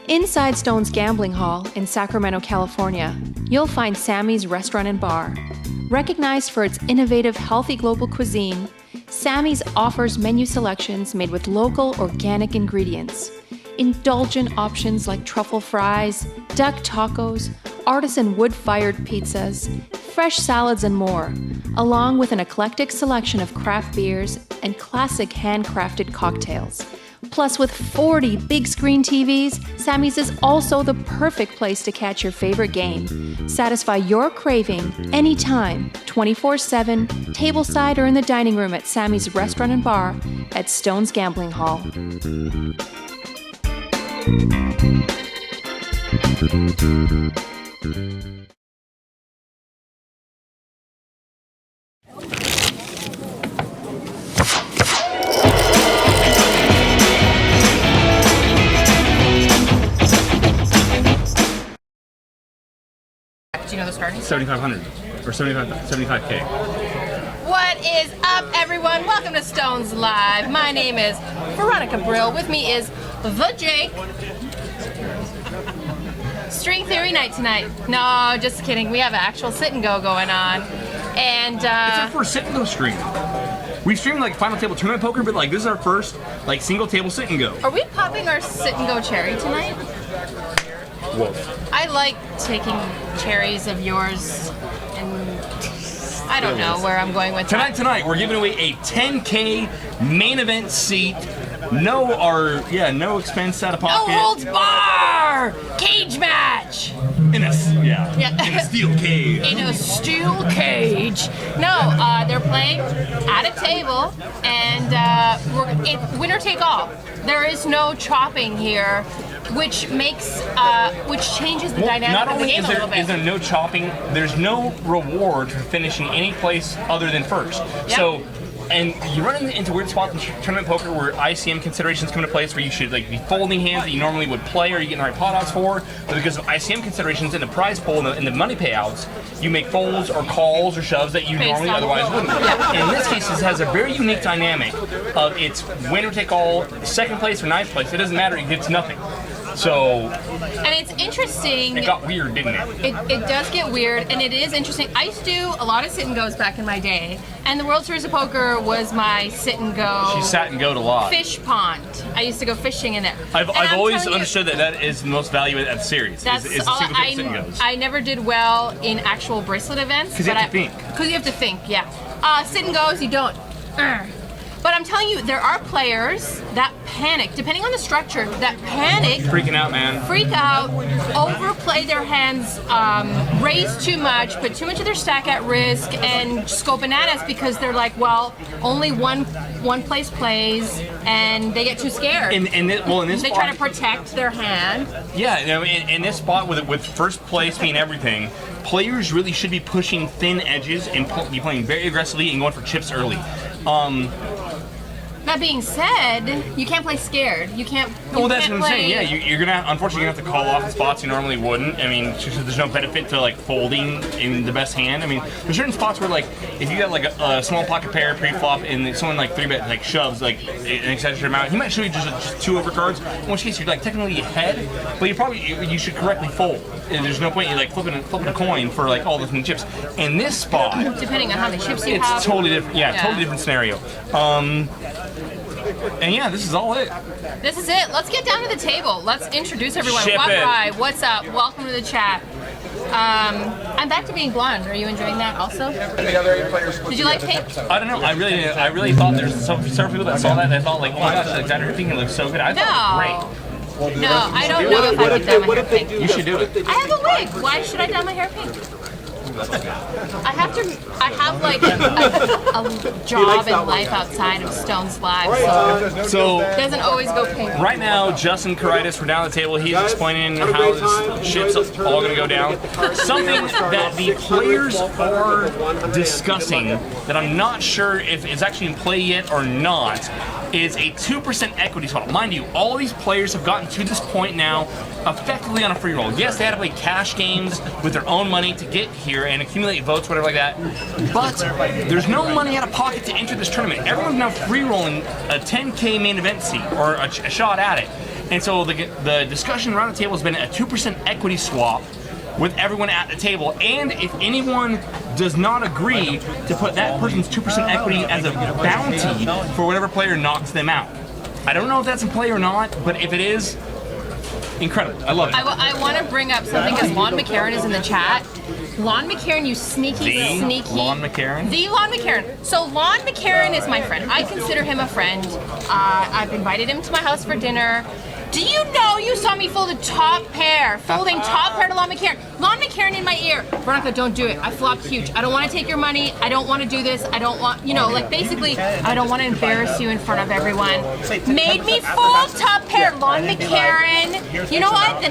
Inside Stone's Gambling Hall in Sacramento, California, you'll find Sammy's Restaurant and Bar. Recognized for its innovative, healthy global cuisine, Sammy's offers menu selections made with local, organic ingredients. Indulgent options like truffle fries, duck tacos, artisan wood-fired pizzas, fresh salads, and more, along with an eclectic selection of craft beers and classic handcrafted cocktails. Plus, with 40 big screen TVs, Sammy's is also the perfect place to catch your favorite game. Satisfy your craving anytime, 24/7, tableside or in the dining room at Sammy's Restaurant and Bar at Stone's Gambling Hall. Do you know the starting? 7,500 or 75K. What is up, everyone? Welcome to Stones Live. My name is Veronica Brill. With me is the Jake. String theory night tonight. No, just kidding. We have an actual sit and go going on, and it's our first sit and go stream. We've streamed like final table tournament poker, but like this is our first like single table sit and go. Are we popping our sit and go cherry tonight? Whoa. I like taking cherries of yours, and I don't know where I'm going with that. Tonight we're giving away a 10K main event seat. No expense out of pocket. No holds bar! Cage match! In a steel cage. In a steel cage. No, they're playing at a table, and winner take all. There is no chopping here, which changes the dynamic of the game a little bit. Is there no chopping, there's no reward for finishing any place other than first. Yep. So, and you run into weird spots in tournament poker where ICM considerations come into place where you should like be folding hands that you normally would play or you get in the right pot odds for, but because of ICM considerations in the prize pool and the money payouts, you make folds or calls or shoves that you normally otherwise wouldn't. In this case, this has a very unique dynamic of it's winner take all, second place or ninth place. It doesn't matter, it gets nothing. So, and it's interesting. It got weird, didn't it? It does get weird, and it is interesting. I used to do a lot of sit and goes back in my day, and the World Series of Poker was my sit and go. She sat and goed a lot. Fish pond. I used to go fishing in there. I've always understood that is the most value at the series. That's is all. the single sit and goes. I never did well in actual bracelet events. Because you have to think. Because you have to think, yeah. Sit and goes, you don't. But I'm telling you, there are players that panic, depending on the structure, that panic. Freaking out, man. Freak out, overplay their hands, raise too much, put too much of their stack at risk, and just go bananas because they're like, well, only one place plays, and they get too scared. In this they spot, try to protect their hand. Yeah, you know, in this spot with first place being everything, players really should be pushing thin edges and be playing very aggressively and going for chips early. That being said, you can't play scared. You can't. Well, that's what I'm saying. Yeah, you're gonna unfortunately have to call off the spots you normally wouldn't. I mean, there's no benefit to like folding in the best hand. I mean, there's certain spots where like if you got like a small pocket pair pre-flop and someone like 3-bet like shoves like an exaggerate amount, he might show you just 2 overcards. In which case you're like technically ahead, but you should correctly fold. And there's no point in like flipping a coin for like all those many chips. In this spot, depending on how many chips you have, it's totally different. Yeah, totally different scenario. And yeah, this is all it. This is it. Let's get down to the table. Let's introduce everyone. Ship it. What's up? Welcome to the chat. I'm back to being blonde. Are you enjoying that also? Did you like pink? I don't know. I really thought there's several people that saw that and they thought like, oh my gosh, Alexander Pink looks so good. I thought it was great. No, I don't know if I would dye my hair pink. You should do it. I have a wig. Why should I dye my hair pink? I have like a job and life outside of Stone's Live, so it doesn't always go pink. Right now, Justin Caritis, we're down at the table. He's explaining how this ship's all going to go down. Something that the players are discussing that I'm not sure if it's actually in play yet or not is a 2% equity swap. Mind you, all of these players have gotten to this point now effectively on a free roll. Yes, they had to play cash games with their own money to get here and accumulate votes, whatever like that, but there's no money out of pocket to enter this tournament. Everyone's now free rolling a 10K main event seat, or a shot at it. And so the discussion around the table has been a 2% equity swap with everyone at the table, and if anyone does not agree, to put that person's 2% equity as a bounty for whatever player knocks them out. I don't know if that's in play or not, but if it is, incredible. I love it. I want to bring up something because Lon McCarran is in the chat. Lon McCarran, you sneaky. Lon McCarran? The Lon McCarran. So Lon McCarran is my friend. I consider him a friend. I've invited him to my house for dinner. Do you know you saw me fold a top pair? Folding top pair to Lon McCarran. Lon McCarran in my ear. Veronica, don't do it. I flopped huge. I don't want to take your money. I don't want to do this. I don't want, you know, like basically, I don't want to embarrass you in front of everyone. Made me fold top pair. Lon McCarran. You know what?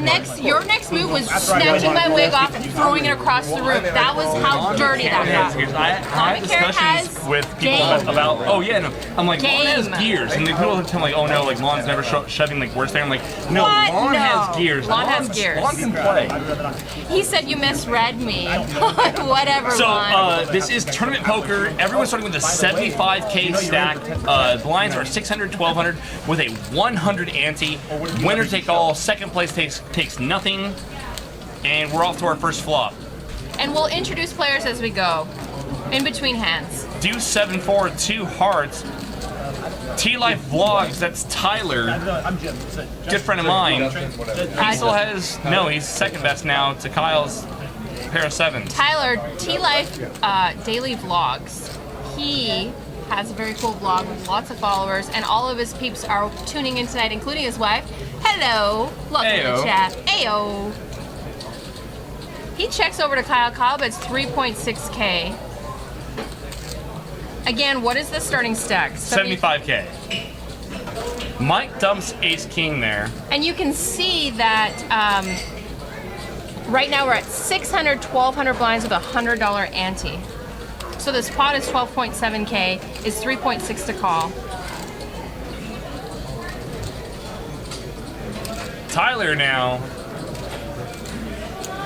Your next move was snatching my wig off and throwing it across the room. That was how dirty that got. I had discussions with people about, oh yeah, no. I'm like, Lon has gears. And the people tell me like, oh no, like Lon's never shoving like worst thing. I'm like, no, Lon has gears. Lon has gears. Lon can play. He said you misread me. Whatever, So, Lon. this is tournament poker. Everyone's starting with a 75K stack. Blinds are 600, 1200 with a 100 ante. Winner take all. Second place takes nothing. And we're off to our first flop. And we'll introduce players as we go, in between hands. Deuce 7-4, 2 hearts. T-Life Vlogs, that's Tyler, good friend of mine. He still has, no, he's second best now to Kyle's pair of sevens. Tyler, T-Life Daily Vlogs. He has a very cool vlog with lots of followers, and all of his peeps are tuning in tonight, including his wife. Hello, welcome to the chat. Ayo. He checks over to Kyle. Kyle bets 3.6K. Again, what is the starting stack? 75K. Mike dumps ace king there. And you can see that right now we're at 600, 1,200 blinds with a $100 ante. So this pot is 12.7K, is 3.6 to call. Tyler now,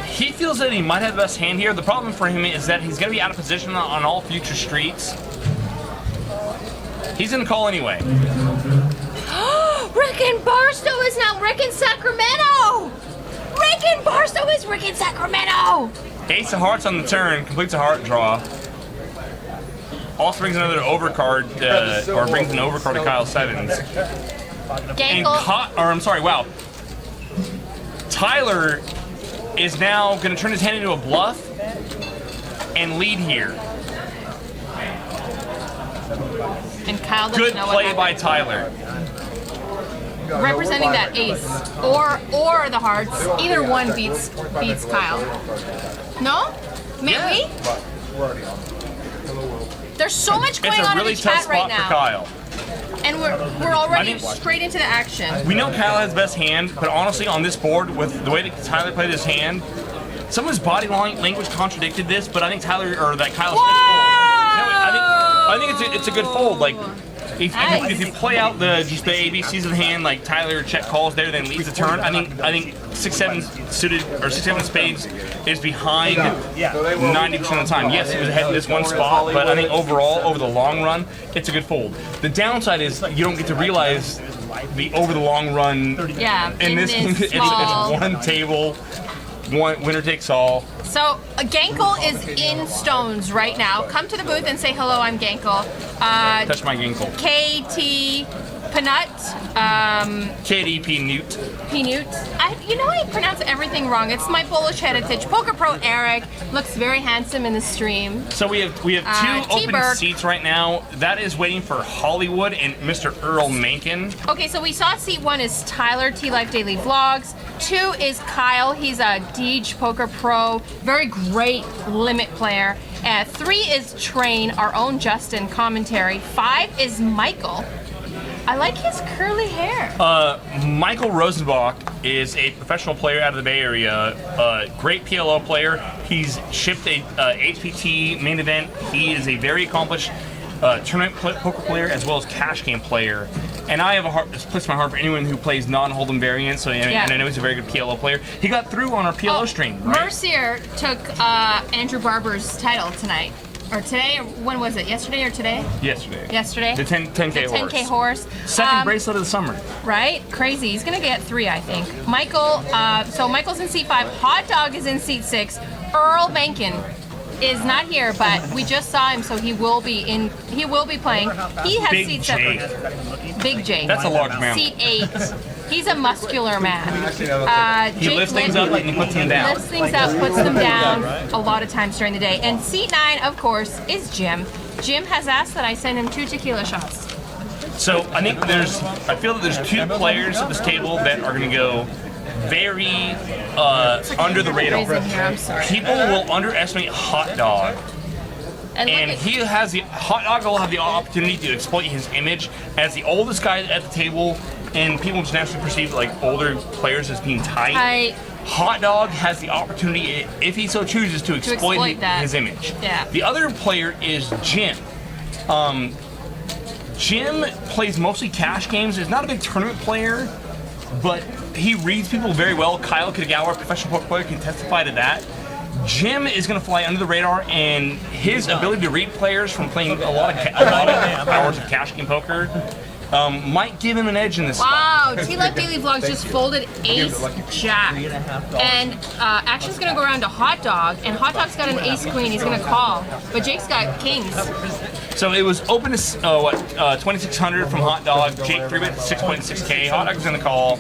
he feels that he might have the best hand here. The problem for him is that he's going to be out of position on all future streets. He's gonna call anyway. Rick and Barstow is now Rick in Sacramento! Rick and Barstow is Rick in Sacramento! Ace of hearts on the turn, completes a heart draw. Also brings another overcard, or brings an overcard to Kyle Sevens. Gankle. Tyler is now gonna turn his hand into a bluff and lead here. And Kyle doesn't Good know play what by happened. Tyler. Representing that ace or the hearts. Either one beats Kyle. No? Maybe? There's so much going on in the chat right now. It's a really tough spot for Kyle. And we're already straight into the action. We know Kyle has the best hand, but honestly on this board, with the way that Tyler played his hand, some of his body language contradicted this, but I think Kyle's I think it's a good fold. Like, if you play out the ABCs of the hand, like Tyler check calls there, then leads the turn. I think 6-7 suited or 6-7 spades is behind 90% of the time. Yes, he was ahead in this one spot, but I think overall, over the long run, it's a good fold. The downside is you don't get to realize the over the long run. Yeah, in this it's one table. Winner takes all. So Gankle is in stones right now. Come to the booth and say hello. I'm Gankle. Touch my Gankle. KT Panut. KDP Newt. P-Newt. I pronounce everything wrong. It's my Polish heritage. Poker Pro Eric looks very handsome in the stream. So we have two open seats right now. That is waiting for Hollywood and Mr. Earl Mencken. Okay, so we saw seat 1 is Tyler, T-Life Daily Vlogs. 2 is Kyle. He's a Deej Poker Pro. Very great limit player. 3 is Train, our own Justin commentary. 5 is Michael. I like his curly hair. Michael Rosenbach is a professional player out of the Bay Area. Great PLO player. He's shipped a HPT main event. He is a very accomplished tournament poker player as well as cash game player. And I have a heart, place my heart for anyone who plays non-hold'em variants. So, and I know he's a very good PLO player. He got through on our PLO stream. Right? Mercier took Andrew Barber's title tonight. Or today, or when was it? Yesterday or today? Yesterday. Yesterday? The 10K horse. 10K horse. Second bracelet of the summer. Right? Crazy. He's going to get 3, I think. Michael, so Michael's in seat 5. Hot Dog is in seat 6. Earl Mencken is not here, but we just saw him, so he will be playing. He has Big seat J. 7. Big J. That's a large man. Seat 8. He's a muscular man. He lifts things up and he puts them down. Lifts things up, puts them down a lot of times during the day. And seat 9, of course, is Jim. Jim has asked that I send him 2 tequila shots. So I feel that there's 2 players at this table that are going to go very under the radar. People will underestimate Hot Dog. And Hot Dog will have the opportunity to exploit his image as the oldest guy at the table, and people just naturally perceive like older players as being tight. Hot Dog has the opportunity, if he so chooses, to exploit his image. Yeah. The other player is Jim. Jim plays mostly cash games. He's not a big tournament player, but he reads people very well. Kyle Kitagawa, professional poker player, can testify to that. Jim is going to fly under the radar, and his ability to read players from playing a lot of hours of cash game poker might give him an edge in this spot. Wow, T-Life Daily Vlogs just folded Ace-Jack. And Action's going to go around to Hot Dog, and Hot Dog's got an Ace-Queen he's going to call, but Jake's got Kings. So it was open to 2,600 from Hot Dog. Jake 3-bet 6.6K. Hot Dog's going to call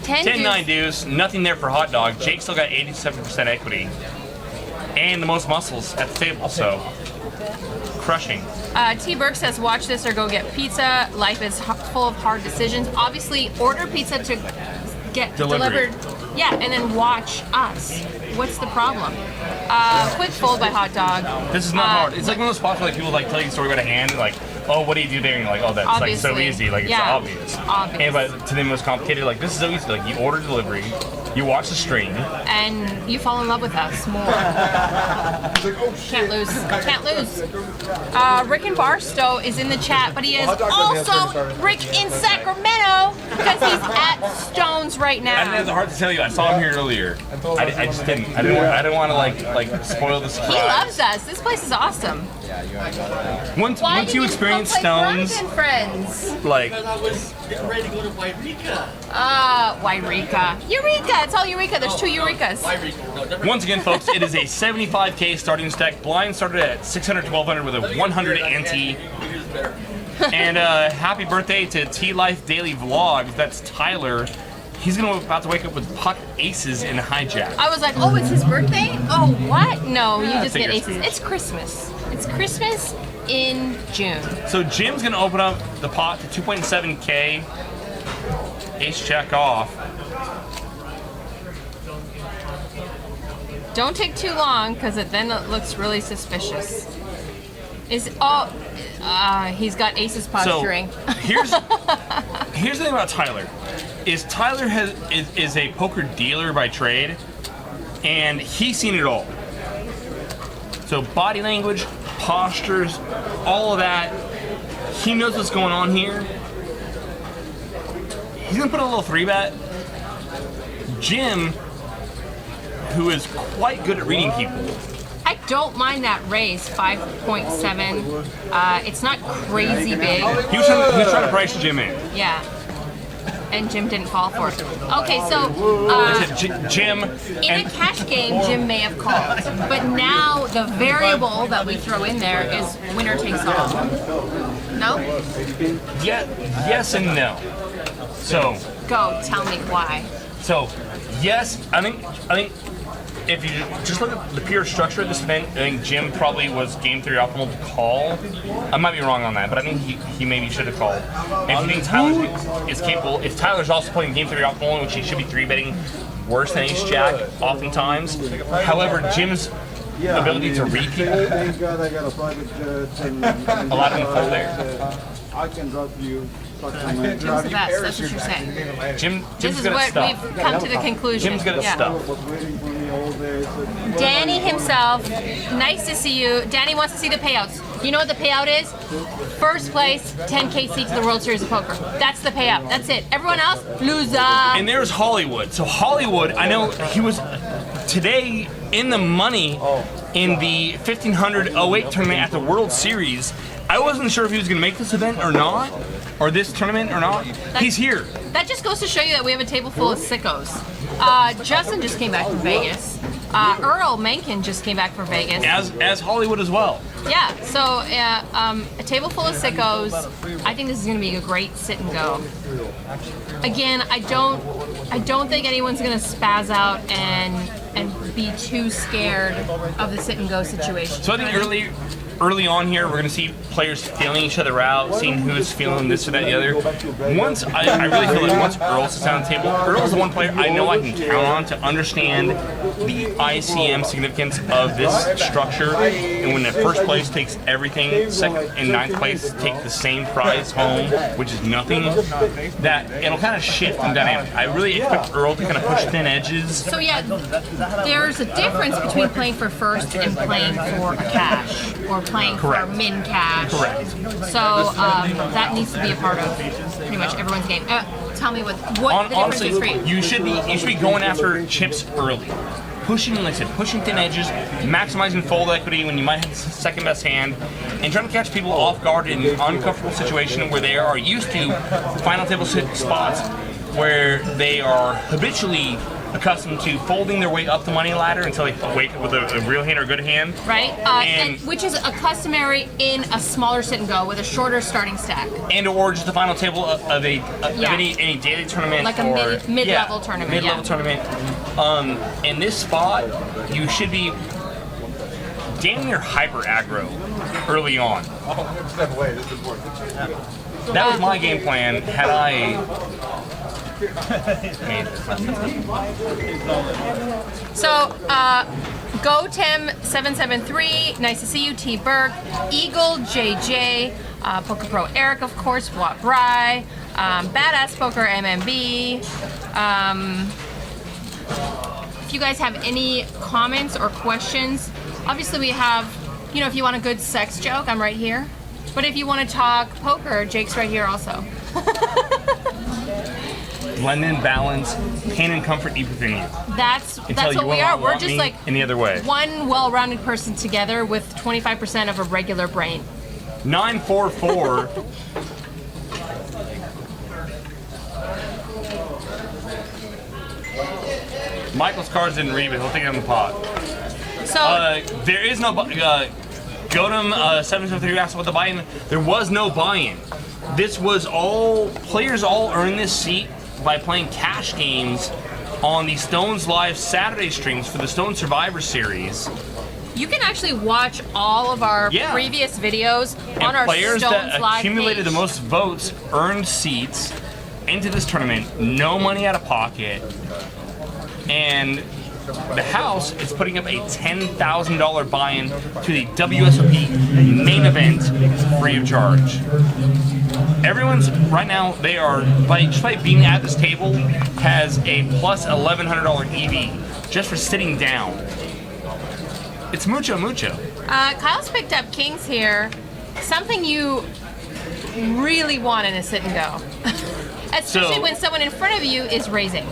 10-9 deuce. Nothing there for Hot Dog. Jake still got 87% equity. And the most muscles at the table, so crushing. T. Burke says, watch this or go get pizza. Life is full of hard decisions. Obviously, order pizza to get delivered. Yeah, and then watch us. What's the problem? Quick fold by Hot Dog. This is not hard. It's like one of those spots where like, people like tell you a story about a hand and like, oh, what do you do there? And you're like, oh, that's like so easy. Like, it's obvious. And but to them, it was complicated. Like, this is so easy. Like, you order delivery, you watch the stream, and you fall in love with us more. Can't lose. Can't lose. Rick in Barstow is in the chat, but he is also Rick in Sacramento because he's at Stones right now. I didn't have the heart to tell you. I saw him here earlier. I just didn't. I didn't want to like spoil the surprise. He loves us. This place is awesome. Once you experience Stones, friends. like. Getting ready to go to Wairika. Wairika. Eureka! It's all Eureka. There's 2 Eurekas. Once again, folks, it is a 75K starting stack. Blind started at 600, 1200 with a 100 ante. And happy birthday to T-Life Daily Vlogs. That's Tyler. He's about to wake up with pocket aces in hijack. I was like, oh, it's his birthday? Oh, what? No, you just get aces. It's Christmas. It's Christmas in June. So Jim's gonna open up the pot to 2.7K. Ace check off. Don't take too long, because then it looks really suspicious. He's got aces posturing. So here's the thing about Tyler. Tyler is a poker dealer by trade, and he's seen it all. So body language, postures, all of that. He knows what's going on here. He's gonna put a little 3-bet. Jim, who is quite good at reading people. I don't mind that raise, 5.7. It's not crazy big. He was trying to price Jim in. Yeah. And Jim didn't fall for it. Okay, so Jim in a cash game, Jim may have called, but now the variable that we throw in there is winner takes all. No? Yeah, yes and no. So go tell me why. So yes, I think if you just look at the pure structure of this event, I think Jim probably was game 3 optimal to call. I might be wrong on that, but I think he maybe should have called. And if you think Tyler is capable, if Tyler's also playing game 3 optimal, which he should be 3-betting worse than Ace Jack oftentimes. However, Jim's ability to read people allowed him to fold there. I can drop you Jim's the best. That's what you're saying. Jim's This is good at what stuff. we've come to the conclusion. Jim's good at stuff. Danny himself, nice to see you. Danny wants to see the payouts. You know what the payout is? First place, 10K seat to the World Series of Poker. That's the payout. That's it. Everyone else, loser. And there's Hollywood. So Hollywood, I know he was today in the money in the 1508 tournament at the World Series. I wasn't sure if he was going to make this event or not, or this tournament or not. He's here. That just goes to show you that we have a table full of sickos. Justin just came back from Vegas. Earl Mencken just came back from Vegas. As Hollywood as well. Yeah, so a table full of sickos. I think this is going to be a great sit and go. Again, I don't think anyone's going to spaz out and be too scared of the sit and go situation. So I think early on here, we're going to see players feeling each other out, seeing who's feeling this or that, the other. Once I really feel like once Earl sits down at the table, Earl's the one player I know I can count on to understand the ICM significance of this structure. And when the first place takes everything, second and ninth place take the same prize home, which is nothing, that it'll kind of shift in dynamic. I really expect Earl to kind of push thin edges. So yeah, there's a difference between playing for first and playing for a cash, or playing Correct. for min cash. Correct. So that needs to be a part of pretty much everyone's game. Tell me what the difference Honestly, is for you. you should be going after chips early. Pushing, like I said, pushing thin edges, maximizing fold equity when you might have the second best hand, and trying to catch people off guard in an uncomfortable situation where they are used to final table spots where they are habitually accustomed to folding their way up the money ladder until they wake up with a real hand or a good hand. Right, and which is a customary in a smaller sit and go with a shorter starting stack. And or just the final table of any daily tournament, Like a or mid-level tournament, Mid-level tournament. In this spot, you should be damn near hyper aggro early on. That was my game plan. Had I made this. So, GoTem773, nice to see you. T. Burke, Eagle, JJ, Poker Pro Eric, of course, Wat Bry, Badass Poker MMB. If you guys have any comments or questions, obviously we have, if you want a good sex joke, I'm right here. But if you want to talk poker, Jake's right here also. Blend and balance, pain and comfort deep within you. That's Until what you we will are. not We're want just me like any other way. one well-rounded person together with 25% of a regular brain. 944. Michael's cards didn't read, but he'll take it on the pot. So There is no Godem 773 asked about the buy-in. There was no buy-in. This was all players all earned this seat by playing cash games on the Stones Live Saturday streams for the Stone Survivor Series. you can actually watch all of our previous videos on our players Stones that Live accumulated page. the most votes earned seats into this tournament. No money out of pocket, and the house is putting up a $10,000 buy-in to the WSOP main event free of charge. Everyone's right now, they are just by being at this table has a plus $1,100 EV just for sitting down. It's mucho. Kyle's picked up kings here. Something you really want in a sit and go, especially when someone in front of you is raising.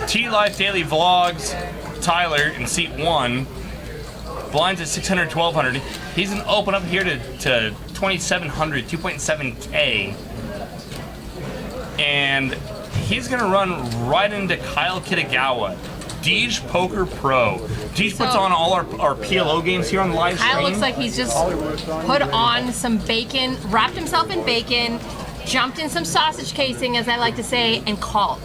T-Life Daily Vlogs, Tyler in seat 1, blinds at 600, 1200. He's gonna open up here to 2700, 2.7K, and he's gonna run right into Kyle Kitagawa, Deej Poker Pro. Deej puts on all our PLO games here on the live stream. Kyle looks like he's just put on some bacon, wrapped himself in bacon, jumped in some sausage casing, as I like to say, and called.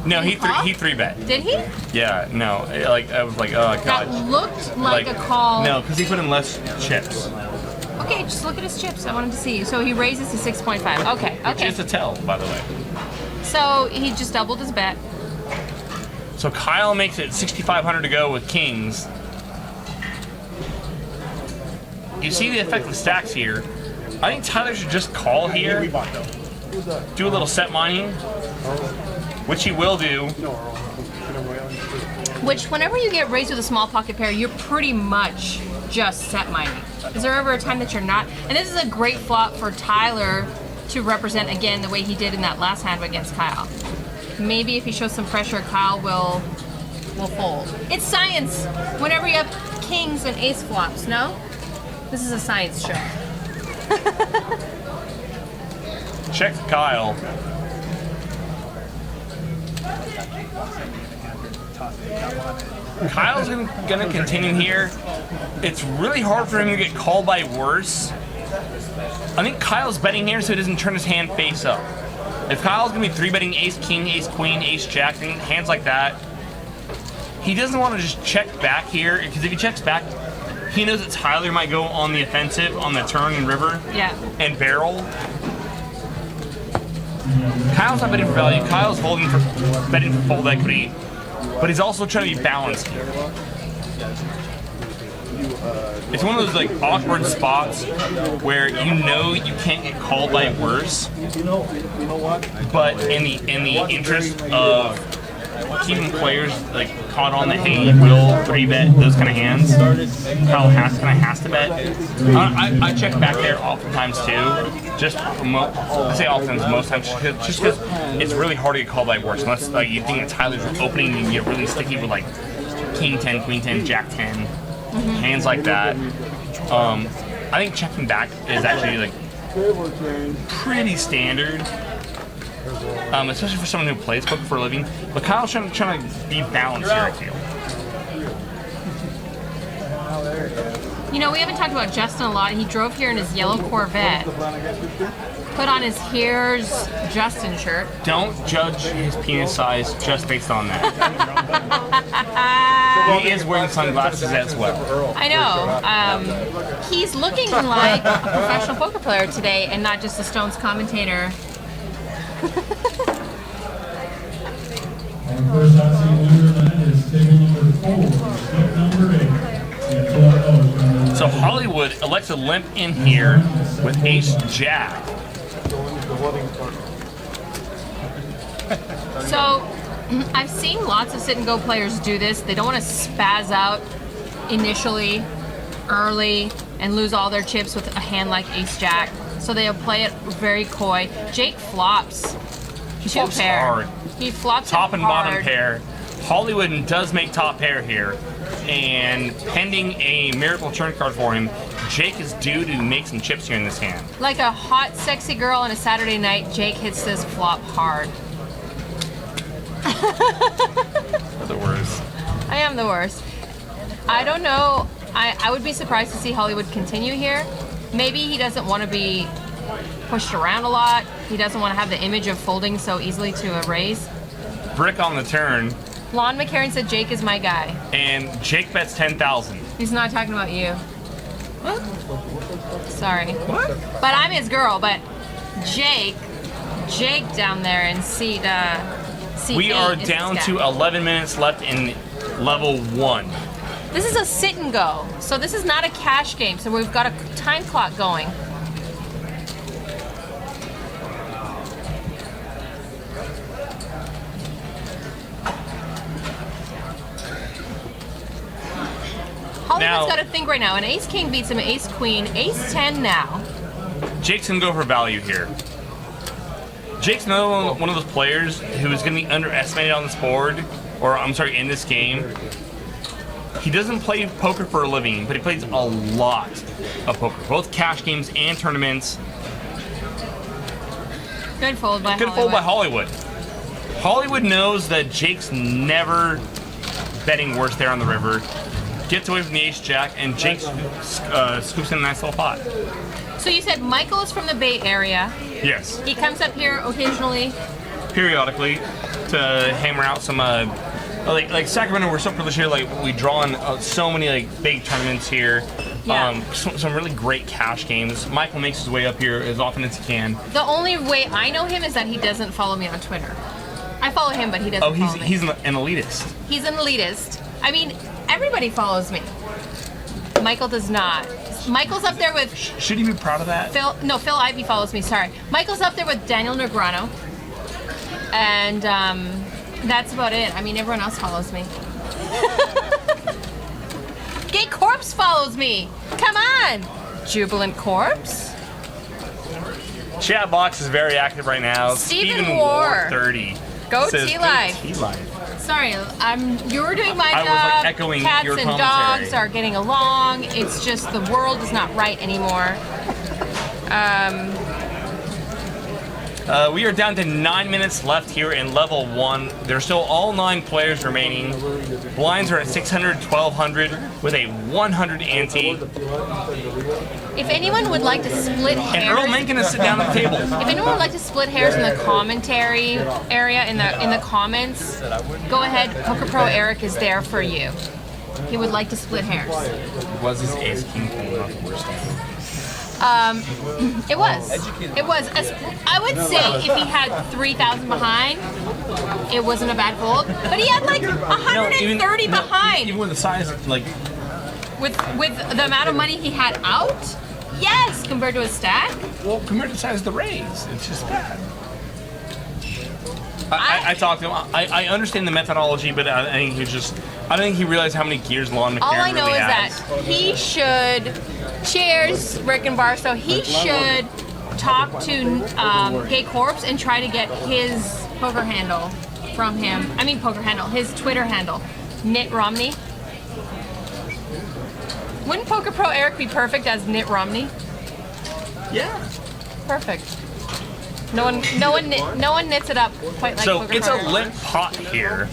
No, he three bet. Did he? Yeah, no. I was like, oh god. That looked like a call. No, because he put in less chips. Okay, just look at his chips. I wanted to see. So he raises to 6.5. Okay. Which is a tell, by the way. So he just doubled his bet. So Kyle makes it 6,500 to go with kings. You see the effect of stacks here. I think Tyler should just call here do a little set mining, which he will do. Which, whenever you get raised with a small pocket pair, you're pretty much just set mining. Is there ever a time that you're not? And this is a great flop for Tyler to represent again the way he did in that last hand against Kyle. Maybe if he shows some pressure, Kyle will fold. It's science. Whenever you have kings and ace flops, no? This is a science show. Check Kyle. Kyle's gonna continue here. It's really hard for him to get called by worse. I think Kyle's betting here so he doesn't turn his hand face up. If Kyle's gonna be 3-betting ace king, ace queen, ace jack, hands like that, he doesn't want to just check back here, because if he checks back, he knows that Tyler might go on the offensive on the turn and river and barrel. Kyle's not betting for value. Kyle's betting for fold equity, but he's also trying to be balanced here. It's one of those like awkward spots where you know you can't get called by worse, but in the interest of keeping players like caught on the hey, you will 3-bet those kind of hands, Kyle has to bet. I check back there oftentimes too. Just I say oftentimes, most times, just because it's really hard to get called by worse. Unless like you think that Tyler's opening, you can get really sticky with like king 10, queen 10, jack 10, hands like that. I think checking back is actually like pretty standard. Especially for someone who plays poker for a living. But Kyle's trying to be balanced here, I feel. You know, we haven't talked about Justin a lot. He drove here in his yellow Corvette. Put on his Here's Justin shirt. Don't judge his penis size just based on that. He is wearing sunglasses as well. I know. He's looking like a professional poker player today and not just a Stones commentator. So Hollywood elects to limp in here with ace jack. So I've seen lots of sit and go players do this. They don't want to spaz out initially, early, and lose all their chips with a hand like ace jack. So they'll play it very coy. Jake flops. He flops hard. He flops top and hard. bottom pair. Hollywood does make top pair here, and pending a miracle turn card for him, Jake is due to make some chips here in this hand. Like a hot, sexy girl on a Saturday night, Jake hits this flop hard. You're the worst. I am the worst. I don't know. I would be surprised to see Hollywood continue here. Maybe he doesn't want to be pushed around a lot. He doesn't want to have the image of folding so easily to a raise. Brick on the turn. Lon McCarron said Jake is my guy. And Jake bets 10,000. He's not talking about you. What? Sorry. What? But I'm his girl, but Jake down there in seat we are down to 11 minutes left in level 1. This is a sit and go, so this is not a cash game, so we've got a time clock going. Hollywood's got to think right now. An ace king beats him, ace queen, ace 10 now. Jake's gonna go for value here. Jake's another one of those players who is gonna be underestimated on this board, or I'm sorry, in this game. He doesn't play poker for a living, but he plays a lot of poker, both cash games and tournaments. Good fold by Hollywood. Good fold by Hollywood. Hollywood knows that Jake's never betting worse there on the river. Gets away from the ace jack, and Jake scoops in a nice little pot. So you said Michael is from the Bay Area. Yes. He comes up here occasionally. Periodically to hammer out some like Sacramento. We're so privileged here. Like we draw in so many like big tournaments here. Yeah. Some really great cash games. Michael makes his way up here as often as he can. The only way I know him is that he doesn't follow me on Twitter. I follow him, but he doesn't follow me. He's an elitist. He's an elitist. I mean, everybody follows me. Michael does not. Michael's up there with Should he be proud of that? Phil. No, Phil Ivey follows me. Sorry, Michael's up there with Daniel Negreanu, and that's about it. I mean, everyone else follows me. Gay Corpse follows me. Come on, Jubilant Corpse. Chat box is very active right now. Stephen Ward. 30. Go says, T-Life. "Go T-Life." Sorry, you were doing my I was, job. like, echoing Cats your and commentary. dogs are getting along. It's just the world is not right anymore. We are down to 9 minutes left here in level 1. There's still all 9 players remaining. Blinds are at 600, 1200 with a 100 ante. If anyone would like to split And hairs, Earl Mencken is sitting down at the table. if anyone would like to split hairs in the commentary area in the comments, go ahead. Poker Pro Eric is there for you. He would like to split hairs. Was his ace king pool not the worst? It was. It was. I would say if he had 3,000 behind, it wasn't a bad fold. But he had like 130 behind. Even with the size, like, With the amount of money he had out, yes, compared to his stack. well, compared to the size of the raise, it's just bad. I talked to him. I understand the methodology, but I think he I don't think he realized how many gears Lon McNair All I know really is has. that he should. Cheers, Rick and Barstow. He should talk to Gay Corpse and try to get his poker handle from him. I mean, poker handle, his Twitter handle, Knit Romney. Wouldn't Poker Pro Eric be perfect as Knit Romney? Yeah. Perfect. No one knits it up quite like So Poker it's Pro a Eric. limp pot here.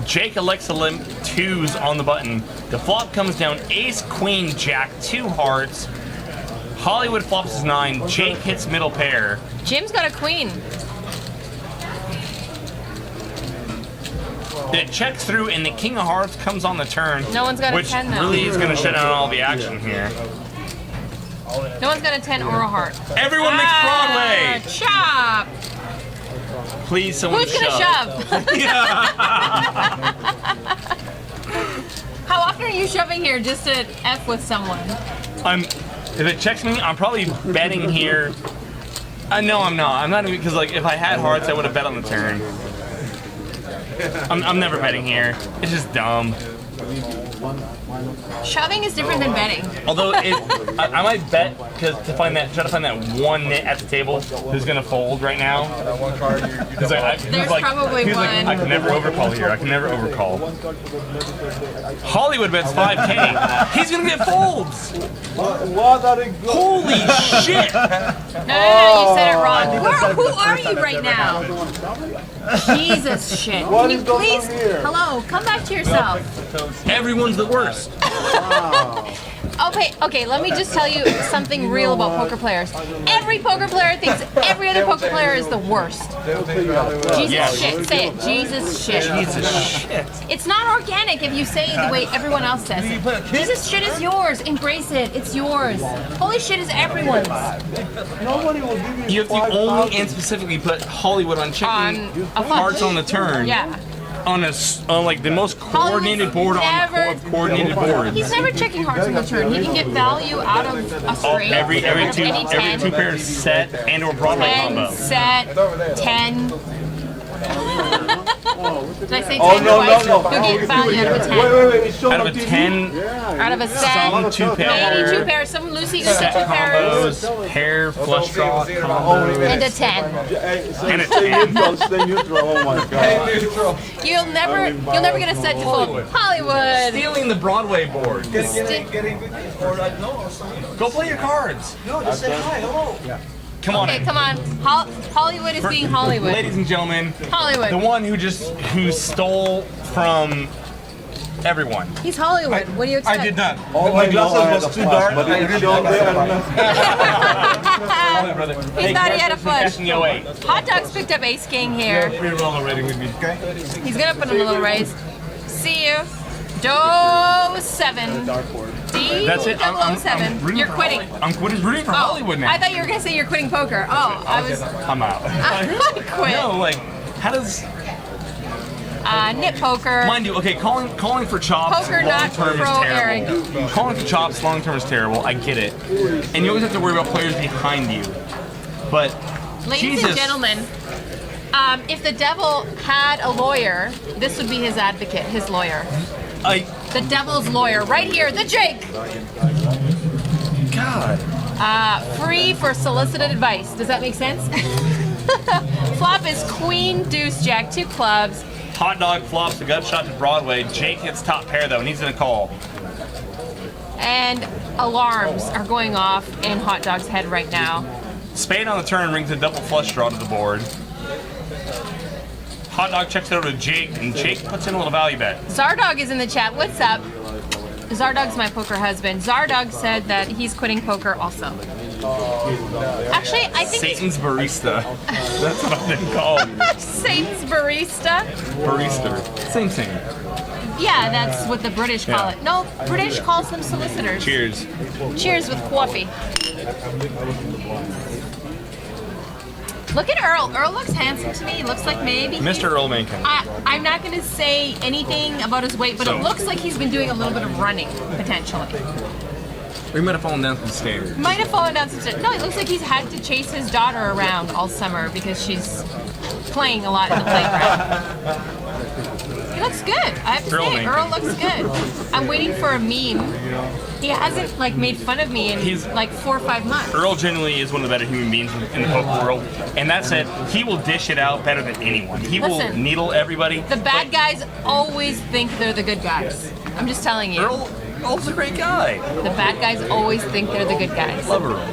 Jake elects a limp 2s on the button. The flop comes down ace, queen, jack, 2 hearts. Hollywood flops his 9. Jake hits middle pair. Jim's got a queen. It checks through, and the king of hearts comes on the turn. No one's got a which 10 though. really is going to shut down all the action here. No one's got a 10 or a heart. Everyone makes Broadway. Chop! Please, someone Who's gonna shove? How often are you shoving here just to F with someone? If it checks me, I'm probably betting here. No, I'm not. I'm not even, because like if I had hearts, I would have bet on the turn. I'm never betting here. It's just dumb. Shoving is different than betting. Although I might bet because try to find that one nit at the table who's gonna fold right now. There's probably he's like, one. I can never overcall here. I can never overcall. Hollywood bets 5K. He's gonna get folds. Holy shit! No, you said it wrong. Who are you right now? Jesus shit. Can you please, hello, come back to yourself. Everyone's the worst. Okay, let me just tell you something real about poker players. Every poker player thinks every other poker player is the worst. Jesus Yeah. shit. Say it. Jesus shit. Jesus shit. It's not organic if you say it the way everyone else says it. Jesus shit is yours. Embrace it. It's yours. Holy shit is everyone's. You only and specifically put Hollywood on checking On a flop. hearts on the turn. Yeah. On like the most coordinated board Hollywood's of coordinated boards. He's never checking hearts on the turn. He can get value out of a straight. Every two 10, pairs set and or Broadway 10 combo. set 10. Did I say 10 Oh, no, twice? no, no. He'll get value out of a 10. Wait. It's showing Out of on a TV. 10 Out of a some set. 2 Maybe pair 2 pairs. Some Lucy goes to 2 set pairs. combos, pair, flush draw combo, And a 10. and a Stay 10. neutral. Stay neutral. Oh my god. You'll never get a set to fold. Hollywood. Stealing the Broadway board. Getting or like no or something. Go play your cards. No, just say hi, hello. Come on. Okay, come on. Hollywood is being Hollywood. Ladies and gentlemen, Hollywood. the one who stole from everyone. He's Hollywood. What do you expect? I did not. All My I know, I had glasses a was too flash, dark. but I it really showed don't there. Brother. He thought he had a flush. Catching the 08. Hot Dog's picked up ace king here. Pre-roll already with me, okay? He's gonna put in a little raise. See you. Do 7. D That's it. I'm 007. rooting You're for quitting. I'm rooting for Hollywood now. I thought you were gonna say you're quitting poker. Oh, I was. I'm out. I quit. No, like, how does... Nip poker. Mind you, okay, calling for chops Poker long not term is pro terrible. Calling for chops long term is terrible. I get it, and you always have to worry about players behind you. But Ladies Jesus. and gentlemen, if the devil had a lawyer, this would be his advocate, his lawyer. The devil's lawyer, right here, the Jake. God. Free for solicited advice. Does that make sense? Flop is queen, deuce, jack, 2 clubs. Hot dog flops a gut shot to Broadway. Jake hits top pair though, and he's gonna call. And alarms are going off in Hot Dog's head right now. Spade on the turn brings a double flush draw to the board. Hot dog checks it over to Jake, and Jake puts in a little value bet. Zardog is in the chat. What's up? Zardog's my poker husband. Zardog said that he's quitting poker also. Actually, I think Satan's barista. That's what I've been called. Satan's barista. Barista. Same thing. Yeah, that's what the British call it. No, British calls them solicitors. Cheers. Cheers with coffee. Look at Earl. Earl looks handsome to me. He looks like maybe Mr. Earl Mencken. I'm not going to say anything about his weight, but it looks like he's been doing a little bit of running, potentially. We might have fallen down some stairs. Might have fallen down some stairs. No, it looks like he's had to chase his daughter around all summer because she's playing a lot in the playground. He looks good. I have to say, Earl looks good. I'm waiting for a meme. He hasn't made fun of me in like 4 or 5 months. Earl generally is one of the better human beings in the poker world, and that said, he will dish it out better than anyone. He will needle everybody. The bad guys always think they're the good guys. I'm just telling you. Earl's a great guy. The bad guys always think they're the good guys. Love Earl.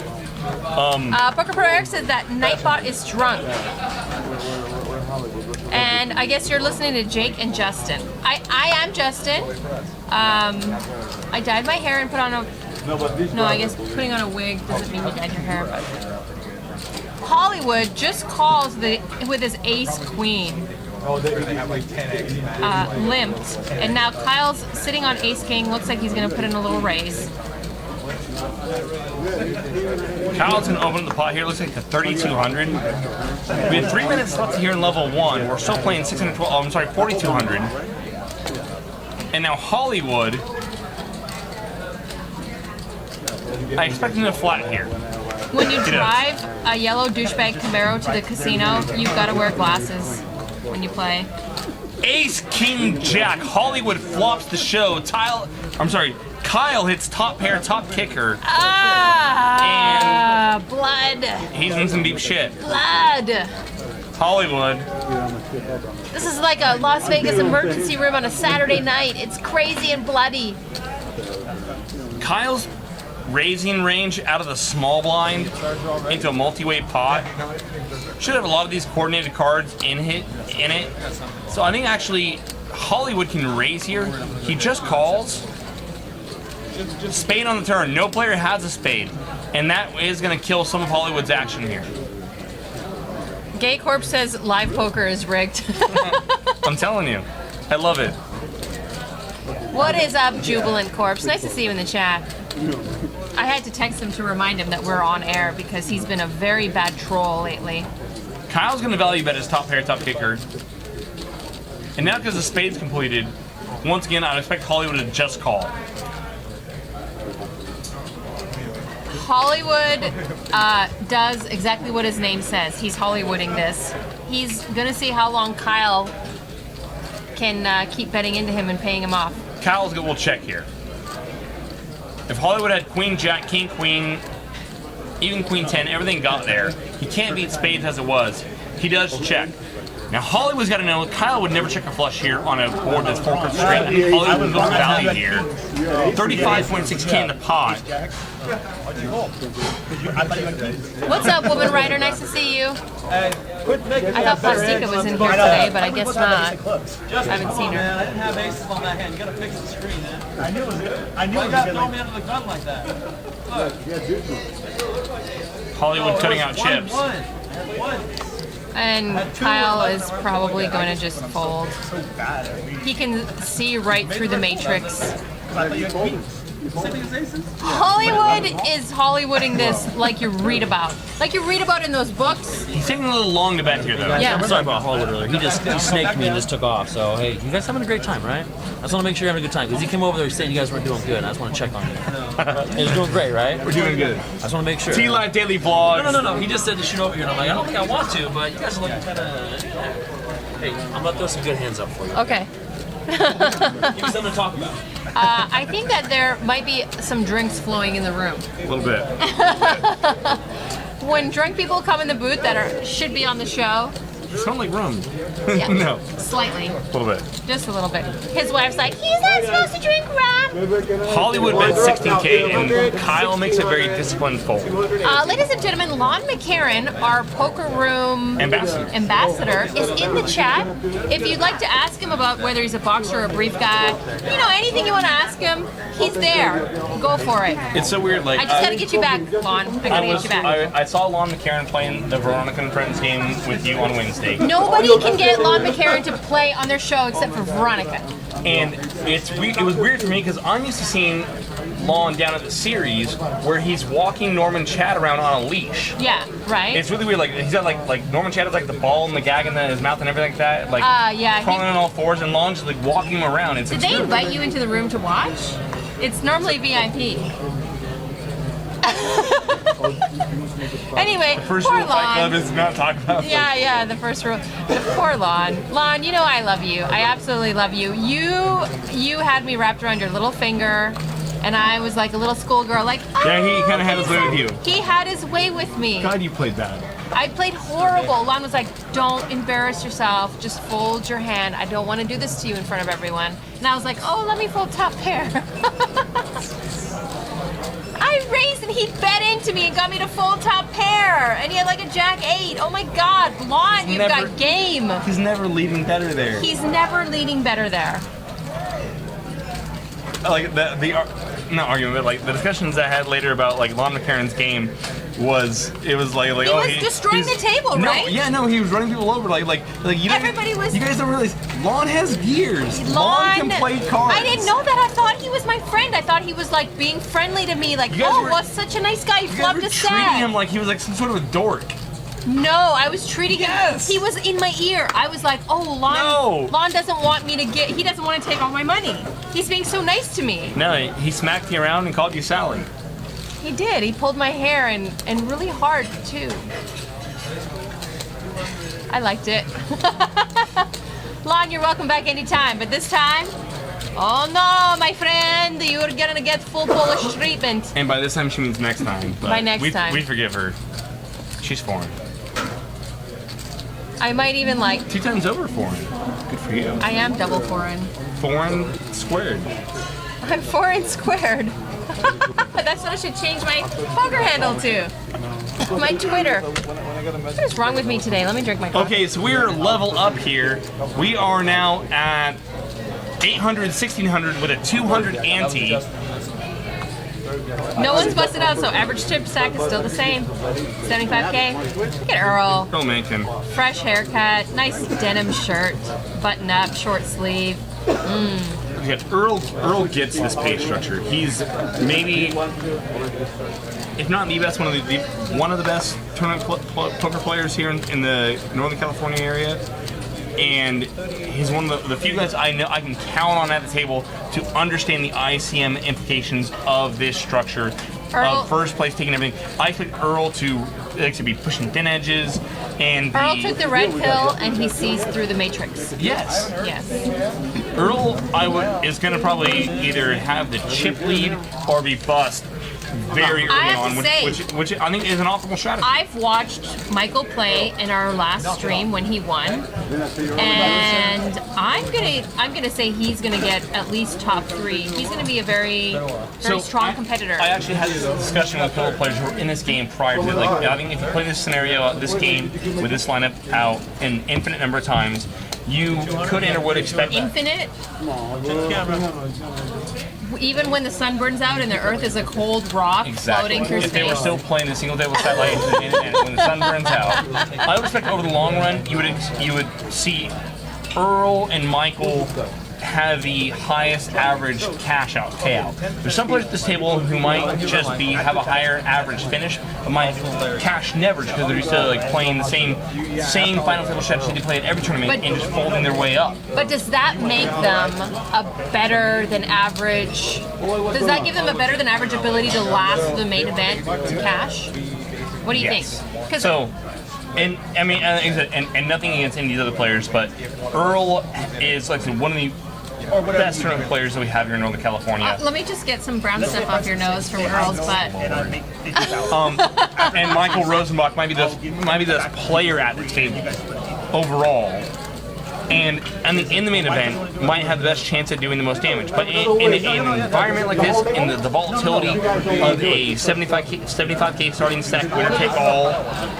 Poker Pro Eric says that Nightbot is drunk. And I guess you're listening to Jake and Justin. I am Justin. I dyed my hair and put on a... No, I guess putting on a wig doesn't mean you dyed your hair, but... Hollywood just calls with his ace-queen. Limped. And now Kyle's sitting on ace-king. Looks like he's going to put in a little raise. Kyle's going to open the pot here. Looks like the 3,200. We had 3 minutes left here in level 1. We're still playing 612. Oh, I'm sorry, 4,200. And now Hollywood. I expect him to flat here. When you drive a yellow douchebag Camaro to the casino, you've got to wear glasses when you play. Ace, King, Jack. Hollywood flops the show. Kyle hits top pair, top kicker. Blood. He's in some deep shit. Blood. Hollywood. This is like a Las Vegas emergency room on a Saturday night. It's crazy and bloody. Kyle's raising range out of the small blind into a multi-way pot. Should have a lot of these coordinated cards in it. So I think actually Hollywood can raise here. He just calls. Spade on the turn. No player has a spade. And that is going to kill some of Hollywood's action here. Gay Corp says live poker is rigged. I'm telling you. I love it. What is up, Jubilant Corpse? Nice to see you in the chat. I had to text him to remind him that we're on air because he's been a very bad troll lately. Kyle's going to value bet his top pair, top kicker. And now because the spade's completed, once again, I would expect Hollywood to just call. Hollywood does exactly what his name says. He's Hollywooding this. He's going to see how long Kyle can keep betting into him and paying him off. Kyle's will check here. If Hollywood had queen, jack, king, queen, even queen 10, everything got there. He can't beat spades as it was. He does check. Now Hollywood's got to know Kyle would never check a flush here on a board that's 4 cards straight. I think Hollywood goes value here. 35.6k in the pot. What's up, Woman Rider? Nice to see you. I thought Plastica was in here today, but I guess not. I haven't seen her. I didn't have aces on that hand. You gotta fix the screen, man. I knew it was good. I knew it was throw me under the gun like that. Hollywood cutting out chips. And Kyle is probably going to just fold. He can see right through the matrix. Hollywood is Hollywooding this like you read about. Like you read about in those books. He's taking a little long to bet here, though. Yeah. I'm sorry about Hollywood earlier. He snaked me and just took off. So hey, you guys having a great time, right? I just want to make sure you're having a good time because he came over there saying you guys weren't doing good. I just want to check on you. You're doing great, right? We're doing good. I just want to make sure. T-Live Daily Vlogs. No. He just said to shoot over here, and I'm like, I don't think I want to, but you guys are looking kind of. Hey, I'm gonna throw some good hands up for you. Okay. Give me something to talk about. I think that there might be some drinks flowing in the room. A little bit. When drunk people come in the booth that should be on the show, It smells like rum. yeah, No, slightly, a little bit. just a little bit. His wife's like, he's not supposed to drink rum. Hollywood bets 16K, and Kyle makes a very disciplined fold. Ladies and gentlemen, Lon McCarran, our poker room Ambassador. is in the chat. If you'd like to ask him about whether he's a boxer or a brief guy, you know, anything you want to ask him, he's there. Go for it. It's so weird. Like I just gotta get you back, Lon. I gotta get you back. I saw Lon McCarran playing the Veronica and Friends game with you on Wednesday. Nobody can get Lon McCarran to play on their show except for Veronica. And it was weird for me because I'm used to seeing Lon down at the series where he's walking Norman Chad around on a leash. Yeah, right? It's really weird. Like he's got like Norman Chad has like the ball and the gag in his mouth and everything like that. Like yeah, crawling on all fours, and Lon's just like walking him around. Did they invite you into the room to watch? It's normally VIP. Anyway, First poor rule of Fight Club Lon. is not talk about. Yeah, the first rule. Poor Lon. Lon, you know I love you. I absolutely love you. You had me wrapped around your little finger, and I was like a little schoolgirl, like, oh, Yeah, he kind of had his way with you. He had his way with me. God, you played bad. I played horrible. Lon was like, don't embarrass yourself. Just fold your hand. I don't want to do this to you in front of everyone. And I was like, oh, let me fold top pair. I raised and he bet into me and got me to fold top pair. And he had like a jack 8. Oh my God, Lon, you've got game. He's never leading better there. He's never leading better there. Like not argument, but like the discussions I had later about like Lon McCarran's game was like He was destroying the table, right? Yeah, no, he was running people over like you. Everybody was. You guys don't realize Lon has gears. Lon can play cards. I didn't know that. I thought he was my friend. I thought he was like being friendly to me. Like, what's such a nice guy. He flubbed a set. Treating him like he was like some sort of a dork. No, I was treating him. He was in my ear. I was like, oh, Lon doesn't want me to get. He doesn't want to take all my money. He's being so nice to me. No, he smacked you around and called you Sally. He did. He pulled my hair and really hard too. I liked it. Lon, you're welcome back anytime. But this time, oh no, my friend, you're gonna get full Polish treatment. And by this time, she means next time. But By next time. We forgive her. She's foreign. I might even like. 2 times over foreign. Good for you. I am double foreign. Foreign squared. I'm foreign squared. That's what I should change my poker handle to. My Twitter. What is wrong with me today? Let me drink my coffee. Okay, so we're level up here. We are now at 800, 1600 with a 200 ante. No one's busted out, so average tip stack is still the same. 75K. Look at Earl. Earl Mencken. Fresh haircut, nice denim shirt, button up, short sleeve. Yeah, Earl gets this pay structure. He's maybe, if not the best, one of the best tournament poker players here in the Northern California area. And he's one of the few guys I know I can count on at the table to understand the ICM implications of this structure. Earl, First place taking everything. I expect Earl to be pushing thin edges, and Earl took the red pill and he sees through the matrix. Yes. Yes. Earl is going to probably either have the chip lead or be bust very early on, which I think is an optimal strategy. I've watched Michael play in our last stream when he won, and I'm gonna say he's gonna get at least top 3. He's gonna be a very strong competitor. I actually had this discussion with fellow players who were in this game prior to it. Like, I think if you play this scenario, this game with this lineup out an infinite number of times, you could and would expect Infinite? Even when the sun burns out and the earth is a cold rock floating through If space. they were still playing the single table satellite into the internet when the sun burns out, I would expect over the long run you would see Earl and Michael have the highest average payout. There's some players at this table who might just have a higher average finish, but might cash never because they're used to like playing the same final table strategy they play at every tournament and just folding their way up. But does that make them a better than average? Does that give them a better than average ability to last the main event to cash? What do you think? So. And I mean, and nothing against any of these other players, but Earl is like one of the best tournament players that we have here in Northern California. Let me just get some brown stuff off your nose from Earl's butt. And Michael Rosenbach might be the best player at the table overall. And in the main event, might have the best chance at doing the most damage. But in an environment like this, in the volatility of a 75k starting stack, winner take all,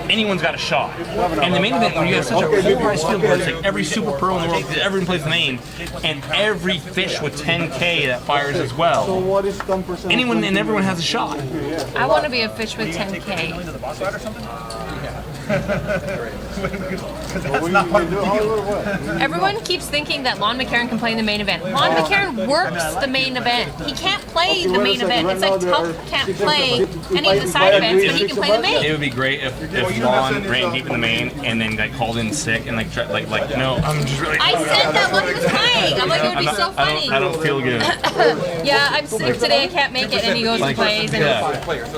anyone's got a shot. And the main event, when you have such a polarized field where it's like every super pro in the world, everyone plays the main, and every fish with 10k that fires as well, anyone and everyone has a shot. I want to be a fish with 10k. Everyone keeps thinking that Lon McCarron can play in the main event. Lon McCarron works the main event. He can't play the main event. It's like Tuff can't play any of the side events, but he can play the main. It would be great if Lon ran deep in the main and then like called in sick and like no, I'm just really. I said that when he was playing. I'm like, it would be so funny. I don't feel good. Yeah, I'm sick today. I can't make it, and he goes and plays. And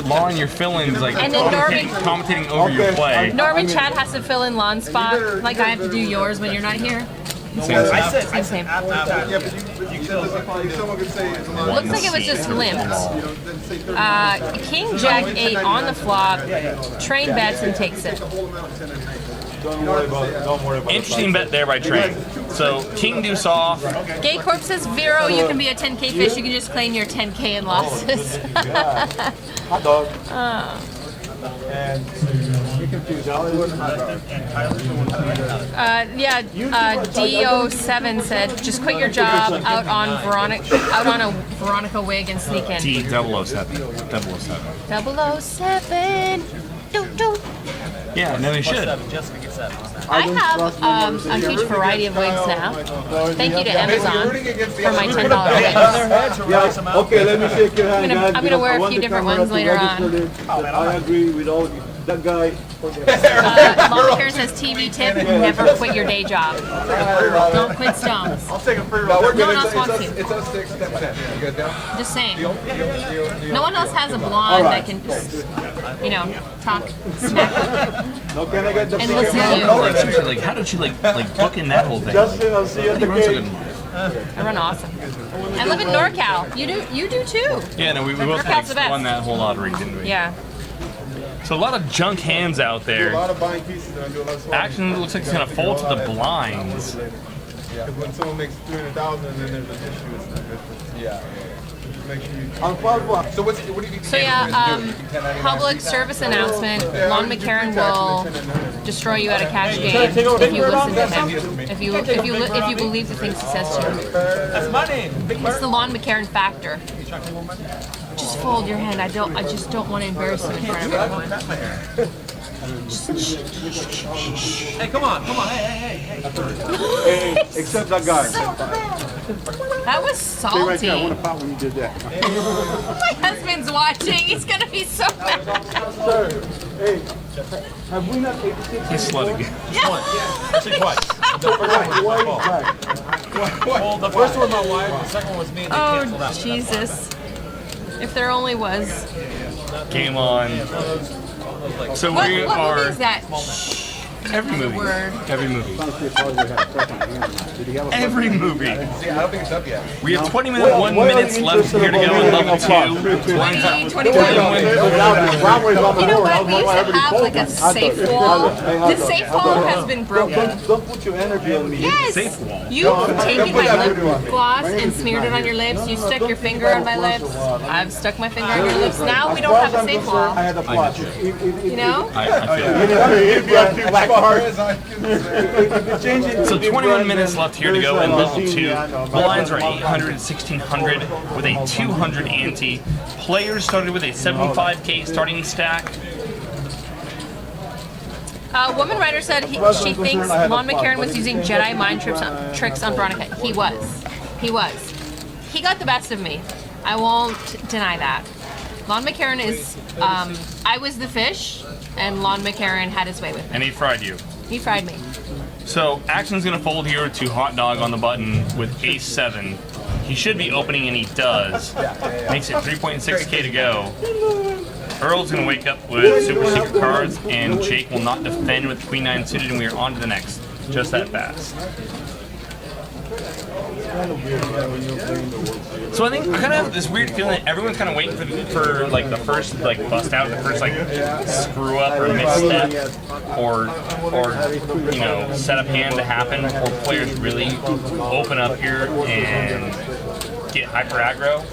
Lon, your fill-ins like And then commentating over your play. Norman Chad has to fill in Lon's spot, like I have to do yours when you're not here. Same. Looks like it was just limped. King Jack 8 on the flop, train bets and takes it. Don't worry about it. Don't worry about it. Interesting bet there by Train. So King Deuce off. Gay Corp says, Vero, you can be a 10k fish, you can just claim your 10k in losses. Hot dog. And you confused Hollywood and hot dog. DO7 said, just quit your job out on a Veronica wig and sneak in. T007. 007. Yeah, no, he should. I have a huge variety of wigs now. Thank you to Amazon for my $10 wigs. Yeah, okay, let me shake your hand, guys. I'm gonna wear a few different ones later on. I agree with all that guy. Lon McCarron says, TV tip, never quit your day job. Don't quit Stones. I'll take a free roll. No one else wants to. It's 06, 10%. You good down? Just saying. No one else has a blonde that can just, talk smack No, can I get the and listen to you. Like, seriously, how did you like book in that whole thing? Justin, I'll see you at the gate. I run awesome. I live in NorCal. You do too. Yeah, no, we both NorCal's the best. won that whole lottery, didn't we? Yeah. So a lot of junk hands out A there. lot of buying pieces and I do a lot of swapping. Action looks like it's gonna fold to the blinds. Yeah. When someone makes 300,000 and then there's an issue, it's not good. Yeah. Just make sure you. So what do you think? So public service announcement. Lon McCarron will destroy you at a cash game if you listen to him. If you believe the things he says to you. That's my name. It's the Lon McCarron factor. Just fold your hand. I just don't want to embarrass you in front of everyone. Hey, come on. Hey. Hey, except that guy. That was Stay right salty. there. I want to pop when you did that. My husband's watching. He's gonna be so mad. Sir, hey, have we not 86? He's slutty. Actually, twice. Well, the first one my wife, the second one was me, and they canceled Oh out. Jesus! If there only was. Game on. So What we movie are is that? every movie. Word. Every movie. Did he have a Every movie. See, I don't think it's up yet. We have 1 minutes left here to go in level 2. 21. You know what? We used to have like a safe wall. The safe wall has been broken. Don't put your energy on me. Yes. Safe wall. You've taken my lip gloss and smeared it on your lips. You stuck your finger on my lips. I've stuck my finger on your lips. Now we don't have a safe I wall. had a plot. You know? I feel So 21 minutes left here to go in level 2. The lines are 800, 1600 with a 200 ante. Players started with a 75k starting stack. Woman writer said she thinks Lon McCarron was using Jedi mind tricks on Veronica. He was. He was. He got the best of me. I won't deny that. Lon McCarron is, I was the fish, and Lon McCarron had his way with me. And he fried you. He fried me. So Action's gonna fold here to hot dog on the button with ace 7. He should be opening, and he does. Makes it 3.6k to go. Earl's gonna wake up with super secret cards, and Jake will not defend with queen 9 suited, and we are on to the next. Just that fast. So I think I kind of have this weird feeling that everyone's kind of waiting for like the first like bust out, the first like screw up or misstep, or you know setup hand to happen, or players really open up here and get hyper aggro.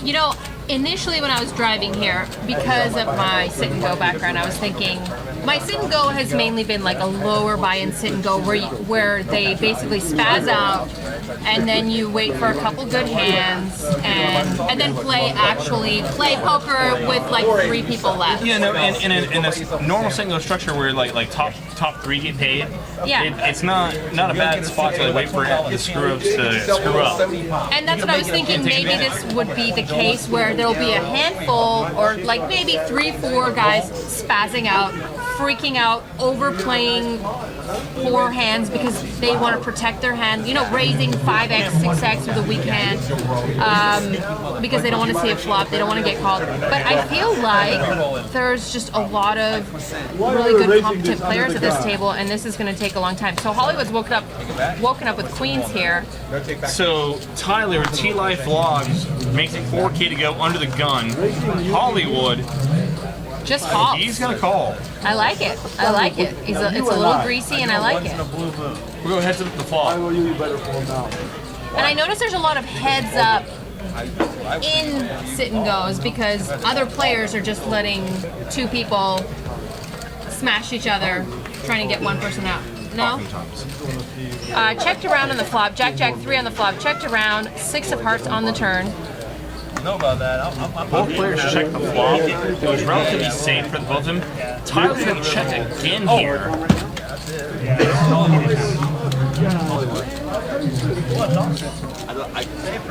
You know, initially when I was driving here, because of my sit and go background, I was thinking my sit and go has mainly been like a lower buy-in sit and go where they basically spaz out and then you wait for a couple good hands and then play poker with like 3 people left. Yeah, no, and in a normal sit and go structure where like top 3 get paid, yeah, it's not a bad spot to wait for the screw ups to screw up. And that's what I was thinking. Maybe this would be the case where there'll be a handful or like maybe 3-4 guys spazzing out, freaking out, overplaying poor hands because they want to protect their hand, you know, raising 5x, 6x with a weak hand because they don't want to see a flop, they don't want to get called. But I feel like there's just a lot of really good competent players at this table, and this is going to take a long time. So Hollywood's woken up with queens here. So Tyler, T-Life Vlogs makes it 4K to go under the gun. Hollywood, just calls. he's gonna call. I like it. I like it. It's a little greasy, and I like it. We'll go heads up the flop. And I notice there's a lot of heads up in sit and goes because other players are just letting 2 people smash each other, trying to get one person out. No? Checked around on the flop. Jack, Jack, 3 on the flop. Checked around. 6 of hearts on the turn. Know about that. Both players checked the flop. It was relatively safe for both of them. Tyler's gonna check again here.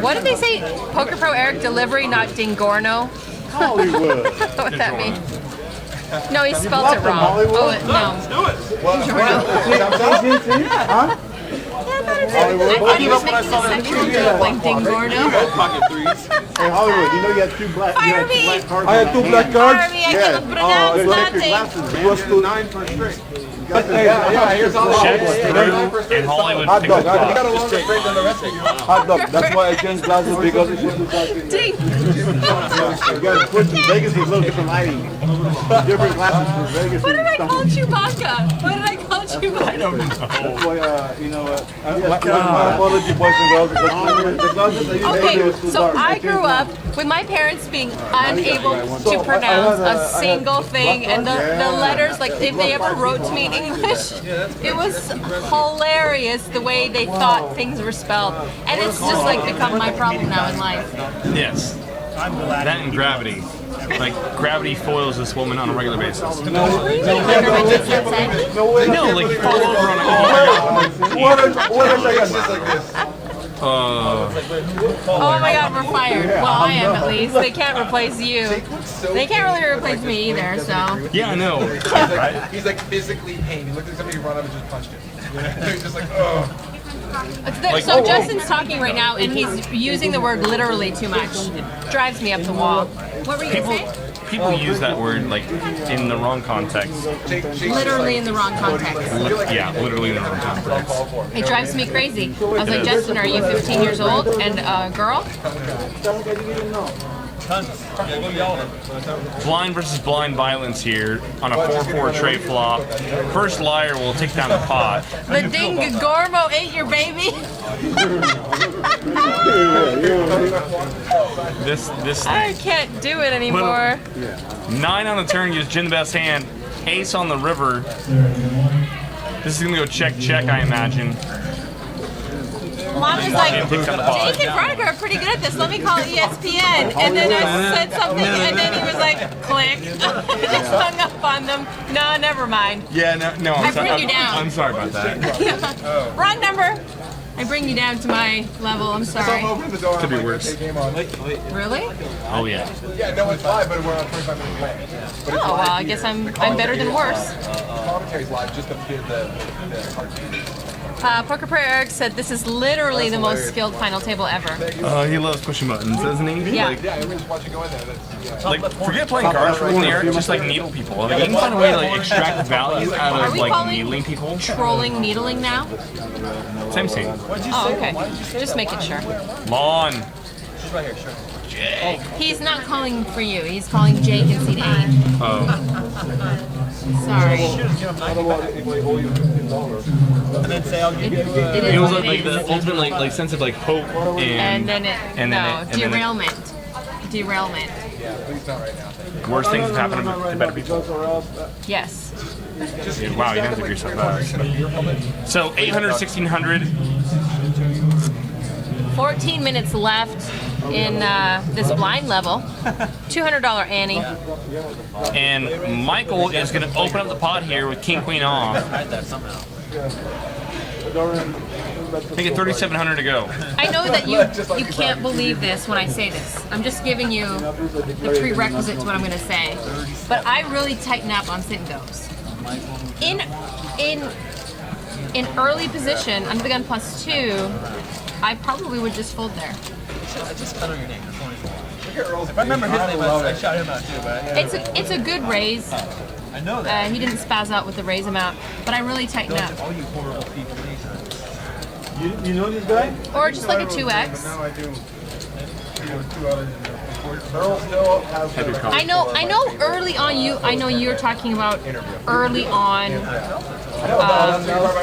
What did they say? Poker Pro Eric delivery, not Dingorno? Hollywood. What would that mean? No, he spelled it wrong. Oh, no. Huh? I thought he was making a sexual joke like Dingorno. Hey, Hollywood, you know you had 2 black Fire me! cards. I had 2 black cards? Fire me, I cannot pronounce nothing. You was 9 for straight. Yeah, here's all the Checks through, and Hollywood hot picks dog. the You got a flop. longer break than the rest of you. Hot dog. That's why I changed glasses because it's just Ding! you guys put Vegas is a little different lighting. Different glasses for Vegas. What did I call Chewbacca? What did I call Chewbacca? I don't know. That's why, you know what? My apology, boys and girls. The glasses that you Okay, made was too so dark. I grew up with my parents being unable to pronounce a single thing, and the letters, like if they ever wrote to me in English, it was hilarious the way they thought things were spelled. And it's just like become my problem now in life. Yes. That and gravity. Like, gravity foils this woman on a regular basis. No way. No, like, you fall over on a... What is that? Oh my god, we're fired. Well, I am at least. They can't replace you. They can't really replace me either, so. Yeah, I know. He's like physically pained. He looked at somebody who run up and just punched him. He's just like, oh. So Justin's talking right now, and he's using the word literally too much. It drives me up the wall. What were you going to say? People use that word, like, in the wrong context. Literally in the wrong context. Yeah, literally in the wrong context. It drives me crazy. I was like, Justin, are you 15 years old and a girl? Blind versus blind violence here on a 4-4 tray flop. First liar will take down the pot. The Dingormo ate your baby. This I thing. can't do it anymore. 9 on the turn, gives Jin the best hand. Ace on the river. This is gonna go check, check, I imagine. Mom was like, Jin picks up the pot. Jake and Veronica are pretty good at this. Let me call ESPN. And then I said something, and then he was like, click. Just hung up on them. No, never mind. Yeah, no, I bring you down. I'm sorry about that. Wrong number. I bring you down to my level. I'm sorry. Open the door. Could be worse. Game on. Really? Oh yeah. Yeah, no, it's live, but we're on 25 minutes away. But it's Oh well, live I here. guess I'm The better than commentary- worse. The commentary's live, just the cartoon. Poker Pro Eric said this is literally the most skilled final table ever. He loves pushing buttons, doesn't he? Yeah. Yeah, we just watch you go in there. That's, yeah. Like, forget playing cards for one year, just like needle people. Like, you can find a way to like extract value out Are of we like calling needling people. Trolling needling now? Same scene. Oh, okay. Just making sure. Lawn. He's not calling for you. He's calling Jake in seat 8. Oh. Sorry. And then say I'll give you It is It was what like it the is. ultimate like sense of like hope And then it, derailment. Derailment. Worst things have happened to better people. Yes. Wow, you have to do yourself bad. So 800, 1600. 14 minutes left in this blind level. $200 Annie. And Michael is going to open up the pot here with King Queen off. Hide that somehow. Make it 3,700 to go. I know that you can't believe this when I say this. I'm just giving you the prerequisite to what I'm going to say. But I really tighten up on sit and goes. In early position under the gun +2, I probably would just fold there. I just spelled your name. That's only If I remember his name, I shout him out too. But It's a good raise. I know that. He didn't spaz out with the raise amount, but I really tighten up. All you horrible people. You know this guy? Or just like a 2x. Now I do. Two others. Earl still has the record. I know early on I know you're talking about early on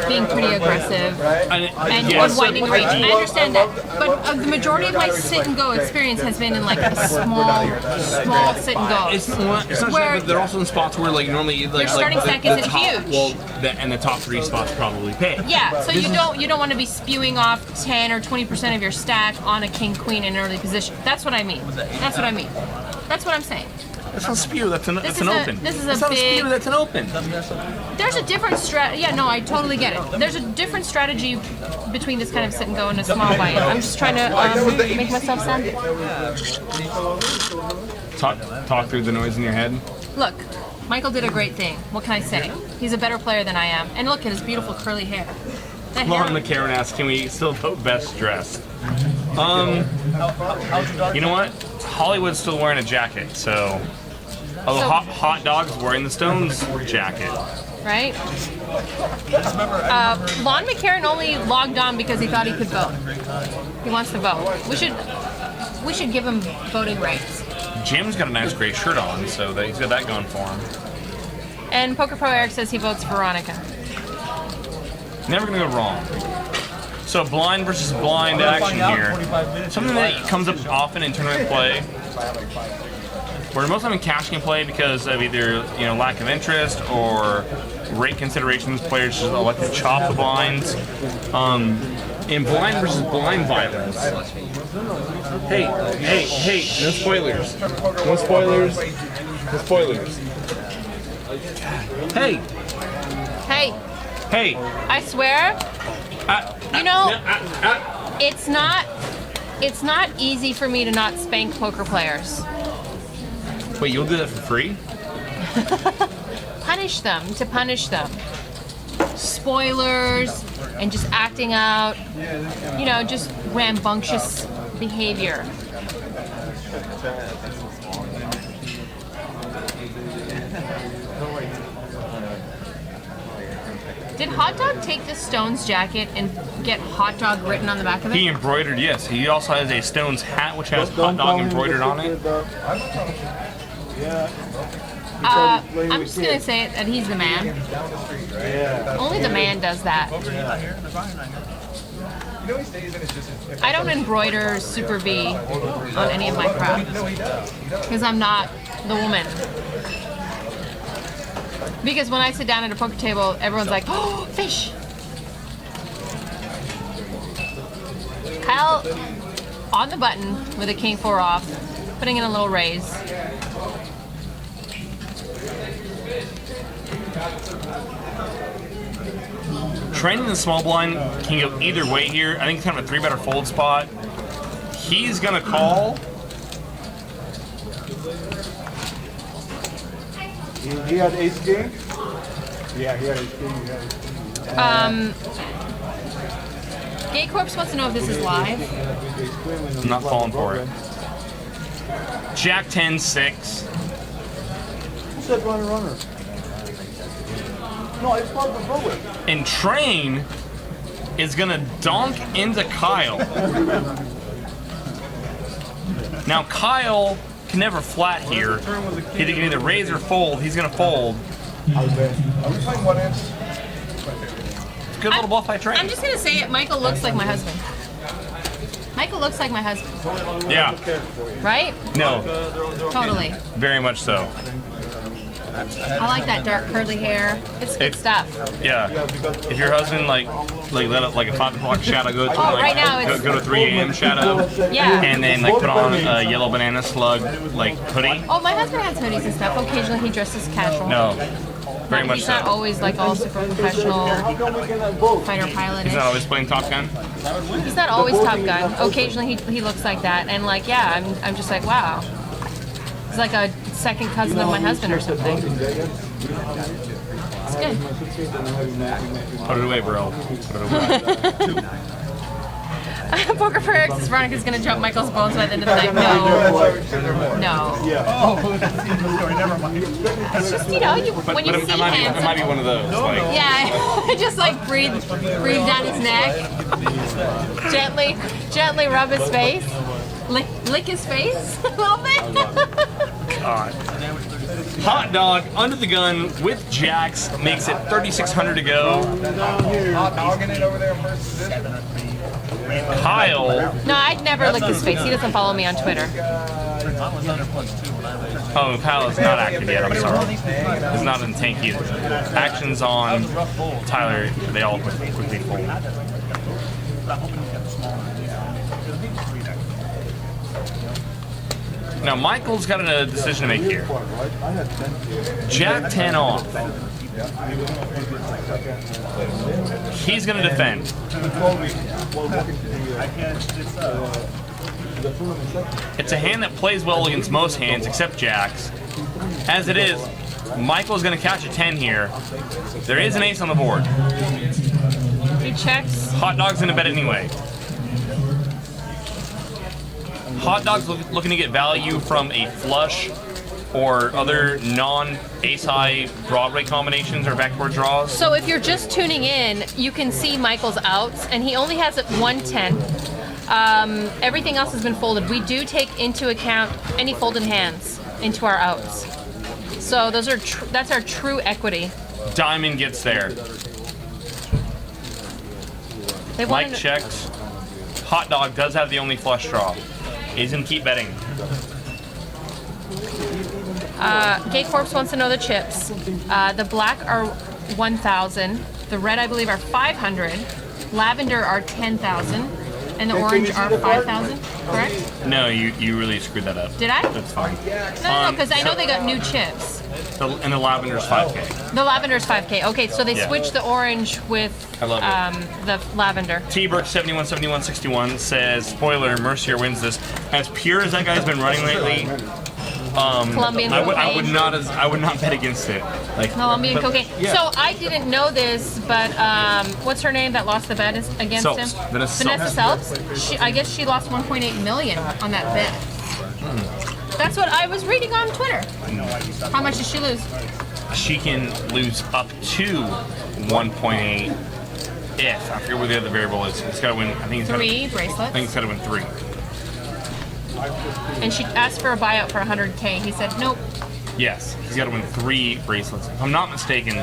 being pretty aggressive and widening range. I understand that, but the majority of my sit and go experience has been in like a small sit and go. It's not just that, but they're also in spots where like normally like, Your starting stack isn't top, huge. Well, and the top 3 spots probably pay. Yeah, so you don't want to be spewing off 10 or 20% of your stack on a king queen in early position. That's what I mean. That's what I mean. That's what I'm saying. That's not spew. That's an open. This is a That's not a big- spew. That's an open. There's a different strategy. Yeah, no, I totally get it. There's a different strategy between this kind of sit and go and a small buy-in. I'm just trying to make myself sound good. Talk through the noise in your head. Look, Michael did a great thing. What can I say? He's a better player than I am. And look at his beautiful curly hair. That Lauren hair. McCarran asks, can we still vote best dressed? You know what? Hollywood's still wearing a jacket, so. Although So- hot Dog's wearing the Stones jacket. Right? Lon McCarran only logged on because he thought he could vote. He wants to vote. We should give him voting rights. Jim's got a nice gray shirt on, so he's got that going for him. And Poker Pro Eric says he votes Veronica. Never gonna go wrong. So blind versus blind action here. Something that comes up often in tournament play. Where most of them in cash game play because of either lack of interest or rate considerations. Players just elect to chop the blinds. In blind versus blind violence. Hey! No spoilers. No spoilers. No spoilers. Hey! Hey! I swear, it's not easy for me to not spank poker players. Wait, you'll do that for free? Punish them. Spoilers and just acting out, just rambunctious behavior. Did Hot Dog take the Stones jacket and get Hot Dog written on the back of He it? embroidered, yes. He also has a Stones hat which has hot dog embroidered on it. I'm just gonna say that he's the man. Only the man does that. I don't embroider Super V on any of my crap because I'm not the woman. Because when I sit down at a poker table, everyone's like, "Oh, fish!" Kyle on the button with a king 4 off, putting in a little raise. Train in the small blind can go either way here. I think it's kind of a 3-better fold spot. He's gonna call. He had ace king? Yeah, he had ace king. Gay Corpse wants to know if this is live. I'm not falling for it. Jack 10-6. Who said runner? No, it's part of the program. And Train is gonna donk into Kyle. Now Kyle can never flat here. He can either raise or fold. He's gonna fold. Are we playing 1 inch? Good little bluff by Train. I'm just gonna say it. Michael looks like my husband. Michael looks like my husband, Yeah. right? No. Totally. Very much so. I like that dark curly hair. It's good stuff. Yeah. If your husband like let it, like a 5 o'clock shadow go to like right now it's- go to 3 a.m. shadow, Yeah. and then like put on a yellow banana slug like hoodie. Oh, my husband has hoodies and stuff. Occasionally he dresses casual. No. Very much He's so. not always like all super professional fighter pilot. He's not always playing Top Gun. He's not always Top Gun. Occasionally he looks like that, and like yeah, I'm just like wow. He's like a second cousin of my husband or something. It's good. Put it away, bro. Put it away. Poker for Eric says Veronica's gonna jump Michael's bones by the end of the night. No. It's just, you know, when you see it might be one of those. Like, yeah, just like breathe down his neck, gently rub his face, lick his face a little bit. God. Hot Dog under the gun with jacks makes it 3,600 to go. Hot dogging it over there first. Kyle. No, I'd never lick his face. He doesn't follow me on Twitter. Oh, Kyle is not active yet. I'm sorry. He's not in tank either. Actions on Tyler. They all quickly fold. Now Michael's got a decision to make here. Jack 10 off. He's going to defend. It's a hand that plays well against most hands except jacks. As it is, Michael's going to catch a 10 here. There is an ace on the board. He checks. Hot Dog's going to bet anyway. Hot Dog's looking to get value from a flush or other non-ace high Broadway combinations or backdoor draws. So if you're just tuning in, you can see Michael's outs, and he only has 110. Everything else has been folded. We do take into account any folded hands into our outs. So those are that's our true equity. Diamond gets there. Mike checks. Hot Dog does have the only flush draw. He's gonna keep betting. Gay Corpse wants to know the chips. The black are 1,000. The red, I believe, are 500. Lavender are 10,000. And the orange are 5,000, correct? No, you really screwed that up. Did I? That's fine. No, because I know they got new chips. And the lavender's 5K. The lavender's 5K. Okay, so they switched the orange with I love it. the lavender. T-Burke 717161 says, spoiler, Mercier wins this. As pure as that guy's been running lately, Colombian I cocaine. would not bet against it. Like Colombian cocaine. yeah. So I didn't know this, but what's her name that lost the bet against Selps. him? Vanessa Selps. I guess she lost 1.8 million on that bet. That's what I was reading on Twitter. How much did she lose? She can lose up to 1.8 if I forget what the other variable is. It's got to win. I think it's 3 bracelets. I think it's got to win 3. And she asked for a buyout for 100K. He said nope. Yes, he's got to win 3 bracelets. If I'm not mistaken,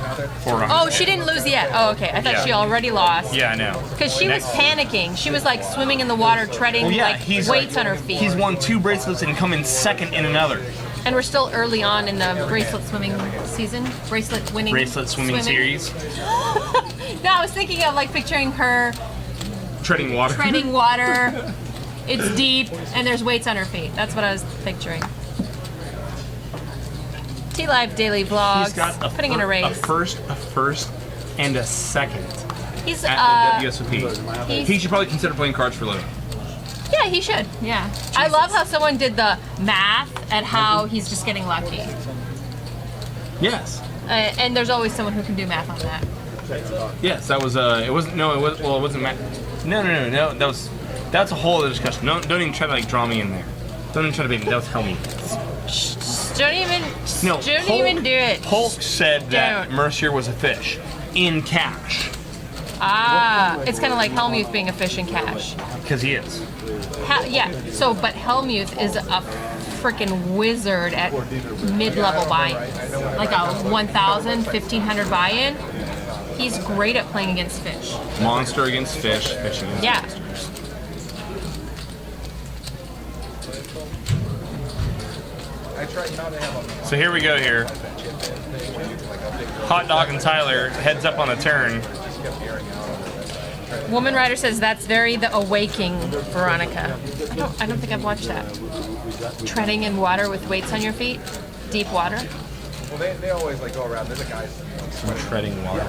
for 100K. Oh, she didn't lose yet. Oh, okay. I thought Yeah. she already lost. Yeah, I know. Because she was Next. panicking. She was like swimming in the water, treading Well, yeah, like weights on her feet. He's won 2 bracelets and come in second in another. And we're still early on in the bracelet swimming season. Bracelet winning. Bracelet swimming series. No, I was thinking of like picturing her Treading water. treading water. It's deep and there's weights on her feet. That's what I was picturing. T-Live Daily Vlogs. He's got putting in a race. A first, and a second. He's at the WSOP. he's- He should probably consider playing cards for a living. yeah, he should. Yeah. I love how someone did the math at how he's just getting lucky. Yes. And there's always someone who can do math on that. Yes, that was it wasn't no, it was well, it wasn't no, that's a whole other discussion. No, don't even try to like draw me in there. Don't even try to bait me. That was Helmy. Don't even Hulk, even do it. Hulk said that Don't. Mercier was a fish in cash Ah, it's kind of like Helmuth being a fish in cash. because he is. Yeah. So, but Helmuth is a freaking wizard at mid-level buy-in, like a 1,000, 1,500 buy-in. He's great at playing against fish. Monster against fish, fish against Yeah. monsters. So here we go here. Hot Dog and Tyler heads up on the turn. Woman Rider says that's very the awaking, Veronica. I don't think I've watched that. Treading in water with weights on your feet, deep water. Well, they always like go around. They're the guys. Some treading water.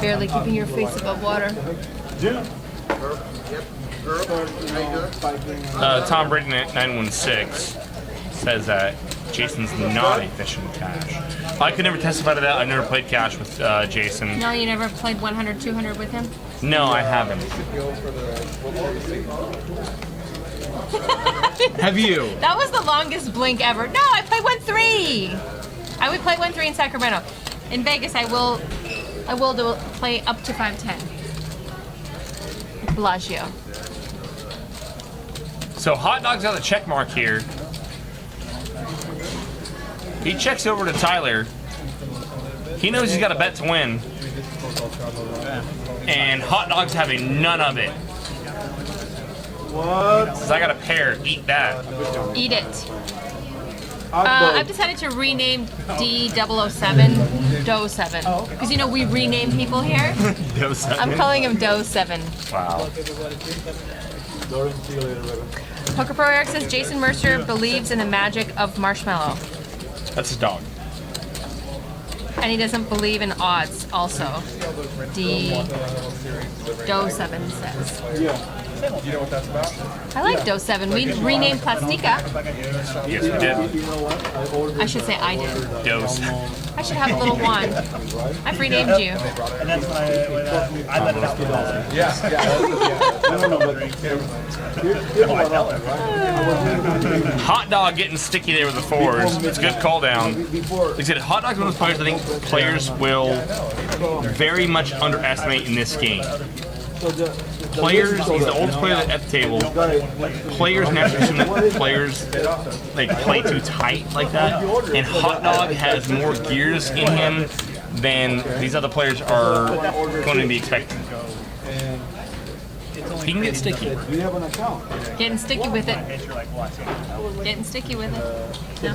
Barely keeping your face above water. Tom Brady 916 says that Jason's not a fish in cash. I could never testify to that. I've never played cash with Jason. No, you never played 100, 200 with him? No, I haven't. Have you? That was the longest blink ever. No, I played 1-3. I would play 1-3 in Sacramento. In Vegas, I will play up to 5-10. Bellagio. So Hot Dog's got the check mark here. He checks over to Tyler. He knows he's got a bet to win. And Hot Dog's having none of it. What? Says, I got a pair, eat that. Eat it. I've decided to rename D007 Doe7. Because you know we rename people here. I'm calling him Doe7. Wow. Poker Pro Eric says Jason Mercer believes in the magic of marshmallow. That's his dog. And he doesn't believe in odds also. Doe7 says. You know what that's about? I like Doe7. We renamed Plastica. Yes, we did. I should say I did. Dose. I should have a little wand. I've renamed you. And that's when I let it out the ball. Hot Dog getting sticky there with the fours. It's a good call down. Like I said, Hot Dog's one of those players I think players will very much underestimate in this game. Players, he's the oldest player at the table. Players naturally assume that players like play too tight like that. And Hot Dog has more gears in him than these other players are going to be expecting. He can get sticky. Getting sticky with it. Getting sticky with it. No?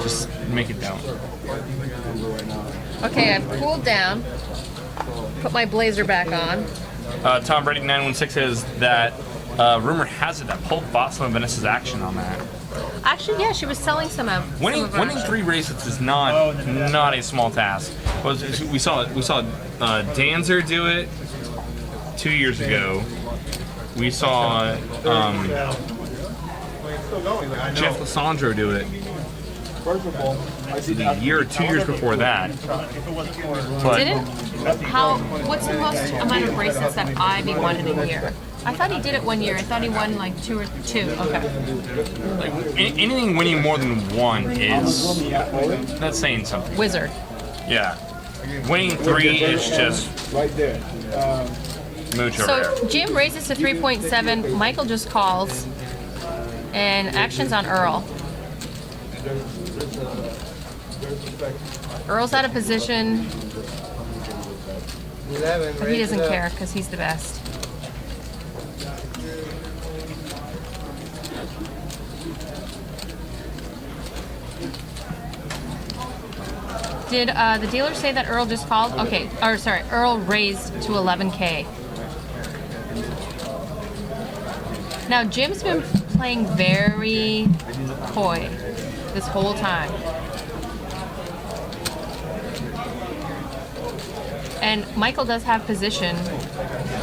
Just make it down. Okay, I've cooled down. Put my blazer back on. Tom Brady 916 says that rumor has it that Polk bought some of Vanessa's action on that. Actually, yeah, she was selling some of. Winning 3 races is not a small task. We saw Danzer do it 2 years ago. We saw Jeff Lissandro do it the year or 2 years before that. But Didn't? What's the most amount of bracelets that Ivy won in a year? I thought he did it 1 year. I thought he won like two. Okay. like, anything winning more than one is that's saying something. Wizard. Yeah, winning 3 is just mucho rare. So Jim raises to 3.7. Michael just calls, and action's on Earl. Earl's out of position. But he doesn't care because he's the best. Did the dealer say that Earl just called? Okay, or sorry, Earl raised to 11K. Now Jim's been playing very coy this whole time. And Michael does have position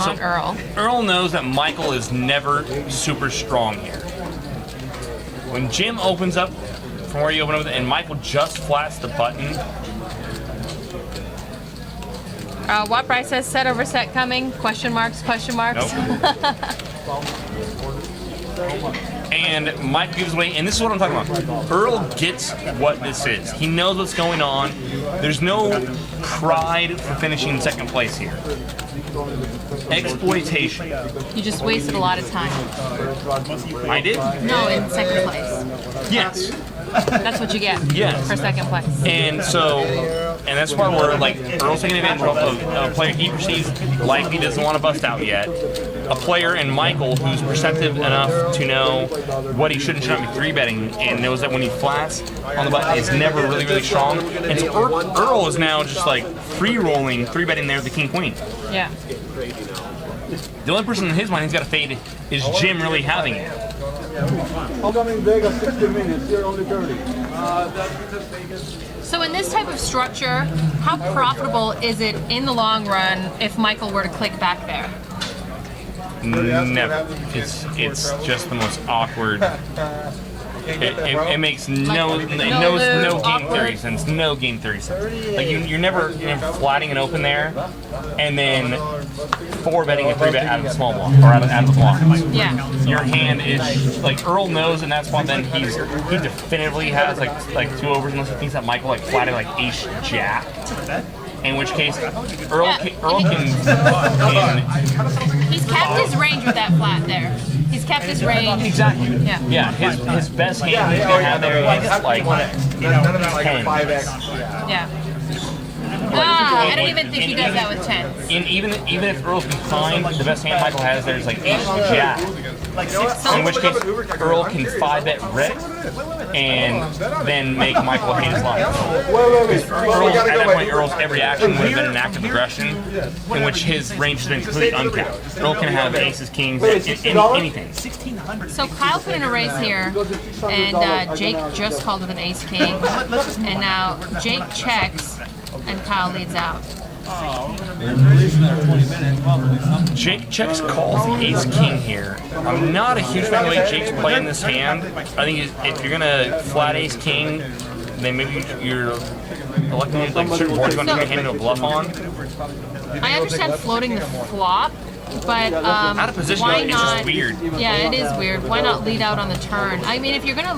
on Earl. Earl knows that Michael is never super strong here. When Jim opens up from where you open up, and Michael just flats the button. What Bryce says, set over set coming? Question marks, question marks. Nope. And Mike gives away, and this is what I'm talking about. Earl gets what this is. He knows what's going on. There's no pride for finishing in second place here. Exploitation. You just wasted a lot of time. I did? No, in second place. Yes. That's what you get for second place. And so, and that's part where like Earl's taking advantage of a player he perceives likely doesn't want to bust out yet. A player in Michael who's perceptive enough to know what he should and shouldn't be 3-betting and knows that when he flats on the button it's never really strong. And so Earl is now just like free-rolling, 3-betting there the king-queen. Yeah. The only person in his mind he's got to fade is Jim really having it. How come in Vegas 60 minutes, here only 30? So in this type of structure, how profitable is it in the long run if Michael were to click back there? Never. It's just the most awkward. It makes no game theory sense. No game theory sense. Like you're never flatting an open there, and then 4-betting a 3-bet out of the small block or out of the block. Yeah. Your hand is like Earl knows in that spot. Then he definitively has like 2 overs unless he thinks that Michael like flatted like ace jack. In which case, Earl can He's kept his range with that flat there. He's kept his range. Exactly. Yeah. Yeah. His best hand he's gonna have there is like 10. Yeah. I don't even think he does that with 10. And even if Earl's behind, the best hand Michael has there is like ace jack. In which case, Earl can 5-bet Rick and then make Michael hate his life. At that point, Earl's every action would have been an act of aggression in which his range has been completely uncapped. Earl can have aces, kings, anything. So Kyle put in a raise here, and Jake just called with an ace-king, and now Jake checks, and Kyle leads out. Jake checks calls the ace-king here. I'm not a huge fan of the way Jake's playing this hand. I think if you're gonna flat ace-king, then maybe you're electing like certain boards you're gonna hand into a bluff on. I understand floating the flop, but out of position, why it's not? just weird. Yeah, it is weird. Why not lead out on the turn? I mean, if you're gonna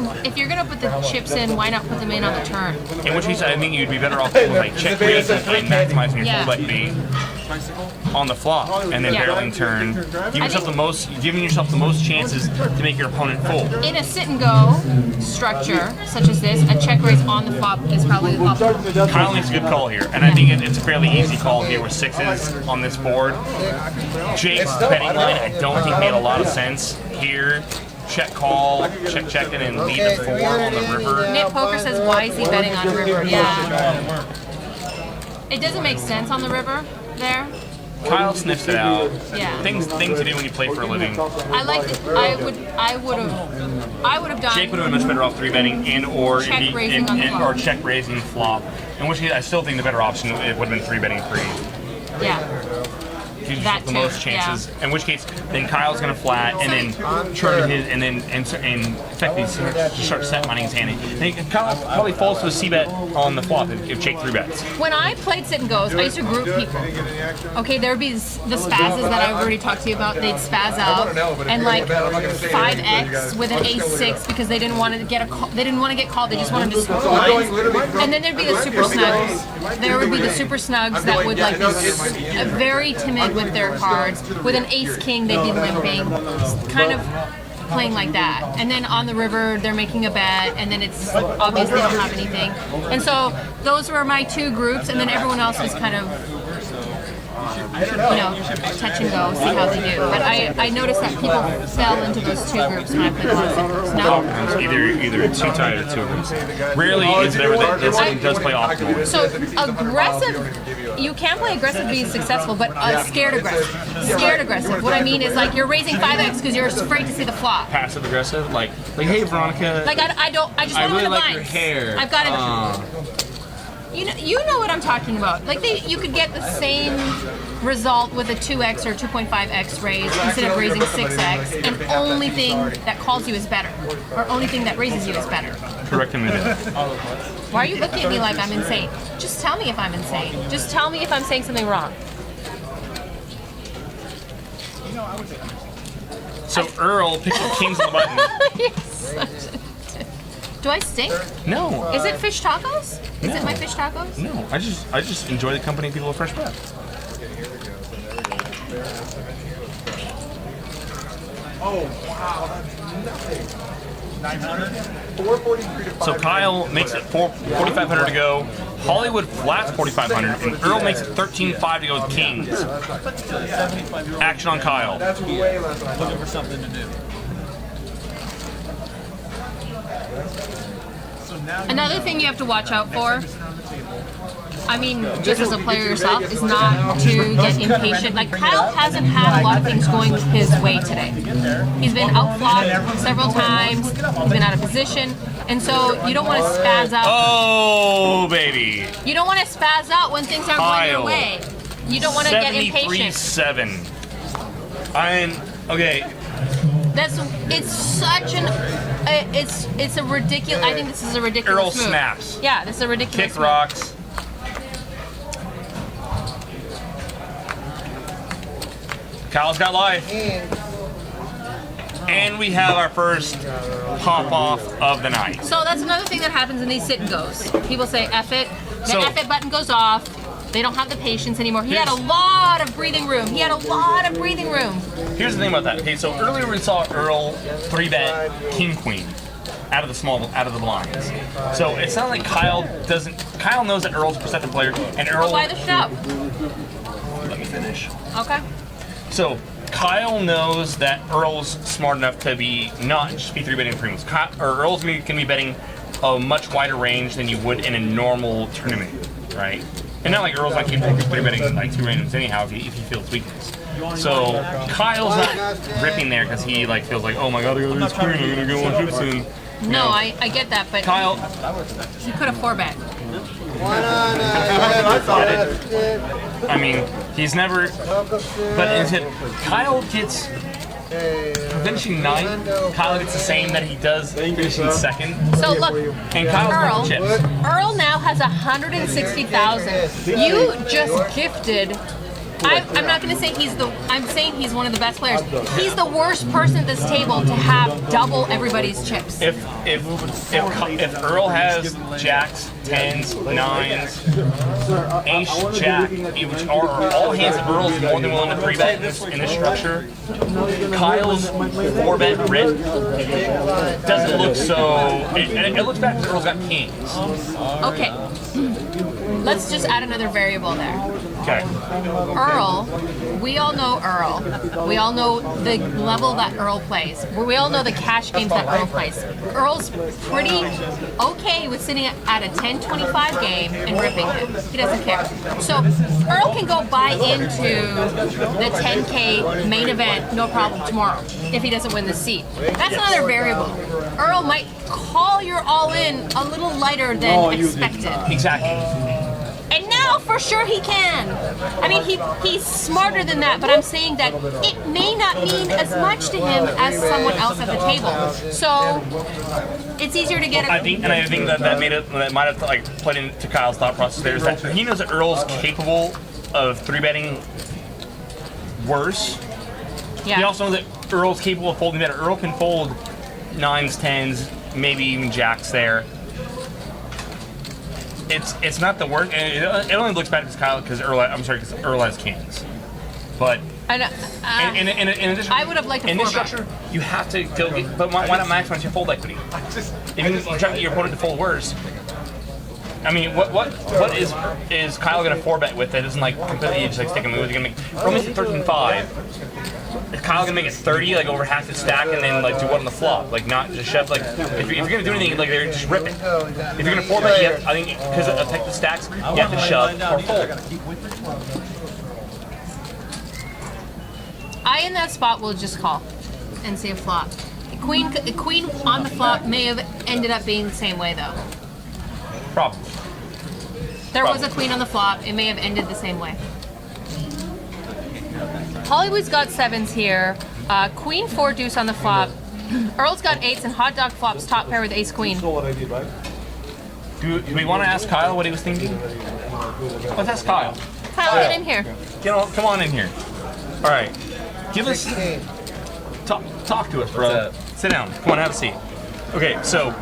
put the chips in, why not put them in on the turn? In which case, I think you'd be better off with like check raise and maximizing your full bet B on the flop, and then barreling turn, giving yourself the most chances to make your opponent fold. In a sit and go structure such as this, a check raise on the flop is probably the optimal. Kyle makes a good call here, and I think it's a fairly easy call here with 6s on this board. Jake's betting line, I don't think made a lot of sense here. Check call, check it, and lead the 4 on the river. Knit Poker says, why is he betting on river? Yeah. It doesn't make sense on the river there. Kyle sniffs it out. Yeah. Things to do when you play for a living. I like it. I would have done. Jake would have been much better off 3-betting and or Check raising on the flop. or check raising flop. In which case, I still think the better option it would have been 3-betting free. Yeah. Gives That yourself the too, most chances. In which case, then Kyle's gonna flat and then turn his and effectively start set mining his hand. And Kyle probably falls to a C-bet on the flop if Jake 3-bets. When I played sit and goes, I used to group people. Okay, there would be the spazzes that I've already talked to you about. They'd spaz out and like 5x with an ace-6 because they didn't want to get they didn't want to get called. They just wanted to score lines. And then there'd be the super snugs. There would be the super snugs that would like be very timid with their cards. With an ace-king, they'd be limping, kind of playing like that. And then on the river, they're making a bet, and then it's obvious they don't have anything. And so those were my 2 groups, and then everyone else was kind of, touch and go, see how they do. But I noticed that people fell into those 2 groups when I played a lot of singles. No? Either too tight or 2 groups. Rarely is it ever that it does play optimal. So aggressive, you can play aggressive being successful, but scared aggressive. Scared aggressive. What I mean is like you're raising 5x because you're afraid to see the flop. Passive aggressive, like hey Veronica. Like I just want to win the really like blinds. your hair. I've got it. You know what I'm talking about. Like you could get the same result with a 2x or 2.5x raise instead of raising 6x, and only thing that calls you is better, or only thing that raises you is better. Correct him. Why are you looking at me like I'm insane? Just tell me if I'm insane. Just tell me if I'm saying something wrong. So Earl picks up kings on the button. Do I stink? No. Is it fish tacos? Is No. it my fish tacos? No. I just enjoy the company of people with fresh breath. Oh, wow, that's nice. 900? 443 to 5. So Kyle makes it 4,500 to go. Hollywood flats 4,500, and Earl makes it 13,500 to go with kings. Action on Kyle. That's way less than I Looking thought. for something to do. So now Another thing you have to watch out for, I mean, just as a player yourself, is not to get impatient. Like, Kyle hasn't had a lot of things going his way today. He's been outflopped several times, he's been out of position, and so you don't want to spaz out. Oh, baby. You don't want to spaz out when things aren't going your Kyle. way. You don't want to get impatient. 73-7. Okay. It's such an, it's a ridiculous, I think this is a ridiculous Earl move. snaps. Yeah, this is a ridiculous Kick move. rocks. Kyle's got life. And we have our first pop off of the night. So that's another thing that happens in these sit and goes. People say F it, the So- F it button goes off. They don't have the patience anymore. He had a lot of breathing room. Here's the thing about that. Okay, so earlier we saw Earl 3-bet king queen out of the blinds. So it's not like Kyle knows that Earl's a perceptive player, and Earl. But why the shove? Let me finish. Okay. So Kyle knows that Earl's smart enough to be not just be 3-betting premiums. Earl's gonna be betting a much wider range than you would in a normal tournament, right? And not like Earl's not capable of 3-betting like 2 randoms anyhow if he feels weakness. So Kyle's not ripping there because he like feels like, oh my god, I got this queen, I'm gonna go on trip soon. No, I get that, but Kyle, he could have 4-bet. I mean, he's never. But instead, Kyle gets finishing 9th. Kyle gets the same that he does finishing 2nd. So look, And Kyle's got the chips. Earl now has 160,000. You just gifted. I'm not going to say I'm saying he's one of the best players. He's the worst person at this table to have double everybody's chips. If Earl has jacks, 10s, 9s, ace, jack, which are all hands that Earl's more than willing to 3-bet in this structure, Kyle's 4-bet rip doesn't look so. It looks bad because Earl's got kings. Okay. Let's just add another variable there. Okay. Earl, we all know Earl. We all know the level that Earl plays. We all know the cash games that Earl plays. Earl's pretty okay with sitting at a 10-25 game and ripping him. He doesn't care. So Earl can go buy into the 10K main event, no problem, tomorrow, if he doesn't win the seat. That's another variable. Earl might call your all-in a little lighter than expected. Exactly. And now for sure he can. I mean, he's smarter than that, but I'm saying that it may not mean as much to him as someone else at the table. So it's easier to get I think that might have like played into Kyle's thought process there is that he knows that Earl's capable of 3-betting worse. Yeah. He also knows that Earl's capable of folding better. Earl can fold 9s, 10s, maybe even jacks there. It's not the worst. It only looks bad because Earl has kings. But I know, in addition, I would have liked a in this 4-bet. structure, you have to go. But why not maximize your fold equity? Even if you're trying to get your opponent to fold worse. I mean, what is Kyle gonna 4-bet with that isn't like completely just like stick a move? He's gonna make Earl makes it 13-5. Is Kyle gonna make it 30, like over half the stack, and then like do what on the flop? Like not just shove. Like if you're gonna do anything, like they're just rip it. If you're gonna 4-bet, you have, I think because of the stacks, you have to shove or fold. I in that spot will just call and see a flop. Queen on the flop may have ended up being the same way though. Probably. There was a queen on the flop. It may have ended the same way. Hollywood's got 7s here. Queen 4 deuce on the flop. Earl's got 8s and hot dog flops top pair with ace queen. So what I need, right? Do we want to ask Kyle what he was thinking? Let's ask Kyle. Kyle, get in here. Come on in here. All right. Give us talk to us, bro. Sit down. Come on, have a seat. Okay, so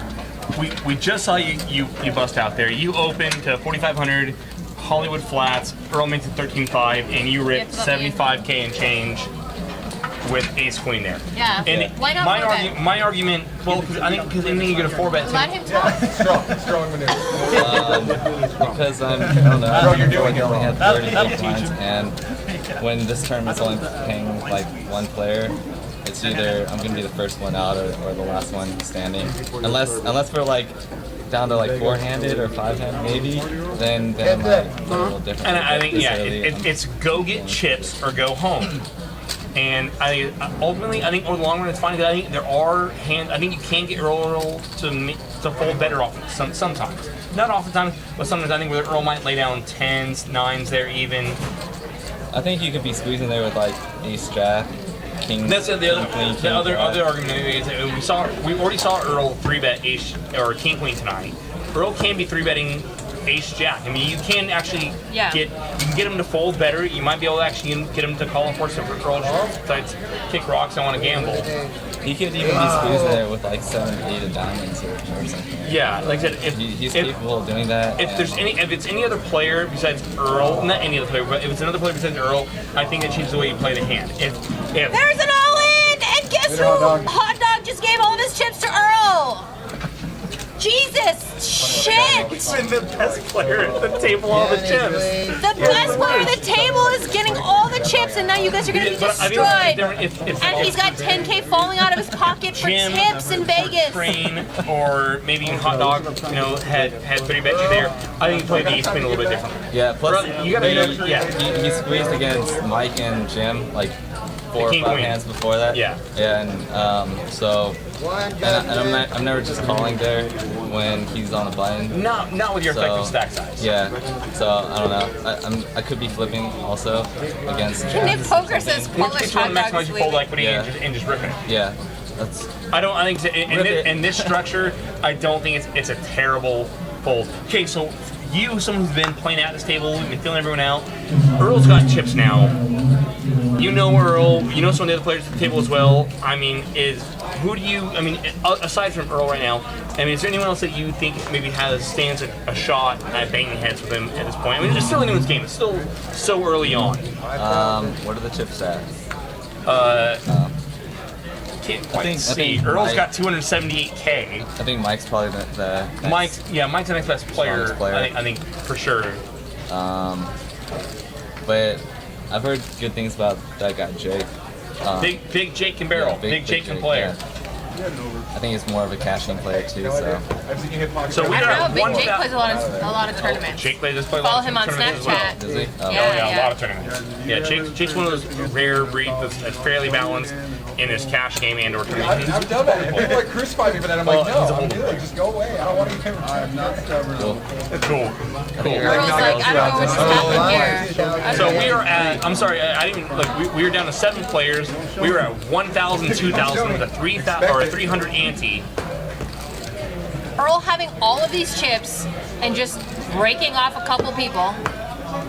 we just saw you bust out there. You opened to 4,500 Hollywood flats. Earl makes it 13.5, and you ripped 75K and change with ace queen there. Yeah. And Why not my argument, well, because I think anything you get a 4-bet. Let him talk. Strong maneuver. Because I don't know. I only had 30 big blinds, and when this tournament's only paying like one player, it's either I'm gonna be the first one out or the last one standing. Unless we're like down to like 4-handed or 5-handed maybe, then I'm like a little different. And I think it's go get chips or go home. And ultimately, I think over the long run, it's fine. I think there are I think you can get Earl to fold better off sometimes. Not oftentimes, but sometimes I think where Earl might lay down 10s, 9s there even. I think you could be squeezing there with like ace jack, king. That's the other argument is that we already saw Earl 3-bet ace or king queen tonight. Earl can be 3-betting ace jack. I mean, you can actually get him to fold better. You might be able to actually get him to call and force him for Earl decides kick rocks. I want to gamble. He could even be squeezed there with like 7, 8 of diamonds or something. Yeah, like I said, he's capable of doing that. If it's any other player besides Earl, not any other player, but if it's another player besides Earl, I think it changes the way you play the hand. If There's an all-in, and guess who? Hot dog just gave all of his chips to Earl. Jesus, shit! When the best player at the table all the chips. The best player at the table is getting all the chips, and now you guys are going to be destroyed. And he's got 10K falling out of his pocket for tips in Vegas. Train or maybe even hot dog, had 3-bet you there. I think you play the ace queen a little bit differently. Yeah, plus you gotta he squeezed against Mike and Jim like 4 or 5 hands before that. Yeah. Yeah, and I'm never just calling there when he's on the button. Not with your effective stack size. Yeah. So I don't know. I could be flipping also against. Nick Poker says Polish hot dog is fold equity and just ripping it. Yeah. I think in this structure, I don't think it's a terrible fold. Okay, so you, someone who's been playing at this table, you've been feeling everyone out. Earl's got chips now. You know Earl. You know some of the other players at the table as well. I mean, aside from Earl right now, is there anyone else that you think maybe stands a shot at banging heads with him at this point? I mean, it's still anyone's game. It's still so early on. What are the chips at? Can't quite see. Earl's got 278K. I think Mike's probably the Mike's the next best player. I think for sure. But I've heard good things about that guy Jake. Big Jake can barrel. Yeah, big Jake can player. Yeah. I think he's more of a cashing player too. So we I don't know. Big Jake plays a lot of tournaments. Jake plays Follow him on Snapchat. Does he? A lot of tournaments. Yeah, Jake's one of those rare breeds that's fairly balanced in his cash game and or tournament. I've done that. And people crucify me, but then I'm like, no, I'm good. Just go away. I don't want to get I'm not stubborn. Cool. Earl's like, I don't know what just happened here. So we are at, I'm sorry, I didn't even, we were down to 7 players. We were at 1,000, 2,000 with a 300 ante. Earl having all of these chips and just breaking off a couple people,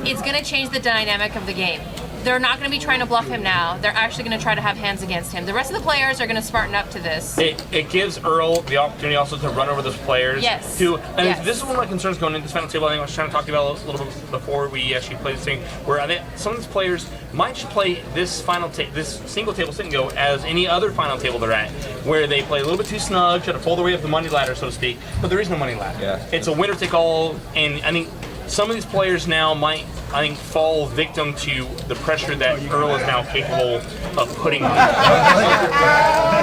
it's going to change the dynamic of the game. They're not going to be trying to bluff him now. They're actually going to try to have hands against him. The rest of the players are going to smarten up to this. It gives Earl the opportunity also to run over those players. Yes. This is one of my concerns going into this final table. I think I was trying to talk to you about a little bit before we actually played this thing, where I think some of these players might just play this this single table sit and go as any other final table they're at, where they play a little bit too snug, try to pull their way up the money ladder, so to speak. But there is no money ladder. Yeah. It's a winner take all, and I think some of these players now might, fall victim to the pressure that Earl is now capable of putting on them.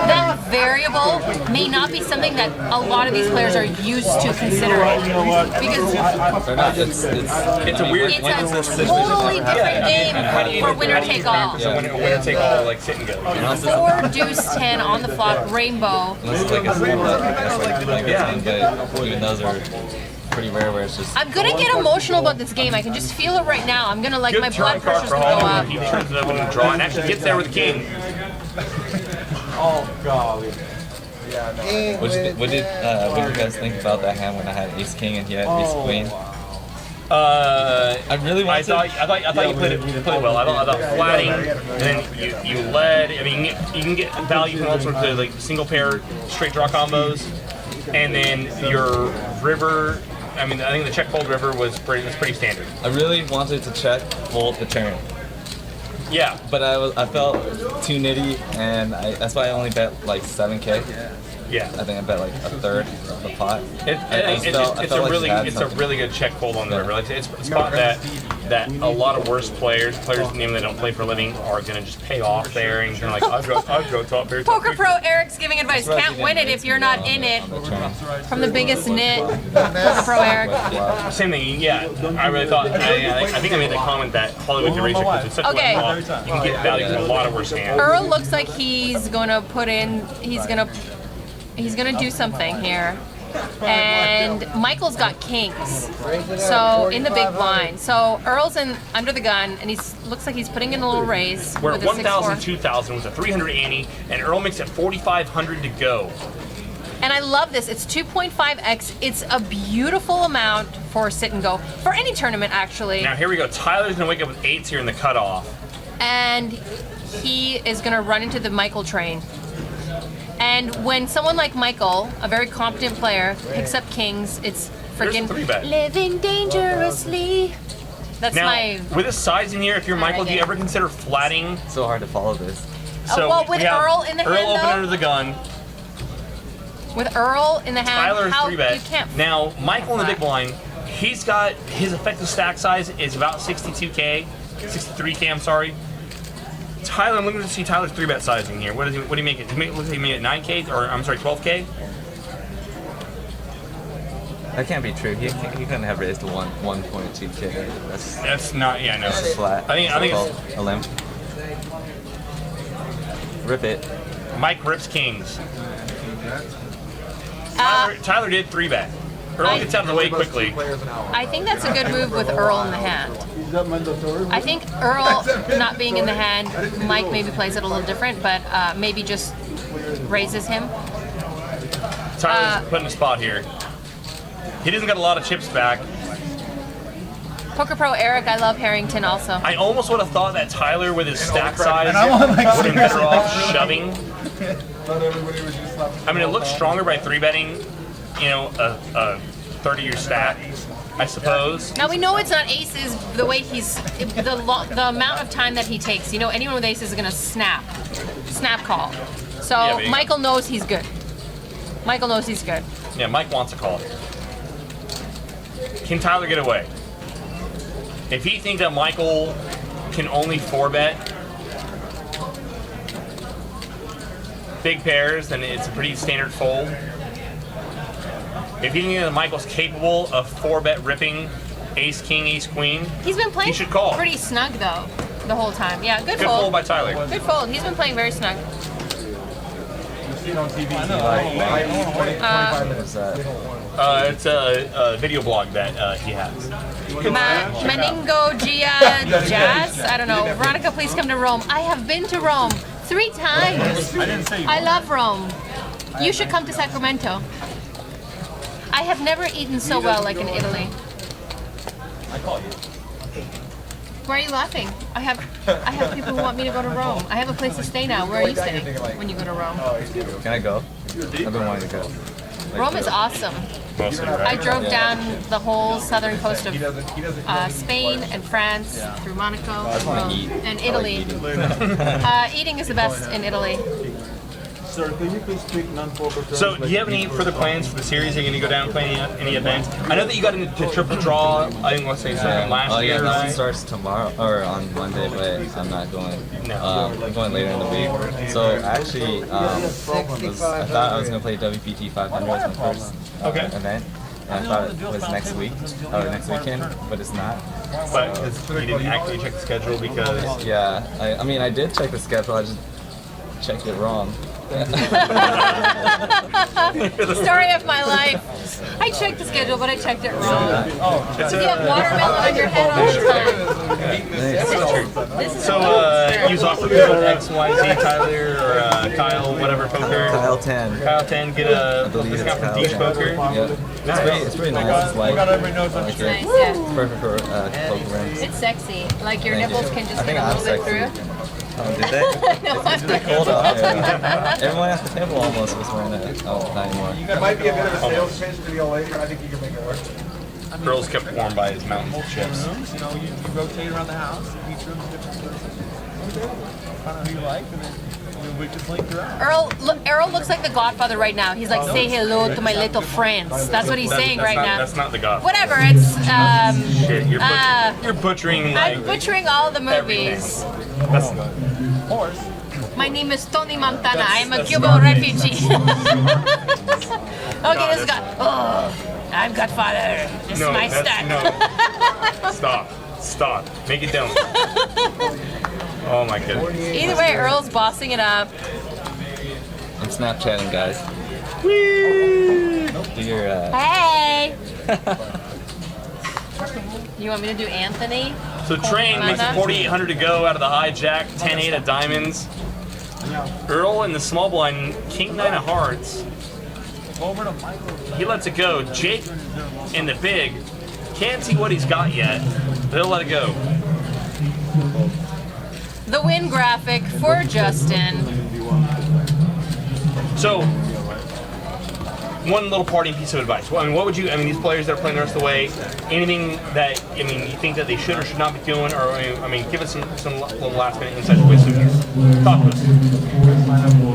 That variable may not be something that a lot of these players are used to considering. Because it's a weird. It's a totally different game for winner take all. So winner take all, like sit and go. 4 deuce 10 on the flop, rainbow. Unless it's like a small bet, I guess like 10, but even those are pretty rare where it's just. I'm gonna get emotional about this game. I can just feel it right now. I'm gonna like Good my turn blood card pressure's for gonna go Hall. up. He turns it over to draw and actually gets there with the king. Oh, golly. Yeah, no. What did you guys think about that hand when I had Ace King and he had Ace Queen? I really wanted I thought you played it well. I thought flatting, and then you led. I mean, you can get value from all sorts of like single pair straight draw combos, and then your river. I mean, I think the check fold river was pretty standard. I really wanted to check fold the turn. Yeah, but I felt too nitty, and that's why I only bet like 7K. Yeah, I think I bet like a third of the pot. It's a really good check fold on the river. Like, it's a spot that a lot of worse players namely that don't play for a living, are gonna just pay off there and kind of like I'll go top pair. Poker Pro Eric's giving advice. Can't win it if you're not in it. From the biggest nit, Poker Pro Eric. Same thing. Yeah, I really thought. I think I made the comment that Hollywood Eraser because it's such a wet ball, you can get value from a lot of worse hands. Earl looks like he's gonna put in. He's gonna do something here. And Michael's got kings, so in the big blind. So Earl's under the gun, and looks like he's putting in a little raise. We're with at a 1,000, 2,000 with a 300 ante, and Earl makes it 4,500 to go. And I love this. It's 2.5x. It's a beautiful amount for sit and go for any tournament, actually. Now here we go. Tyler's gonna wake up with 8s here in the cutoff, and he is gonna run into the Michael train. And when someone like Michael, a very competent player, picks up kings, it's freaking living dangerously. That's now, my. With this sizing here, if you're Michael, do you ever consider flatting? So hard to follow this. So well, with Earl in the hand, Earl open though? under the gun. With Earl in the hand, Tyler's how 3-bet. you can't. Now, Michael in the big blind, he's got his effective stack size is about 62K, 63K. I'm sorry. Tyler, I'm looking to see Tyler's 3-bet sizing here. What do you make it? Looks like he made it 9K, or I'm sorry, 12K. That can't be true. He couldn't have raised to 1.2K. That's not. Yeah, no. That's flat. I think it's a limp. Rip it. Mike rips kings. Tyler did 3-bet. Earl gets out of the way quickly. I think that's a good move with Earl in the hand. I think Earl not being in the hand, Mike maybe plays it a little different, but maybe just raises him. Tyler's put in a spot here. He doesn't got a lot of chips back. Poker Pro Eric, I love Harrington also. I almost would have thought that Tyler, with his stack size, would have been better off shoving. I mean, it looks stronger by 3-betting, you know, a 30-year stack, I suppose. Now we know it's not aces the way the amount of time that he takes. You know, anyone with aces is gonna snap call. So yeah, Michael knows he's good. Michael knows he's good. Yeah, Mike wants a call. Can Tyler get away? If he thinks that Michael can only 4-bet big pairs, then it's a pretty standard fold. If you think that Michael's capable of 4-bet ripping ace king, ace queen, he's been playing he should call. Pretty snug though, the whole time. Yeah, good fold. Good fold by Tyler. Good fold. He's been playing very snug. On TV. It's a video blog that he has. Meningo Gia Jazz? I don't know. Veronica, please come to Rome. I have been to Rome 3 times. I love Rome. You should come to Sacramento. I have never eaten so well like in Italy. I call you. Why are you laughing? I have people who want me to go to Rome. I have a place to stay now. Where are you staying when you go to Rome? Can I go? I've been wanting to go. Rome is awesome. I drove down the whole southern coast of Spain and France through Monaco and Italy. Eating is the best in Italy. Sir, can you please speak non-poker terms? So, do you have any further plans for the series? Are you going to go down and play any events? I know that you got into triple draw, I think, let's say, something last year, right? This starts tomorrow, or on Monday, but I'm not going. No. I'm going later in the week. So, actually, I thought I was going to play WPT 500 as my first event. And I thought it was next week, or next weekend, but it's not. But you didn't actually check the schedule because... Yeah, I mean, I did check the schedule, I just checked it wrong. Story of my life. I checked the schedule, but I checked it wrong. So you have watermelon on your head all the time. This is Use offer code XYZ Tyler or Kyle, whatever poker. Kyle 10. Kyle 10, get a discount from Deej Poker. Yeah. It's pretty nice. It's like, It's nice, yeah. it's perfect for poker rings. It's sexy. Like your Thank you. nipples can just I think get a I'm little bit sexy. through. Oh, did they? No, It's pretty cold out there. Everyone at the table almost was wearing it. Oh, not anymore. It might be a bit of a sales pitch to the old lady, but I think you can make it work. Girls kept warm by his mountains of chips. You know, you rotate around the house, each room's a different person. Find out who you like, and then we just link throughout. Earl looks like the Godfather right now. He's like, say hello to my little friends. That's what he's saying right now. That's not the God. Whatever, it's, Shit, you're butchering like I'm butchering all the movies. That's, My name is Tony Montana. I am a Cuban refugee. Okay, this is God. Oh, I'm Godfather. This is my stack. No. Stop. Make it don't. Oh my goodness. Either way, Earl's bossing it up. I'm Snapchatting, guys. Do your, Hey! You want me to do Anthony? So train makes it 4,800 to go out of the hijack, 10-8 of diamonds. Earl in the small blind, King 9 of hearts. He lets it go. Jake in the big, can't see what he's got yet, but he'll let it go. The win graphic for Justin. So, one little parting piece of advice. Well, I mean, what would you? I mean, these players that are playing the rest of the way. Anything that you think that they should or should not be doing, or I mean, give us some little last minute insight wisdom here. Talk to us.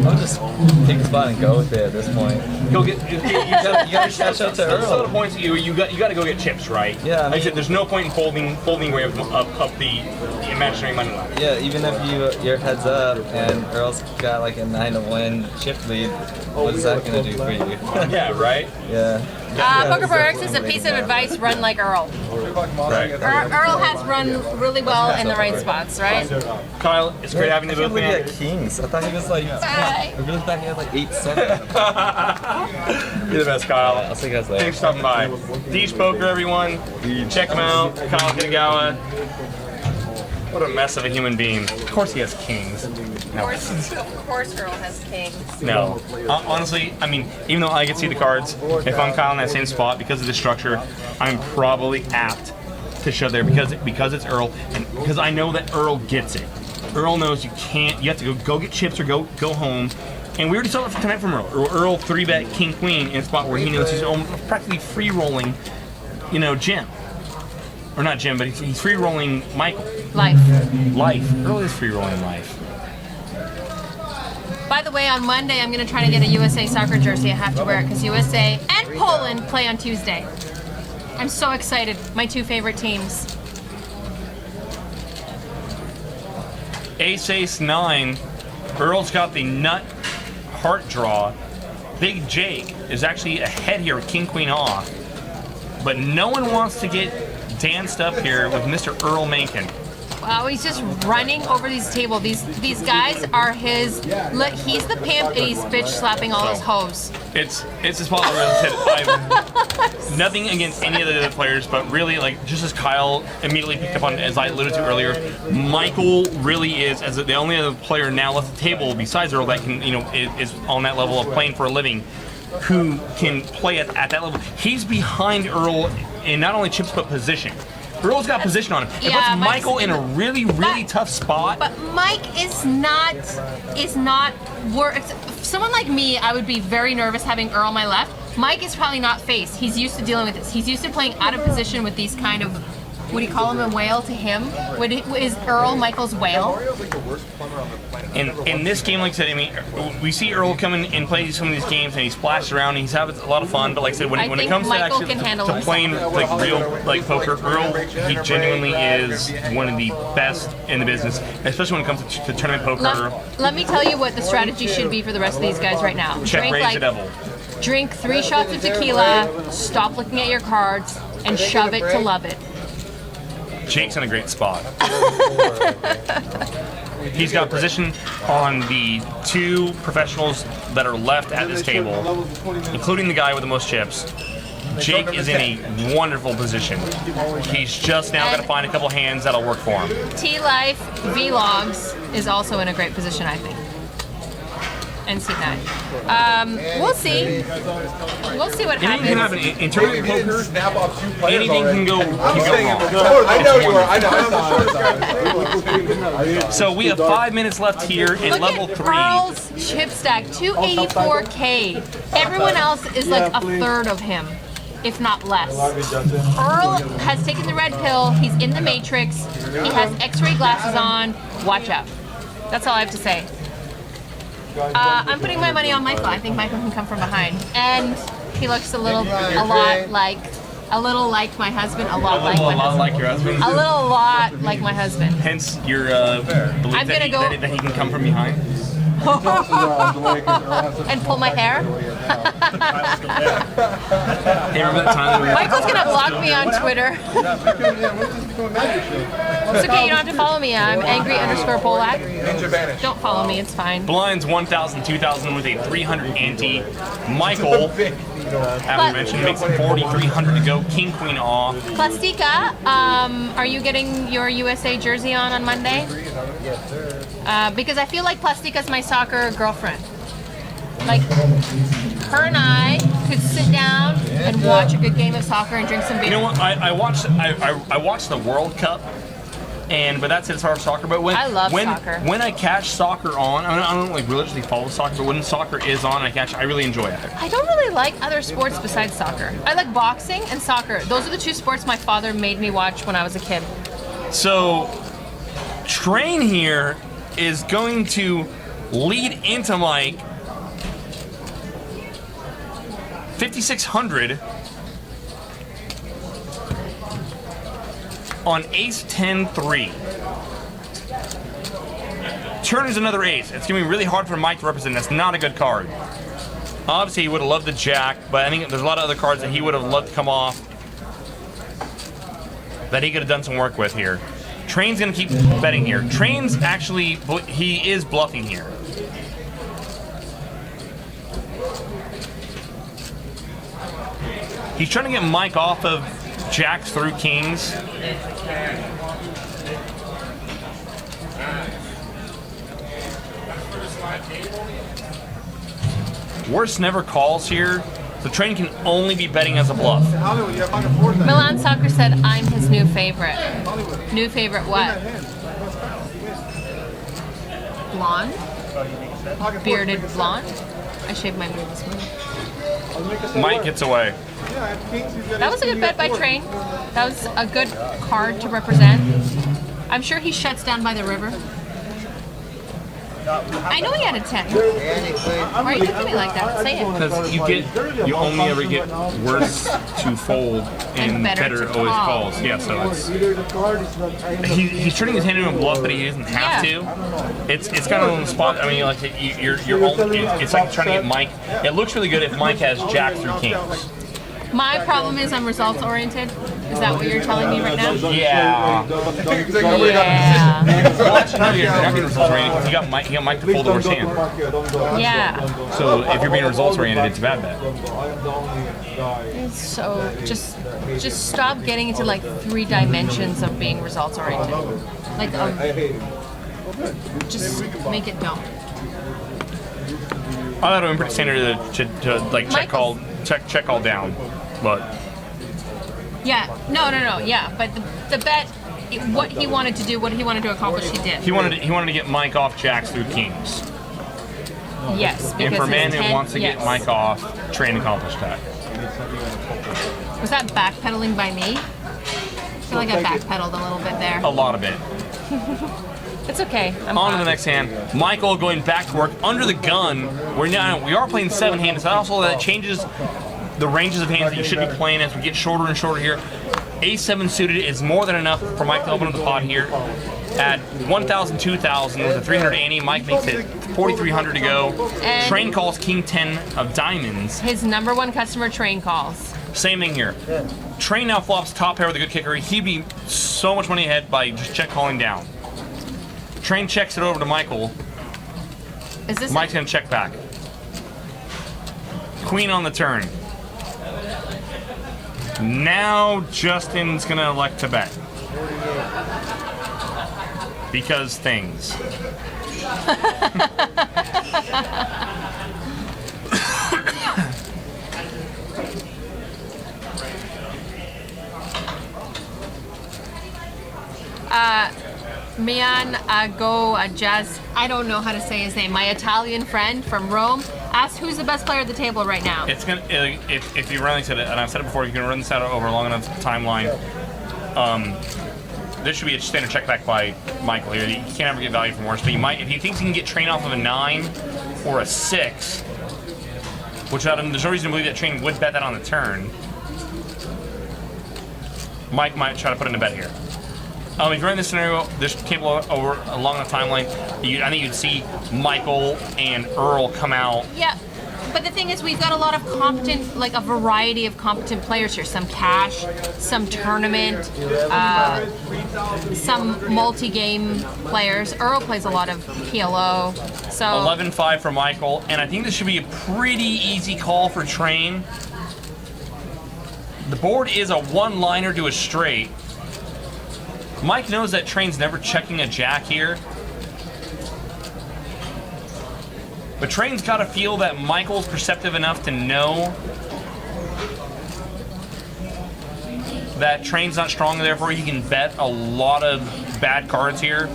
I'll just take the spot and go with it at this point. Go get. You gotta catch up to Earl. Some of the points that you got to go get chips, right? Yeah, I Like I mean- said, there's no point in folding away up the imaginary money ladder. Yeah, even if you're heads up and Earl's got like a 9-1 chip lead, what is that gonna do for you? Yeah, right. Yeah. Poker Perks is a piece of advice: run like Earl. Right. Earl has run really well in the right spots, right? Kyle, it's great having you I can't both, believe he man. had kings. I thought he was like. Bye. I really thought he had like 8-7. You're the best, Kyle. I'll see you guys later. Thanks for stopping by. Deej Poker, everyone. Check him out. Kyle Kitagawa. What a mess of a human being. Of course he has kings. No. Of course, Earl has kings. No. Honestly, I mean, even though I can see the cards, if I'm Kyle in that same spot, because of the structure, I'm probably apt to shove there because it's Earl, and because I know that Earl gets it. Earl knows you have to go get chips or go home. And we already saw it tonight from Earl. Earl 3-bet King Queen in a spot where he knows he's practically free rolling, Jim. Or not Jim, but he's free rolling Michael. Life. Earl is free rolling life. By the way, on Monday, I'm going to try to get a USA soccer jersey. I have to wear it because USA and Poland play on Tuesday. I'm so excited. My two favorite teams. Ace 9. Earl's got the nut heart draw. Big Jake is actually ahead here with King Queen off. But no one wants to get danced up here with Mr. Earl Mencken. Wow, he's just running over these table. These guys are his. Look, he's the pimp and he's bitch slapping all his hoes. It's a spot where I said I've nothing against any of the other players, but really, like, just as Kyle immediately picked up on, as I alluded to earlier, Michael really is, as the only other player now left the table besides Earl that can, is on that level of playing for a living, who can play at that level. He's behind Earl in not only chips but position. Earl's got position on him. It Yeah, puts Michael in a really tough spot. But Mike is not someone like me, I would be very nervous having Earl on my left. Mike is probably not faced. He's used to dealing with this. He's used to playing out of position with these kind of, would he call him a whale to him? Is Earl Michael's whale? In this game, like I said, I mean, we see Earl come in and play some of these games, and he splashes around, and he's having a lot of fun. But like I said, when it comes to Michael actually can handle to playing like real poker, Earl, he genuinely is one of the best in the business, especially when it comes to tournament poker. Let me tell you what the strategy should be for the rest of these guys right now. Check raise the devil. Drink 3 shots of tequila, stop looking at your cards, and shove it to love it. Jake's in a great spot. He's got position on the 2 professionals that are left at this table, including the guy with the most chips. Jake is in a wonderful position. He's just now got to find a couple hands that'll work for him. T-Life Vlogs is also in a great position, I think. And C9. We'll see. We'll see what Anything can happen. happens. In terms of poker, anything can go wrong. I know you are. I know. I'm the shortest. So we have 5 minutes left here in Look level at 3. Earl's chip stack, 284K. Everyone else is like a third of him, if not less. Earl has taken the red pill. He's in the Matrix. He has X-ray glasses on. Watch out. That's all I have to say. I'm putting my money on Michael. I think Michael can come from behind, and he looks a little like my husband. A lot like Your husband. A little lot like my husband. Hence your belief that he can come from behind. And pull my hair. Hey, remember that time? Michael's gonna block me on Twitter. It's okay, you don't have to follow me. I'm angry_Polak. Don't follow me, it's fine. Blinds 1,000, 2,000 with a 300 ante. Michael, as we mentioned, makes it 4,300 to go. King, queen off. Plastica, are you getting your USA jersey on Monday? Yes, sir. Because I feel like Plastica's my soccer girlfriend. Like, her and I could sit down and watch a good game of soccer and drink some beer. You know what? I watched the World Cup, but that's it as far as soccer. But I love soccer. When I catch soccer on, I don't like religiously follow soccer, but when soccer is on, I really enjoy it. I don't really like other sports besides soccer. I like boxing and soccer. Those are the 2 sports my father made me watch when I was a kid. So, Train here is going to lead into Mike 5,600 on ace 10-3. Turn is another ace. It's going to be really hard for Mike to represent. That's not a good card. Obviously, he would have loved the jack, but I think there's a lot of other cards that he would have loved to come off that he could have done some work with here. Train's going to keep betting here. Train's actually, he is bluffing here. He's trying to get Mike off of jacks through kings. Worst never calls here. The Train can only be betting as a bluff. Milan Soccer said I'm his new favorite. New favorite what? Blonde? Bearded blonde? I shaved my beard this morning. Mike gets away. That was a good bet by Train. That was a good card to represent. I'm sure he shuts down by the river. I know he had a 10. Why are you looking at me like that? Say it. Because you only ever get worse to fold and better always calls. Yeah, so he's turning his hand into a bluff that he doesn't have to. It's kind of on the spot. I mean, like it's like trying to get Mike. It looks really good if Mike has jack through kings. My problem is I'm results oriented. Is that what you're telling me right now? Yeah. Yeah. Well, actually, no, you're not getting results oriented because he got Mike to fold the worst hand. Yeah. So if you're being results oriented, it's a bad bet. So just stop getting into like 3 dimensions of being results oriented. Like just make it dumb. I thought it would be pretty standard to like check call down, but yeah, no, yeah, but the bet, what he wanted to do, what he wanted to accomplish, he did. he wanted to get Mike off jacks through kings. Yes, because And for a man who wants to yes. get Mike off, Train accomplished that. Was that backpedaling by me? I feel like I backpedaled a little bit there. A lot of it. It's okay. On to the next hand. Michael going back to work under the gun. We are playing 7-handed, so also that changes the ranges of hands that you should be playing as we get shorter and shorter here. A7 suited is more than enough for Mike to open up the pot here. At 1,000, 2,000 with a 300 ante, Mike makes it 4,300 to go. And Train calls King 10 of diamonds. His #1 customer, Train, calls. Same thing here. Train now flops top pair with a good kicker. He'd be so much money ahead by just check calling down. Train checks it over to Michael. Is this? Mike's gonna check back. Queen on the turn. Now Justin's gonna elect to bet. Because things. Mian Jazz, I don't know how to say his name. My Italian friend from Rome asked who's the best player at the table right now. It's gonna if you run this at it, and I've said it before, you can run this out over a long enough timeline. This should be a standard check back by Michael here. You can't ever get value from worse, but you might if he thinks he can get train off of a 9 or a 6, which there's no reason to believe that train would bet that on the turn. Mike might try to put in a bet here. If you're in this scenario, this table over along the timeline, I think you'd see Michael and Earl come out. Yeah, but the thing is, we've got a lot of competent, like a variety of competent players here. Some cash, some tournament, some multi-game players. Earl plays a lot of PLO. So 11-5 for Michael, and I think this should be a pretty easy call for Train. The board is a one-liner to a straight. Mike knows that Train's never checking a jack here. But Train's got to feel that Michael's perceptive enough to know that Train's not strong, therefore he can bet a lot of bad cards here.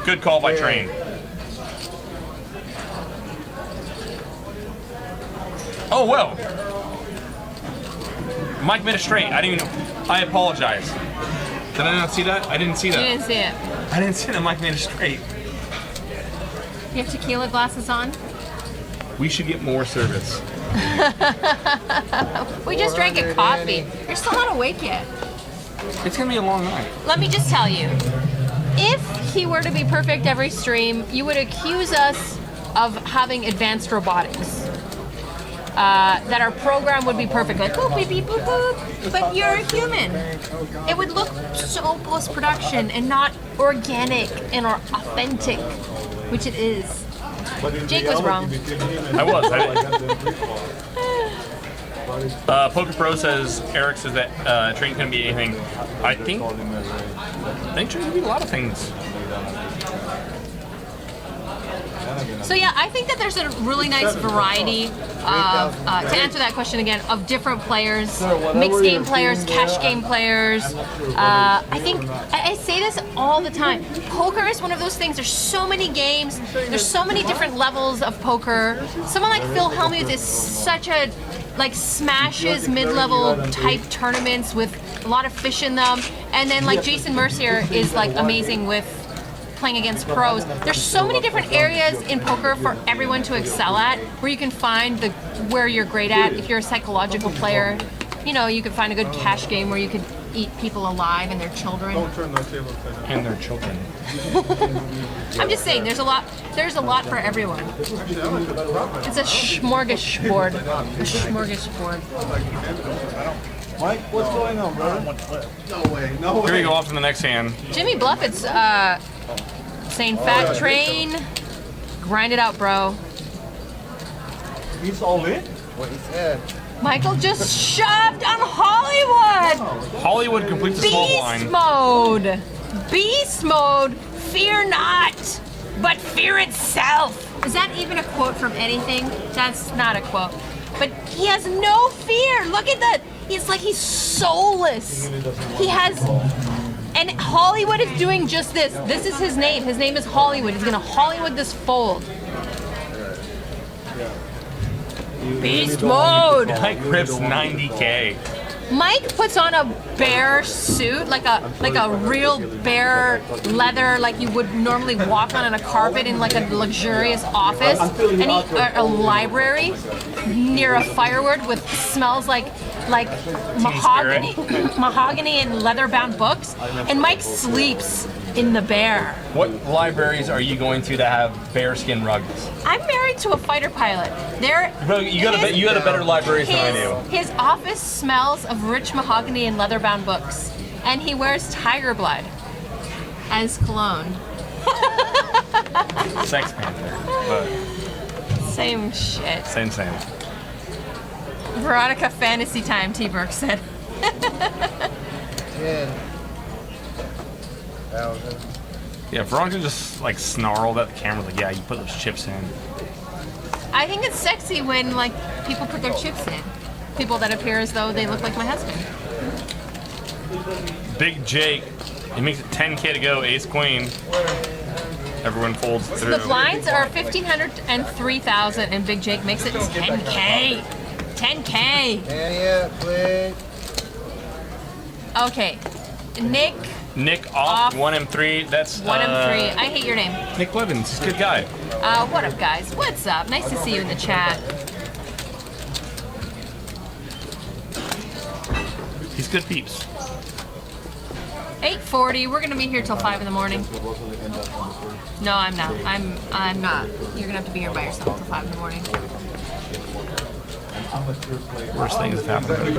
Good call by Train. Oh, well. Mike made a straight. I didn't even. I apologize. Did I not see that? I didn't see that. you didn't see it. I didn't see that Mike made a straight. You have tequila glasses on? We should get more service. We just drank a coffee. You're still not awake yet. It's going to be a long night. Let me just tell you, if he were to be perfect every stream, you would accuse us of having advanced robotics. That our program would be perfect, like boop, beep, beep, boop, boop. But you're a human. It would look so post-production and not organic and or authentic, which it is. Jake was wrong. I was. Poker Pro says, Eric says that Train couldn't be anything. I think Train can be a lot of things. So yeah, I think that there's a really nice variety of, to answer that question again, of different players, mixed game players, cash game players. I think, I say this all the time, poker is one of those things, there's so many games, there's so many different levels of poker. Someone like Phil Hellmuth is such a, like, smashes mid-level type tournaments with a lot of fish in them. And then like Jason Mercier is like amazing with playing against pros. There's so many different areas in poker for everyone to excel at, where you can find where you're great at. If you're a psychological player, you know, you can find a good cash game where you could eat people alive and their children. Don't turn those tables And their children. I'm just saying, there's a lot for everyone. It's a smorgasbord. A smorgasbord. Mike, what's going on, brother? No way, no way. Here we go off to the next hand. Jimmy Bluffett's saying fat train, grind it out, bro. He's all in? What he said. Michael just shoved on Hollywood. Hollywood completes the small blind. Beast mode. Beast mode. Fear not, but fear itself. Is that even a quote from anything? That's not a quote. But he has no fear. Look at that. It's like he's soulless. He has, and Hollywood is doing just this. This is his name. His name is Hollywood. He's gonna Hollywood this fold. Beast mode. Mike rips 90K. Mike puts on a bear suit, like a real bear leather, like you would normally walk on a carpet in like a luxurious office, and a library near a firewood with smells like like mahogany and leather-bound books, and Mike sleeps in the bear. What libraries are you going to that have bearskin rugs? I'm married to a fighter pilot. Bro, you got a better library than I do. His office smells of rich mahogany and leather-bound books, and he wears tiger blood as cologne. Sex Panther, but Same shit. same. Veronica fantasy time, T. Burke said. 10,000. Yeah, Veronica just like snarled at the camera like, yeah, you put those chips in. I think it's sexy when like people put their chips in. People that appear as though they look like my husband. Big Jake, he makes it 10K to go, ace queen. Everyone folds through. The blinds are 1,500 and 3,000, and Big Jake makes it 10K. 10K. Yeah, please. Okay, Nick. Nick off 1M3. That's 1M3. I hate your name. Nick Blevins. He's a good guy. What up, guys? What's up? Nice to see you in the chat. He's good peeps. 8:40. We're gonna be here till 5 in the morning. No, I'm not. I'm not. You're gonna have to be here by yourself till 5 in the morning. Worst things have happened.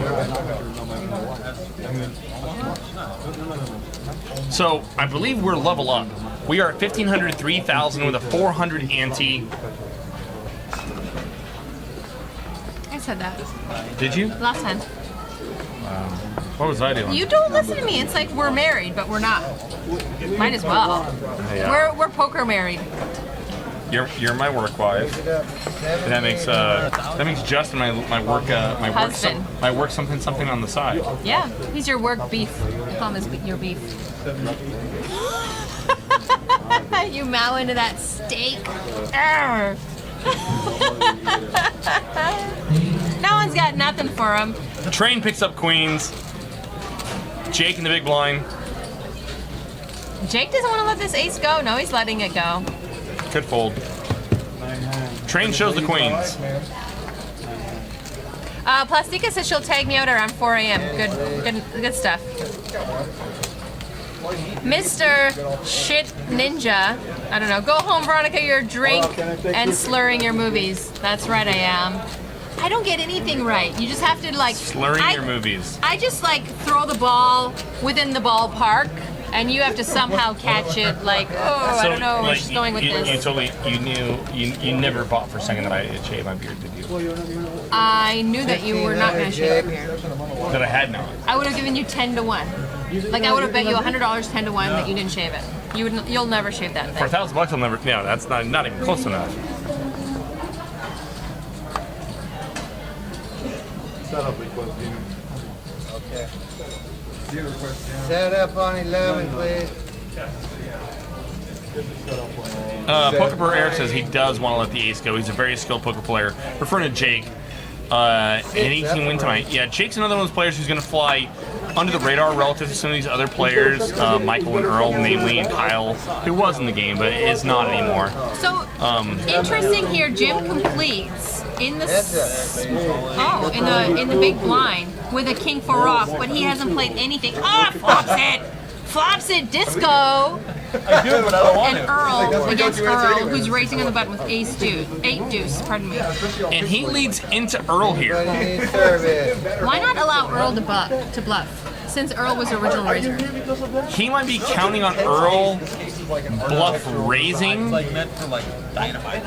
So I believe we're level up. We are at 1,500, 3,000 with a 400 ante. I said that Did you? last time. What was I doing? You don't listen to me. It's like we're married, but we're not. Might as well. Yeah. We're poker married. You're my work wife. And that makes Justin my work Husband. my work something on the side. Yeah, he's your work beef. You call him your beef. You mow into that steak. Arr. No one's got nothing for him. Train picks up queens. Jake in the big blind. Jake doesn't want to let this ace go. No, he's letting it go. Could fold. Train shows the queens. Plastica says she'll tag me out around 4 a.m. Good stuff. Mr. Shit Ninja, I don't know. Go home, Veronica. You're drink and slurring your movies. That's right, I am. I don't get anything right. You just have to like Slurring your movies. I just like throw the ball within the ballpark, and you have to somehow catch it. Like, I don't know where she's going with this. You never bought for second that I shaved my beard, did you? I knew that you were not going to shave your beard. That I had not. I would have given you 10 to 1. Like I would have bet you $100 10 to 1 that you didn't shave it. You'll never shave that For thing. $1,000, I'll never. No, that's not even close enough. Set up request, Dino. Okay. Set up on 11, please. Poker Pro Eric says he does want to let the ace go. He's a very skilled poker player. Referring to Jake, and he can win tonight. Yeah, Jake's another one of those players who's going to fly under the radar relative to some of these other players, Michael and Earl, namely, and Kyle, who was in the game but is not anymore. So interesting here. Jim completes in the in the big blind with a king 4 off, but he hasn't played anything. Flops it, disco. I do, but I don't want And to. Earl against Earl, who's racing on the button with ace deuce, 8 deuce, pardon me. And he leads into Earl here. Why not allow Earl to bluff, since Earl was the original raiser? He might be counting on Earl bluff raising. Like meant for like dynamite.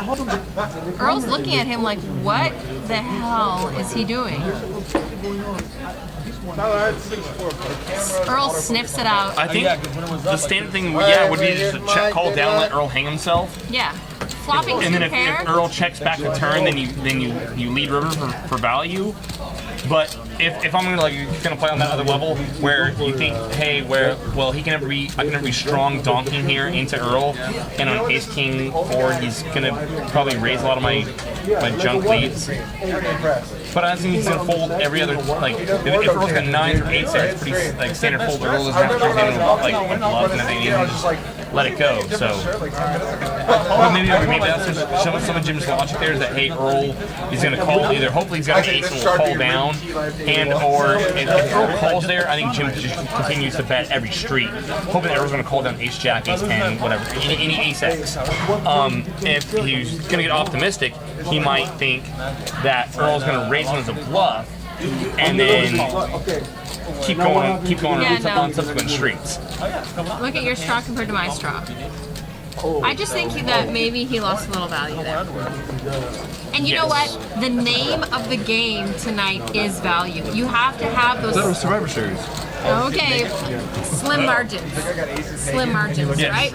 Earl's looking at him like, what the hell is he doing? Earl sniffs it out. I think the standard thing, would be just to check call down, let Earl hang himself. Yeah. Flopping And then two if pair. Earl checks back the turn, then you lead river for value. But if I'm gonna play on that other level where you think, hey, I can never be strong donking here into Earl, and on ace king forward he's gonna probably raise a lot of my junk leads. But I think he's gonna fold every other if Earl's got 9s or 8s there, it's pretty standard fold. Earl doesn't have to stand with bluff and everything. He's just let it go. So, well, maybe that's just some of Jim's logic there is that, hey, Earl is going to call either. Hopefully he's got an ace and will call down, and or if Earl calls there, I think Jim just continues to bet every street, hoping that Earl's going to call down ace jack, ace 10, whatever, any ace X. If he's going to get optimistic, he might think that Earl's going to raise him as a bluff, and then keep going on subsequent streets. Look at your straw compared to my straw. I just think that maybe he lost a little value there. And you know what? The name of the game tonight is value. You have to have those. That was Survivor Series. Okay, slim margins. Slim margins, right?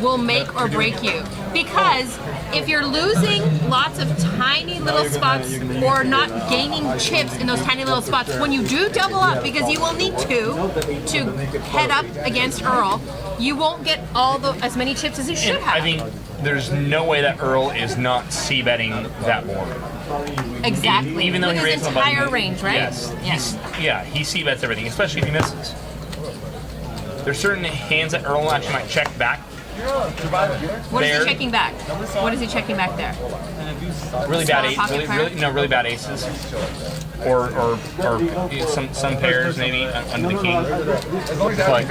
Will make or break you. Because if you're losing lots of tiny little spots or not gaining chips in those tiny little spots, when you do double up, because you will need to head up against Earl, you won't get as many chips as you should have. I think there's no way that Earl is not c-betting that board. Exactly. Even though with he his raised entire range, right? Yes. He c-bets everything, especially if he misses. There's certain hands that Earl actually might check back. What is he checking back? What is he checking back there? Really bad aces. Really bad aces. Or some pairs maybe under the king. But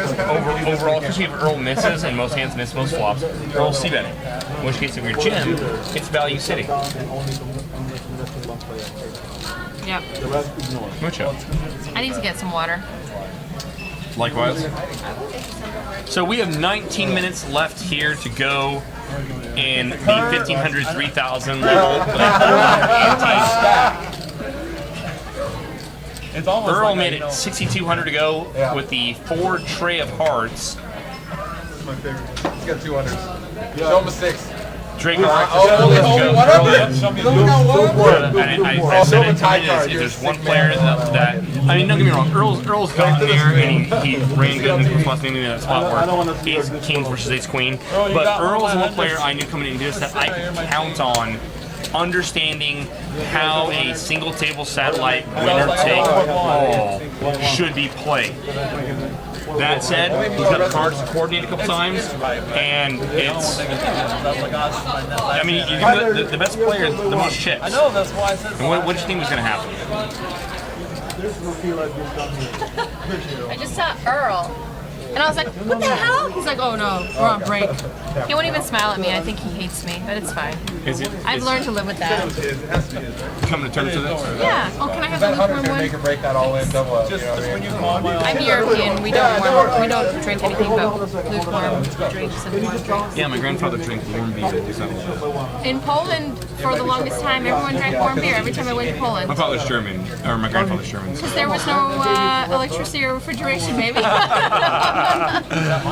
overall, especially if Earl misses and most hands miss most flops, Earl's c-betting. In which case, if you're Jim, it's value sitting. Yep. Mucho. I need to get some water. Likewise. So we have 19 minutes left here to go in the 1500, 3000 level. Earl made it 6,200 to go with the 4 tray of hearts. That's my favorite. He's got 200s. Show him a 6. Drake I said it tonight, if there's one player that I mean, don't get me wrong, Earl's gotten there and he ran good in the spots, maybe in that spot where ace kings versus ace queen. But Earl's one player I knew coming into this that I could count on understanding how a single table satellite winner take all should be played. That said, he's got the cards to coordinate a couple times, and it's. I mean, you give the best player the most chips. I know, that's why I said. And what do you think was going to happen? I just saw Earl, and I was like, what the hell? He's like, oh no, we're on break. He won't even smile at me. I think he hates me, but it's fine. I've learned to live with that. Coming to terms with it? Yeah. Oh, can I have the lukewarm one? Make or break that all in, double up. I'm European. We don't drink anything but lukewarm drinks and warm drinks. Yeah, my grandfather drank warm beer. In Poland, for the longest time, everyone drank warm beer every time I went to Poland. My father's German, or my grandfather's German. Because there was no electricity or refrigeration, maybe.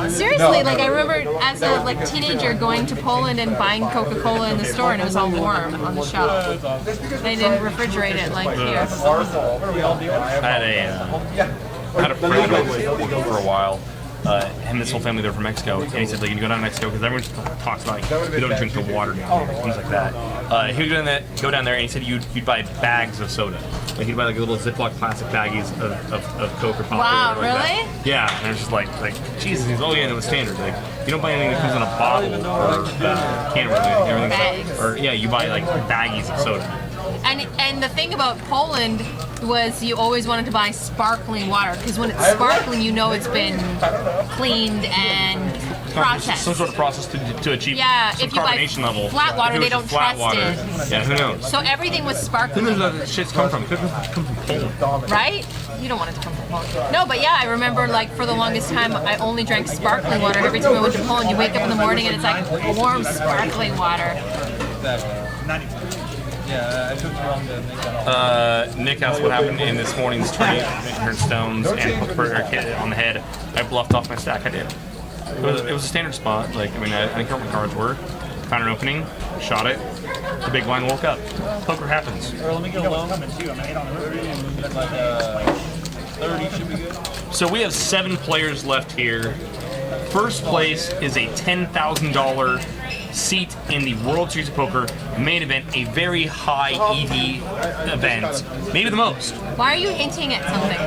Seriously, like I remember as a teenager going to Poland and buying Coca-Cola in the store, and it was all warm on the shelf. They didn't refrigerate it like here. I had a friend for a while. Him and his whole family, they were from Mexico, and he said, like, you go down to Mexico, because everyone talks about, like, you don't drink the water down there, things like that. He would go down there, and he said you'd buy bags of soda. Like, he'd buy, like, little Ziploc plastic baggies of Coke or Pop. Wow, or like really? That. Yeah, and it's just like, Jesus, he's, oh yeah, no, it's standard. Like, you don't buy anything that comes in a bottle or can or everything. Or, yeah, you buy, like, baggies of soda. And the thing about Poland was you always wanted to buy sparkling water, because when it's sparkling, you know it's been cleaned and processed. Some sort of process to achieve some if you buy carbonation level. Flat water, they don't trust it. Yeah, who knows? So everything was sparkling. Who knows where that shit's come from? It could come from Poland. Right? You don't want it to come from Poland. No, but yeah, I remember, like, for the longest time, I ononly drank sparkling water. Every time I went to Poland, you wake up in the morning and it's like warm sparkling water. Nick asked what happened in this morning's tourney. Turned stones and hit on the head. I bluffed off my stack. I did. It was a standard spot. Like, I mean, I didn't care what my cards were. Found an opening, shot it. The big blind woke up. Poker happens. Let me get a loan. Like 30 should be good. So we have 7 players left here. First place is a $10,000 seat in the World Series of Poker main event, a very high EV event, maybe the most. Why are you hinting at something?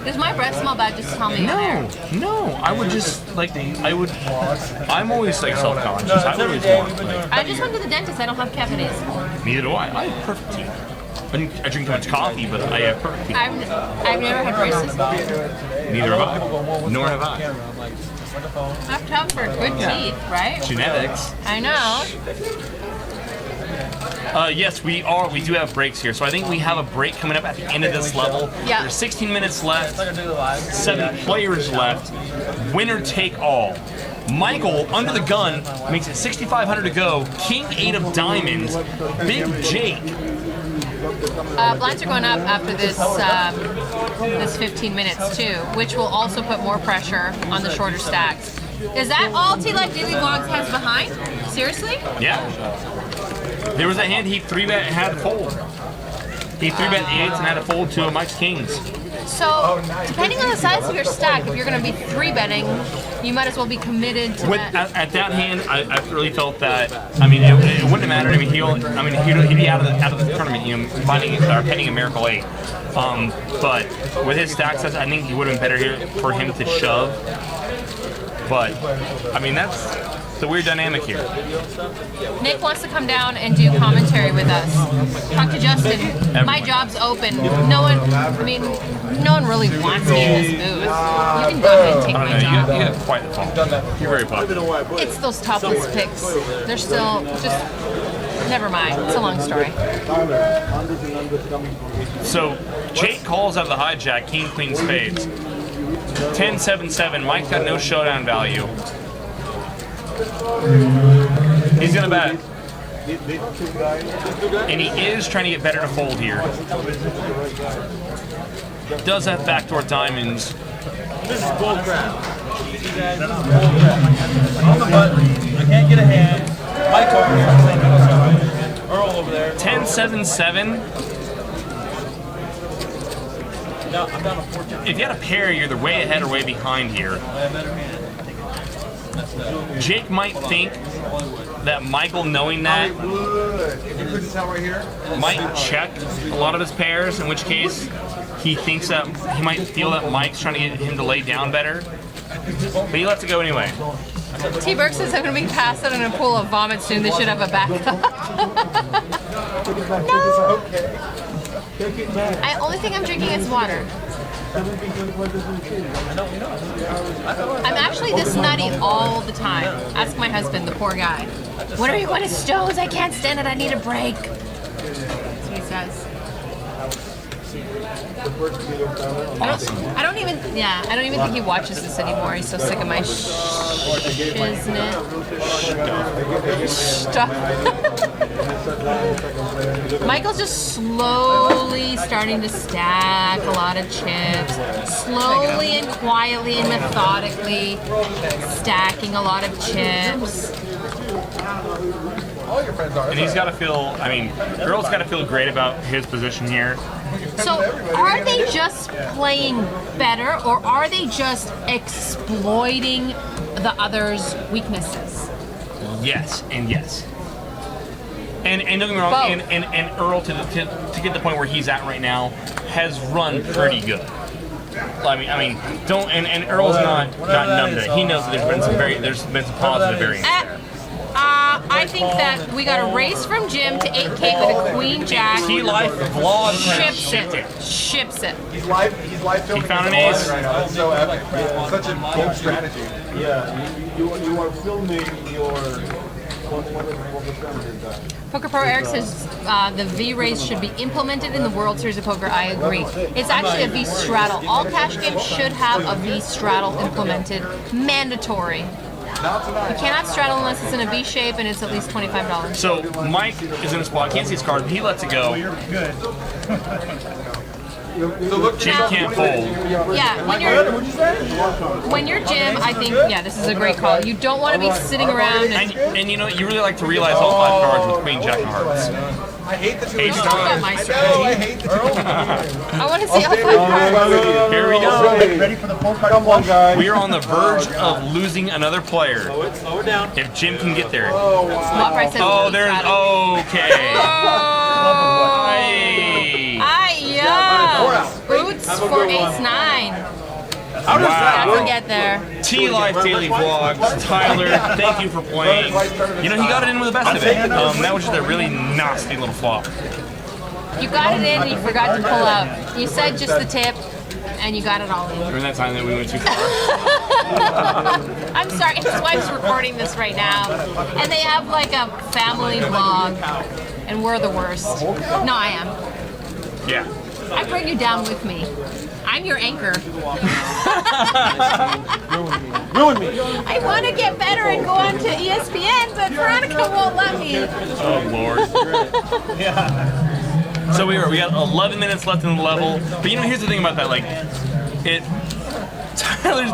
Does my breath smell bad? Just tell me. No. I would just I'm always like self-conscious. I always want I just went to the dentist. I don't have cavities. Neither do I. I have perfect teeth. I drink too much coffee, but I have perfect teeth. I've never had braces. Neither have I. Nor have I. Have to have for good teeth, right? Genetics. I know. Yes, we do have breaks here. So I think we have a break coming up at the end of this level. Yeah. There's 16 minutes left, 7 players left. Winner take all. Michael, under the gun, makes it 6,500 to go. King 8 of diamonds. Big Jake. Blinds are going up after this 15 minutes too, which will also put more pressure on the shorter stacks. Is that all T-Life Daily Vlogs has behind? Seriously? Yeah. There was a hand he 3-bet and had to fold. He 3-bet the 8s and had to fold 2 of Mike's kings. So, depending on the size of your stack, if you're going to be 3-betting, you might as well be committed to that. At that hand, I really felt that. I mean, it wouldn't have mattered. I mean, he'd be out of the tournament, you know, finding or penning a miracle 8. But with his stack size, I think he would have been better here for him to shove. But I mean, that's the weird dynamic here. Nick wants to come down and do commentary with us. Talk to Justin. Everyone. My job's open. No one really wants me in this booth. You can go ahead and take I don't my know. job. You have quite the phone. You're very popular. It's those topless pics. They're still just. Never mind. It's a long story. So Jake calls out of the hijack, King, Queen, Spades. 10-7-7. Mike's got no showdown value. He's gonna bet. And he is trying to get better to fold here. Does have backdoor diamonds. This is bullcrap. On the button. I can't get a hand. My card. Earl over there. 10-7-7. No, I'm down to 14. If you had a pair, you're either way ahead or way behind here. Jake might think that Michael, knowing that, might check a lot of his pairs, in which case he thinks that he might feel that Mike's trying to get him to lay down better. But he lets it go anyway. T. Burke says I'm going to be passed out in a pool of vomit soon. They should have a backup. No! The only thing I'm drinking is water. I'm actually this nutty all the time. Ask my husband, the poor guy. When are you going to Stones? I can't stand it. I need a break. That's what he says. Awesome. I don't even think he watches this anymore. He's so sick of my shiznit stuff. Michael's just slowly starting to stack a lot of chips. Slowly and quietly and methodically stacking a lot of chips. And he's got to feel, I mean, Earl's got to feel great about his position here. So, are they just playing better, or are they just exploiting the other's weaknesses? Yes, and yes. And don't get me wrong, and Earl, to get the point where he's at right now, has run pretty good. I mean, don't, and Earl's not numb to it. He knows that there's been some positive variance there. I think that we got a race from Jim to 8K with a Queen Jack. T-Life vlog Ships it. He's live filming. He found an ace. Right now. It's so epic. Yeah. Such a bold strategy. Yeah, you are filming your. What percentage is that? Poker Pro Eric says the V race should be implemented in the World Series of Poker. I agree. It's actually a V straddle. All cash games should have a V straddle implemented. Mandatory. You cannot straddle unless it's in a V shape and it's at least $25. So Mike is in a spot, can't see his card, but he lets it go. Good. Jim can't fold. Yeah, when you're Jim, I think, yeah, this is a great call. You don't want to be sitting around And you know, you really like to realize all 5 cards with Queen Jack of Hearts. I hate the two. Ace got my I know, I hate the two. I want to see all 5 cards. Here we go. Ready for the 4 card? Come on, guys. We are on the verge of losing another player. Slow it down. If Jim can get there. What price says Oh, V there's, straddle? okay. Oh, Hey. yeah. Boots for Ace 9. Doesn't get there. T-Life Daily Vlogs. Tyler, thank you for playing. You know, he got it in with the best of it. That was just a really nasty little flop. You got it in and you forgot to pull out. You said just the tip and you got it all in. During that time that we went too far. I'm sorry, his wife's recording this right now. And they have like a family vlog. And we're the worst. No, I am. Yeah. I bring you down with me. I'm your anchor. Ruin me. I want to get better and go on to ESPN, but Veronica won't let me. Oh, Lord. So we got 11 minutes left in the level. But you know, here's the thing about that. Like,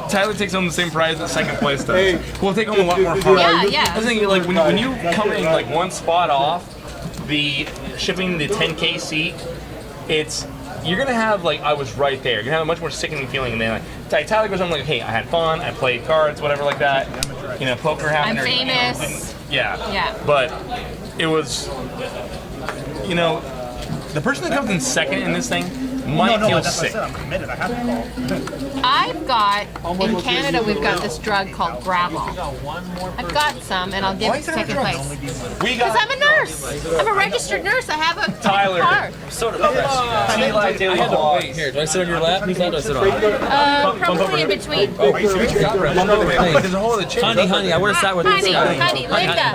Tyler takes home the same prize that second place does. We'll take home a lot more fun. Yeah. I was thinking, like, when you come in like one spot off the shipping the 10K seat, you're gonna have like I was right there. You're gonna have a much more sickening feeling, and then like Tyler goes on like, hey, I had fun, I played cards, whatever like that. You know, poker happened. I'm famous. Yeah. But it was, you know, the person that comes in second in this thing might feel sick. I'm committed. I have to call. I've got, in Canada, we've got this drug called Gravel. I've got some, and I'll give it second place. Because I'm a nurse. I'm a registered nurse. I have a Tyler. card. So did I. T-Life Daily I had to Vlogs. wait here. Do I sit on your lap? Whose lap do I sit on? Probably in between. Honey, I would have sat with this guy. Honey, Linda,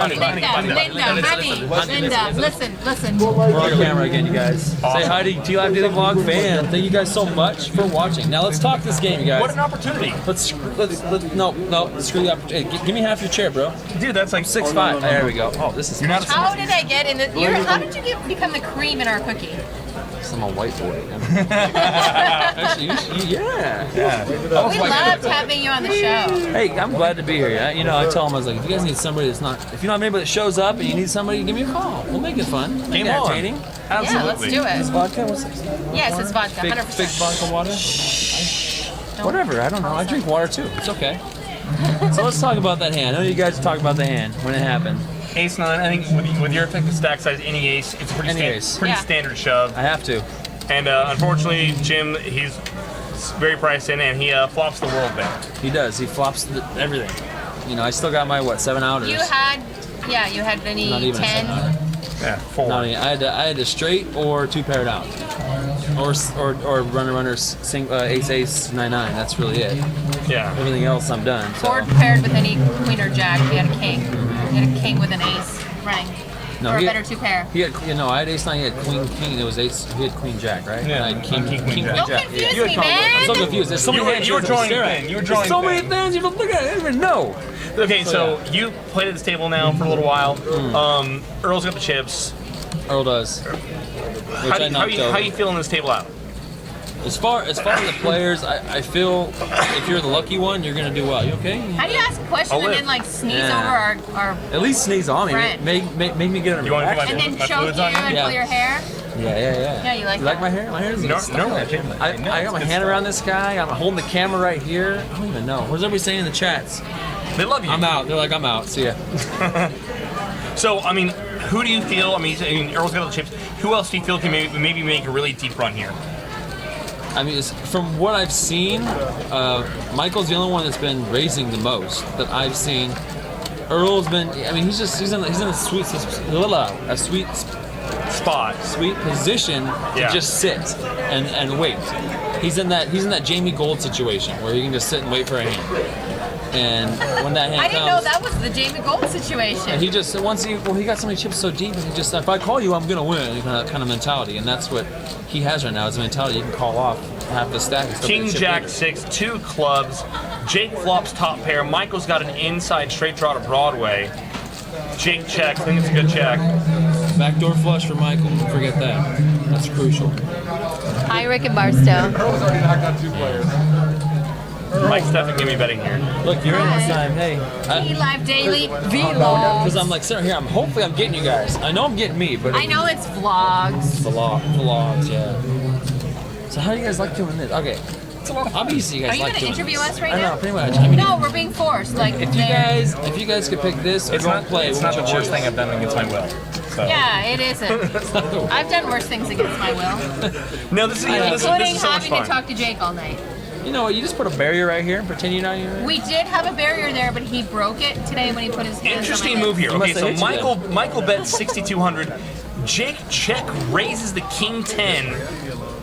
listen. We're on camera again, you guys. Say hi to T-Live Daily Vlog fan. Thank you guys so much for watching. Now let's talk this game, you guys. What an opportunity. Let's no, screw the opportunity. Give me half your chair, bro. Dude, that's like 6'5". There we go. Oh, this is. You're not. How did I get in the? How did you become the cream in our cookie? I'm a white boy. Actually, yeah. We loved having you on the show. Hey, I'm glad to be here. Yeah? You know, I tell them, I was like, if you guys need somebody that's not, if you don't have anybody that shows up and you need somebody, give me a call. We'll make it fun. Make it entertaining. Absolutely. Yeah, let's do it. Is vodka? What's this? Yes, it's vodka, 100%. Fake vodka water? Whatever, I don't know. I drink water too. It's okay. So let's talk about that hand. I know you guys talk about the hand when it happened. Ace 9, I think with your effective stack size, any ace, it's a pretty standard shove. I have to. And unfortunately, Jim, he's very priced in, and he flops the world bet. He does. He flops everything. You know, I still got my, 7 outers. You had any Not even 10? Yeah, 4. Not even, I had a straight or 2 paired out. Or runner, ace, 9. That's really it. Yeah. Everything else I'm done. So. Or paired with any queen or jack. He had a king. He had a king with an ace running. No, or a better 2 pair. He had, I had ace 9. He had queen, king. It was ace. He had queen, jack, right? Yeah. And I had king, Don't jack. confuse Yeah. me, man. I'm so confused. There's so many hands. You were drawing thin. You were drawing so thin. many things. You don't look at it. I didn't even know. Okay, so you played at this table now for a little while. Earl's got the chips. Earl does. Which I knocked over. How you feeling this table out? As far as the players, I feel if you're the lucky one, you're gonna do well. You okay? How do you ask a question and then like sneeze Yeah. over our At least sneeze on me. Friend. Make me get a You want to reaction. and then my choke fluids you on you? and Yeah. pull your hair? Yeah, you like You that? like my hair? My hair is No, stuck. no, I got my hand around this guy. I'm holding the camera right here. I don't even know. What is everybody saying in the chats? They love you. I'm out. They're like, I'm out. See ya. So, I mean, who do you feel? I mean, Earl's got the chips. Who else do you feel can maybe make a really deep run here? I mean, from what I've seen, Michael's the only one that's been raising the most that I've seen. Earl's been. I mean, he's in a sweet position to just sit and wait. He's in that Jamie Gold situation where he can just sit and wait for a hand. And when that hand I comes, didn't know that was the Jamie Gold situation. and he just he got so many chips so deep, and he just, if I call you, I'm gonna win, kind of mentality, and that's what he has right now. Is a mentality you can call off half the stack. And still King, get a chip Jack, later. 6, 2 clubs. Jake flops top pair. Michael's got an inside straight draw to Broadway. Jake checks. I think it's a good check. Backdoor flush for Michael. Don't forget that. That's crucial. Hi, Rick and Barstow. Earl's already knocked out 2 players. Mike's definitely gonna be betting here. Look, you're in this time. Hey. Live Daily Vlog. Because I'm like sitting here, hopefully I'm getting you guys. I know I'm getting me, but I know it's vlogs. vlogs, yeah. So how do you guys like doing this? Okay. Obviously you Are guys you like going to doing interview this. us right I now? know, pretty much. I mean, No, we're being forced. Like if you guys could pick this or don't play, It's not the worst thing I've done against my will. So. Yeah, it isn't. I've done worse things against my will, No, this is so including much having fun. to talk to Jake all night. You know what? You just put a barrier right here and pretend you're not even. We did have a barrier there, but he broke it today when he put his hands Interesting on my move here. He Okay, must so have hit you Michael bet 6,200. Jake check raises the king 10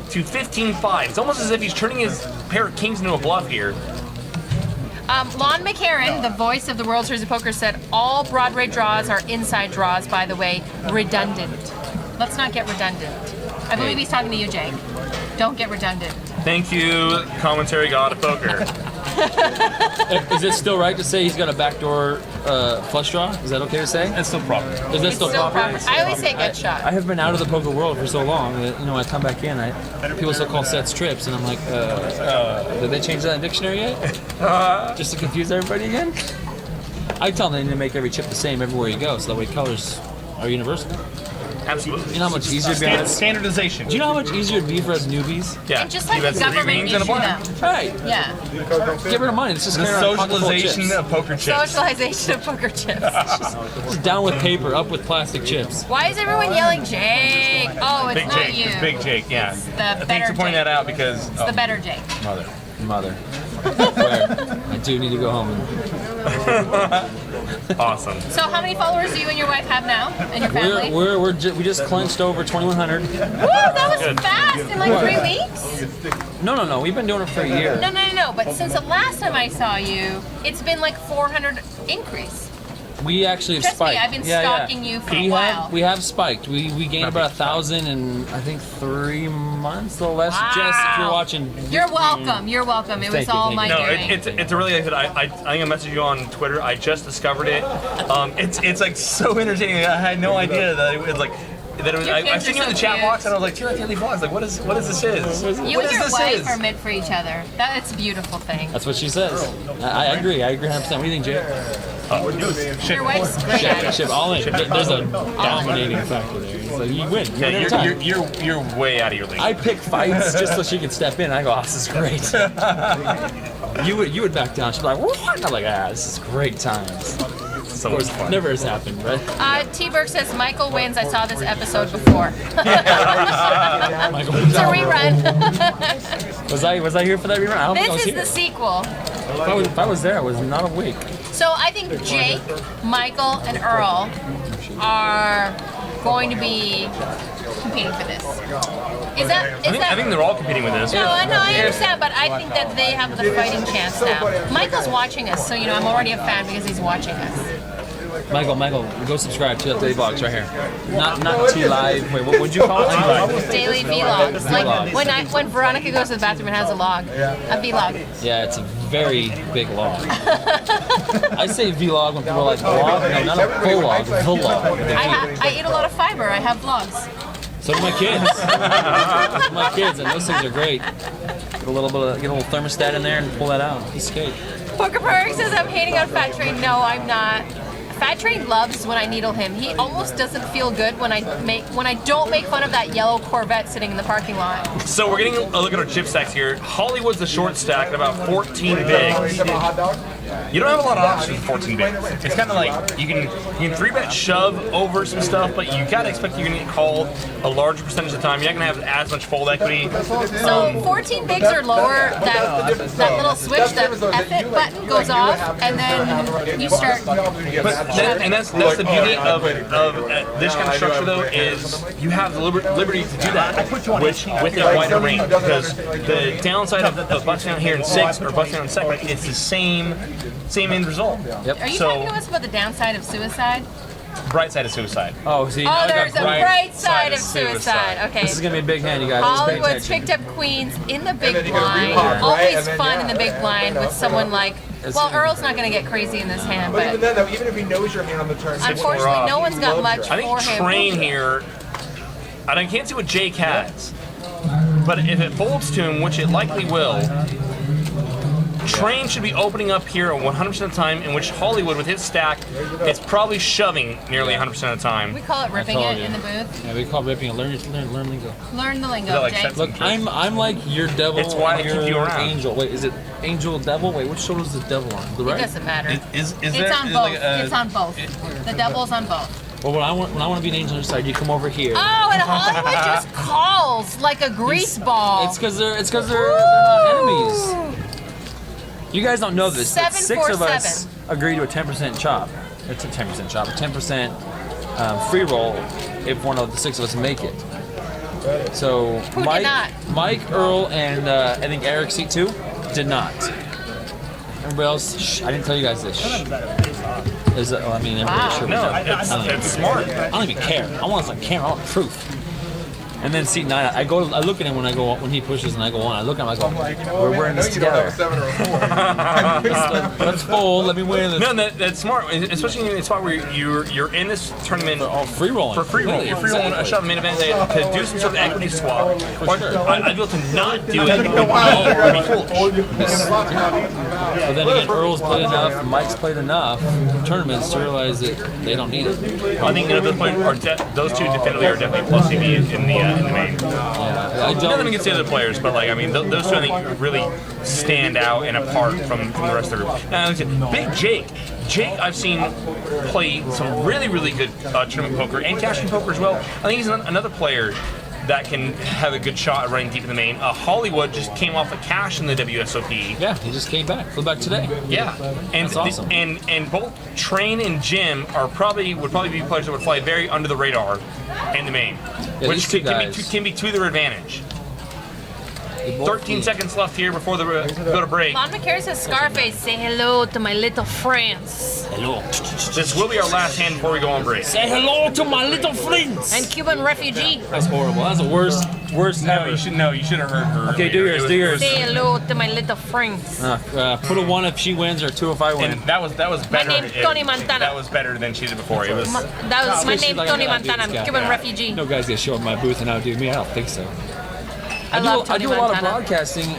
to 15-5. It's almost as if he's turning his pair of kings into a bluff here. Lon McCarran, the voice of the World Series of Poker, said all Broadway draws are inside draws, by the way, redundant. Let's not get redundant. I believe he's talking to you, Jake. Don't get redundant. Thank you, commentary god of poker. Is it still right to say he's got a backdoor flush draw? Is that okay to say? That's still proper. Is that still proper? I always say get shot. I have been out of the poker world for so long that, you know, I come back in, people still call sets trips, and I'm like, did they change that in the dictionary yet? Just to confuse everybody again? I tell them they need to make every chip the same everywhere you go, so that way colors are universal. Absolutely. You know how much easier it'd be? Standardization. Do you know how much easier it'd be for us newbies? Yeah. And just like You got the 3 government rings and a issue black. them. Right. Yeah. Get rid of money. It's just The carry around a pocket full of socialization chips. of poker chips. Socialization of poker chips. Just down with paper, up with plastic chips. Why is everyone yelling Jake? Oh, it's Big not Jake. you. It's Big Jake, yeah. It's the Thanks better for pointing Jake. that out because... It's the better Jake. Mother. Where? I do need to go home. Awesome. So how many followers do you and your wife have now? And your family? We just clenched over 2,100. Woo, that was Good. fast in like What? 3 weeks? No. We've been doing it for a year. No. But since the last time I saw you, it's been like 400 increase. We actually have Trust me, spiked. I've been stalking you for a we while. We have spiked. We gained about 1,000 in I think 3 months. A little less. Wow. Jess, if you're watching, You're welcome. You're welcome. It was Thank you, all thank my you. No, doing. it's a really like that. I think I messaged you on Twitter. I just discovered it. It's like so entertaining. I had no idea that it was like that. It was. Your I kids seen are you in the so chat cute. box and I was like, "Do you like daily vlogs? Like, what is this is? You What and is your this wife is?" are meant for each other. That's a beautiful thing. that's what she says. I agree. I agree 100%. What do you think, Jay? Your wife's great at it. Ship all in. There's a dominating factor there. It's like you win. You win every Yeah, time. you're way out of your league. I pick fights just so she could step in. I go, oh, this is great. you would back down. She'd be like, what? And I'm like, this is great times. So much fun. Never has happened, right? T. Burke says Michael wins. I saw this episode before. Michael, It's a rerun. was I here for that rerun? I don't think I was This is here. the sequel. If I was there, I was not awake. So I think Jake, Michael, and Earl are going to be competing for this. I think they're all competing with this. No, I understand, but I think that they have the fighting chance now. Michael's watching us, so you know I'm already a fan because he's watching us. Michael, go subscribe to the Daily Vlogs right here. Not T Live. Wait, what would you call it? T Live. Daily vlogs. Like Vlogs. when Veronica goes to the bathroom and has a log, a vlog. Yeah, it's a very big log. I say vlog when people are like vlog. No, not a full log, vlog. I eat a lot of fiber. I have vlogs. So do my kids. So do my kids, and those things are great. Get a little thermostat in there and pull that out. Piece of cake. Poker Park says I'm hating on Fat Train. No, I'm not. Fat Train loves when I needle him. He almost doesn't feel good when I don't make fun of that yellow Corvette sitting in the parking lot. So we're getting a look at our chip stacks here. Hollywood's the short stack at about 14 bigs. You don't have a lot of options with 14 bigs. It's kind of like you can 3-bet shove over some stuff, but you gotta expect you're gonna get called a larger percentage of the time. You're not gonna have as much fold equity. So 14 bigs or lower, that little switch, that F it button goes off, and then you start. And that's the beauty of this kind of structure, though, is you have the liberty to do that with a wider range. Because the downside of busting out here in 6 or busting out in second, it's the same end result. Yep. Are you talking to us about the downside of suicide? Bright side of suicide. Oh, see, Oh, there's a bright side of suicide. Okay. This is gonna be a big hand, you guys. Just pay Hollywood's attention. picked up queens in the big blind. Always fun in the big blind with someone like. Well, Earl's not going to get crazy in this hand, But even but then, though, even if he knows your hand on the turn, unfortunately, no one's got much I for think him. Train here, and I can't see what Jake has, but if it folds to him, which it likely will, Train should be opening up here 100% of the time, in which Hollywood, with his stack, is probably shoving nearly 100% of the time. We call it ripping told it you. in the booth. Yeah, we call ripping it. Learn lingo. Learn the Is lingo, that like Jake. sets- Look, I'm like your devil. It's why I and keep you your around. angel. Wait, is it angel devil? Wait, which shoulder is the devil on? The It right? doesn't matter. Is It's there on is both. like a- It's on both. The devil's on both. Well, when I want to be an angel on your side, you come over here. Oh, and Hollywood just calls like a grease ball. It's because they're not enemies. You guys don't know this. But 6 of us agree to a 10% chop. It's a 10% chop, a 10% free roll if one of the 6 of us make it. So Who did not? Mike, Earl, and I think Eric seat 2 did not. Everybody else, shh, I didn't tell you guys this. Is it, well, I mean, everybody's sure. No, it's smart. I don't even care. I want us on camera. I want proof. And then seat 9, I look at him when he pushes and I go on. I look at him, I go, we're wearing this together. 7 or 4. Let's fold. Let me win this. No, that's smart, especially in a spot where you're in this tournament free rolling. For free roll, you're free rolling a shot main event to do some sort of equity swap. I'd be able to not do it. Or be foolish. But then again, Earl's played enough, Mike's played enough tournaments to realize that they don't need it. I think those two definitively are definitely plus CB in the main. Nothing against the other players, but like I mean, those two I think really stand out and apart from the rest of the group. Now, Big Jake. I've seen play some really good tournament poker and cash game poker as well. I think he's another player that can have a good shot at running deep in the main. Hollywood just came off a cash in the WSOP. Yeah, he just came back. Flew back today. Yeah, and that's awesome. And both Train and Jim would probably be players that would fly very under the radar in the main, which can be to their advantage. 13 seconds left here before the go to break. Lon McCary says, Scarface, say hello to my little friends. Hello. This will be our last hand before we go on break. Say hello to my little friends. And Cuban refugee. That's horrible. That's the worst ever. You should have heard her. Okay, do yours. Say hello to my little friends. Put a 1 if she wins or a 2 if I win. And that was better. My name's Tony Montana. That was better than she did before. It was. My name's Tony Montana. I'm Cuban refugee. No guy's gonna show up my booth and outdo me. I don't think so. I do a lot of broadcasting,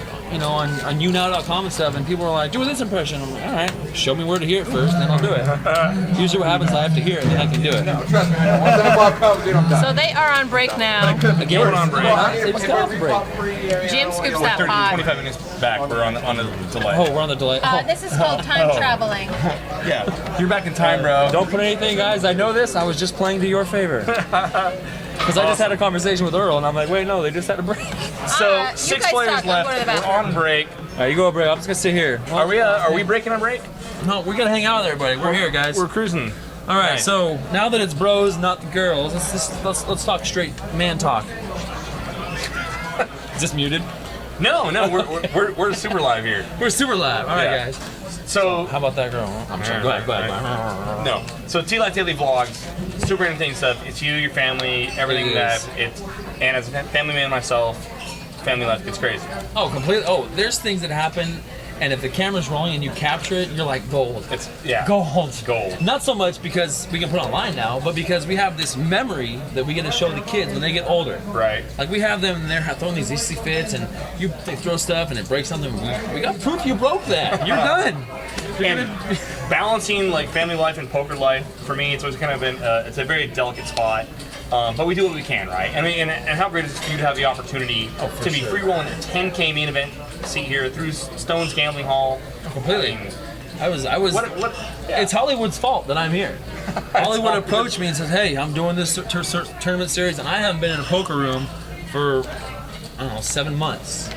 on younow.com and stuff, and people are like, do this impression. I'm like, all right, show me where to hear it first, and then I'll do it. Usually what happens, I have to hear it, and then I can do it. Trust me, once that ball comes in, I'm done. So they are on break now. Again, we're on break. They just got off break. Jim scoops that 25 minutes back. We're on the delay. Oh, we're on the delay. This is called time traveling. Yeah, you're back in time, bro. Don't put anything, guys. I know this. I was just playing to your favor. Because I just had a conversation with Earl, and I'm like, wait, no, they just had a break. So 6 players left. We're on break. All right, you go break. I'm just gonna sit here. Are we breaking on break? No, we're gonna hang out with everybody. We're here, guys. We're cruising. All right. So now that it's bros, not the girls, let's talk straight man talk. Is this muted? No, we're super live here. We're super live. All right, guys. So how about that girl? I'm sorry. Go ahead. No. So T-Light Daily Vlogs, super entertaining stuff. It's you, your family, everything and as a family man myself, family life gets crazy. Oh, completely. Oh, there's things that happen, and if the camera's rolling and you capture it, you're like gold. It's gold. Not so much because we can put it online now, but because we have this memory that we get to show the kids when they get older. Right. Like we have them and they're throwing these easy fits, and they throw stuff and it breaks something. We got proof you broke that. You're done. And balancing like family life and poker life for me, it's always kind of been it's a very delicate spot. But we do what we can, right? I mean, and how great is it for you to have the opportunity to be free rolling a 10K main event seat here through Stone's Gambling Hall? Completely. I was. It's Hollywood's fault that I'm here. Hollywood approached me and says, "Hey, I'm doing this tournament series, and I haven't been in a poker room for 7 months."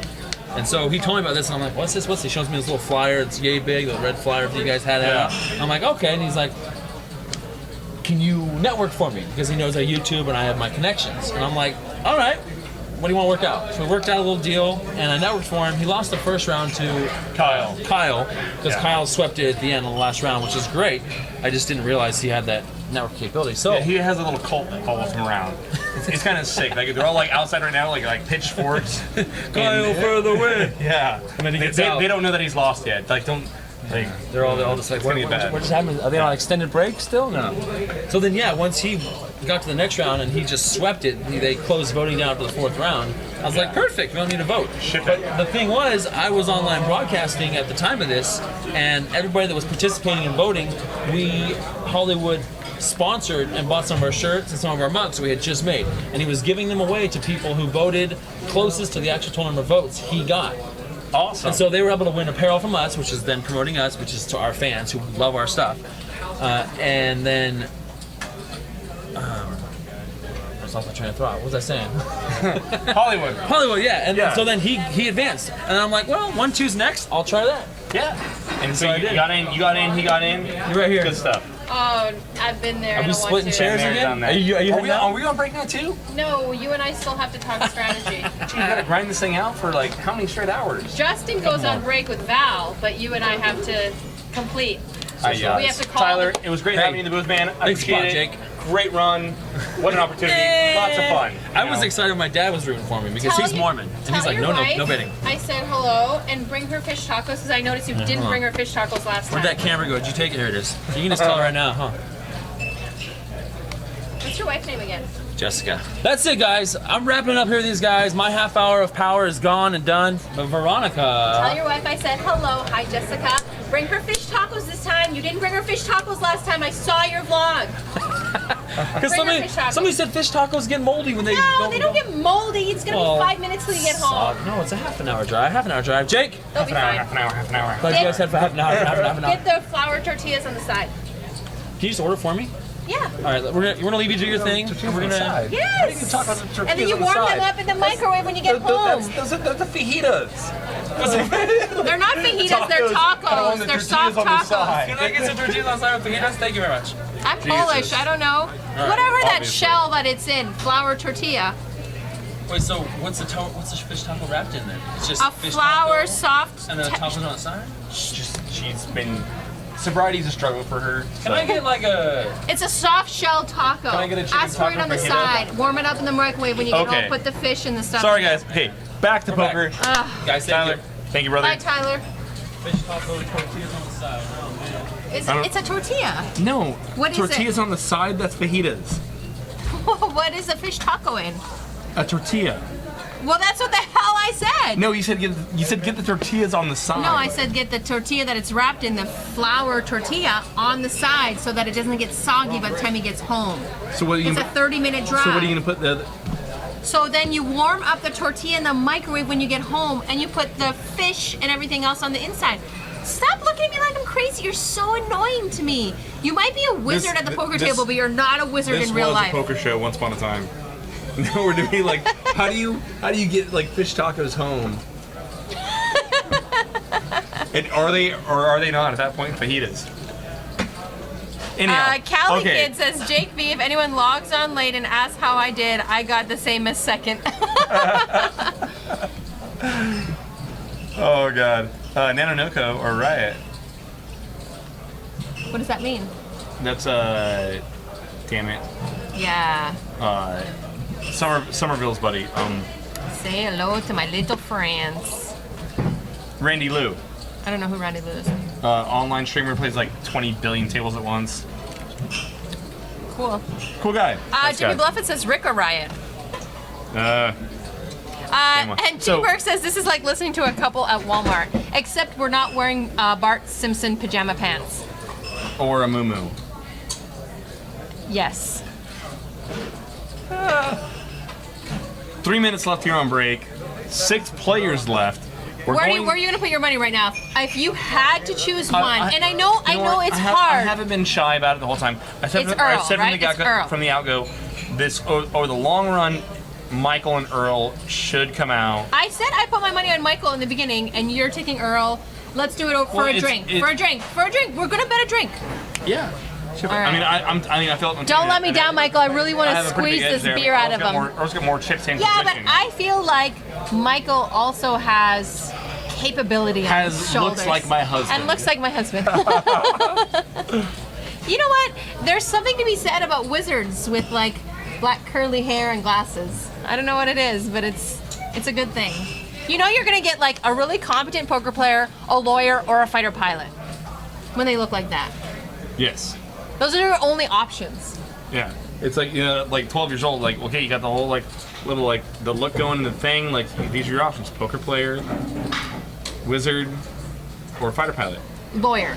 And so he told me about this, and I'm like, "What's this? He shows me this little flyer. It's yay big, the red flyer that you guys had out. I'm like, "Okay," and he's like, "Can you network for me?" Because he knows I YouTube and I have my connections. And I'm like, "All right. What do you want to work out?" So we worked out a little deal, and I networked for him. He lost the first round to Kyle, because Kyle swept it at the end of the last round, which is great. I just didn't realize he had that network capability. So he has a little cult that follows him around. It's kind of sick. Like they're all like outside right now, like pitchforks. Kyle for the win. Yeah. And then they don't know that he's lost yet. Like don't. Like, they're all just like, what just happened? Are they on extended break still? No. So then, once he got to the next round and he just swept it, they closed voting down for the 4th round. I was like, perfect, we don't need to vote. But the thing was, I was online broadcasting at the time of this, and everybody that was participating in voting, Hollywood sponsored and bought some of our shirts and some of our mugs we had just made. And he was giving them away to people who voted closest to the actual total number of votes he got. Awesome. And so they were able to win apparel from us, which is then promoting us, which is to our fans who love our stuff. And then I lost my train of thought. What was I saying? Hollywood. Hollywood, yeah. And Yeah. so then he advanced, and I'm like, well, 1-2's next. I'll try that. Yeah. And so I you did. got in, he got in. You're right here. Good stuff. Oh, I've been there. Are I we don't want splitting to. chairs Been there, again? done that. Are you heading out? Are we on break now too? No, you and I still have to talk strategy. Gee, you gotta grind this thing out for like how many straight hours? Justin goes on break with Val, but you and I have to complete. We have to call Tyler, the- it was great Hey. having you in the booth, man. I Thanks a lot, appreciate it. Jake. Great run. What an opportunity. Lots of fun. I you was know. excited when my dad was rooting for me because Tell he's your- Mormon, and tell he's like, your no wife betting. I said hello and bring her fish tacos because I noticed you didn't bring her fish tacos last Where'd time. that camera go? Did you take it? Here it is. You can just tell her right now, huh? What's your wife's name again? Jessica. That's it, guys. I'm wrapping up here with these guys. My half hour of power is gone and done. But Veronica. Tell your wife I said hello. Hi, Jessica. Bring her fish tacos this time. You didn't bring her fish tacos last time. I saw your vlog. Because bring her fish tacos. somebody said fish tacos get moldy when they No, they don't get moldy. It's gonna Well, be 5 minutes till you get home. No, it's a half an hour drive. Half an hour drive. Jake. They'll be Half fine. an hour. Glad you guys had for half an hour. Half an hour. Get the flour tortillas on the side. Can you just order for me? Yeah. All right, we're gonna leave you to your thing. And we're gonna. Yes. talk about the tortillas And then you on the warm them side? up in the microwave when you get home. Those are the fajitas. They're not fajitas. They're tacos. They're soft tacos. Can I get some tortillas on side with fajitas? Thank you very much. I'm Polish. I don't know. Whatever that shell that it's in, flour tortilla. Wait, so what's the fish taco wrapped in then? It's just A fish flour taco, soft. and then the tacos on the side. She's been sobriety's a struggle for her. Can I get like a? It's a soft shell taco. Can I get a chicken Ask for it taco on the fajita? side. Warm it up in the microwave when you get Okay. home. Put the fish and the stuff. Sorry in guys. Hey, back to We're back. poker. Guys, thank Tyler, you. thank you, brother. Bye, Tyler. Fish taco tortillas on the side. Oh man. It's a tortilla. No. What is tortillas on the side, that's fajitas. What is a fish taco in? A tortilla. Well, that's what the hell I said. No, you said get the tortillas on the side. No, I said get the tortilla that it's wrapped in, the flour tortilla, on the side so that it doesn't get soggy by the time he gets home. So what are you It's a 30-minute drive. So what are you gonna put the? So then you warm up the tortilla in the microwave when you get home, and you put the fish and everything else on the inside. Stop looking at me like I'm crazy. You're so annoying to me. You might be a wizard at the poker table, but you're not a wizard in real life. poker show once upon a time. Now we're doing like, how do you get like fish tacos home? And are they or are they not at that point fajitas? Anyhow, Callie okay. Kid says, Jake V, if anyone logs on late and asks how I did, I got the same as second. Oh god, Nanonoko or Riot. What does that mean? That's damn it, Yeah. Somerville's buddy, Say hello to my little friends. Randy Lou. I don't know who Randy Lou is. Online streamer, plays like 20 billion tables at once. Cool. Cool guy. Nice Jimmy guy. Bluffett says Rick or Riot. Anyway. And So- Tim Burke says this is like listening to a couple at Walmart, except we're not wearing Bart Simpson pajama pants. Or a moo. Yes. 3 minutes left here on break. 6 players left. Where are you going to put your money right now? If you had to choose one, and I know it's hard. I haven't been shy about it the whole time. I said, It's I Earl, said right? It's Earl. from the outgo, this over the long run, Michael and Earl should come out. I said I put my money on Michael in the beginning, and you're taking Earl. Let's do it for a drink. For a drink. We're gonna bet a drink. Yeah. All right. I feel. I'm Don't let me down, Michael. I really want to squeeze this beer out of him. Earl's got more chips in Yeah, but position. I feel like Michael also has capability on his shoulders. Looks like my husband. And looks like my husband. You know what? There's something to be said about wizards with like black curly hair and glasses. I don't know what it is, but it's a good thing. You know you're gonna get like a really competent poker player, a lawyer, or a fighter pilot when they look like that. Yes. Those are your only options. Yeah. It's like, like 12 years old, like, okay, you got the whole, like, little, like, the look going in the thing, like, these are your options. Poker player, wizard, or fighter pilot. Lawyer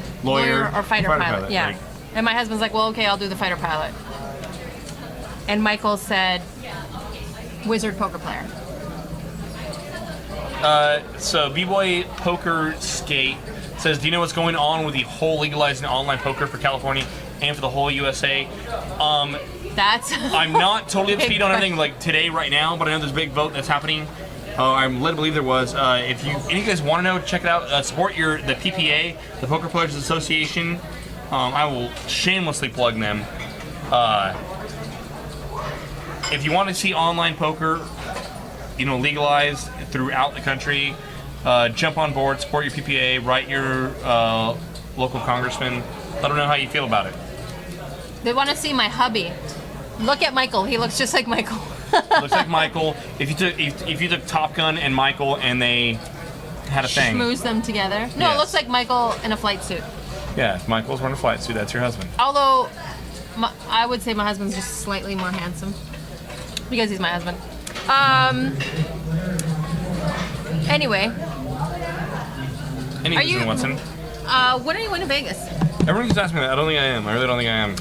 or fighter pilot. Yeah. like- And my husband's like, well, okay, I'll do the fighter pilot. And Michael said, wizard poker player. So B-Boy Poker Skate says, do you know what's going on with the whole legalizing online poker for California and for the whole USA? That's. I'm not totally up to speed on everything like today, right now, but I know there's a big vote that's happening. I'm led to believe there was. If any of you guys want to know, check it out. Support the PPA, the Poker Players Association. I will shamelessly plug them. If you want to see online poker, legalized throughout the country, jump on board, support your PPA, write your local congressman. Let them know how you feel about it. They want to see my hubby. Look at Michael. He looks just like Michael. Looks like Michael. If you took Top Gun and Michael and they had a thing. Schmooze them together. No, Yes. It looks like Michael in a flight suit. Yeah, if Michael's wearing a flight suit, that's your husband. Although, I would say my husband's just slightly more handsome. Because he's my husband. Anyway. Any Are you- reason, Watson? When are you going to Vegas? Everyone keeps asking me that. I don't think I am. I really don't think I am.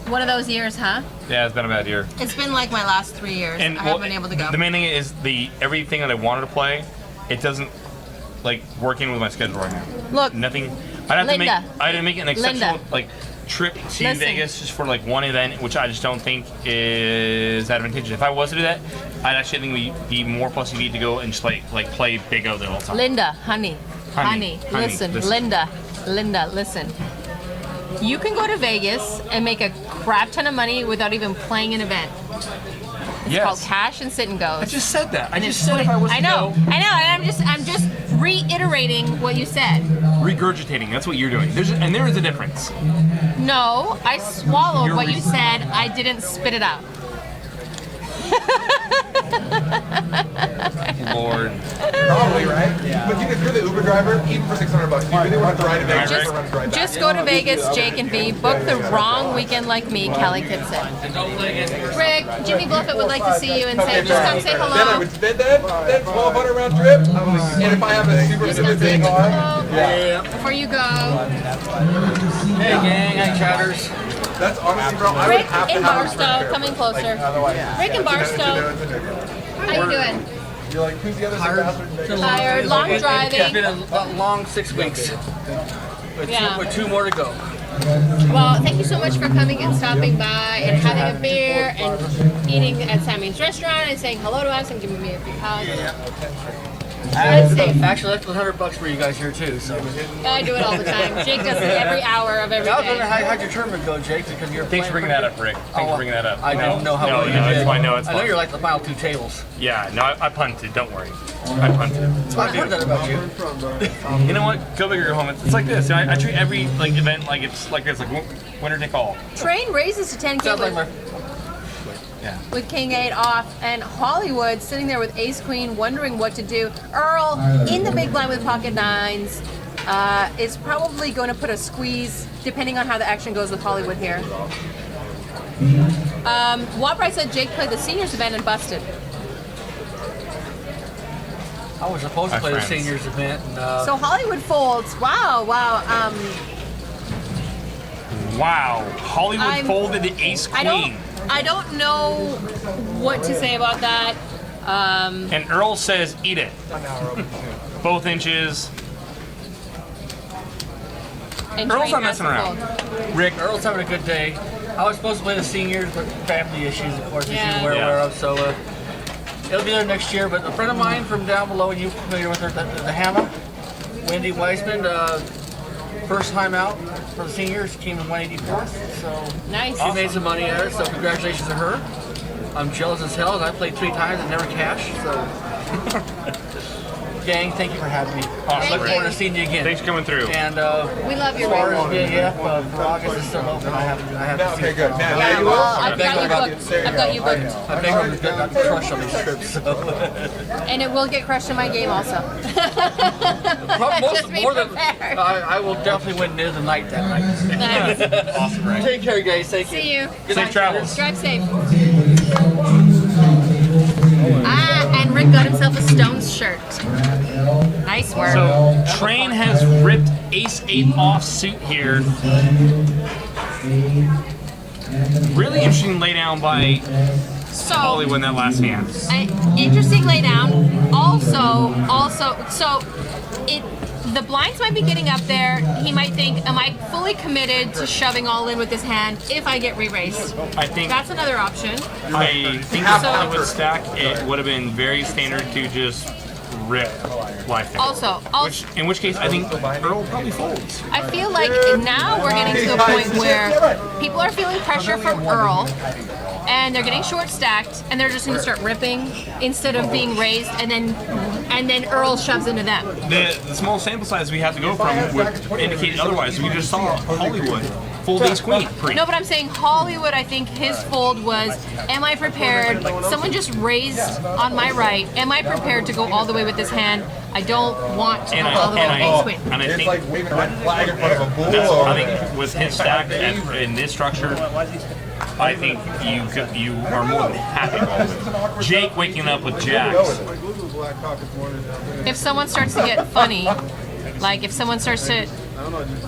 One of those years, huh? Yeah, it's been a bad year. It's been like my last 3 years. I haven't been able to go. The main thing is everything that I wanted to play, it doesn't work in with my schedule right now. Look, Nothing. I had to make an exceptional Linda. trip to Listen. Vegas just for one event, which I just don't think is advantageous. If I was to do that, I'd actually think we'd be more plus EV to go and just play Big O the whole time. Linda, honey, listen. Linda, listen. You can go to Vegas and make a crap ton of money without even playing an event. It's called cash and sit and goes. I just said that. I just said if I was to go. I know, and I'm just reiterating what you said. Regurgitating. That's what you're doing. There is a difference. No, I swallowed what you said. I didn't spit it out. Lord. Probably, right? Yeah. But if you're the Uber driver, even for $600, you really want to ride a Vegas. Just go to Vegas, Jake and V. Book the wrong weekend like me, Kelly Kitson. Rick, Jimmy Bluffett would like to see you and say, just come say Then I hello. would spend that $1,200 round trip. And if I have a super Just come good say big car, hello before you go. Hey gang, hi chatters. that's honestly, bro, I would Rick have to and have a Barstow, trip. coming closer. Rick and Barstow, how you doing? You're like, who's the other bastard? Tired, long It's driving. been a long 6 weeks. With 2 more to go. Well, thank you so much for coming and stopping by and having a beer and eating at Sammy's restaurant and saying hello to us and giving me a big hug. Actually, that's $100 for you guys here too. So I do it all the time. Jake does it every hour of every I was wondering day. how'd your tournament go, Jake? Because you're Thanks for bringing that up, Rick. Thanks for bringing that up. I didn't know how well you did. it's fine. No, it's I fine. know you're like the final 2 tables. Yeah, no, I punted. Don't worry. I punted. I heard that about you. You know what? Go big or go home. It's like this. I treat every event like it's like this, like winner take all. Train raises to 10K Sounds like my with King 8 off, and Hollywood sitting there with Ace Queen wondering what to do. Earl in the big blind with pocket 9s is probably going to put a squeeze depending on how the action goes with Hollywood here. Wabright said Jake played the seniors event and busted. I was supposed to play the seniors event. And, So Hollywood folds. Wow. Wow, Hollywood folded to Ace Queen. I don't know what to say about that. And Earl says, eat it. Both inches. And Earl's Train not has messing to around. fold. Rick, Earl's having a good day. I was supposed to play the seniors, but family issues, of course, as Yeah. you're aware of. So it'll be there next year. But a friend of mine from down below, and you're familiar with her, the Hannah, Wendy Weisman, first time out for the seniors, came in 184th. So Nice. she made some money at it. So congratulations to her. I'm jealous as hell, and I played 3 times and never cashed. So. Gang, thank you for having me. Awesome, Look Rick. forward to seeing you again. Thanks for coming through. And We love as your far Rick. as VAF, for August is still open. I have to see Okay, it. good. Now Yeah, you well, will? I've got you booked. I've got you booked. I think I'm going to crush on these trips. So. And it will get crushed in my game also. Just be more than prepared. I will definitely win near the night that night. Nice. Awesome, Rick. Take care, guys. Thank you. See you. Good Safe night, travels. Drive safe. And Rick got himself a Stones shirt. Nice work. So, Train has ripped Ace 8 off suit here. Really interesting lay down by Hollywood in that last hand. Interesting lay down. Also, so the blinds might be getting up there. He might think, am I fully committed to shoving all in with this hand if I get re-raised? I think That's another option. I think the Hollywood stack, it would have been very standard to just rip life down. Also, In which case, I think Earl probably folds. I feel like now we're getting to a point where people are feeling pressure from Earl, and they're getting short stacked, and they're just going to start ripping instead of being raised, and then Earl shoves into them. The small sample size we have to go from would indicate otherwise. We just saw Hollywood fold ace queen pre. No, but I'm saying Hollywood, I think his fold was, am I prepared? Someone just raised on my right. Am I prepared to go all the way with this hand? I don't want to go all the way with ace queen. And I It's think like waving a red flag in front of a bull. I think with his stack in this structure, I think you are more than happy with Jake waking up with jacks. If someone starts to get funny, like if someone starts to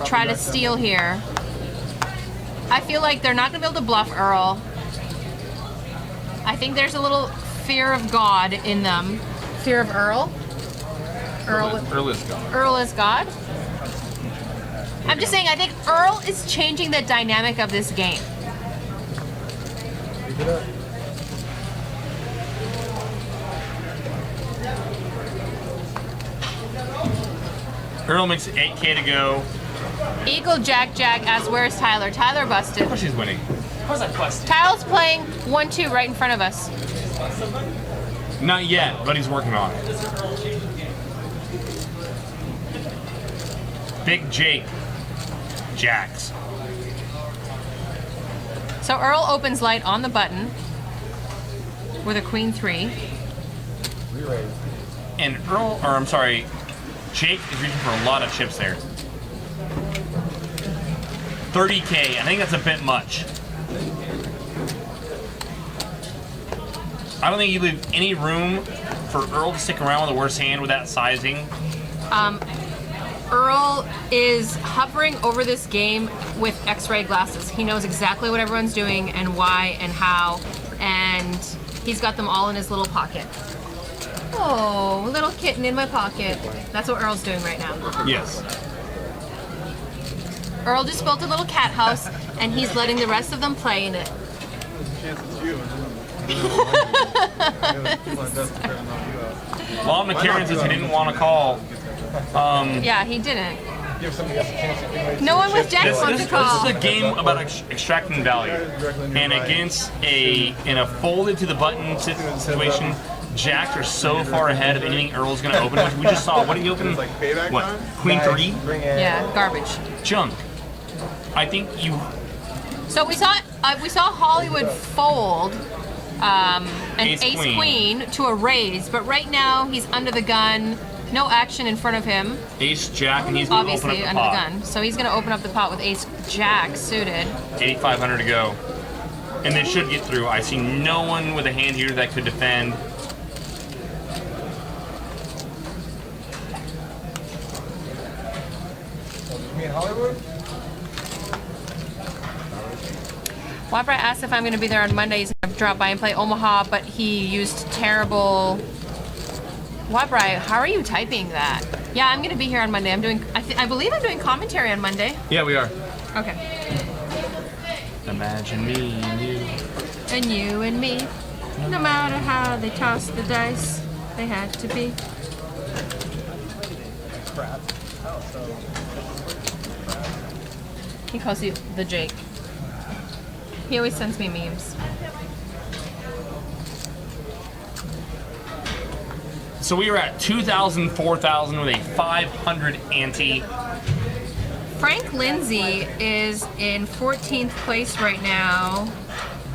try to steal here, I feel like they're not going to be able to bluff Earl. I think there's a little fear of God in them. Fear of Earl? Earl is gone. Earl is God? I'm just saying, I think Earl is changing the dynamic of this game. Earl makes 8K to go. Eagle, Jack, Jack, as where's Tyler? Tyler busted. Of course he's winning. Of course I busted. Tyler's playing 1-2 right in front of us. Not yet, but he's working on it. Big Jake. Jacks. So Earl opens light on the button with a queen 3. And Jake is reaching for a lot of chips there. 30K, I think that's a bit much. I don't think you leave any room for Earl to stick around with a worse hand with that sizing. Earl is hovering over this game with x-ray glasses. He knows exactly what everyone's doing and why and how, and he's got them all in his little pocket. Oh, little kitten in my pocket. That's what Earl's doing right now. Yes. Earl just built a little cat house, and he's letting the rest of them play in it. Lon McCarran says he didn't want to call. Yeah, he didn't. No one with jacks wants to call. This is a game about extracting value, and in a folded to the button situation, jacks are so far ahead of anything Earl's going to open. Which we just saw. What did he open? What? Queen 3? Yeah, garbage. Junk. I think you. So we saw Hollywood fold an ace queen to a raise, but right now he's under the gun. No action in front of him. Ace jack, and he's going to open up Obviously the under pot. the gun. So he's going to open up the pot with ace jack suited. 8,500 to go. And they should get through. I see no one with a hand here that could defend. Me in Hollywood? Wabra asked if I'm going to be there on Monday. He's going to drop by and play Omaha, but he used terrible. Wabra, how are you typing that? Yeah, I'm going to be here on Monday. I believe I'm doing commentary on Monday. Yeah, we are. Okay. Imagine me and you. And you and me. No matter how they tossed the dice, they had to be. He calls you the Jake. He always sends me memes. So we are at 2,000, 4,000 with a 500 ante. Frank Lindsay is in 14th place right now.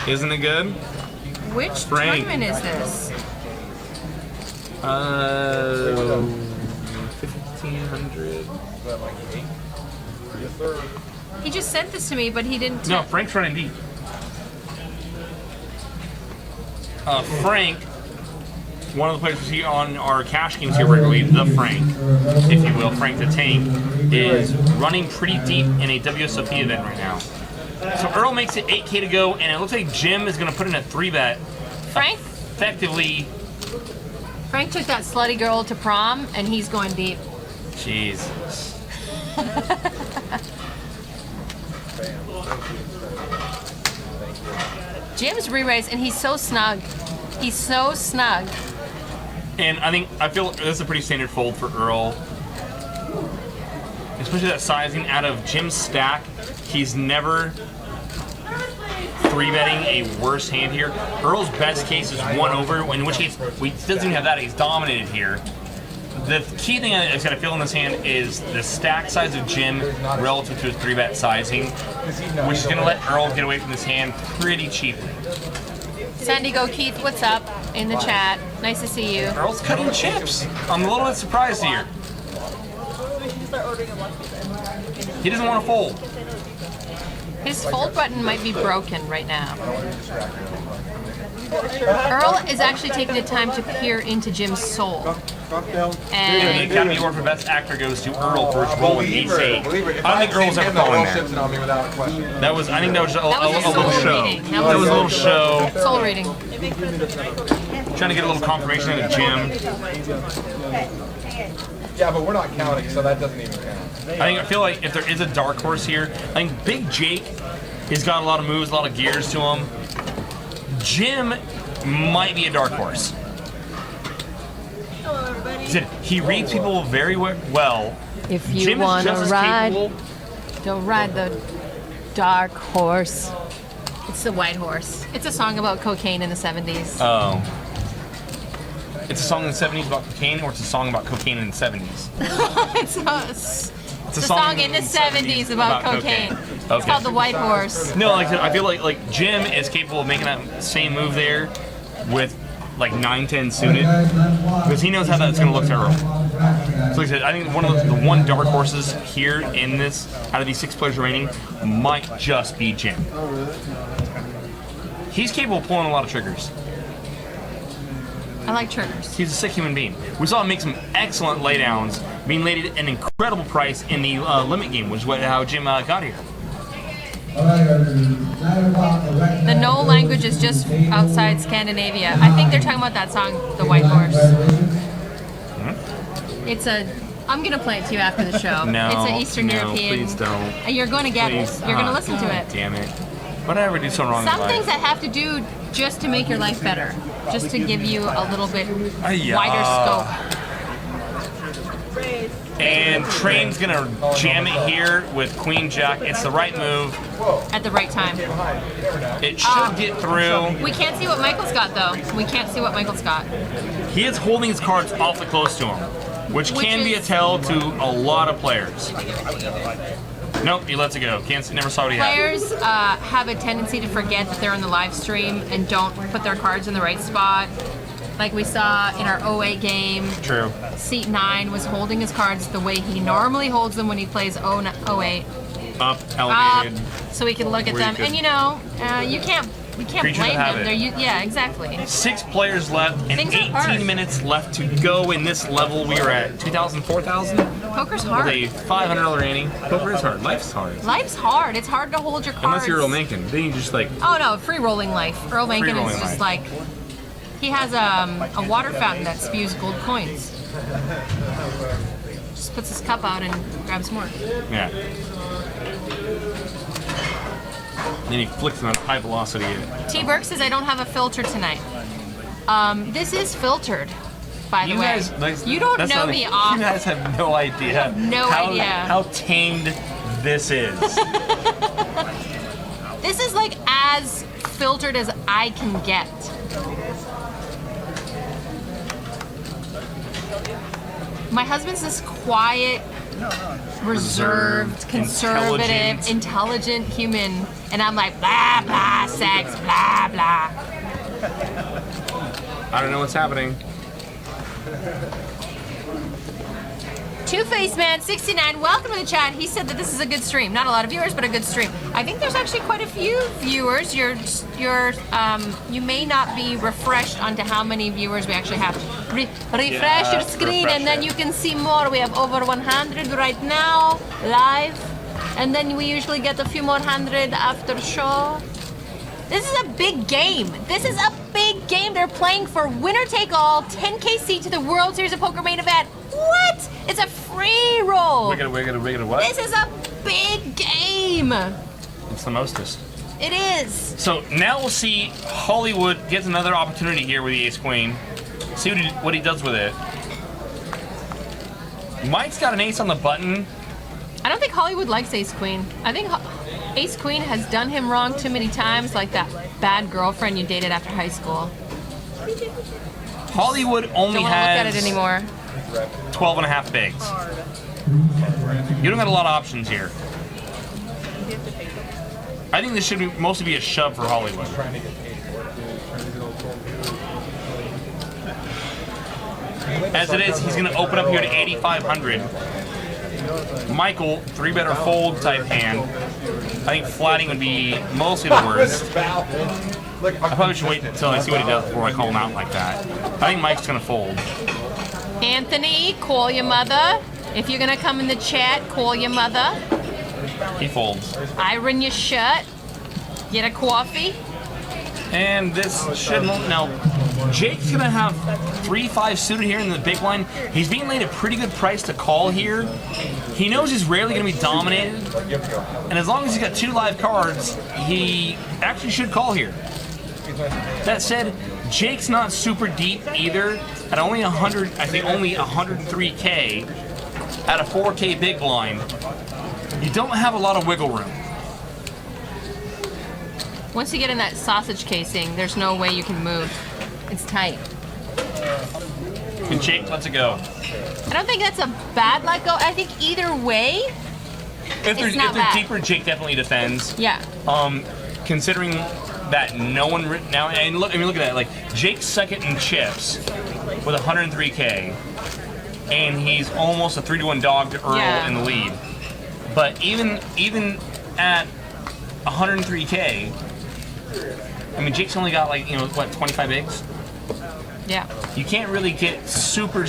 Isn't it good? Which Frank. tournament is this? 1,500. He just sent this to me, but he didn't. No, Frank's running deep. Frank, one of the players we see on our cash games here regularly, the Frank, if you will, Frank the Tank, is running pretty deep in a WSOP event right now. So Earl makes it 8K to go, and it looks like Jim is going to put in a 3-bet. Frank? Effectively. Frank took that slutty girl to prom, and he's going deep. Jesus. Jim's re-raise, and he's so snug. He's so snug. And I feel this is a pretty standard fold for Earl. Especially that sizing out of Jim's stack. He's never 3-betting a worse hand here. Earl's best case is 1 over, in which case he doesn't even have that. He's dominated here. The key thing I just got to feel in this hand is the stack size of Jim relative to his 3-bet sizing, which is going to let Earl get away from this hand pretty cheaply. San Diego Keith, what's up in the chat? Nice to see you. Earl's cutting chips. I'm a little bit surprised here. He doesn't want to fold. His fold button might be broken right now. Earl is actually taking the time to peer into Jim's soul. And the Academy Award for Best Actor goes to Earl for his role in Ace-8. I don't think Earl's ever fallen there. That was, I think that was a little show. That was a little show. Soul reading. Trying to get a little confirmation out of Jim. Yeah, but we're not counting, so that doesn't even count. I feel like if there is a dark horse here, I think Big Jake has got a lot of moves, a lot of gears to him. Jim might be a dark horse. He reads people very well. If you Jim want to is just as ride, capable. don't ride the dark horse. It's the white horse. It's a song about cocaine in the 70s. Oh. It's a song in the 70s about cocaine, or it's a song about cocaine in the 70s? It's a song in the 70s about cocaine. Okay. It's called The White Horse. No, like I feel like Jim is capable of making that same move there with like 9-10 suited, because he knows how that's going to look to Earl. So like I said, I think one of the one dark horses here in this, out of these 6 players remaining, might just be Jim. He's capable of pulling a lot of triggers. I like triggers. He's a sick human being. We saw him make some excellent laydowns, being laid at an incredible price in the limit game, which is how Jim got here. The no language is just outside Scandinavia. I think they're talking about that song, The White Horse. It's a... I'm going to play it to you after the show. No, it's an Eastern European... please don't. You're going to get Please. it. You're going to listen to it. Damn it. What did I ever do so wrong in Some life? things I have to do just to make your life better. Just to give you a little bit wider scope. And Train's gonna jam it here with Queen Jack. It's the right move. At the right time. It should get through. We can't see what Michael's got though. We can't see what Michael's got. He is holding his cards awfully close to him, which can be a tell to a lot of players. Nope, he lets it go. Never saw what he had. Players have a tendency to forget that they're on the live stream and don't put their cards in the right spot. Like we saw in our 08 game. True. Seat 9 was holding his cards the way he normally holds them when he plays 08. Up, elevated. So he can look at them. And you know, you can't blame them. Yeah, exactly. 6 players left and 18 minutes left to go in this level. We are at 2,000, 4,000. Poker's hard. With a $500 ante. Poker is hard. Life's hard. Life's hard. It's hard to hold your cards. Unless you're Earl Mencken. Then you just like... Oh no, free rolling life. Earl Mencken is just like... He has a water fountain that spews gold coins. Just puts his cup out and grabs more. Yeah. Then he flicks them at high velocity. T. Burke says, I don't have a filter tonight. This is filtered, by the way. You don't know me off. You guys have no idea. How tamed this is. This is like as filtered as I can get. My husband's this quiet, reserved, conservative, intelligent human, and I'm like, blah, blah, sex, blah, blah. I don't know what's happening. Two-Face Man 69, welcome to the chat. He said that this is a good stream. Not a lot of viewers, but a good stream. I think there's actually quite a few viewers. You may not be refreshed onto how many viewers we actually have. Refresh your screen and then you can see more. We have over 100 right now, live. And then we usually get a few more hundred after show. This is a big game. This is a big game. They're playing for winner take all, 10K seat to the World Series of Poker main event. What? It's a free roll. Wiggity, what? This is a big game. It's the mostest. It is. So now we'll see Hollywood gets another opportunity here with the ace queen. See what he does with it. Mike's got an ace on the button. I don't think Hollywood likes ace queen. I think ace queen has done him wrong too many times, like that bad girlfriend you dated after high school. Hollywood only Don't want to look has at it anymore. 12 and a half bigs. You don't got a lot of options here. I think this should mostly be a shove for Hollywood. As it is, he's going to open up here to 8,500. Michael, 3-better fold type hand. I think flatting would be mostly the worst. I probably should wait until I see what he does before I call him out like that. I think Mike's going to fold. Anthony, call your mother. If you're going to come in the chat, call your mother. He folds. Iron your shirt. Get a coffee. And this should now. Jake's gonna have 3-5 suited here in the big line. He's being laid a pretty good price to call here. He knows he's rarely gonna be dominated, and as long as he's got 2 live cards, he actually should call here. That said, Jake's not super deep either. At only 100, I think only 103K at a 4K big blind. You don't have a lot of wiggle room. Once you get in that sausage casing, there's no way you can move. It's tight. And Jake lets it go. I don't think that's a bad let go. I think either way, If they're bad. deeper, Jake definitely defends. yeah. Considering that no one now, and look, I mean, look at that. Like Jake's second in chips with 103K, and he's almost a 3-to-1 dog to Earl in the lead. But even at 103K, I mean, Jake's only got like, you know, what, 25 bigs? Yeah. You can't really get super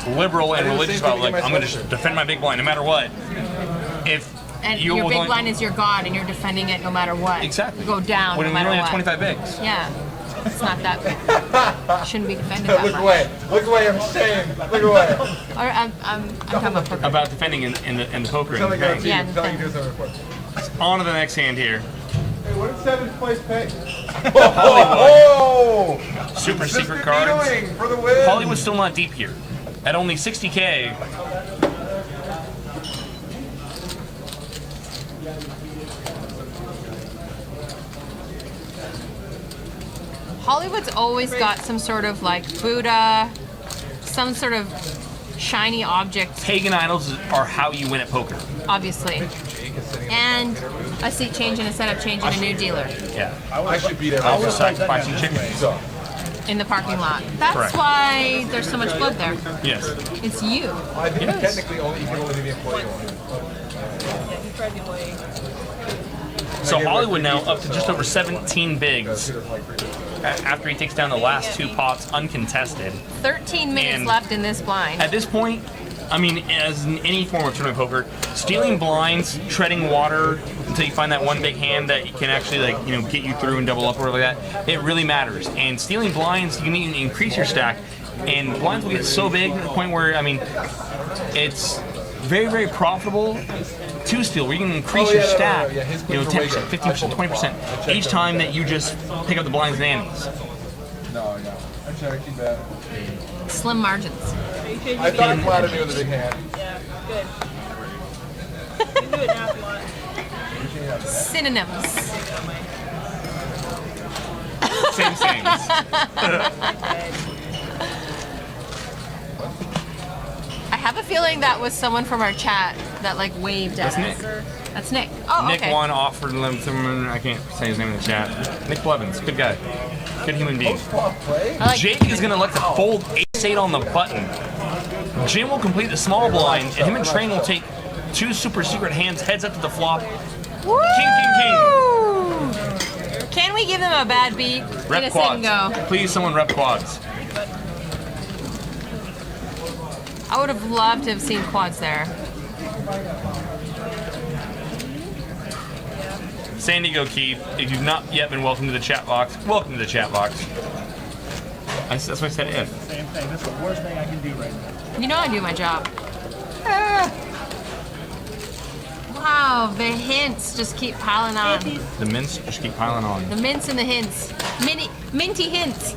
liberal and religious about like, I'm going to defend my big blind no matter what. And your big blind is your god, and you're defending it no matter what. Exactly. You go down when no matter you only what. have 25 bigs. Yeah. It's not that big. Shouldn't be defended that Look much. away. Look away, I'm saying. Look away. Or I'm talking about poker. About defending in the poker. Tell me And you Yeah, tell you do something quick. on to the next hand here. Hey, what did 7th place pay? Hollywood. Super Sister secret cards. Beatling for the win. Hollywood's still not deep here. At only 60K. Hollywood's always got some sort of like Buddha, some sort of shiny object, Pagan idols are how you win at poker. obviously. And a seat change and a setup change and a new dealer Yeah. I should be there. Also sacrificing chickens. So, in the parking lot. That's Correct. why there's so much blood there. Yes. It's you. I think Yes. technically only you can only be the employee. So Hollywood now up to just over 17 bigs after he takes down the last 2 pots uncontested. 13 minutes And- left in this blind. At this point, I mean, as in any form of tournament poker, stealing blinds, treading water until you find that one big hand that can actually, like, you know, get you through and double up or like that, it really matters. And stealing blinds, you can even increase your stack, and blinds will get so big to the point where, I mean, it's very profitable to steal, where you can increase your stack, you know, 10%, 15%, 20% each time that you just pick up the blinds and antes. No. Actually, I keep that. Slim margins. I thought I flattered me with a big hand. Synonyms. Same things. I have a feeling that was someone from our chat that like waved at That's us. Nick. That's Nick. Oh, Nick okay. one offered them. I can't say his name in the chat. Nick Blevins, good guy, good human being. I like Jake is gonna let the fold ace-8 on the button. Jim will complete the small blind, and him and Train will take 2 super secret hands heads up to the flop. Woo! King. Can we give them a bad beat? Rep Get a sit and quads. go. Please, someone rep quads. I would have loved to have seen quads there. San Diego Keith, if you've not yet been welcome to the chat box, welcome to the chat box. That's why I said if. Same thing. That's the worst thing I can do right now. You know I do my job. Wow, the hints just keep piling on. The mints just keep piling on. The mints and the hints. Minty hints.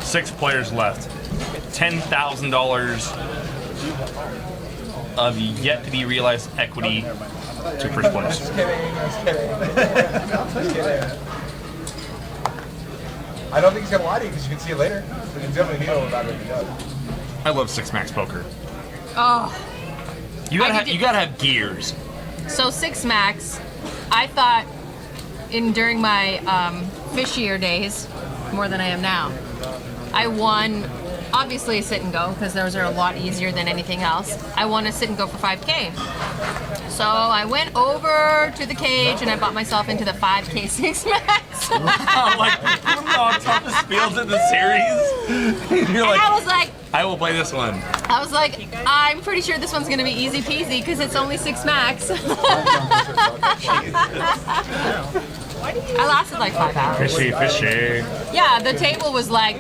6 players left. $10,000 of yet to be realized equity to first place. Just kidding. I don't think he's gonna lie to you because you can see it later. So you can definitely know about it if he does. I love 6-max poker. Oh. You gotta have gears. So 6-max, I thought during my fishier days, more than I am now, I won, obviously a sit and go, because those are a lot easier than anything else. I won a sit and go for 5K. So I went over to the cage and I bought myself into the 5K 6-max. Like, one of the toughest fields in the series. You're like, I was like, I will play this one. I was like, I'm pretty sure this one's gonna be easy peasy because it's only 6-max. I lasted like 5 hours. Fishy. Yeah, the table was like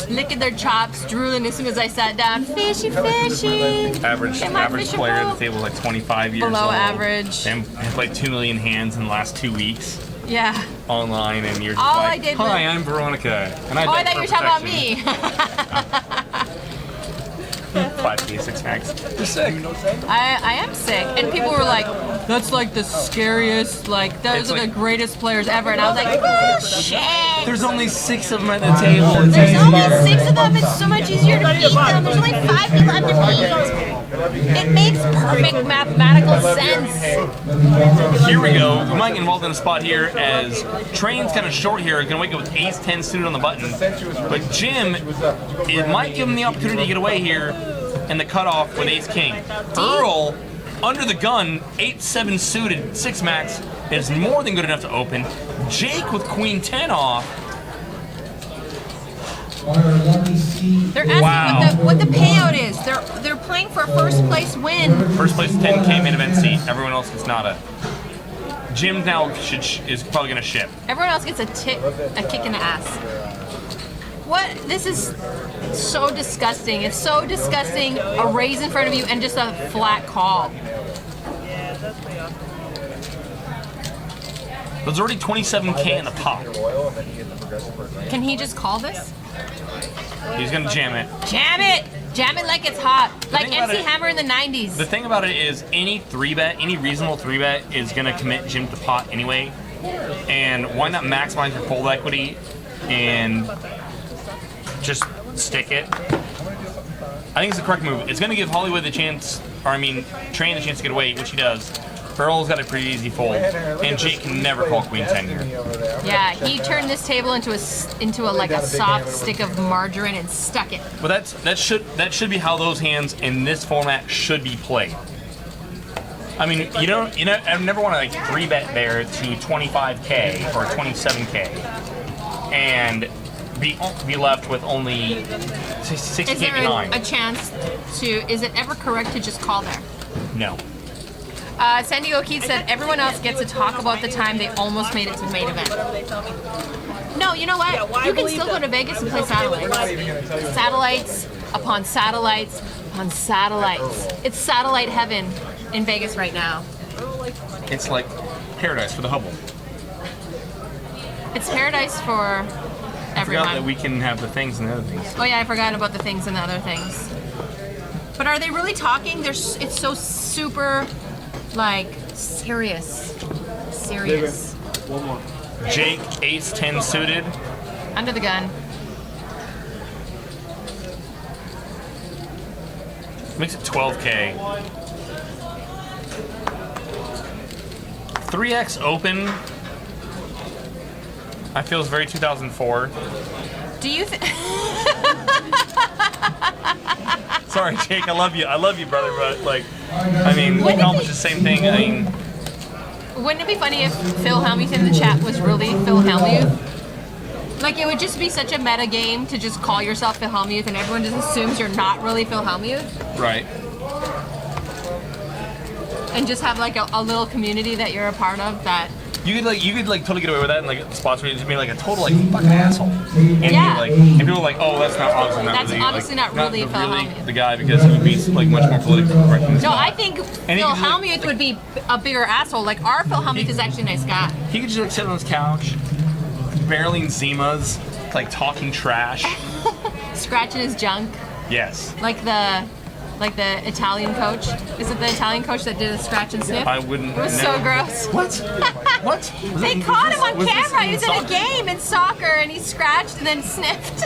licking their chops, drooling as soon as I sat down. Fishy. Average Am I player at fishable? the table is like 25 years Below old. average. And has played 2 million hands in the last 2 weeks Yeah. online, and you're just All like, I did was- hi, I'm Veronica. And Oh, I bet thought you were for talking about protection. me. 5K 6-max. You're sick. I am sick. And people were like, that's like the scariest, like, those It's are like- the greatest players ever. And I was like, bullshit. There's only 6 of them at the table. It's There's only easier. 6 of them. It's so much easier to beat them. There's only 5 people underneath. It makes perfect mathematical sense. Here we go. We might get involved in a spot here as train's kind of short here. Gonna wake up with ace-10 suited on the button. But Jim, it might give him the opportunity to get away here in the cutoff with ace-king. Earl, under the gun, 8-7 suited, 6-max, is more than good enough to open. Jake with queen-10 off. They're asking what the payout is. They're playing for a first place win. First place 10K main event seat. Everyone else gets nada. Jim now is probably gonna ship. Everyone else gets a kick in the ass. What? This is so disgusting. It's so disgusting. A raise in front of you and just a flat call. There's already 27K in the pot. Can he just call this? He's gonna jam it. Jam it! Jam it like it's hot. Like thing about MC it- Hammer in the 90s. The thing about it is any 3-bet, any reasonable 3-bet is gonna commit Jim to pot anyway. And why not maximize your fold equity and just stick it? I think it's the correct move. It's gonna give Hollywood the chance, or I mean, Train the chance to get away, which he does. Earl's got a pretty easy fold, and Jake can never call queen 10 here. Yeah, he turned this table into a soft stick of margarine and stuck it. But that should be how those hands in this format should be played. I mean, you know, I never want to like 3-bet there to 25K or 27K, and be left with only 60K Is there behind. a chance to? Is it ever correct to just call there? No. San Diego Keith said everyone else gets to talk about the time they almost made it to the main event. No, you know what? You can still go to Vegas and play satellites. Satellites upon satellites upon satellites. It's satellite heaven in Vegas right now. It's like paradise for the Hubble. It's paradise for I forgot that everyone. we can have the things and the other things. Oh yeah, I forgot about the things and the other things. But are they really talking? It's so super, like, serious. Serious. One more. Jake, ace-10 suited. Under the gun. Makes it 12K. 3X open. I feel it's very 2004. Do you think? Sorry, Jake, I love you, brother, but like, I mean, we Wouldn't it accomplished be- the same thing. I mean, Wouldn't it be funny if Phil Hellmuth in the chat was really Phil Hellmuth? Like, it would just be such a meta game to just call yourself Phil Hellmuth and everyone just assumes you're not really Phil Hellmuth right. and just have like a little community that you're a part of that You could totally get away with that in like spots where you just be like a total like fucking asshole. And Yeah. and people are like, oh, that's not obviously not That's really, obviously not really Phil Hellmuth. the guy because he would be like much more politically correct than this No, guy. I think And he Phil could, like- Hellmuth would be a bigger asshole. Like our Phil Hellmuth is actually a nice guy. He could just like sit on his couch, barreling Zimas, like talking trash. Scratching his junk, Yes. like the Italian coach. Is it the Italian coach that did a scratch and sniff? I wouldn't. It was know. so gross. What? What? They caught him on was this camera. He was in a soccer? game in soccer and he scratched and then sniffed.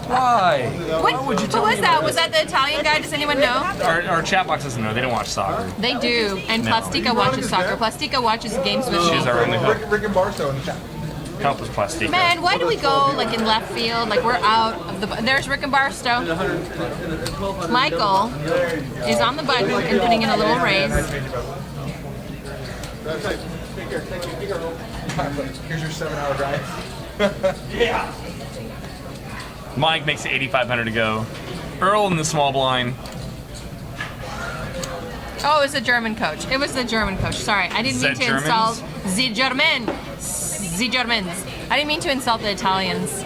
Why? Who was that? Was that the Italian guy? Does anyone know? Our chat box doesn't know. They don't watch soccer. They do. And No. Plastica watches soccer. Plastica watches games with She's me. our only hope. Rick and Barstow in the chat. Help us, Plastica. Man, why do we go like in left field? Like we're out of the. There's Rick and Barstow. Michael is on the button and putting in a little raise. That's it. Take care. Thank you. Take care. Here's your 7-hour drive. Yeah. Mike makes it 8,500 to go. Earl in the small blind. Oh, it was the German coach. It was the German coach. Sorry, I didn't mean Said to Germans? insult the Germans. I didn't mean to insult the Italians.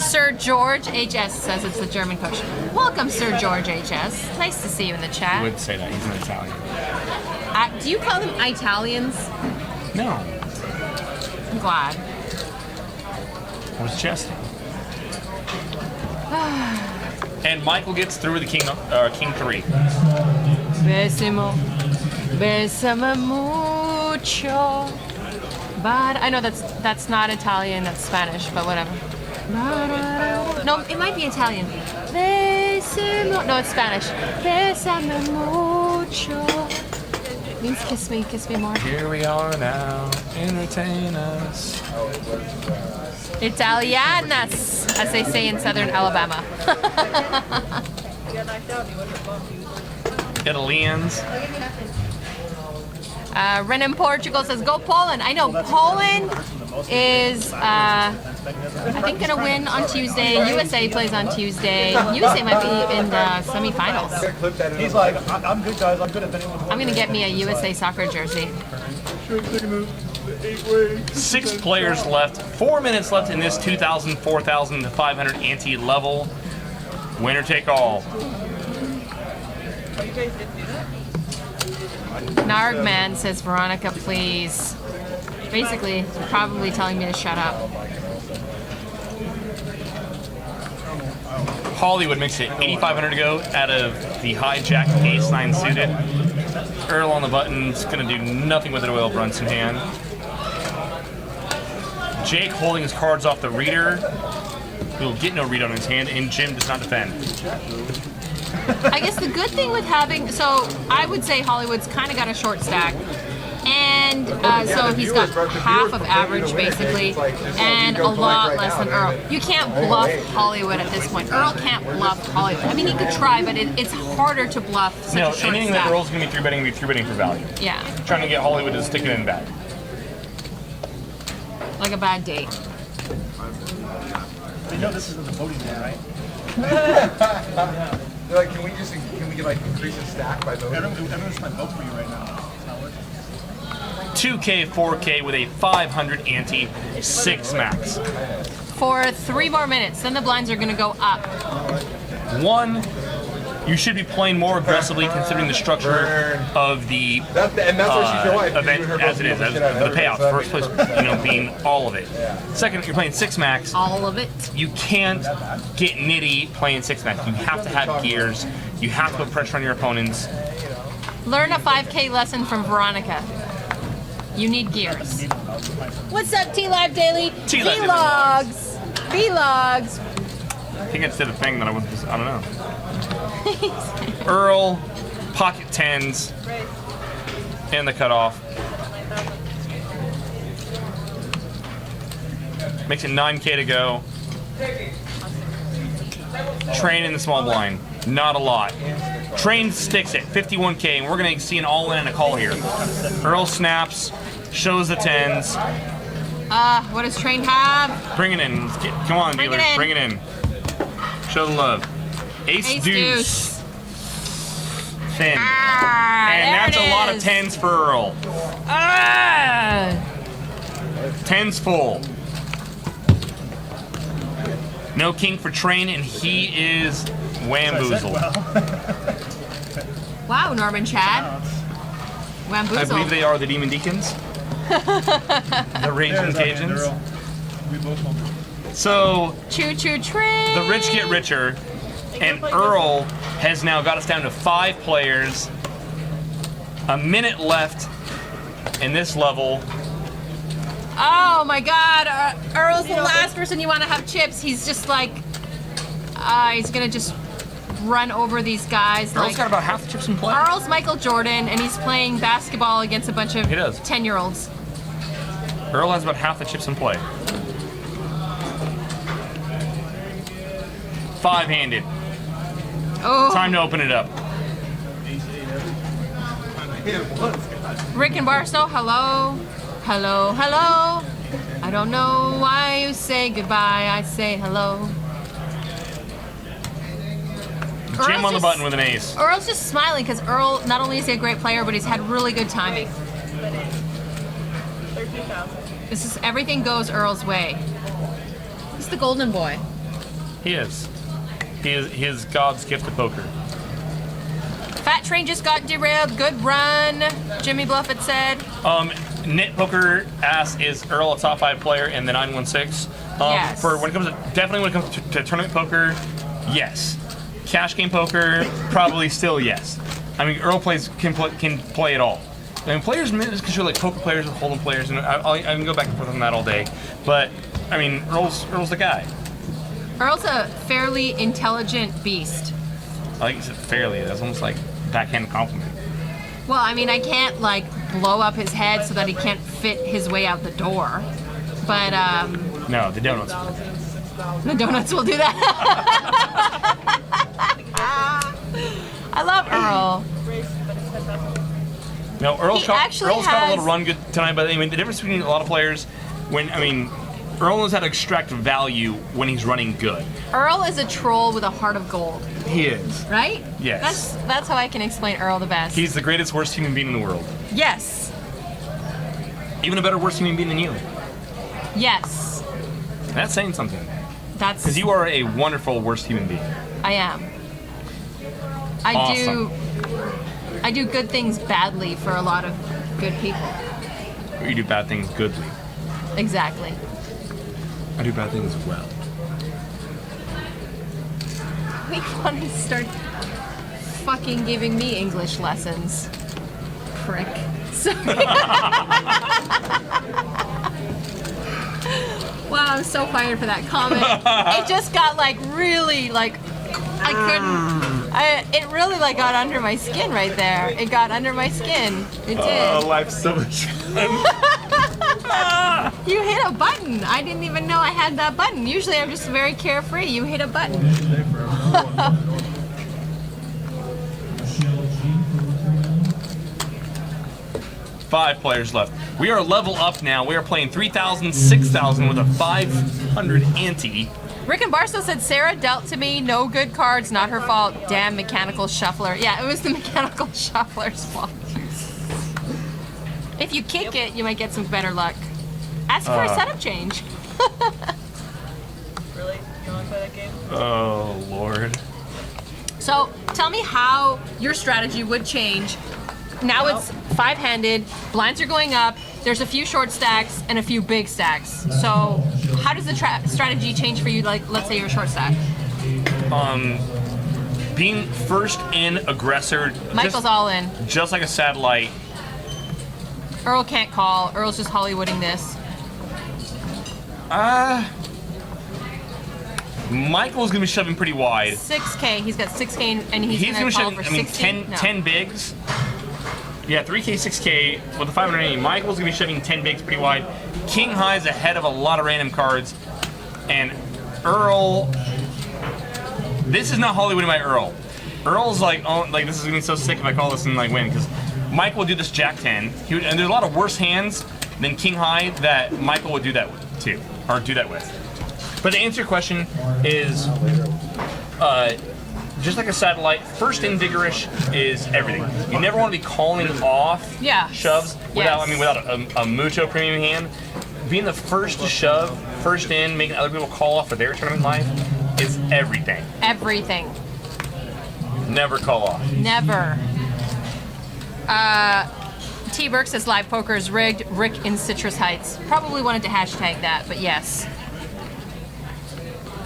Sir George HS says it's the German coach. Welcome, Sir George HS. Nice to see you in the I chat. would say that. He's an Italian. Do you call them Italians? No. I'm glad. I was jesting. And Michael gets through with the king 3. Besimo, besame mucho. But I know that's not Italian, that's Spanish, but whatever. No, it might be Italian. Besimo. No, it's Spanish. Besame mucho. Means kiss me more. Here we are now. Entertain us. Italianas, as they say in southern Alabama. Italians. Ren in Portugal says, go Poland. I know Poland is, I think, going to win on Tuesday. USA plays on Tuesday. USA might be in the semifinals. He's like, I'm good, guys. I'm good at betting. I'm going to get me a USA soccer jersey. 6 players left. 4 minutes left in this 2,000, 4,500 ante level. Winner take all. Nargman says, Veronica, please. Basically, probably telling me to shut up. Hollywood makes it 8,500 to go out of the hijacked ace-9 suited. Earl on the button's going to do nothing with it while Brunson hand. Jake holding his cards off the reader. He'll get no read on his hand, and Jim does not defend. I guess the good thing with having, so I would say Hollywood's kind of got a short stack. And so he's got half of average, basically, and a lot less than Earl. You can't bluff Hollywood at this point. Earl can't bluff Hollywood. I mean, he could try, but it's harder to bluff such No, a short anything that stack. Earl's going to be 3-betting will be 3-betting for value. Yeah, Trying to get Hollywood to stick it in bad. like a bad date. You know this isn't the voting day, right? They're like, can we get like increase the stack by voting? Everyone's trying to vote for you right now. It's not working. 2K, 4K with a 500 ante, 6 max. For 3 more minutes, then the blinds are going to go up. 1, you should be playing more aggressively considering the structure of the And that's what she's your wife. event as it is, as the payouts. First place, being all of it. Second, you're playing 6 max. All of it. You can't get nitty playing 6 max. You have to have gears. You have to put pressure on your opponents. Learn a 5K lesson from Veronica. You need gears. What's up, T-Live Daily? T-Live Daily Vlogs. Vlogs. I think I did a thing that I don't know. Earl, pocket 10s, and the cutoff. Makes it 9K to go. Train in the small blind. Not a lot. Train sticks at 51K, and we're going to see an all-in and a call here. Earl snaps, shows the 10s. What does Train have? Bring it in. Come on, Bring dealer. it in. Bring it in. Show the love. Ace, Ace deuce. thin. And there that's it a lot of is. 10s for Earl. 10s full. No king for Train, and he is wamboozled. Wow, Norman Chad. Wamboozled. I believe they are the Demon Deacons. The Raging Cajuns. So, Choo choo train. the rich get richer, and Earl has now got us down to 5 players. A minute left in this level. Oh my God, Earl's the last person you want to have chips. He's just like, he's gonna just run over these guys. Earl's like, got about half the chips in play. Earl's Michael Jordan, and he's playing basketball against a bunch of He does. 10-year-olds. Earl has about half the chips in play. 5-handed. Oh, Time to open it up. Rick and Barstow, hello, hello, hello. I don't know why you say goodbye. I say hello. Jim on the button with an ace. Earl's just smiling because Earl, not only is he a great player, but he's had really good timing. This is everything goes Earl's way. He's the golden boy. He is. He is God's gift to poker. Fat Train just got derailed. Good run, Jimmy Bluffett said. Knit Poker asks, is Earl a top 5 player in the 916? Yes. For when it comes to, definitely when it comes to tournament poker, yes. Cash game poker, probably still yes. I mean, Earl can play it all. I mean, players consider like poker players and hold'em players, and I can go back and forth on that all day. But I mean, Earl's the guy. Earl's a fairly intelligent beast. I like you said fairly. That's almost like backhanded compliment. Well, I mean, I can't like blow up his head so that he can't fit his way out the door. But No, the donuts. the donuts will do that. I love Earl. No, Earl's He caught actually a little has- run good tonight, but I mean, the difference between a lot of players, Earl knows how to extract value when he's running good. Earl is a troll with a heart of gold, He is. right? Yes. That's how I can explain Earl the best. He's the greatest, worst human being in the world. Yes. Even a better, worst human being than you. Yes. That's saying something. That's Because you are a wonderful, worst human being. I am. Awesome. I do good things badly for a lot of good people. You do bad things goodly. Exactly. I do bad things well. We want to start fucking giving me English lessons. Prick. Sorry. Wow, I'm so fired for that comment. It just got like really like I couldn't. It really like got under my skin right there. It got under my skin. It did. Life's so much fun. You hit a button. I didn't even know I had that button. Usually I'm just very carefree. You hit a button. 5 players left. We are level up now. We are playing 3,000, 6,000 with a 500 ante. Rick and Barstow said Sarah dealt to me no good cards, not her fault. Damn mechanical shuffler. Yeah, it was the mechanical shuffler's fault. If you kick it, you might get some better luck. Ask for a setup change. Really? You want to play that game? Oh, Lord. So tell me how your strategy would change. Now it's 5-handed, blinds are going up, there's a few short stacks and a few big stacks. So how does the strategy change for you, like let's say you're a short stack? Being first in aggressor. Michael's all in. Just like a satellite. Earl can't call. Earl's just Hollywooding this. Michael's going to be shoving pretty wide. 6K, he's got 6K and he's He's going to call shove, for I mean, 60. 10 bigs. Yeah, 3K, 6K with a 580. Michael's gonna be shoving 10 bigs pretty wide. King High's ahead of a lot of random cards. And Earl, this is not Hollywood by Earl. Earl's like, oh, like this is gonna be so sick if I call this and like win, because Michael would do this Jack 10. And there's a lot of worse hands than King High that Michael would do that with, too, or do that with. But to answer your question is, just like a satellite, first in vigorish is everything. You never want to be calling off shoves without, without a mucho premium hand. Being the first to shove, first in, making other people call off for their tournament life is everything. Everything. Never call off. Never. T. Burke says live poker is rigged. Rick in Citrus Heights. Probably wanted to hashtag that, but yes.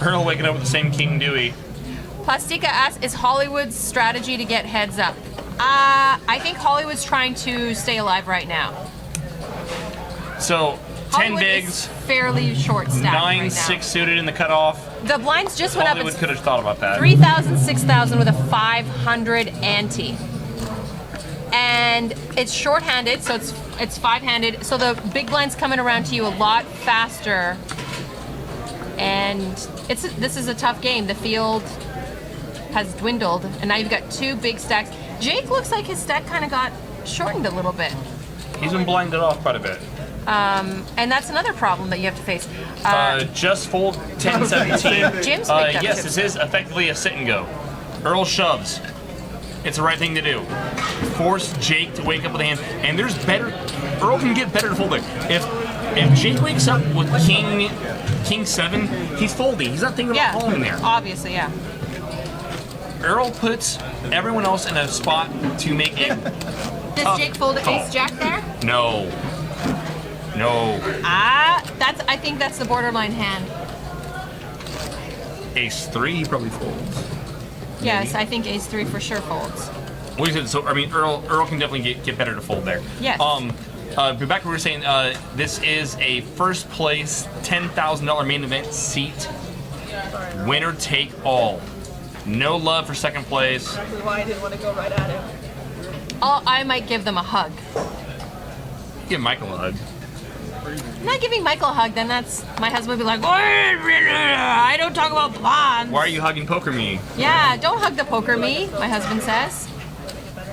Earl waking up with the same King Dewey. Plastica asks, is Hollywood's strategy to get heads up? I think Hollywood's trying to stay alive right now. So, 10 Hollywood bigs. Is fairly short-staffed 9 right now. 6 suited in the cutoff. The blinds just went Hollywood up. could have thought about that. 3,000, 6,000 with a 500 ante. And it's short-handed, so it's five-handed. So the big blind's coming around to you a lot faster. And this is a tough game. The field has dwindled, and now you've got 2 big stacks. Jake looks like his stack kind of got shortened a little bit. He's been blinded off quite a bit. And that's another problem that you have to face. Just fold 10-17. Jim's picked up yes, too. this is effectively a sit and go. Earl shoves. It's the right thing to do. Force Jake to wake up with a hand, and there's better. Earl can get better to fold there. If Jake wakes up with King 7, he's folding. He's not thinking about calling there. Obviously, yeah. Earl puts everyone else in a spot to make it. Does Jake fold call. Ace Jack there? No. No. I think that's the borderline hand. Ace 3, he probably folds. Yes, I think Ace 3 for sure folds. What you said, so I mean, Earl can definitely get better to fold there. Yes. But back to what we were saying, this is a first place $10,000 main event seat. Winner take all. No love for second place. Why I didn't want to go right at him. I might give them a hug. Give Michael a hug. I'm not giving Michael a hug, then that's my husband would be like, I don't talk about blondes. Why are you hugging Poker Me? Yeah, don't hug the poker me, my husband says.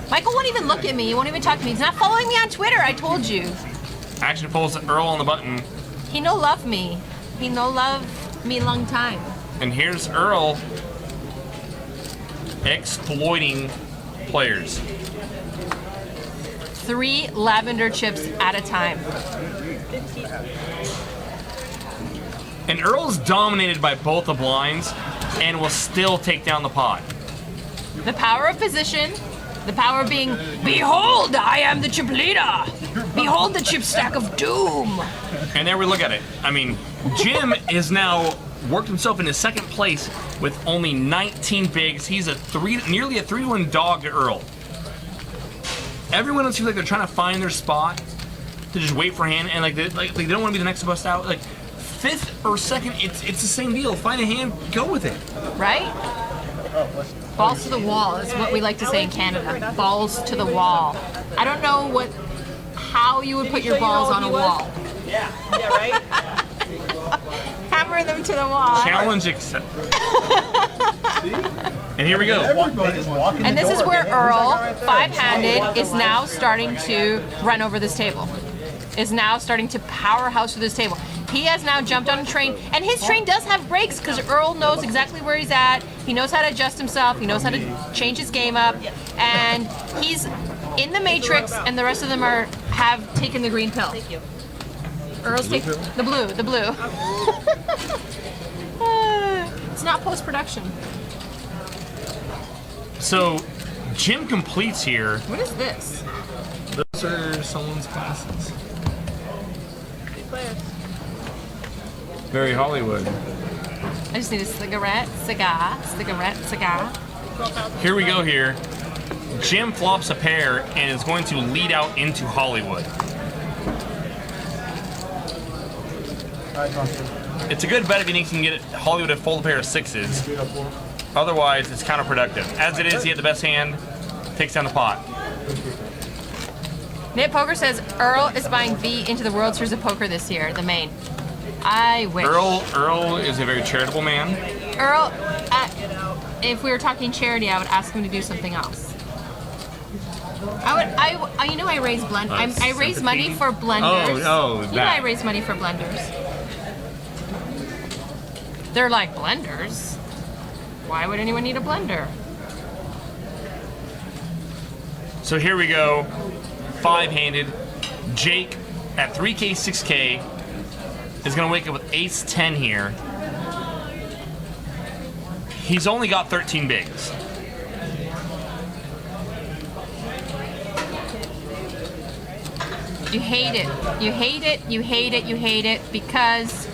Michael won't even look at me. He won't even talk to me. He's not following me on Twitter, I told you. Action pulls Earl on the button. He no love me. He no love me long time. And here's Earl exploiting players. 3 lavender chips at a time. And Earl's dominated by both the blinds and will still take down the pot. The power of position, the power of being, behold, I am the chip leader. Behold the chip stack of doom. And there we look at it. I mean, Jim is now worked himself into second place with only 19 bigs. He's nearly a 3-1 dog to Earl. Everyone else seems like they're trying to find their spot to just wait for a hand, and like they don't want to be the next to bust out. Like 5th or 2nd, it's the same deal. Find a hand, go with it. Right? Balls to the wall is what we like to say in Canada. Balls to the wall. I don't know how you would put your balls on a wall. Yeah, right? Hammer them to the wall. Challenge accepted. And here we go. And this is where Earl, 5-handed, is now starting to run over this table. Is now starting to powerhouse through this table. He has now jumped on a train, and his train does have brakes because Earl knows exactly where he's at. He knows how to adjust himself. He knows how to change his game up, and he's in the matrix, and the rest of them have taken the green pill. Thank you. Earl's taking the blue. It's not post-production. So, Jim completes here. What is this? Those are someone's glasses. Very Hollywood. I just need a cigarette. Here we go here. Jim flops a pair and is going to lead out into Hollywood. It's a good bet if you can get Hollywood to fold a pair of 6s. Otherwise, it's counterproductive. As it is, he had the best hand, takes down the pot. Knit Poker says Earl is buying V into the World Series of Poker this year, the main. I wish. Earl is a very charitable man. Earl, if we were talking charity, I would ask him to do something else. I raise I raise money for blenders. Oh, you know I raise money for blenders. They're like, blenders? Why would anyone need a blender? So here we go, 5-handed. Jake at 3K, 6K is gonna wake up with ace 10 here. He's only got 13 bigs. You hate it. You hate it. You hate it. You hate it because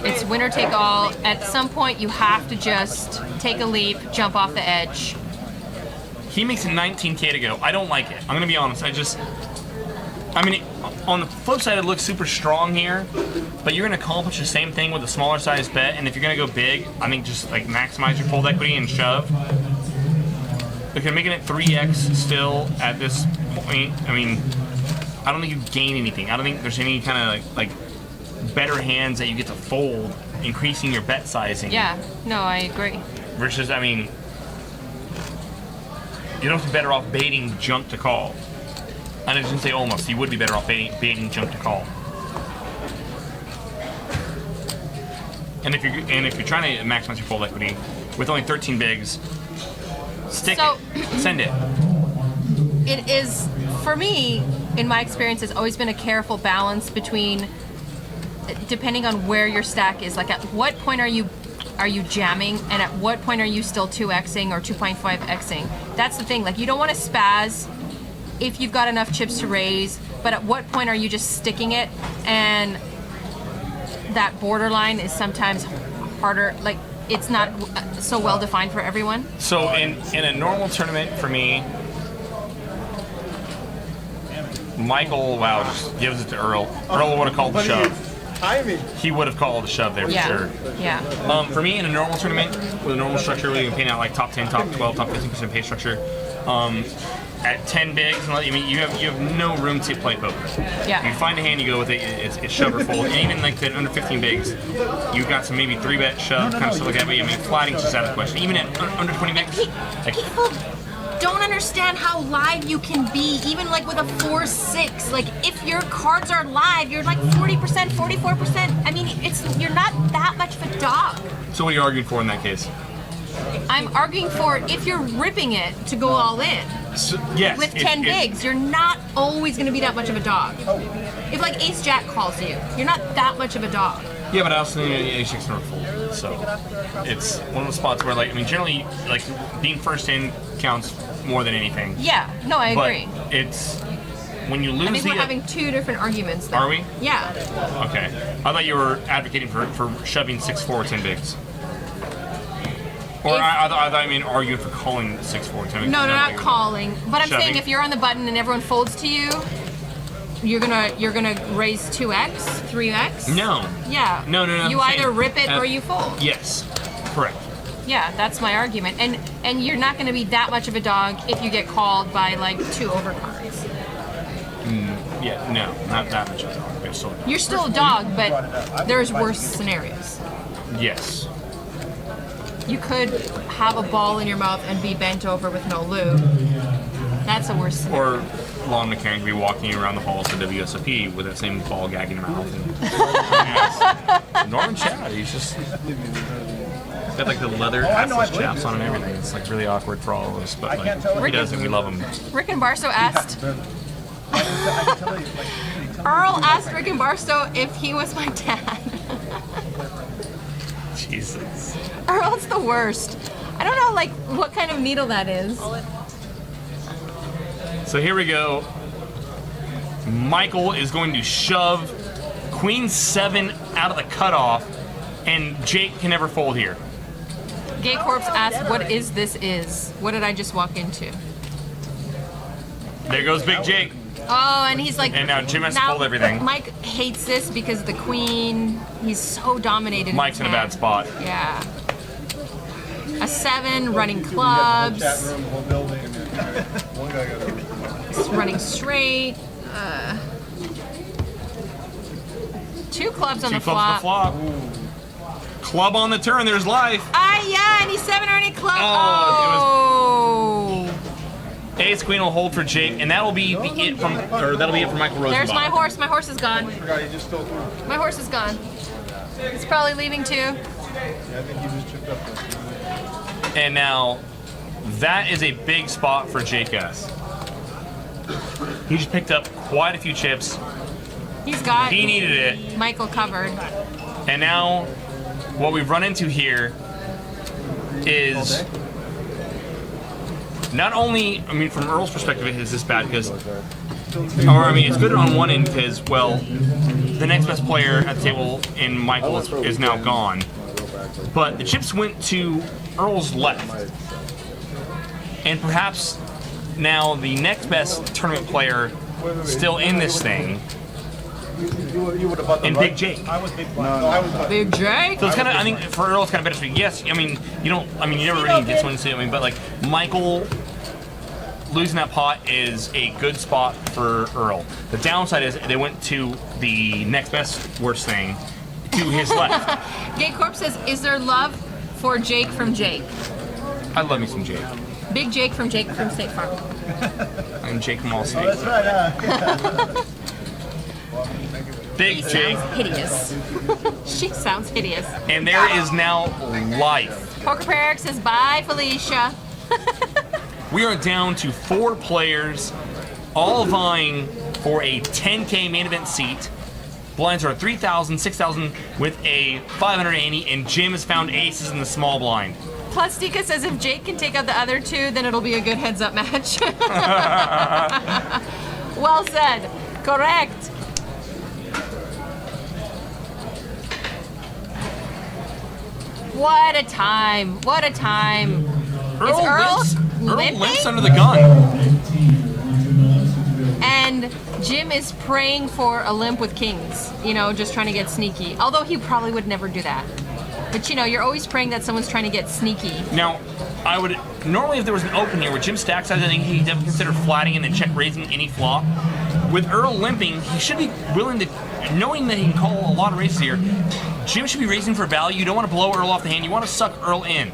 it's winner take all. At some point, you have to just take a leap, jump off the edge. He makes it 19K to go. I don't like it. I'm gonna be honest. I mean, on the flip side, it looks super strong here, but you're gonna accomplish the same thing with a smaller size bet. And if you're gonna go big, I think just like maximize your fold equity and shove. If you're making it 3x still at this point, I mean, I don't think you gain anything. I don't think there's any kind of like better hands that you get to fold, increasing your bet sizing. Yeah, no, I agree. Versus, I mean, you'd almost be better off baiting junk to call. And I didn't say almost. You would be better off baiting junk to call. And if you're trying to maximize your fold equity with only 13 bigs, stick it, send it. It is, for me, in my experience, it's always been a careful balance between, depending on where your stack is. Like, at what point are you jamming, and at what point are you still 2xing or 2.5xing? That's the thing. Like, you don't want to spaz if you've got enough chips to raise, but at what point are you just sticking it? And that borderline is sometimes harder. Like, it's not so well defined for everyone. So in a normal tournament for me, Michael, wow, just gives it to Earl. Earl would have called the shove. Timing. He would have called the shove there for sure. Yeah. For me, in a normal tournament with a normal structure, where you can pay out like top 10, top 12, top 15% pay structure, at 10 bigs, I mean, you have no room to play poker. Yeah. You find a hand, you go with it. It's shove or fold. And even like the under 15 bigs, you've got some maybe 3-bet shove kind of stuff like that. But I mean, flatting's just out of the question. Even at under 20 bigs, like, people don't understand how live you can be, even like with a 4-6. Like, if your cards are live, you're like 40%, 44%. I mean, you're not that much of a dog. So what are you arguing for in that case? I'm arguing for if you're ripping it to go all in. So, yes. With 10 bigs, you're not always going to be that much of a dog. If like Ace Jack calls you, you're not that much of a dog. Yeah, but I also think Ace Jack's never fold. So it's one of those spots where, like, I mean, generally, like, being first in counts more than anything. Yeah, no, I agree. But it's when you lose. I think we're having two different arguments there. Are we? Yeah. Okay. I thought you were advocating for shoving 6-4 10 bigs. Or I thought I mean arguing for calling 6-4 10 bigs. No, not calling. But I'm shoving. saying if you're on the button and everyone folds to you, you're gonna raise 2x, 3x. No. Yeah. No. You either rip it or you fold. Yes. Correct. Yeah, that's my argument. And you're not going to be that much of a dog if you get called by like 2 overcards. Yeah. No. Not that much of a dog. But still. You're still a dog, but there's worse scenarios. Yes. You could have a ball in your mouth and be bent over with no lube. That's a worse scenario. Or Lon McCarron could be walking around the halls of WSOP with that same ball gag in your mouth. And Norman Chad, he's just got like the leather assless chaps on and everything. It's like really awkward for all of us, but like he does it, we love him. Rick and Barstow asked. Earl asked Rick and Barstow if he was my dad. Jesus. Earl's the worst. I don't know, like, what kind of needle that is. So here we go. Michael is going to shove Queen 7 out of the cutoff, and Jake can never fold here. Gay Corpse asked, what is this is? What did I just walk into? There goes Big Jake. Oh, and he's like... And now Jim has to fold everything. Mike hates this because the queen, he's so dominated. Mike's in a bad spot. Yeah. A 7, running clubs. Running straight. 2 clubs on the flop. 2 clubs on the flop. Club on the turn, there's life. Yeah, and he's 7 earning club. Oh. Ace Queen will hold for Jake, and that'll be it from Michael Rosenbaum. There's my horse. My horse is gone. My horse is gone. He's probably leaving too. And now that is a big spot for Jake S. He just picked up quite a few chips. He's got He needed it. Michael covered. And now, what we've run into here is not only, I mean, from Earl's perspective, is this bad because, or I mean, it's good on one end because, well, the next best player at the table in Michael is now gone. But the chips went to Earl's left. And perhaps now the next best tournament player still in this thing, and Big Jake. Big Jake. So it's kind of, I think for Earl it's kind of bittersweet. Yes, I mean you never really get someone to say. I mean, but like Michael losing that pot is a good spot for Earl. The downside is they went to the next best worst thing to his left. Gay Corp says, "Is there love for Jake from Jake?" I love me some Jake. Big Jake from State Farm. I'm Jake from All State. Big Jake. Sounds hideous. She sounds hideous. And there is now life. Poker Pair Eric says, "Bye, Felicia." We are down to 4 players, all vying for a 10K main event seat. Blinds are 3,000, 6,000 with a 580, and Jim has found aces in the small blind. Plus, Dika says if Jake can take out the other 2, then it'll be a good heads-up match. Well said. Correct. What a time. What a time. Earl limping? limps under the gun. And Jim is praying for a limp with kings, you know, just trying to get sneaky. Although he probably would never do that. But you know, you're always praying that someone's trying to get sneaky. Now, I would normally if there was an open here where Jim stacks, I think he'd definitely consider flatting and then check raising any flop. With Earl limping, he should be willing to, knowing that he can call a lot of raises here. Jim should be raising for value. You don't want to blow Earl off the hand. You want to suck Earl in.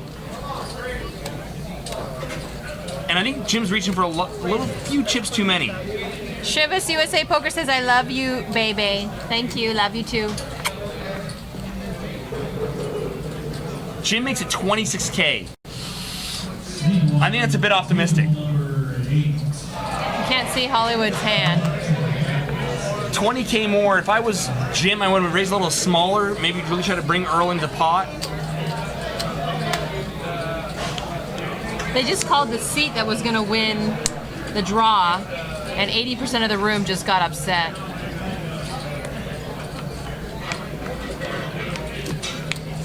And I think Jim's reaching for a few chips too many. Shivas USA Poker says, "I love you, baby." Thank you. Love you too. Jim makes it 26K. I think that's a bit optimistic. You can't see Hollywood's hand. 20K more. If I was Jim, I would have raised a little smaller. Maybe really try to bring Earl into the pot. They just called the seat that was going to win the draw, and 80% of the room just got upset.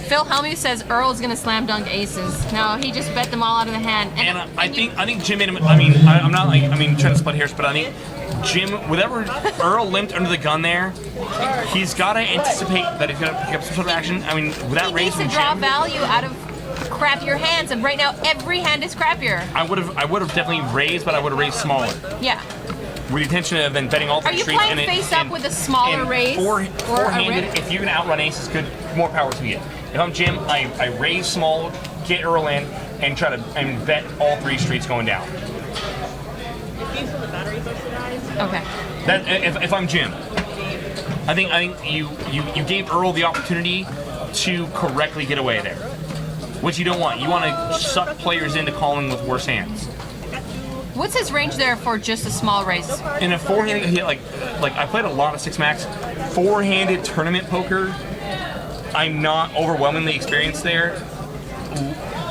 Phil Helmuth says Earl's going to slam dunk aces. No, he just bet them all out of the hand. And I think Jim made him. I mean, I'm not like trying to split hairs, but I think Jim, whatever Earl limped under the gun there, he's got to anticipate that he's going to pick up some sort of action. I mean, without he raising needs to draw Jim, value out of crappier hands, and right now every hand is crappier. I would have definitely raised, but I would have raised smaller. Yeah. With the intention of then betting all Are three you streets. playing face up with a smaller raise? Four-handed, if you can outrun aces, good, more power to you. If I'm Jim, I raise small, get Earl in, and try to bet all 3 streets going down. Okay. That if I'm Jim, I think you gave Earl the opportunity to correctly get away there, which you don't want. You want to suck players into calling with worse hands. What's his range there for just a small raise? In a 4-handed, like I played a lot of 6-max, 4-handed tournament poker. I'm not overwhelmingly experienced there.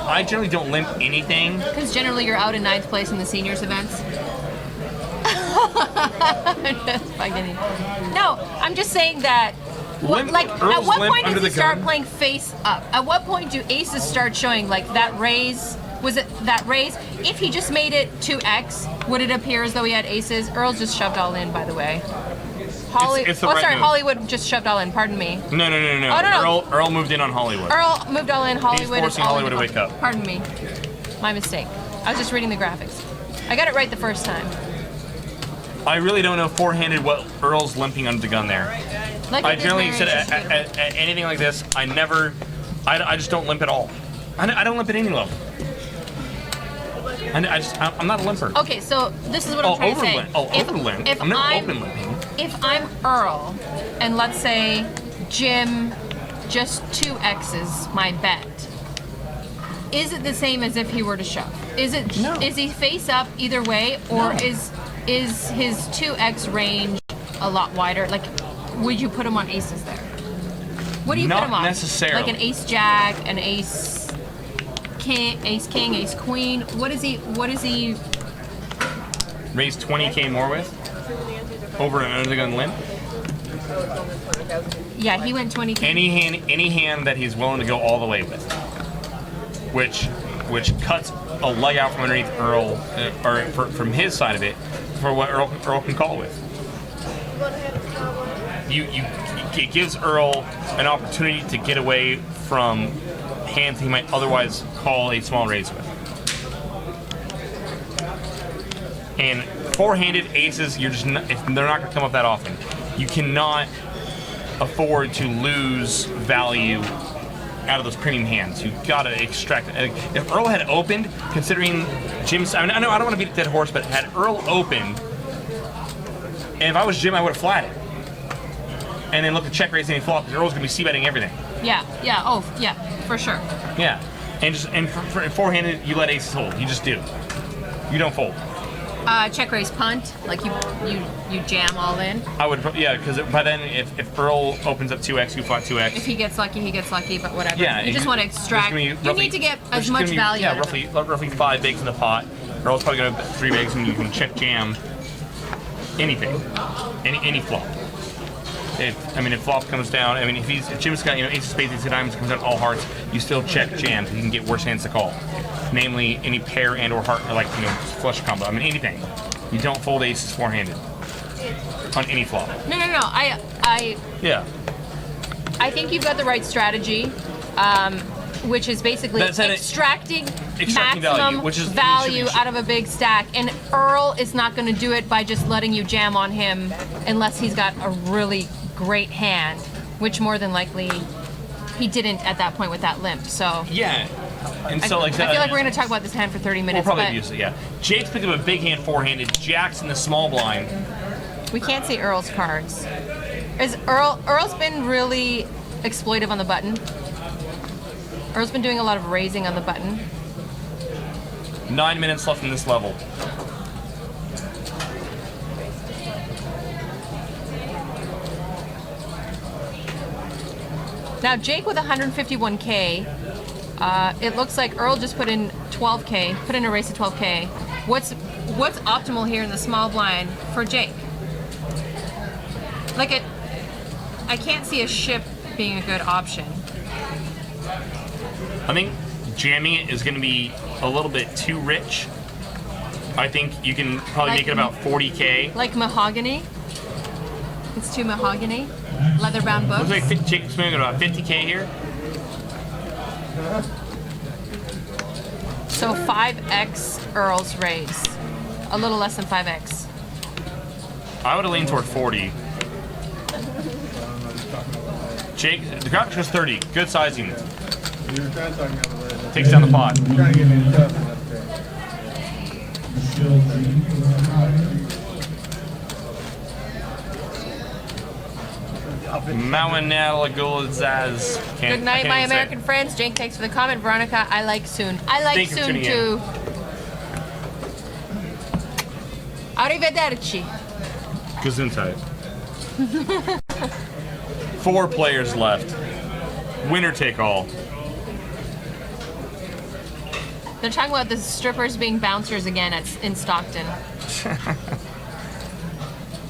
I generally don't limp anything. Because generally you're out in 9th place in the seniors events. No, I'm just saying that. At what point does he start playing face up? At what point do aces start showing like that raise? Was it that raise? If he just made it 2x, would it appear as though he had aces? Earl just shoved all in, by the way. It's the right move. Hollywood just shoved all in. Pardon me. No. Oh, no. Earl moved in on Hollywood. Earl moved all in. Hollywood. He's forcing is all Hollywood to wake up. Pardon me. My mistake. I was just reading the graphics. I got it right the first time. I really don't know 4-handed what Earl's limping under the gun there. I generally said at anything like this, I just don't limp at all. I don't limp at any level. I'm not a limper. Okay, so this is what I'm trying to say. Overlimp. I'm never open limping. If I'm Earl, and let's say Jim just 2x's my bet, is it the same as if he were to shove? is he face up either way, or is his 2x range a lot wider? Like, would you put him on aces there? What do you put him on? Not necessarily. Like an ace jack, an ace king, ace queen. What is he? Raise 20K more with over and under the gun limp. Yeah, he went 20K. Any hand that he's willing to go all the way with, which cuts a leg out from underneath Earl, or from his side of it, for what Earl can call with. It gives Earl an opportunity to get away from hands he might otherwise call a small raise with. And four-handed aces, you're just not, they're not going to come up that often. You cannot afford to lose value out of those premium hands. You got to extract it. If Earl had opened, considering Jim's, I know I don't want to beat a dead horse, but had Earl opened, and if I was Jim, I would have flatted. And then look at check raise any flop, because Earl's going to be c-betting everything. Yeah, for sure. Yeah, and for four-handed, you let aces hold. You just do. You don't fold. Check raise punt, like you jam all in. I would, yeah, because by then, if Earl opens up 2x, you flat 2x. If he gets lucky, he gets lucky, but whatever. Yeah, you just want to extract. You need to get as much value. Yeah, roughly 5 bigs in the pot. Earl's probably going to 3 bigs, and you can check jam anything, any flop. If flop comes down, if Jim's got ace of spades, ace of diamonds, comes down all hearts, you still check jam, so you can get worse hands to call. Namely, any pair and or heart, like flush combo. Anything. You don't fold aces four-handed on any flop. No. Yeah. I think you've got the right strategy, which is basically extracting maximum value out of a big stack. And Earl is not going to do it by just letting you jam on him unless he's got a really great hand, which more than likely he didn't at that point with that limp. So yeah. And so, I feel like we're going to talk about this hand for 30 minutes. We'll probably use it, yeah. Jake's picked up a big hand four-handed. Jack's in the small blind. We can't see Earl's cards. Earl's been really exploitive on the button. Earl's been doing a lot of raising on the button. 9 minutes left in this level. Now Jake with 151K. It looks like Earl just put in 12K, put in a race of 12K. What's optimal here in the small blind for Jake? I can't see a ship being a good option. I think jamming it is going to be a little bit too rich. I think you can probably make it about 40K. Like mahogany? It's too mahogany? Leather-bound books? Looks like Jake's going to go about 50K here. So 5x Earl's raise. A little less than 5x. I would have leaned toward 40. Jake, the graphics was 30. Good sizing. Takes down the pot. Mawanalagolazaz. Good night, my American friends. Jake, thanks for the comment. Veronica, I like soon. I like soon too. Arrivederci. Gesundheit. 4 players left. Winner take all. They're talking about the strippers being bouncers again in Stockton.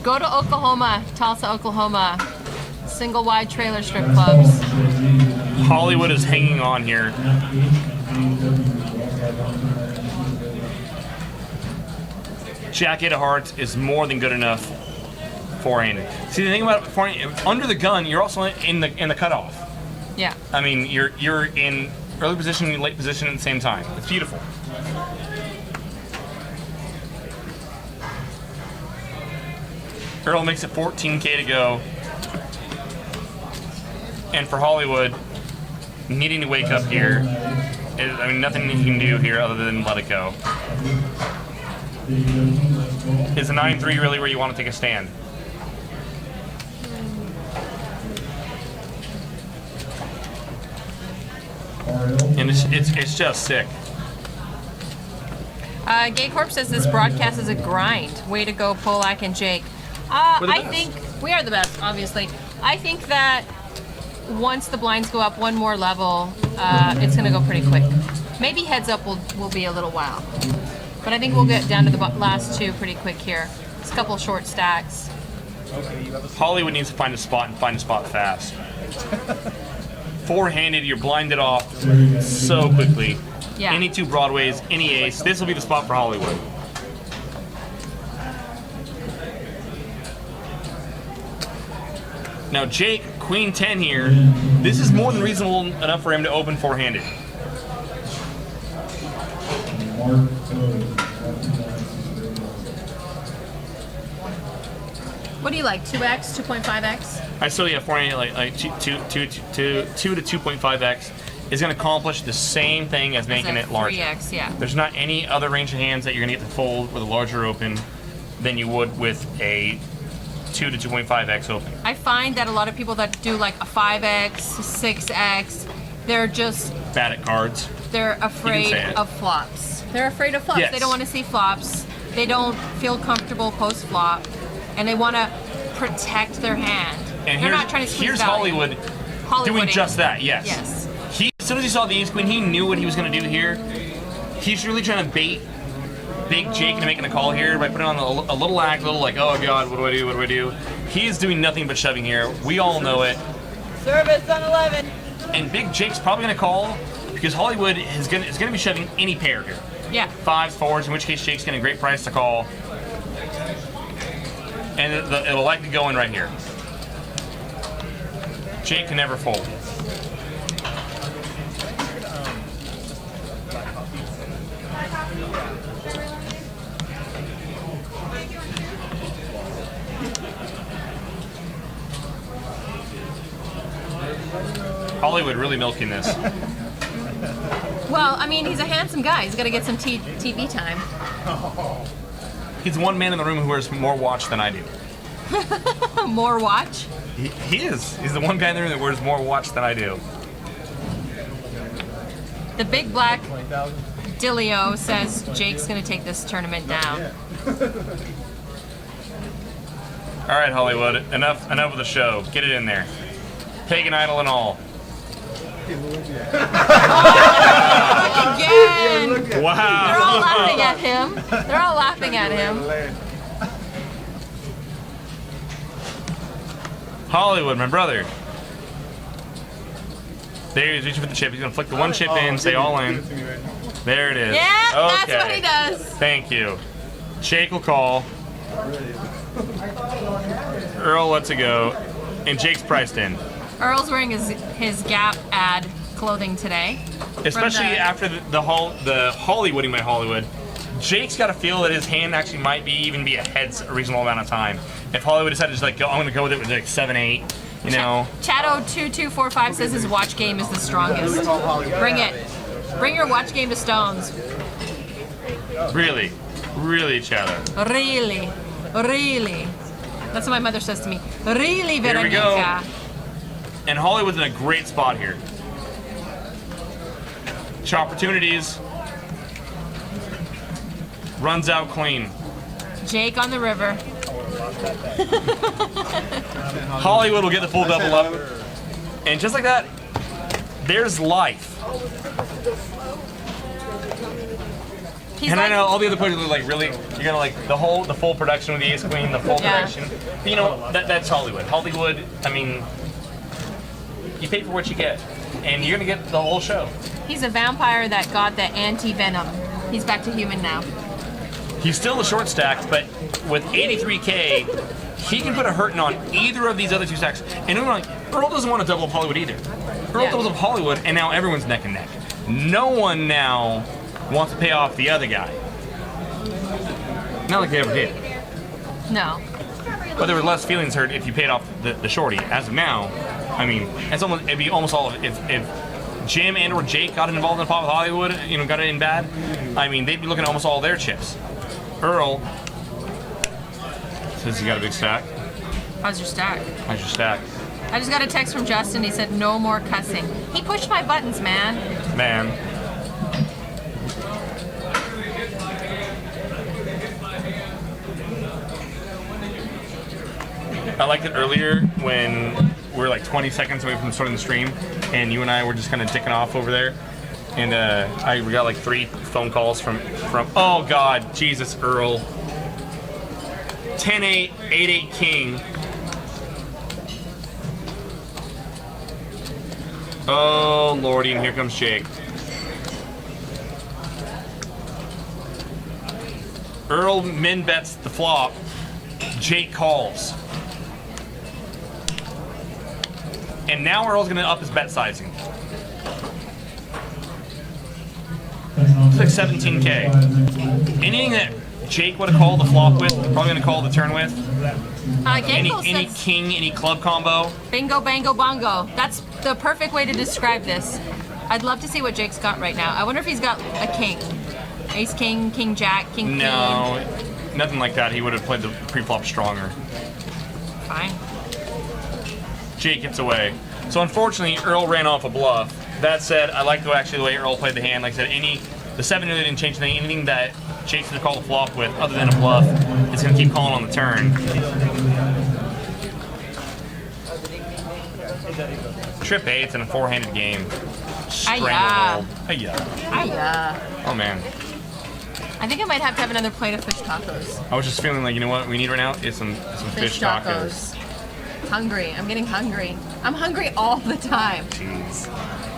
Go to Oklahoma, Tulsa, Oklahoma. Single wide trailer strip clubs. Hollywood is hanging on here. Jack 8 of hearts is more than good enough four-handed. See, the thing about under the gun, you're also in the cutoff. Yeah. You're in early position and late position at the same time. It's beautiful. Earl makes it 14K to go. And for Hollywood, needing to wake up here, nothing he can do here other than let it go. Is a 9-3 really where you want to take a stand? And it's just sick. Gay Corp says this broadcast is a grind. Way to go, Polak and Jake. I think we are the best, obviously. I think that once the blinds go up one more level, it's going to go pretty quick. Maybe heads up will be a little while. But I think we'll get down to the last two pretty quick here. It's a couple short stacks. Hollywood needs to find a spot and find a spot fast. Four-handed, you're blinded off so quickly. Yeah. Any two broadways, any ace. This will be the spot for Hollywood. Now Jake, Queen 10 here. This is more than reasonable enough for him to open four-handed. What do you like? 2x, 2.5x? I still have four-handed like 2 to 2.5x is going to accomplish the same thing as making it larger. 3x, yeah. There's not any other range of hands that you're going to get to fold with a larger open than you would with a 2 to 2.5x open. I find that a lot of people that do like a 5x, 6x, they're just Bad at cards. they're afraid of flops. They're afraid of flops. Yes. They don't want to see flops. They don't feel comfortable post flop, and they want to protect their hand. And they're not trying to squeeze here's value. Hollywood doing Hollywooding. just that. Yes. Yes. As soon as he saw the ace queen, he knew what he was going to do here. He's really trying to bait Big Jake into making a call here by putting on a little act, a little like, oh god, what do I do? What do I do? He's doing nothing but shoving here. We all know it. Service on 11. And Big Jake's probably going to call because Hollywood is going to be shoving any pair here. Yeah. 5s, 4s, in which case Jake's getting a great price to call. And it'll likely go in right here. Jake can never fold. Hollywood really milking this. Well, I mean, he's a handsome guy. He's got to get some TV time. He's one man in the room who wears more watch than I do. More watch? He is. He's the one guy in the room that wears more watch than I do. The big black Dilio says Jake's going to take this tournament down. All right, Hollywood. Enough of the show. Get it in there. Pagan idol and all. Again! Wow. They're all laughing at him. They're all laughing at him. Hollywood, my brother. There he's reaching for the chip. He's going to flick the one chip in, say all in. There it is. Yeah, okay. that's what he does. Thank you. Jake will call. Earl lets it go. And Jake's priced in. Earl's wearing his Gap ad clothing today. Especially after the Hollywooding by Hollywood. Jake's got to feel that his hand actually might even be ahead a reasonable amount of time. If Hollywood decided to just like, I'm going to go with it with like 7-8, you know. Chato2245 says his watch game is the strongest. Bring it. Bring your watch game to Stones. Really? Really, Chato? Really? Really? That's what my mother says to me. Really, Here we go. Veronica? And Hollywood's in a great spot here. Opportunities. Runs out clean. Jake on the river. Hollywood will get the full double up. And just like that, there's life. And I know all the other players are like, really, you're gonna like the full production with the ace queen, the full production. But you know, that's Hollywood. Hollywood, I mean, you pay for what you get. And you're gonna get the whole show. He's a vampire that got the anti-venom. He's back to human now. He's still a short stack, but with 83K, he can put a hurting on either of these other two stacks. And Earl doesn't want to double up Hollywood either. Earl doubles up Hollywood, and now everyone's neck and neck. No one now wants to pay off the other guy. Not like they ever did. No. But there were less feelings hurt if you paid off the shorty. As of now, I mean, it'd be almost all of it. If Jim and or Jake got involved in the pot with Hollywood, got it in bad, I mean, they'd be looking at almost all their chips. Earl says he got a big stack. How's your stack? How's your stack? I just got a text from Justin. He said, no more cussing. He pushed my buttons, man. Man. I liked it earlier when we were like 20 seconds away from starting the stream, and you and I were just kind of ticking off over there. And we got like 3 phone calls from oh God, Jesus, Earl. 10-8, 8-8 king. Oh Lordy, and here comes Jake. Earl min bets the flop. Jake calls. And now Earl's gonna up his bet sizing. It's like 17K. Anything that Jake would have called the flop with, probably gonna call the turn with. Any king, any club combo. Bingo, bango, bongo. That's the perfect way to describe this. I'd love to see what Jake's got right now. I wonder if he's got a king. Ace, king, king, jack, king, no, nothing like that. He would have played the pre-flop stronger. Fine. Jake gets away. So unfortunately, Earl ran off a bluff. That said, I like the way Earl played the hand. Like I said, the 7 really didn't change anything. Anything that Jake's gonna call the flop with, other than a bluff, it's gonna keep calling on the turn. Trip 8's in a 4-handed game. Hiya. Hiya. Oh man. I think I might have to have another plate of fish tacos. I was just feeling like, you know what we need right now is some fish tacos. Hungry. I'm getting hungry. I'm hungry all the time. Jeez.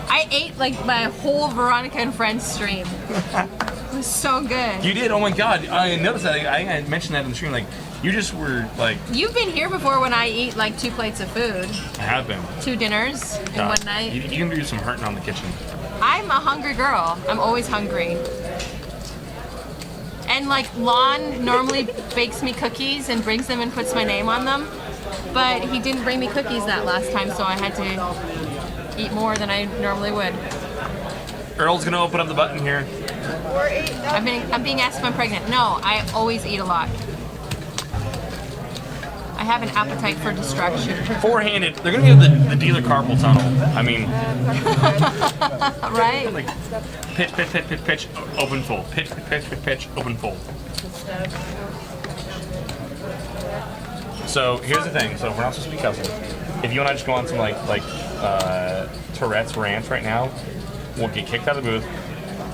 I ate like my whole Veronica and Friends stream. It was so good. You did? Oh my God. I noticed that. I mentioned that in the stream. Like, you just were like... You've been here before when I eat like 2 plates of food. I have been. 2 dinners in one night. You can do some hurting on the kitchen. I'm a hungry girl. I'm always hungry. And like Lon normally bakes me cookies and brings them and puts my name on them. But he didn't bring me cookies that last time, so I had to eat more than I normally would. Earl's gonna open up the button here. I'm being asked if I'm pregnant. No, I always eat a lot. I have an appetite for destruction. 4-handed. They're gonna get the dealer carpal tunnel. I mean, right? Like pitch, pitch, pitch, pitch, pitch, open fold. Pitch, pitch, pitch, pitch, pitch, open fold. So here's the thing. So we're not supposed to be cussing. If you and I just go on some Tourette's rant right now, we'll get kicked out of the booth.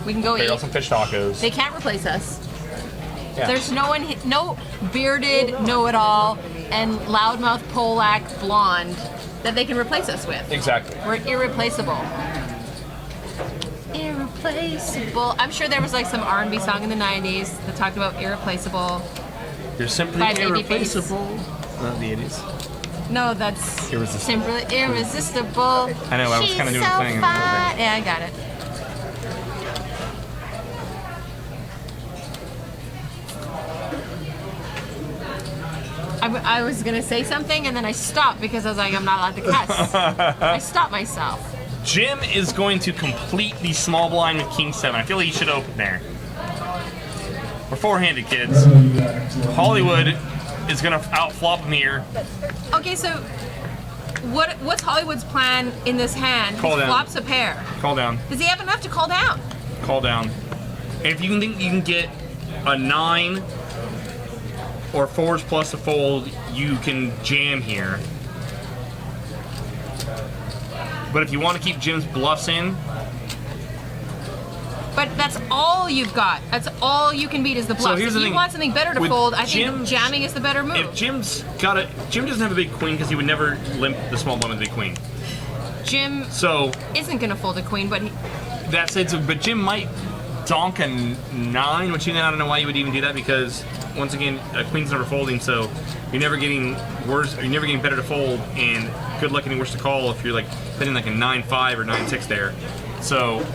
We can go figure eat. out some fish tacos. They can't replace us. Yeah. There's no bearded know-it-all and loudmouth Polak blonde that they can replace us with. Exactly. We're irreplaceable. Irreplaceable. I'm sure there was like some R&B song in the 90s that talked about irreplaceable. You're simply by irreplaceable. Not the 80s. No, that's irresistible. Simply irresistible. I know. I was kind of doing so the thing. Fine. Yeah, I got it. I was gonna say something and then I stopped because I was like, I'm not allowed to cuss. I stopped myself. Jim is going to complete the small blind with King 7. I feel like he should open there. We're 4-handed, kids. Hollywood is gonna outflop him here. Okay, so what's Hollywood's plan in this hand? Call down. Flops a pair. Call down. Does he have enough to call down? Call down. And if you can think you can get a 9 or 4s plus a fold, you can jam here. But if you want to keep Jim's bluffs in, but that's all you've got. That's all you can beat is the bluffs. If you want something better to fold, I think jamming is the better move. If Jim doesn't have a big queen because he would never limp the small blind with a big queen. Jim isn't gonna fold a queen, but that's it. But Jim might donk a 9, which I don't know why you would even do that because once again, a queen's never folding, so you're never getting worse. You're never getting better to fold, and good luck getting worse to call if you're like hitting like a 9-5 or 9-6 there. So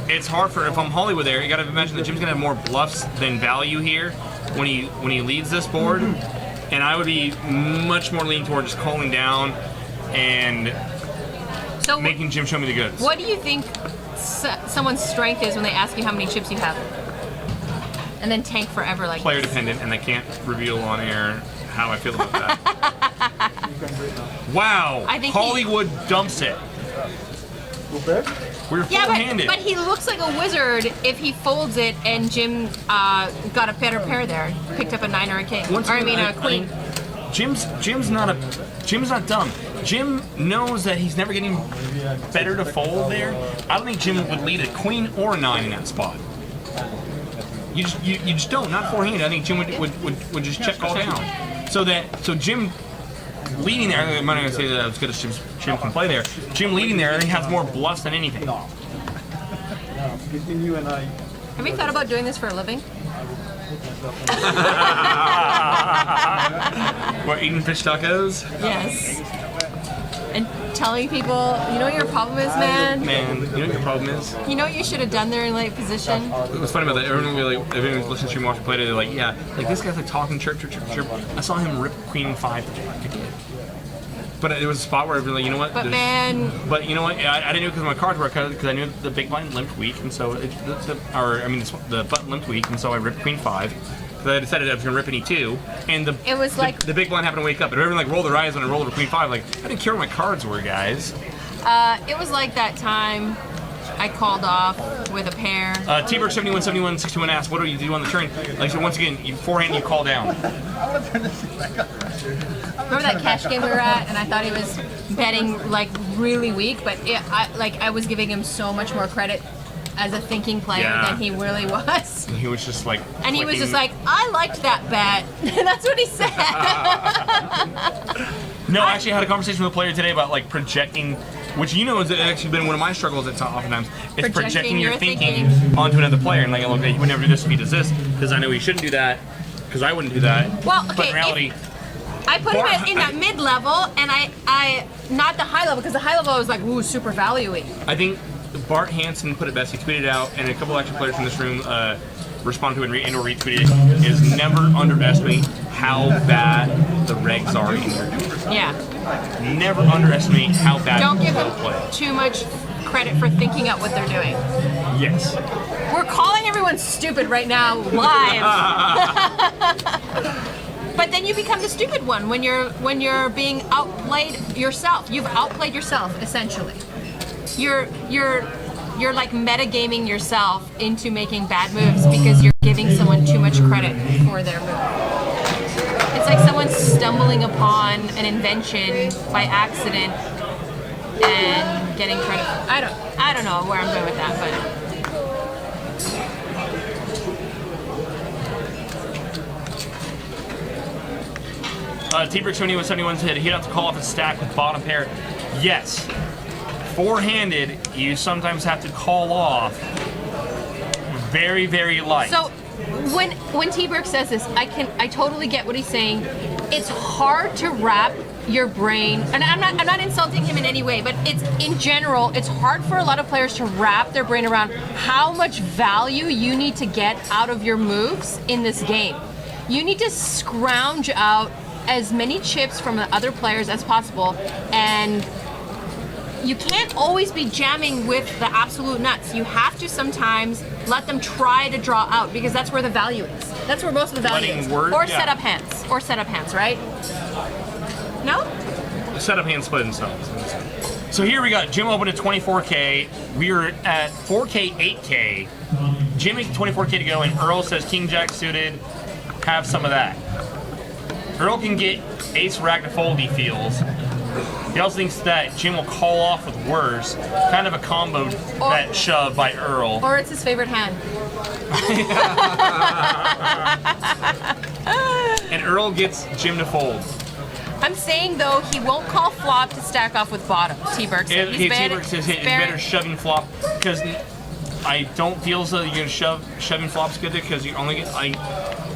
it's hard for if I'm Hollywood there. You got to imagine that Jim's gonna have more bluffs than value here when he leads this board, and I would be much more leaning toward just calling down and making Jim show me the goods. What do you think someone's strength is when they ask you how many chips you have? And then tank forever like player dependent, and I can't reveal on air how I feel about that. Wow, I think Hollywood dumps it. We're four-handed. but he looks like a wizard if he folds it and Jim got a better pair there, picked up a 9 or a king, a queen. Jim's not dumb. Jim knows that he's never getting better to fold there. I don't think Jim would lead a queen or a 9 in that spot. You just don't, not forehand. I think Jim would just check all down. So Jim leading there, I'm not going to say that as good as Jim can play there. Jim leading there, I think has more bluffs than anything. Have you thought about doing this for a living? What, eating fish tacos? Yes. And telling people, you know what your problem is, man? Man, you know what your problem is? You know what you should have done there in late position? It was funny about that. Everyone really, if anyone's listening to me watch play, they're like, yeah, like this guy's like talking chirp. I saw him rip queen 5 to get. But it was a spot where I'd be like, you know what? But man. But you know what? I didn't know because my cards were cut because I knew the big blind limped weak, and so the button limped weak, and so I ripped queen 5. I decided I was going to rip an E2, and the big blind happened to wake up, and everyone like rolled their eyes when I rolled over queen 5. Like, I didn't care what my cards were, guys. It was like that time I called off with a pair. T-Bird 7161 asked, "What do you do on the turn?" Like, so once again, you forehand, you call down. Remember that cash game we were at, and I thought he was betting like really weak, but I was giving him so much more credit as a thinking player than he really was. And he was just like, and he was just like, I liked that bet. And that's what he said. No, I actually had a conversation with a player today about like projecting, which you know has actually been one of my struggles at oftentimes. It's projecting your thinking onto another player, and like, okay, he would never do this if he does this, because I know he shouldn't do that, because I wouldn't do that. Well, okay, but in reality, I put him in that mid-level, and I not the high level, because the high level was like, ooh, super value-y. I think Bart Hansen put it best. He tweeted out, and a couple extra players in this room responded to it and or retweeted it, is never underestimate how bad the regs are in your game. Yeah. Never underestimate how bad Don't give people them play. too much credit for thinking out what they're doing. Yes. We're calling everyone stupid right now, live. But then you become the stupid one when you're being outplayed yourself. You've outplayed yourself, essentially. You're like metagaming yourself into making bad moves because you're giving someone too much credit for their move. It's like someone stumbling upon an invention by accident and getting credit. I don't know where I'm going with that, but T-Brick 7171 said he'd have to call off a stack with bottom pair. Yes. Four-handed, you sometimes have to call off very, very light. So when T-Burke says this, I totally get what he's saying. It's hard to wrap your brain, and I'm not insulting him in any way, but it's in general, it's hard for a lot of players to wrap their brain around how much value you need to get out of your moves in this game. You need to scrounge out as many chips from the other players as possible, and you can't always be jamming with the absolute nuts. You have to sometimes let them try to draw out, because that's where the value is. That's where most of the value is. Or set up hands. Or set up hands, right? No? Set up hands split themselves. So here we got Jim open at 24K. We are at 4K, 8K. Jim makes 24K to go, and Earl says King Jack suited. Have some of that. Earl can get ace rack to fold, he feels. He also thinks that Jim will call off with worse. Kind of a combo bet shove by Earl. Or it's his favorite hand. And Earl gets Jim to fold. I'm saying, though, he won't call flop to stack off with bottom. T-Burke said. T-Burke says it's better shoving flop, because I don't feel as though you're going to shoving flop's good, because you only get,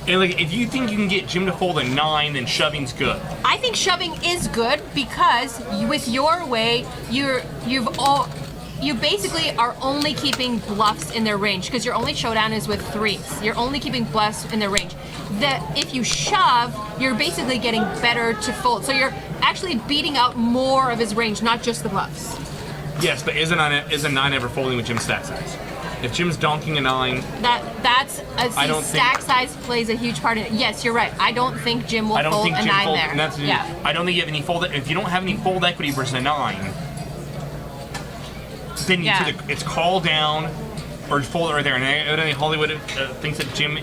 and like, if you think you can get Jim to fold a 9, then shoving's good. I think shoving is good because with your way, you basically are only keeping bluffs in their range, because your only showdown is with 3s. You're only keeping bluffs in their range. That if you shove, you're basically getting better to fold. So you're actually beating out more of his range, not just the bluffs. Yes, but is a 9 ever folding with Jim's stack size? If Jim's donking a 9, stack size plays a huge part in it. Yes, you're right. I don't think Jim will fold a 9 there. And I don't think you have any fold. If you don't have any fold equity versus a 9, then it's call down or fold it right there. And evidently Hollywood thinks that Jim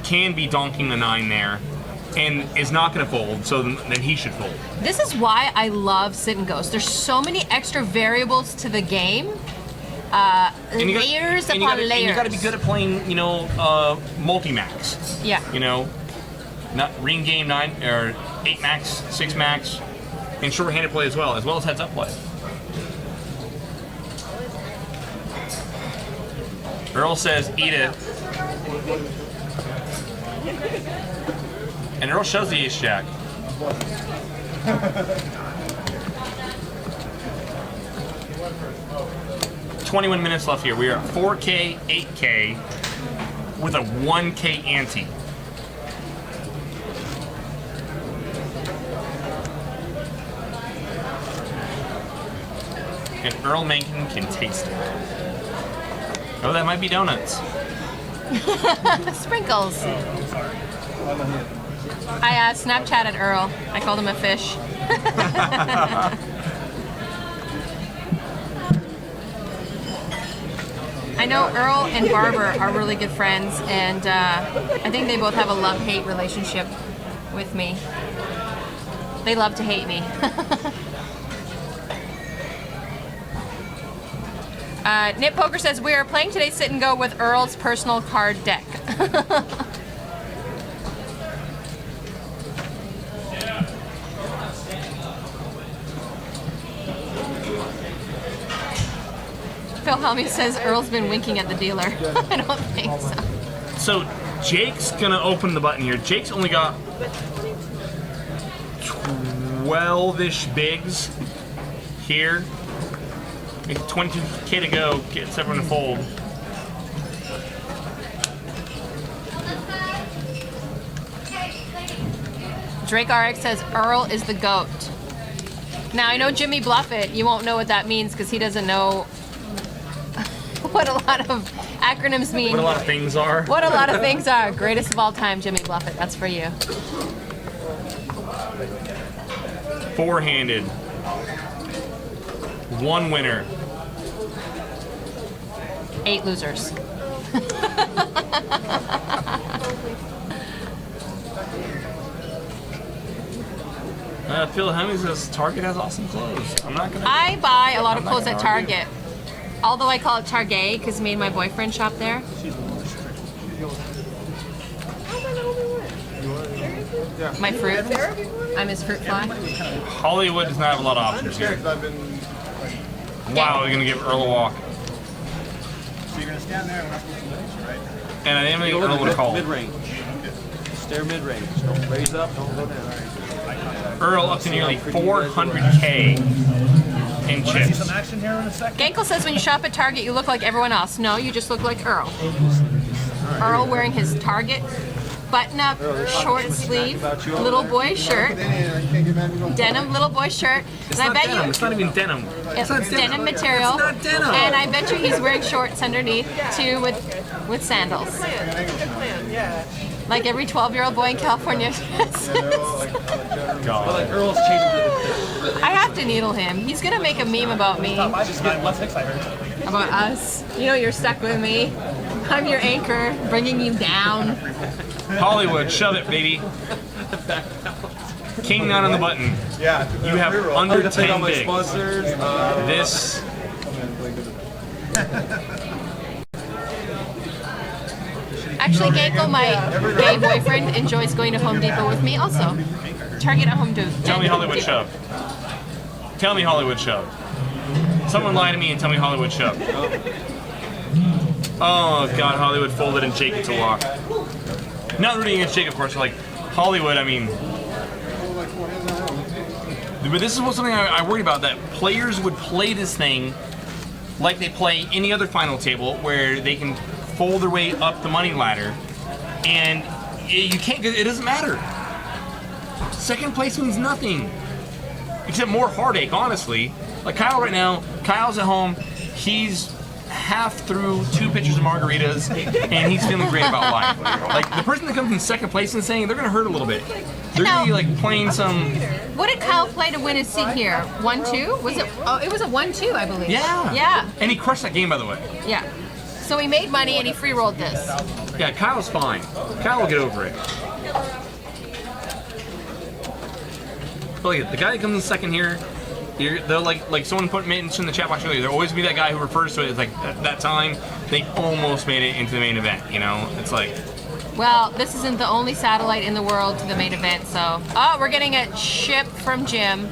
can be donking the 9 there. and is not going to fold, so then he should fold. This is why I love sit and goes. There's so many extra variables to the game. Layers upon layers. And you got to be good at playing, you know, multi-max. Yeah. You know, not ring game 9 or 8 max, 6 max, and short-handed play as well as heads-up play. Earl says, eat it. And Earl shows the ace jack. "21 minutes left here. We are at 4K, 8K with a 1K ante. And Earl Mencken can taste it. Oh, that might be donuts. Sprinkles. I Snapchatted Earl. I called him a fish. I know Earl and Barbara are really good friends, and I think they both have a love-hate relationship with me. They love to hate me. Nip Poker says, we are playing today's sit and go with Earl's personal card deck. Phil Helmy says Earl's been winking at the dealer. I don't think so. So Jake's gonna open the button here. Jake's only got 12-ish bigs here. 22K to go, gets everyone to fold. Drake RX says Earl is the GOAT. Now I know Jimmy Bluffett, you won't know what that means because he doesn't know what a lot of acronyms mean. What a lot of things are. What a lot of things are. Greatest of all time, Jimmy Bluffett, that's for you. Four-handed. One winner. 8 losers. Phil Hemmings says Target has awesome clothes. I'm not gonna. I buy a lot of clothes at Target. Although I call it Target because me and my boyfriend shop there. My fruit. I'm his fruit fly. Hollywood does not have a lot of options here. Wow, we're gonna give Earl a walk. So you're gonna stand there and we're not supposed to move, right? And I didn't think Earl would call. Mid-range. Stare mid-range. Don't raise up, don't go down. Earl up to nearly 400K in chips. Some action here in a second. Gankle says when you shop at Target, you look like everyone else. No, you just look like Earl. Earl wearing his Target button-up, short sleeve, little boy shirt, denim little boy shirt. It's And not I bet denim. you It's not even denim. it's denim material. It's not denim. And I bet you he's wearing shorts underneath too with sandals. Like every 12-year-old boy in California. God. Earl's changing I have to needle him. He's gonna make a meme about me. About us. You know you're stuck with me. I'm your anchor, bringing you down. Hollywood, shove it, baby. King 9 on the button. Yeah. You have under 10 all my bigs. sponsors. This. Actually, Gankle, my gay boyfriend, enjoys going to Home Depot with me also. Target at Home Depot. Tell me Hollywood shove. Tell me Hollywood shove. Someone lie to me and tell me Hollywood shove. Oh God, Hollywood folded and Jake gets a walk. Not rooting against Jake, of course. Like Hollywood, I mean. But this is something I worried about, that players would play this thing like they play any other final table, where they can fold their way up the money ladder, and you can't. It doesn't matter. Second place means nothing, except more heartache, honestly. Like Kyle right now, Kyle's at home. He's half through 2 pitchers of margaritas, and he's feeling great about life. Like the person that comes in second place and saying they're gonna hurt a little bit. They're gonna be like playing some. What did Kyle play to win his seat here? 1-2? Was it? Oh, it was a 1-2, I believe. Yeah. Yeah. And he crushed that game, by the way. Yeah. So he made money and he free rolled this. Yeah, Kyle's fine. Kyle will get over it. put it, the guy that comes in second here, they'll like someone mentioned in the chat box earlier. There'll always be that guy who refers to it as like at that time they almost made it into the main event. You know, it's like. Well, this isn't the only satellite in the world to the main event, so. Oh, we're getting a ship from Jim.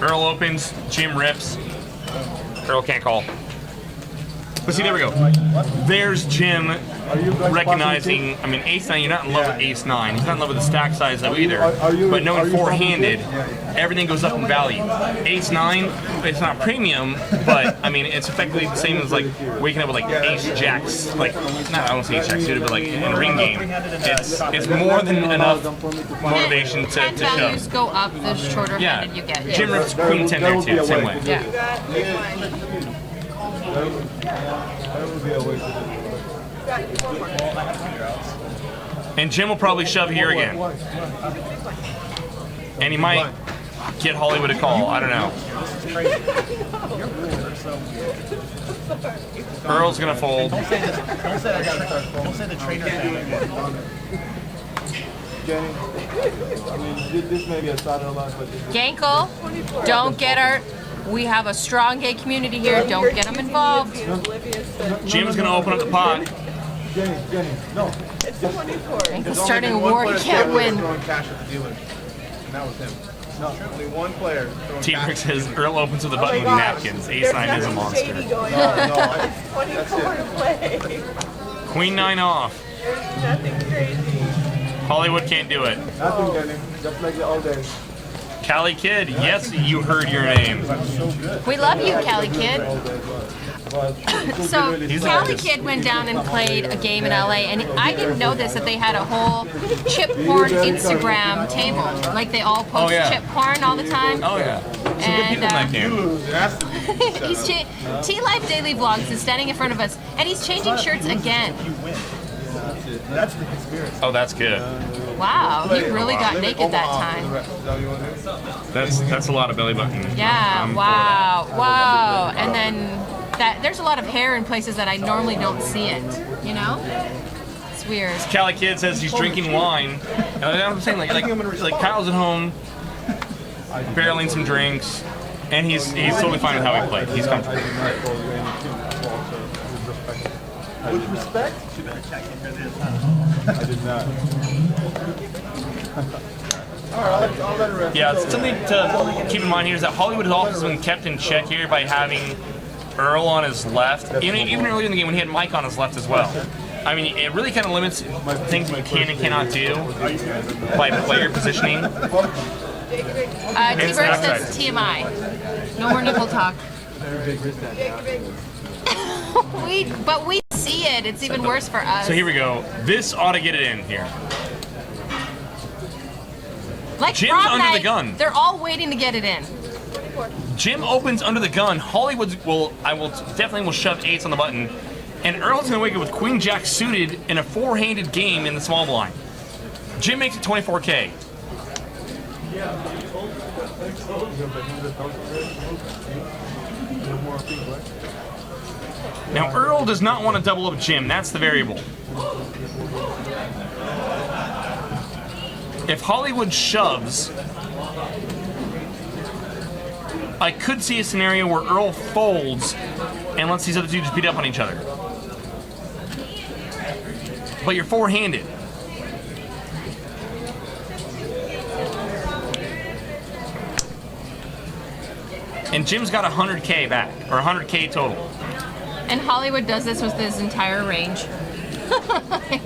Earl opens, Jim rips. Earl can't call. But see, there we go. There's Jim recognizing, I mean, Ace 9, you're not in love with Ace 9. He's not in love with the stack size though either. But knowing four-handed, everything goes up in value. Ace 9, it's not premium, but I mean, it's effectively the same as like waking up with like Ace Jacks. Like, not, I don't say Ace Jacks suited, but like in a ring game. It's more than enough motivation to Hand show. values go up the shorter handed you get. Jim rips Queen 10 there too, same way. Yeah. And Jim will probably shove here again. And he might get Hollywood a call, I don't know. Earl's gonna fold. Don't say the trainer thing. Jenny, I mean, this may be a side of line, but Gankle, don't get our. We have a strong gay community here. Don't get them involved. Jim's gonna open up the pot. Jenny, no. It's 24. Gankle's starting a war he can't win. Throwing cash at the dealer, and that was him. No, only one player. T-Rex says Earl opens with a button with napkins. Ace 9 is a monster. Shady going on. It's 24 to play. Queen 9 off. There's nothing crazy. Hollywood can't do it. Nothing, Jenny. Just like the old days. Cali Kid, yes, you heard your name. We love you, Cali Kid. So Cali Kid went down and played a game in LA, and I didn't know this, that they had a whole chip porn Instagram table. Like they all post chip porn all the time. Oh yeah. Some good people in that game. He's T-Life Daily Vlogs is standing in front of us, and he's changing shirts again. That's the conspiracy. Oh, that's good. Wow, he really got naked that time. That's a lot of belly button. Yeah, wow. And then there's a lot of hair in places that I normally don't see it, you know? It's weird. Cali Kid says he's drinking wine. And I'm saying like Kyle's at home, barreling some drinks, and he's totally fine with how he played. He's comfortable. With respect? I did not. Alright, I'll let it rest. Yeah, something to keep in mind here is that Hollywood has also been kept in check here by having Earl on his left. Even earlier in the game when he had Mike on his left as well. I mean, it really kind of limits things that you can and cannot do by player positioning. T-Bird says TMI. No more nipple talk. But we see it. It's even worse for us. So here we go. This ought to get it in here. Like Jim's prom under night, the gun. They're all waiting to get it in. Jim opens under the gun. Hollywood definitely will shove Ace on the button. And Earl's gonna wake up with Queen Jack suited in a four-handed game in the small blind. Jim makes it 24K. Now Earl does not want to double up Jim. That's the variable. If Hollywood shoves, I could see a scenario where Earl folds and lets these other two just beat up on each other. But you're four-handed. And Jim's got 100K back, or 100K total. And Hollywood does this with his entire range.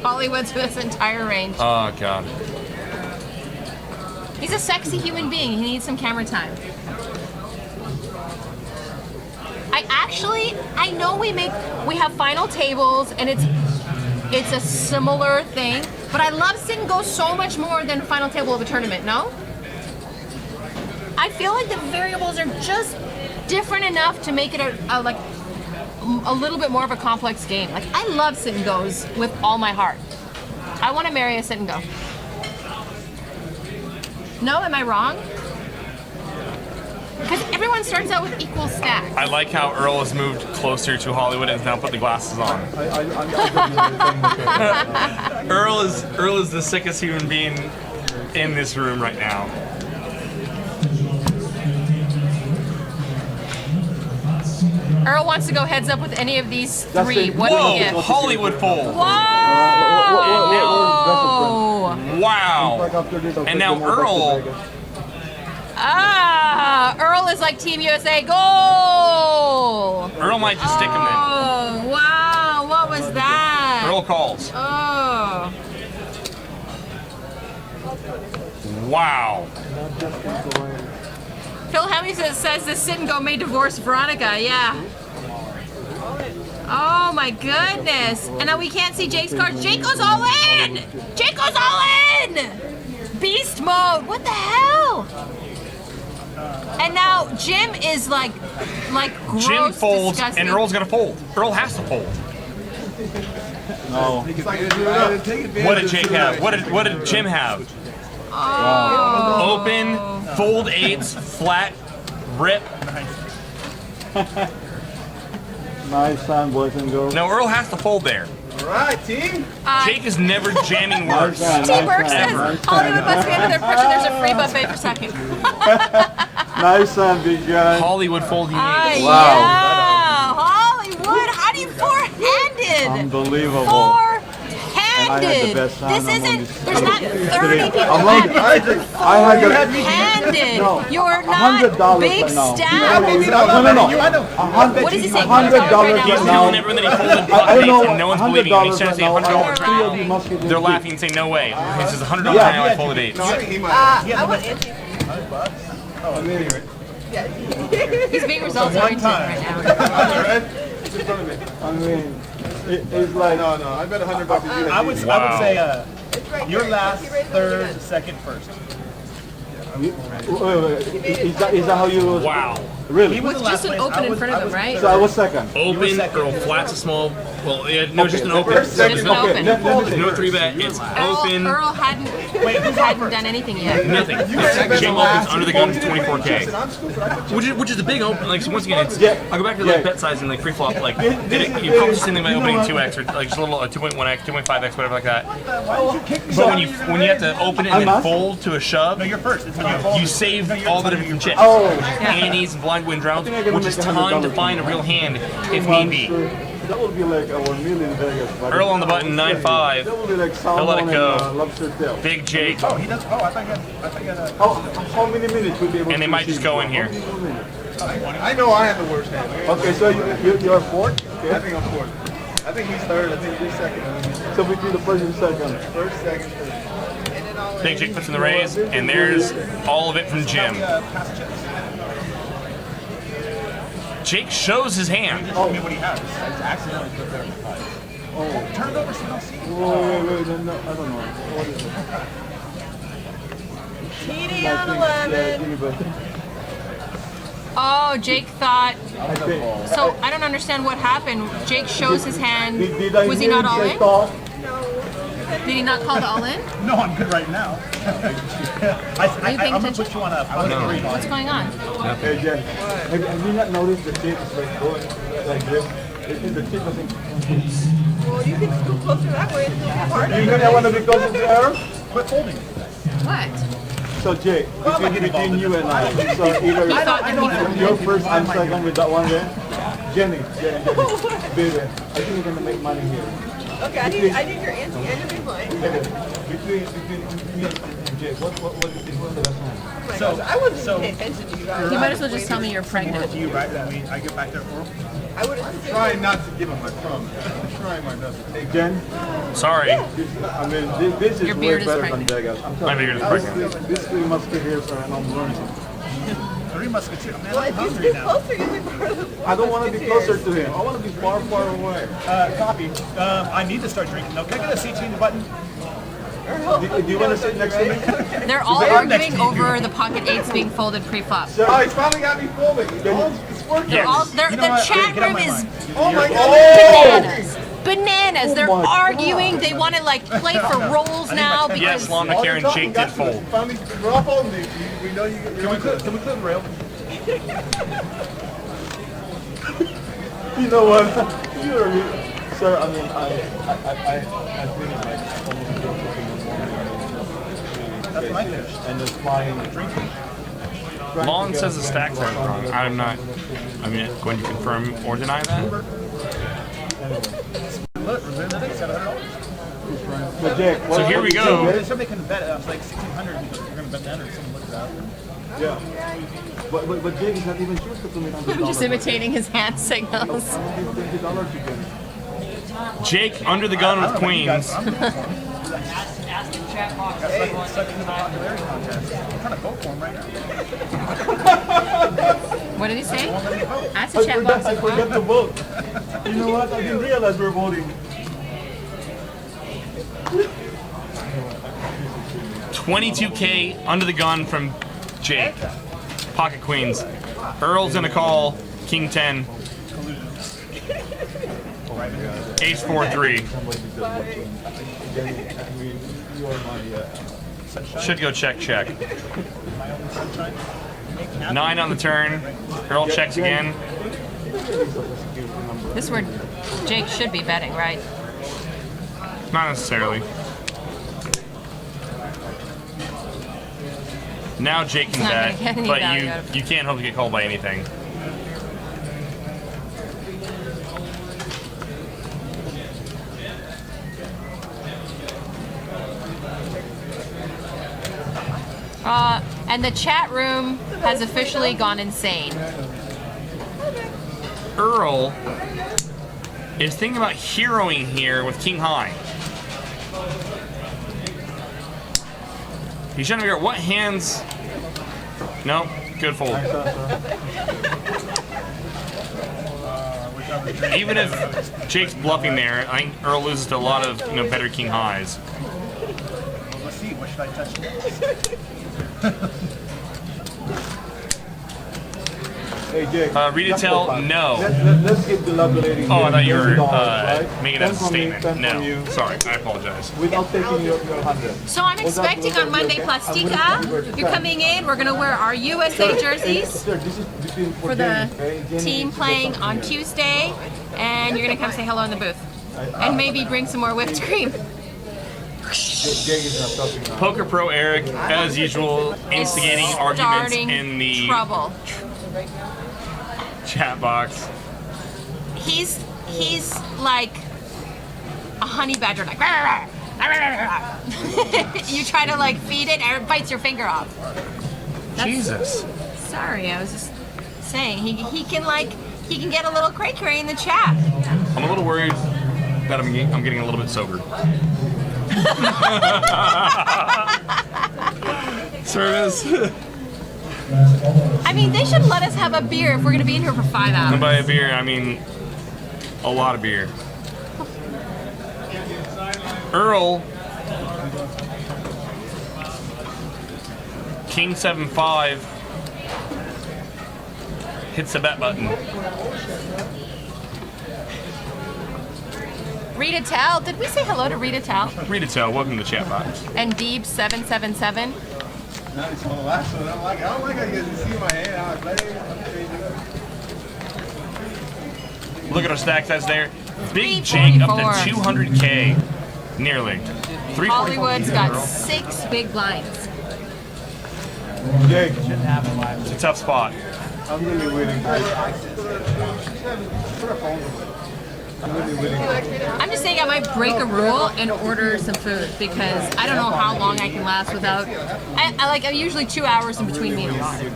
Hollywood's with his entire range. Oh, God. He's a sexy human being. He needs some camera time. I know we have final tables, and it's a similar thing, but I love sit and go so much more than final table of a tournament, no? I feel like the variables are just different enough to make it a little bit more of a complex game. Like, I love sit and goes with all my heart. I want to marry a sit and go. No, am I wrong? Because everyone starts out with equal stacks. I like how Earl has moved closer to Hollywood and has now put the glasses on. Earl is the sickest human being in this room right now. Earl wants to go heads up with any of these three. What do you get? Whoa! Hollywood fold. Whoa! Wow! And now Earl. Earl is like Team USA goal. Earl might just stick him then. Oh, wow! What was that? Earl calls. Oh. Wow. Phil Hemmings says the sit and go may divorce Veronica. Yeah. Oh my goodness! And now we can't see Jake's cards. Jake goes all in. Jake goes all in. Beast mode. What the hell? And now Jim is like gross, Jim folds, disgusting. and Earl's gonna fold. Earl has to fold. No. What did Jake have? What did Jim have? Oh. Open, fold eights, flat, rip. Nice time, boys and girls. No, Earl has to fold there. All right, team. Jake is never jamming worse. T. Burke says Hollywood must be under the impression there's a free buffet for second. Nice time, big guy. Hollywood folding eights. Wow. Yeah, Hollywood. How do you four-handed? Unbelievable. And I had the Four-handed. best time. This isn't. There's not 30 people. I had the Handed. No, You're not $100 big right now. stab. No. What does he say? $100 He's right telling now. everyone that he folded I butt don't eights know. and no one's believing him. He's trying to say $100 $100. They're laughing and saying no way. He says $100 now I folded eights. I want Anthony. He's being results oriented right now. I mean, it's like No, I bet $100 you had. I would say you're last, third, second, first. wait, is that how you? Wow. Really? With just an open in front of him, right? So I was second. Open, Earl flats a small. Well, no, just an open. Just an open. No three bet. It's open. Earl hadn't done anything yet. Nothing. Jim opens under the gun to 24K, which is a big open. Like so once again, it's I'll go back to like bet size and like free flop. Like you accomplish the same thing by opening 2x or like just a little 2.1x, 2.5x, whatever like that. But when you have to open it and then fold to a shove, You're first. you save all the different chips. Oh. Antes and blind wind rounds, which is time to find a real hand if need be. That would be like our meal in Vegas. Earl on the button, 9-5. That would be like He'll let it salmon go. and lobster tail. Big Jake. Oh, he does. Oh, I thought you had. How many minutes would be able And they to might just go in here. I know I have the worst hand. Okay, so you're fourth? Okay. I think I'm fourth. I think he's third. I think you're second. So between the first and second. First, second, third. Big Jake puts in the raise, and there's all of it from Jim. Jake shows his hand. Tell me what he has. I accidentally put there in the fight. Oh, turn it over so you don't see. Wait, no, I don't know. What is it? TD on 11. Oh, Jake thought. Okay. So I don't understand what happened. Jake shows his hand. Did I Was he hear not all say in? thought? Did he not call the all in? No, I'm good right now. I'm gonna put you on a. What's going on? Hey, Jen, have you not noticed the tip is like going like this? The tip doesn't. Well, you can scoop closer that way and still be part of You it. gonna want to be closer to her? Quit folding. What? So Jake, between you and I, so either thought that he you're first, I'm second with that one there. Jenny, baby, I think we're gonna make money here. Okay, I need your auntie and your big line. Between me and Jake, what do you think? What's the best one? Oh my gosh, I wasn't even paying attention to you guys. You might as well just tell me you're pregnant. To you, right? That means I get back there for him. I would have Try not to give him a crumb. Try my best to take Jen, Sorry. I mean, this is Your way beard is better than pregnant. Vegas. I'm My telling beard you. is pregnant. This three musketeers are, and I'm running. 3 musketeers. Man, Well, I'm if you hungry scoop now. closer, you'll be part of the I don't want to be closer to him. I want to be far, far away. Copy. I need to start drinking. Now, can I get a seat between the button? Do you want to sit next to me? They're all arguing over the pocket eights being folded pre-flop. Oh, he's finally got me folding. It's working. They're all, the chat Get out room my is line. Oh my God. bananas. Bananas. They're my arguing. They want to like play for rolls now Yes, because Lon McCarron, Jake did fold. Finally drop on me. We know you get your Can we clip the rail? You know what? You're sir. I mean, I finished like almost 12 in the morning. and it's flying drinking. Lon says the stacks are wrong. I'm not. I'm not going to confirm or deny that. So here we go. Somebody can bet like 1,600. You're going to bet that, or someone look it up. Yeah. But Jake is not even sure to commit $100. I'm just imitating his hand signals. $20 again. Jake under the gun with queens. Ask the chat box. It's such a popularity contest. I'm trying to vote for him right now. What did he say? Ask the chat box. I forgot to vote. You know what? I didn't realize we're voting. 22K under the gun from Jake. Pocket queens. Earl's gonna call King 10. Ace 4-3. Should go check. 9 on the turn. Earl checks again. This is where Jake should be betting, right? Not necessarily. Now Jake can Not gonna bet, get any but value out of you can't hope to get called by anything. And the chat room has officially gone insane. Earl is thinking about heroing here with King High. He's trying to figure out what hands. No, good fold. Even if Jake's bluffing there, I think Earl loses to a lot of better King Highs. Let's see. What should I touch next? Hey Jake. Retail, no. Let's get the elaborating. Oh, I thought you were right? making that as a 10 from me, statement. 10 from No, you. sorry, I apologize. Without taking your 100. So I'm expecting on Monday Plastica, you're coming in, we're going to wear our USA jerseys Sir, this is between for the team playing on Tuesday, and you're going to come say hello in the booth. And maybe bring some more whipped cream. Jake is not talking now. Poker Pro Eric, as usual, instigating arguments in the trouble. chat box. He's like a honey badger, like you try to like feed it and it bites your finger off. Jesus. Sorry, I was just saying he can get a little cray-cray in the chat. I'm a little worried that I'm getting a little bit sober. Service. I mean, they should let us have a beer if we're going to be in here for 5 hours. And by a beer, I mean a lot of beer. Earl, King 7-5, hits the bet button. Rita Tal, did we say hello to Rita Tal? Rita Tell, welcome to the chat box. And Deeb777. Now it's on the last one. I don't like I get to see my hand. I was like, Look at our stack size there. Big Jake up to 200K. Nearly. Hollywood's got 6 big blinds. Jake, It's a tough spot. I'm really waiting. I'm just saying I might break a rule and order some food because I don't know how long I can last without. I'm usually 2 hours in between meals. I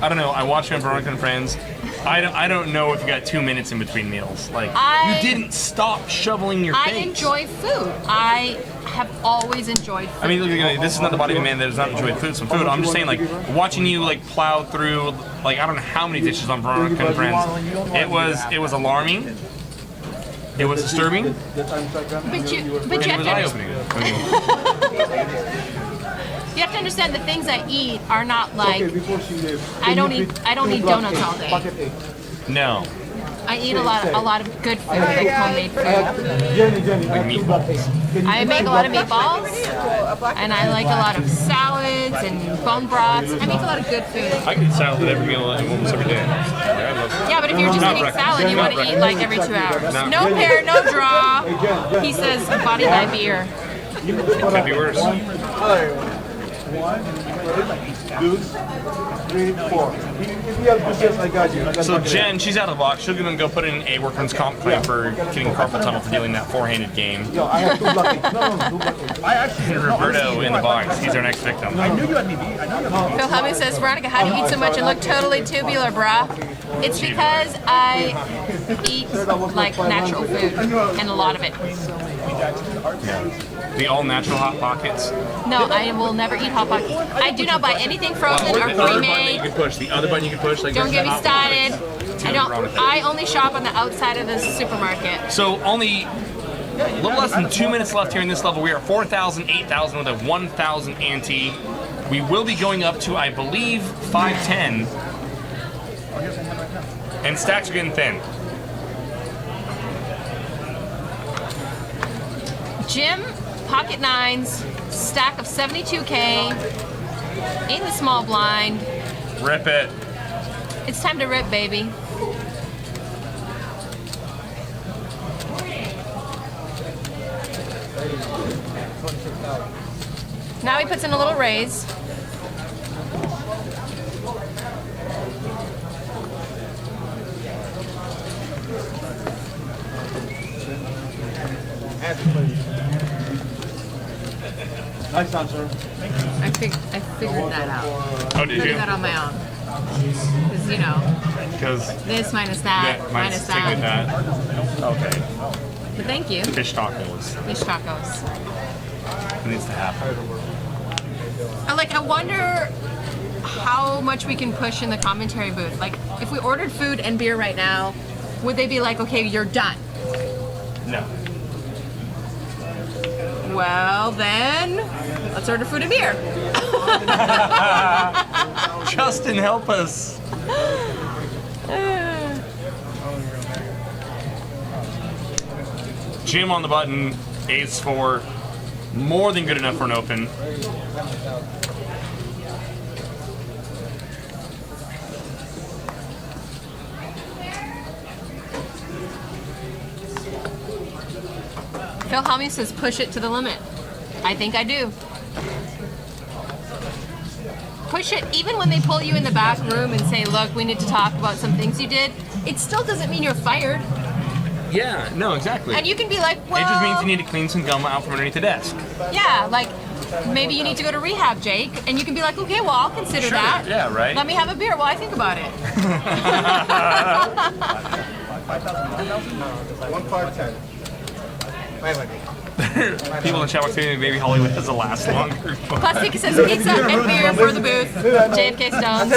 don't know. I watch him Veronica and Friends. I don't know if you got 2 minutes in between meals. Like you didn't stop shoveling your face. I enjoy food. I have always enjoyed food. I mean, look, this is not the body of a man that does not enjoy some food. I'm just saying, like, watching you like plow through, like, I don't know how many dishes on Veronica and Friends. It was alarming. It was disturbing. But you And it was eye-opening. I mean, you have to understand the things I eat are not like I don't eat donuts all day. no. I eat a lot of good food, like homemade food. Like meatballs. I make a lot of meatballs, and I like a lot of salads and bone broths. I make a lot of good food. I can eat salad at every meal almost every day. Yeah, but if you're just Not eating breakfast. salad, you want to eat like every 2 hours. No pair, no draw. He says, body by beer. Could be worse. One, deuce, 3, 4. If you have deuces, I got you. So Jen, she's out of the box. She'll gonna go put in a workman's comp claim for getting carpal tunnel for dealing that four-handed game. Yo, I have 2 lucky. No, 2 lucky. And Roberto in the box. He's our next victim. I knew you had me beat. I know you had me Phil Hubby says, Veronica, how do you eat so much and look totally tubular, brah? It's because I eat like natural food and a lot of it. The all-natural Hot Pockets. No, I will never eat Hot Pockets. I do not buy anything frozen or The other button you pre-made. can push. The other button you can push. Like Don't there's get me the Hot started. Pockets. I only shop on the outside of the supermarket. So only a little less than 2 minutes left here in this level. We are 4,000, 8,000 with a 1,000 ante. We will be going up to, I believe, 510. And stacks are getting thin. Jim, pocket nines, stack of 72K in the small blind. Rip it. It's time to rip, baby. Now he puts in a little raise. Nice answer. I figured that out. Oh, did you? Figured that on my own. Because, you know, Because this minus that, minus taking that. that. Okay. But thank you. Fish tacos. Fish tacos. It needs to happen. I wonder how much we can push in the commentary booth. Like, if we ordered food and beer right now, would they be like, okay, you're done? No. Well, then, let's order food and beer. Justin, help us. Jim on the button, ace 4. More than good enough for an open. Phil Helmy says push it to the limit. I think I do. Push it, even when they pull you in the back room and say, look, we need to talk about some things you did, it still doesn't mean you're fired. Yeah, no, exactly. And you can be like, well... It just means you need to clean some gum out from underneath the desk. Yeah, like, maybe you need to go to rehab, Jake. And you can be like, okay, well, I'll consider that. Yeah, right. Let me have a beer while I think about it. 1,510. People in the chat box saying maybe Hollywood has the last longer. Plastic says pizza and beer for the booth. JFK Stones.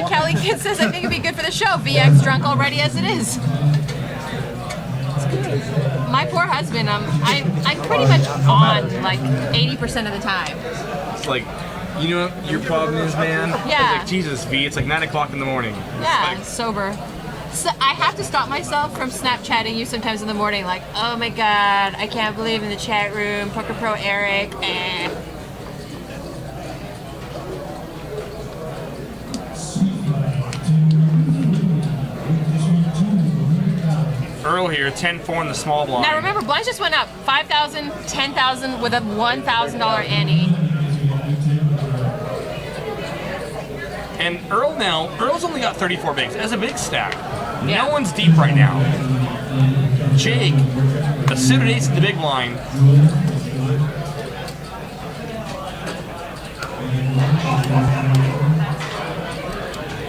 Kelly Kid says, I think it'd be good for the show. VX drunk already as it is. My poor husband, I'm pretty much on like 80% of the time. It's like, you know what your problem is, man? Yeah. Like, Jesus, V, it's like 9 o'clock in the morning. Yeah, sober. So I have to stop myself from Snapchatting you sometimes in the morning, like, oh my god, I can't believe in the chat room, Poker Pro Eric, Earl here, 10-4 in the small blind. Now remember, blinds just went up 5,000, 10,000 with a $1,000 ante. And Earl's only got 34 bigs. That's a big stack. Yeah. No one's deep right now. Jake, a suited ace in the big blind.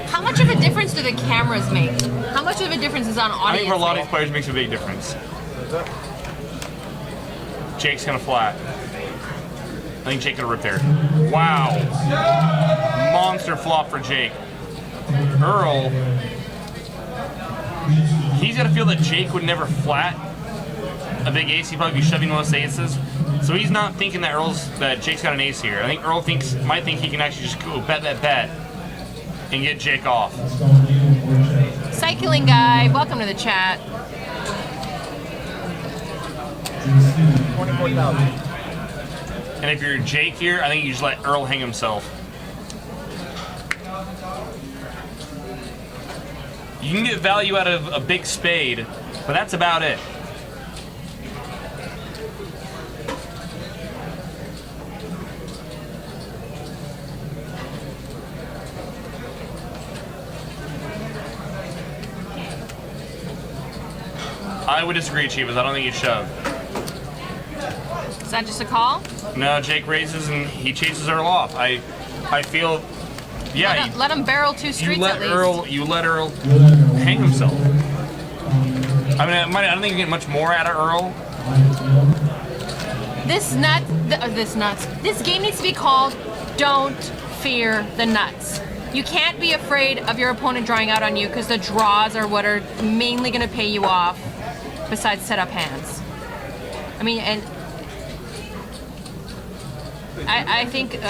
How much of a difference do the cameras make? How much of a difference is on I audience? think for a lot of these players it makes a big difference. Jake's gonna flat. I think Jake could rip there. Wow. Monster flop for Jake. Earl, he's got to feel that Jake would never flat a big ace. He'd probably be shoving one of his aces. So he's not thinking that Jake's got an ace here. I think Earl might think he can actually just go bet and get Jake off. Cycling guy, welcome to the chat. 24,000. And if you're Jake here, I think you just let Earl hang himself. You can get value out of a big spade, but that's about it. I would disagree, Chivas. I don't think you shove. Is that just a call? No, Jake raises and he chases Earl off. I feel, yeah. Let him barrel 2 streets at least. You let Earl hang himself. I mean, I don't think you get much more out of Earl. This game needs to be called Don't Fear the Nuts. You can't be afraid of your opponent drawing out on you because the draws are what are mainly going to pay you off besides set up hands. I mean, and I think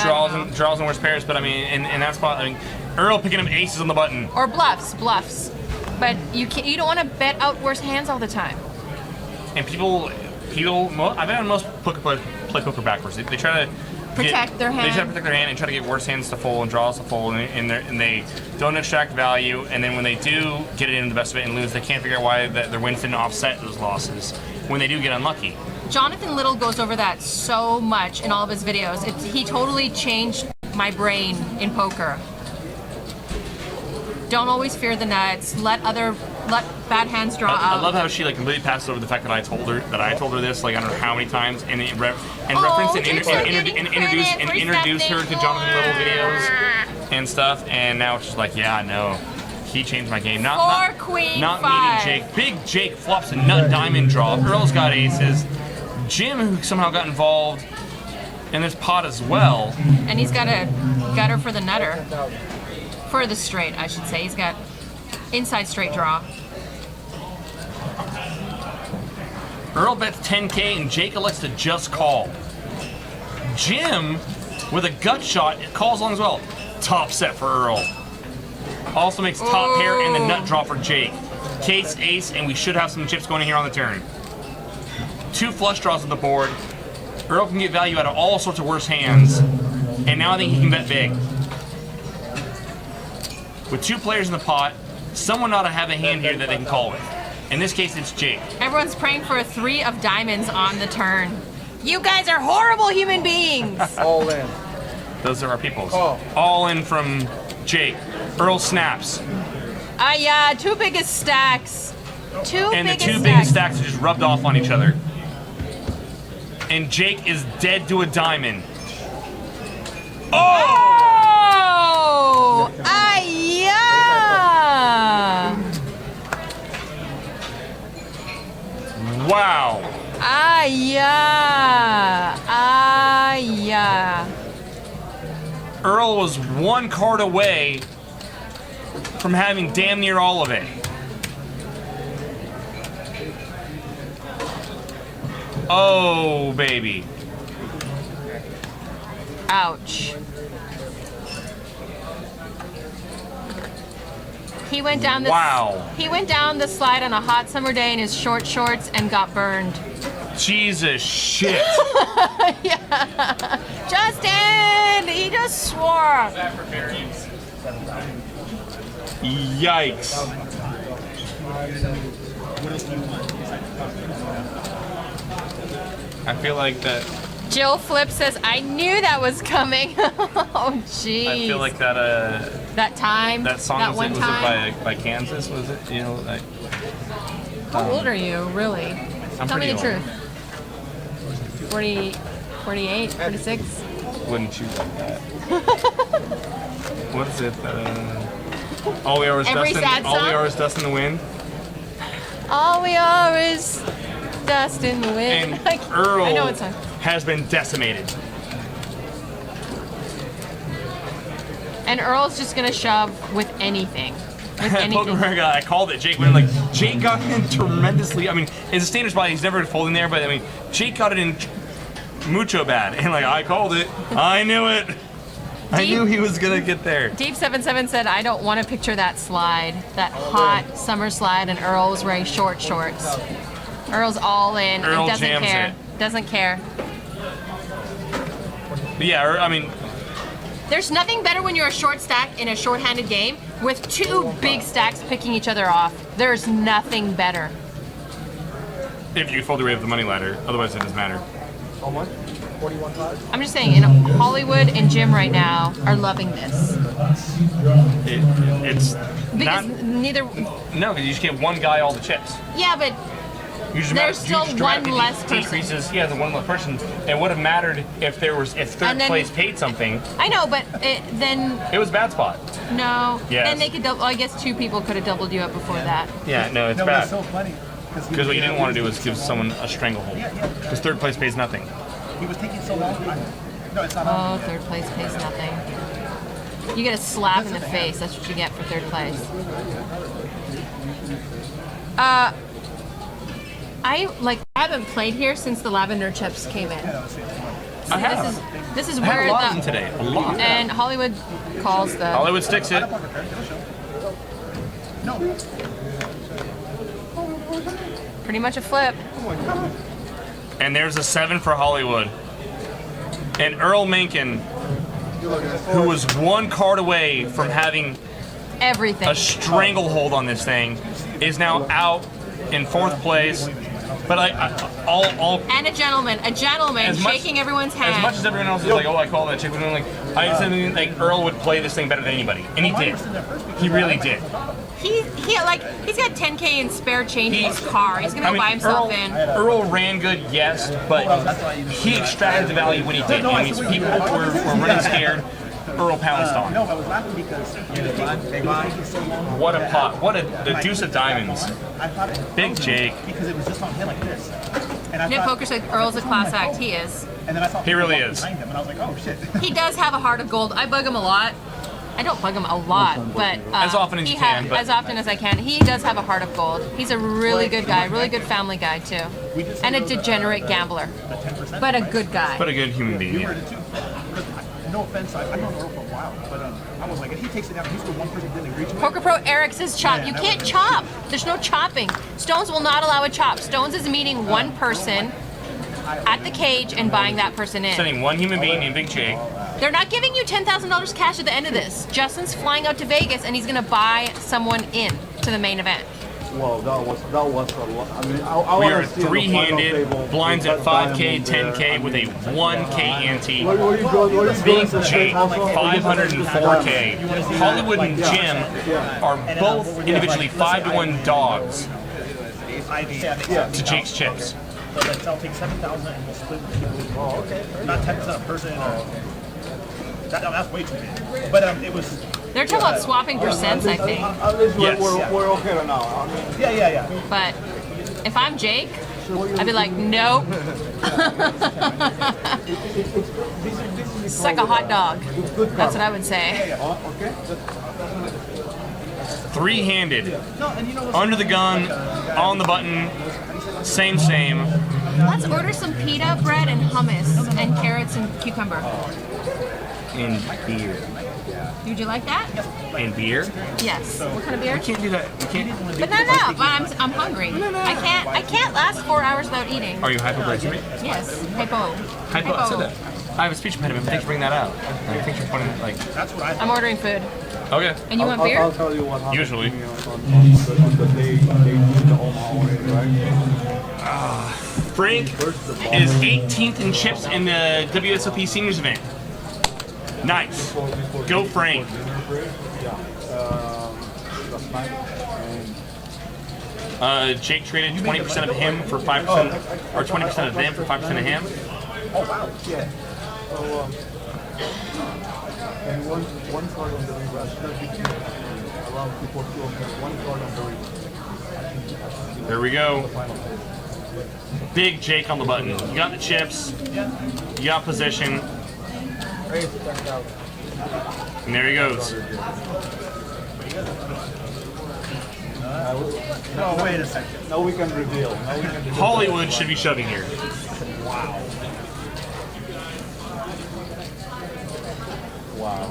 draws and worse pairs, but I mean, in that spot, I mean, Earl picking up aces on the button. Or bluffs. But you don't want to bet out worse hands all the time. And I've had most poker players play poker backwards. They try to protect their hand. They try to protect their hand and try to get worse hands to fold and draws to fold, and they don't extract value. And then when they do get it in the best of it and lose, they can't figure out why their wins didn't offset those losses when they do get unlucky. Jonathan Little goes over that so much in all of his videos. He totally changed my brain in poker. Don't always fear the nuts. Let bad hands draw out. I love how she completely passed over the fact that I told her this I don't know how many times and referenced and introduced her to Jonathan Little videos and stuff, and now it's just like, yeah, I know. He changed my game. Not meaning Jake. Big Jake flops a nut diamond draw. Earl's got aces. Jim, who somehow got involved in this pot as well. And he's got a gutter for the nutter. For the straight, I should say. He's got inside straight draw. Earl bets 10K and Jake elects to just call. Jim, with a gut shot, calls along as well. Top set for Earl. Also makes top pair and the nut draw for Jake. Case, ace, and we should have some chips going in here on the turn. 2 flush draws on the board. Earl can get value out of all sorts of worse hands. And now I think he can bet big. With 2 players in the pot, someone ought to have a hand here that they can call with. In this case, it's Jake. Everyone's praying for a 3 of diamonds on the turn. You guys are horrible human beings. All in. Those are our peoples. All in from Jake. Earl snaps. Yeah, 2 biggest stacks. And the 2 biggest stacks are just rubbed off on each other. And Jake is dead to a diamond. Oh! Wow. Earl was 1 card away from having damn near all of it. Oh, baby. Ouch. He went down He went down the slide on a hot summer day in his short shorts and got burned. Jesus shit. Yeah. Justin, he just swore. Yikes. I feel like that. Jill Flip says, I knew that was coming. Oh, jeez. I feel like that. That time. That song that was it by Kansas? Was it? You know, like. How old are you, really? Tell me the truth. 40, 48, 46? Wouldn't shoot like that. What is it? All we are is dust. All we are is dust in the wind. All we are is dust in the wind. And Earl I know it's on. Has been decimated. And Earl's just gonna shove with anything. With anything. I called it. Jake went like Jake got in tremendously. I mean, it's a standard spot. He's never folding there, but I mean, Jake got it in mucho bad. And like I called it. I knew it. I knew he was gonna get there. Deep77 said, I don't want to picture that slide, that hot summer slide, and Earl was wearing short shorts. Earl's all in Earl and doesn't jams care. It. Doesn't care. But yeah, I mean, there's nothing better when you're a short stack in a short-handed game with 2 big stacks picking each other off. There's nothing better. If you fold your way up the money ladder, otherwise it doesn't matter. How much? 41.5? I'm just saying, in Hollywood and Jim right now are loving this. It's because not, neither. No, because you just get one guy all the chips. Yeah, but There's still one less person. Decreases, yeah, the one less person. It would have mattered if third place paid something. I know, but then it was a bad spot. No. Yes. Then they could double. I guess 2 people could have doubled you up before that. Yeah, no, it's No, bad. it's so funny. Because what you didn't want to do was give someone a stranglehold. Because third place pays nothing. He was taking so long. No, it's not. Oh, third place pays nothing. You get a slap in the face. That's what you get for third place. I haven't played here since the lavender chips came in. I have. This is I had where a lot of them today. A lot. And Hollywood calls the. Hollywood sticks it. Pretty much a flip. And there's a 7 for Hollywood. And Earl Mencken, who was 1 card away from having everything a stranglehold on this thing, is now out in 4th place. But I'll and a gentleman shaking everyone's hand. As much as everyone else is like, oh, I call that chick, I said like Earl would play this thing better than anybody, and he did. He really did. He's got 10K in spare change in his car. He's gonna buy himself in. Earl ran good, yes, but he extracted the value when he did. And these people were running scared. Earl pounced on. No, I was laughing because they buy so long. What a pot! The deuce of diamonds. Big Jake. Because it was just on him like this. Nick Poker said Earl's a class act. He is. And then I saw he really is. Behind him, and I was like, oh shit. He does have a heart of gold. I bug him a lot. I don't bug him a lot, but as often as you can. As often as I can. He does have a heart of gold. He's a really good guy, really good family guy too, and a degenerate gambler, but a good guy. But a good human being. Yeah. No offense, I've known Earl for a while, but I was like, if he takes it down, he's the one person that didn't agree to it. Poker Pro Eric says chop. You can't chop. There's no chopping. Stones will not allow a chop. Stones is meeting one person at the cage and buying that person in. Sending one human being named Big Jake. They're not giving you $10,000 cash at the end of this. Justin's flying out to Vegas and he's going to buy someone in to the main event. Well, that was a lot. I mean, I we are 3-handed, blinds at 5K, 10K with a 1K ante. Big Jake, 504K. Hollywood and Jim are both individually 5-to-1 dogs to Jake's chips. So I'll take 7,000 and we'll split it. Oh, okay. Not 10% a person. That's way too big. But it was. They're talking about swapping percents, I think. Yes. We're okay right now. Yeah. But if I'm Jake, I'd be like, nope. Suck a hot dog. That's what I would say. 3-handed, under the gun, on the button, same. Let's order some pita bread and hummus and carrots and cucumber. And beer. Would you like that? And beer? Yes. What kind of beer? We can't do that. We can't. But no. I'm hungry. I can't last 4 hours without eating. Are you hypoglycemic? Yes. Hypo. I said that. I have a speech impediment, but thanks for bringing that out. Thanks for pointing I'm ordering food. Okay. And you want beer? I'll tell you what happened. Usually. On the day the Omaha win, right? Frank is 18th in chips in the WSOP Seniors event. Nice. Go Frank. Jake traded 20% of him for 5%, or 20% of them for 5% of him. Oh wow, yeah. So, and one card on the reverse. Around people feel one card on the reverse. There we go. Big Jake on the button. You got the chips. You got position. And there he goes. No, wait a second. Now we can reveal. Hollywood should be shoving here. Wow.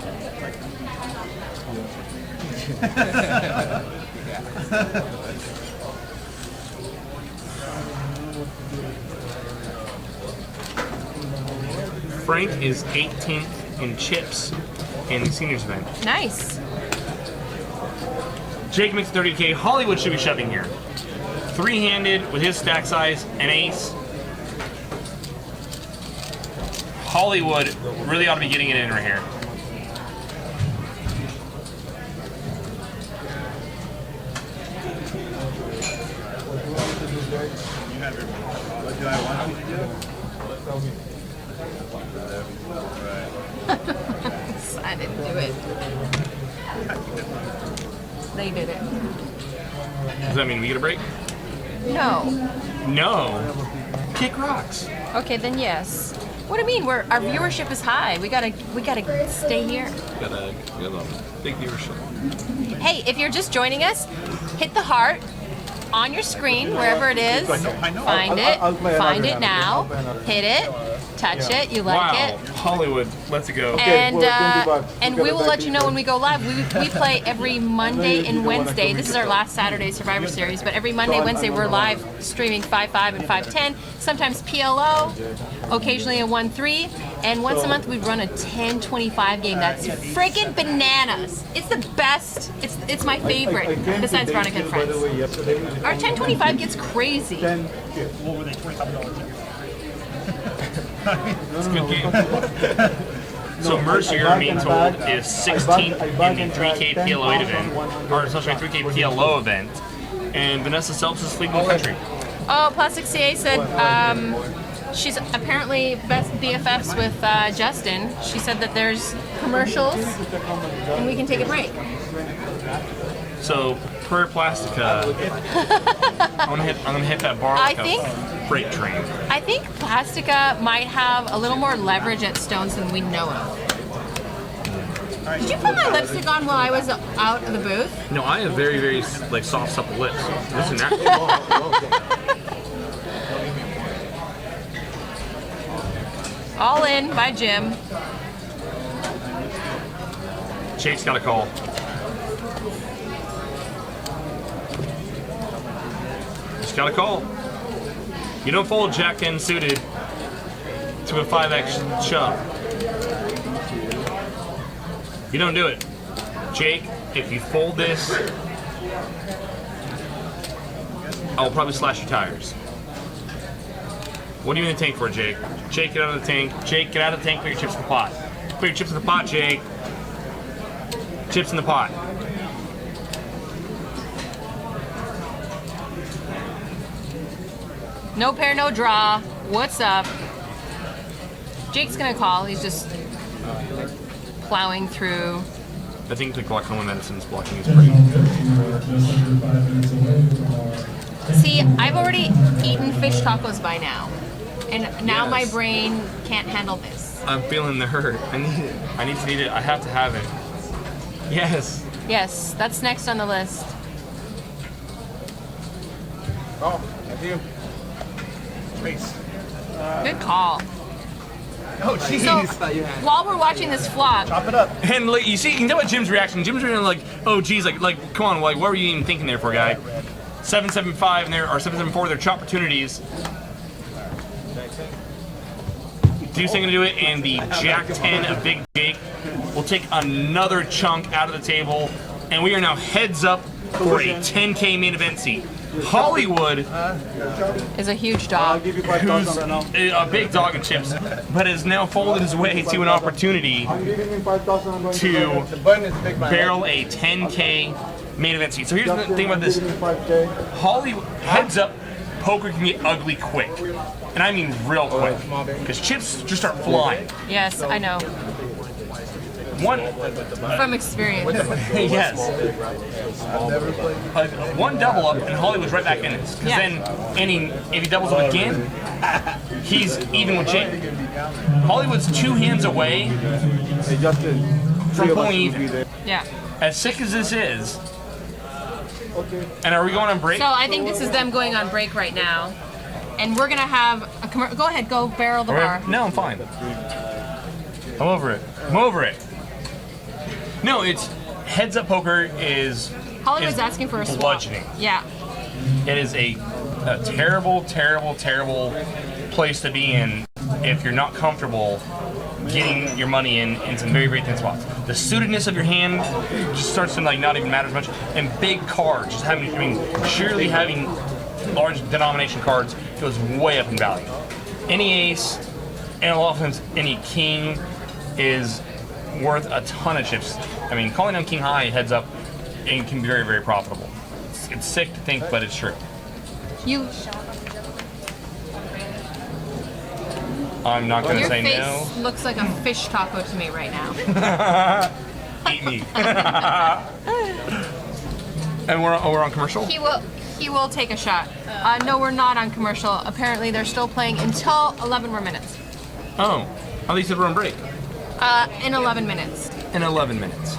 Frank is 18th in chips in the seniors event. Nice. Jake makes 30K. Hollywood should be shoving here. 3-handed with his stack size, an ace. Hollywood really ought to be getting it in right here. have it. What do I want you to do? I didn't do it. They did it. Does that mean we get a break? No. No. Kick rocks. Okay, then yes. What do you mean? Our viewership is high. We gotta stay here. We got a big viewership. Hey, if you're just joining us, hit the heart on your screen wherever it is. Find it now. Hit it. Touch it. You like it. Hollywood, let's go. And we will let you know when we go live. We play every Monday and Wednesday. This is our last Saturday Survivor Series, but every Monday, Wednesday we're live streaming 5-5 and 5-10. Sometimes PLO, occasionally a 1-3, and once a month we run a 10-25 game. That's freaking bananas. It's the best. It's my favorite. Besides Veronica and Friends. Our 10-25 gets crazy. What were they, $25 tickets? It's a good game. So Mercier, I'm being told, is 16th in the 3K PLO event, or sorry, 3K PLO event, and Vanessa Selps is leading the country. Oh, Plastic CA said she's apparently best BFFs with Justin. She said that there's commercials and we can take a break. So per Plastica, I'm gonna hit that bar like a freight train. I think Plastica might have a little more leverage at Stones than we know of. Did you put my lipstick on while I was out of the booth? No, I have very, very like soft, supple lips. Listen, that. All in by Jim. Jake's got a call. Just got a call. You don't fold Jack 10 suited to a 5X shove. You don't do it. Jake, if you fold this, I'll probably slash your tires. What are you in the tank for, Jake? Jake, get out of the tank. Jake, get out of the tank, put your chips in the pot. Put your chips in the pot, Jake. Chips in the pot. No pair, no draw. What's up? Jake's gonna call. He's just plowing through. I think the glaucoma medicine is blocking his brain. See, I've already eaten fish tacos by now. And now my brain can't handle this. I'm feeling the hurt. I need it. I need to eat it. I have to have it. Yes. Yes, that's next on the list. Oh, thank you. Race. Good call. Oh, jeez. So, while we're watching this vlog, chop it up. And like, you see, you can tell by Jim's reaction. Jim's really like, oh geez, like, come on, like, what were you even thinking there for, guy? 775 and there, or 774, they're chop opportunities. Deuce ain't gonna do it, and the Jack 10 of Big Jake will take another chunk out of the table, and we are now heads up for a 10K main event seat. Hollywood is a huge dog. Who's a big dog in chips, but has now folded his way to an opportunity to barrel a 10K main event seat. So here's the thing about this. Hollywood, heads up, poker can get ugly quick. And I mean real quick. Because chips just start flying. Yes, I know. From experience. Yes. One double up and Hollywood's right back in this. Because then if he doubles up again, he's even with Jake. Hollywood's 2 hands away from pulling even. Yeah. As sick as this is. And are we going on break? So I think this is them going on break right now. And we're gonna have a commercial. Go ahead, go barrel the bar. No, I'm fine. I'm over it. I'm over it. No, it's heads up poker is Hollywood's asking for a swap. Bludgeoning. Yeah. It is a terrible, terrible, terrible place to be in if you're not comfortable getting your money in some very, very thin spots. The suitedness of your hand just starts to like not even matter as much. And big cards, just having, surely having large denomination cards goes way up in value. Any ace, and a lot of times any king is worth a ton of chips. I mean, calling down king high heads up, it can be very, very profitable. It's sick to think, but it's true. I'm not gonna Your say face no. looks like a fish taco to me right now. Eat me. And we're on commercial? He will take a shot. No, we're not on commercial. Apparently, they're still playing until 11 more minutes. Oh, at least we're on break. In 11 minutes. In 11 minutes.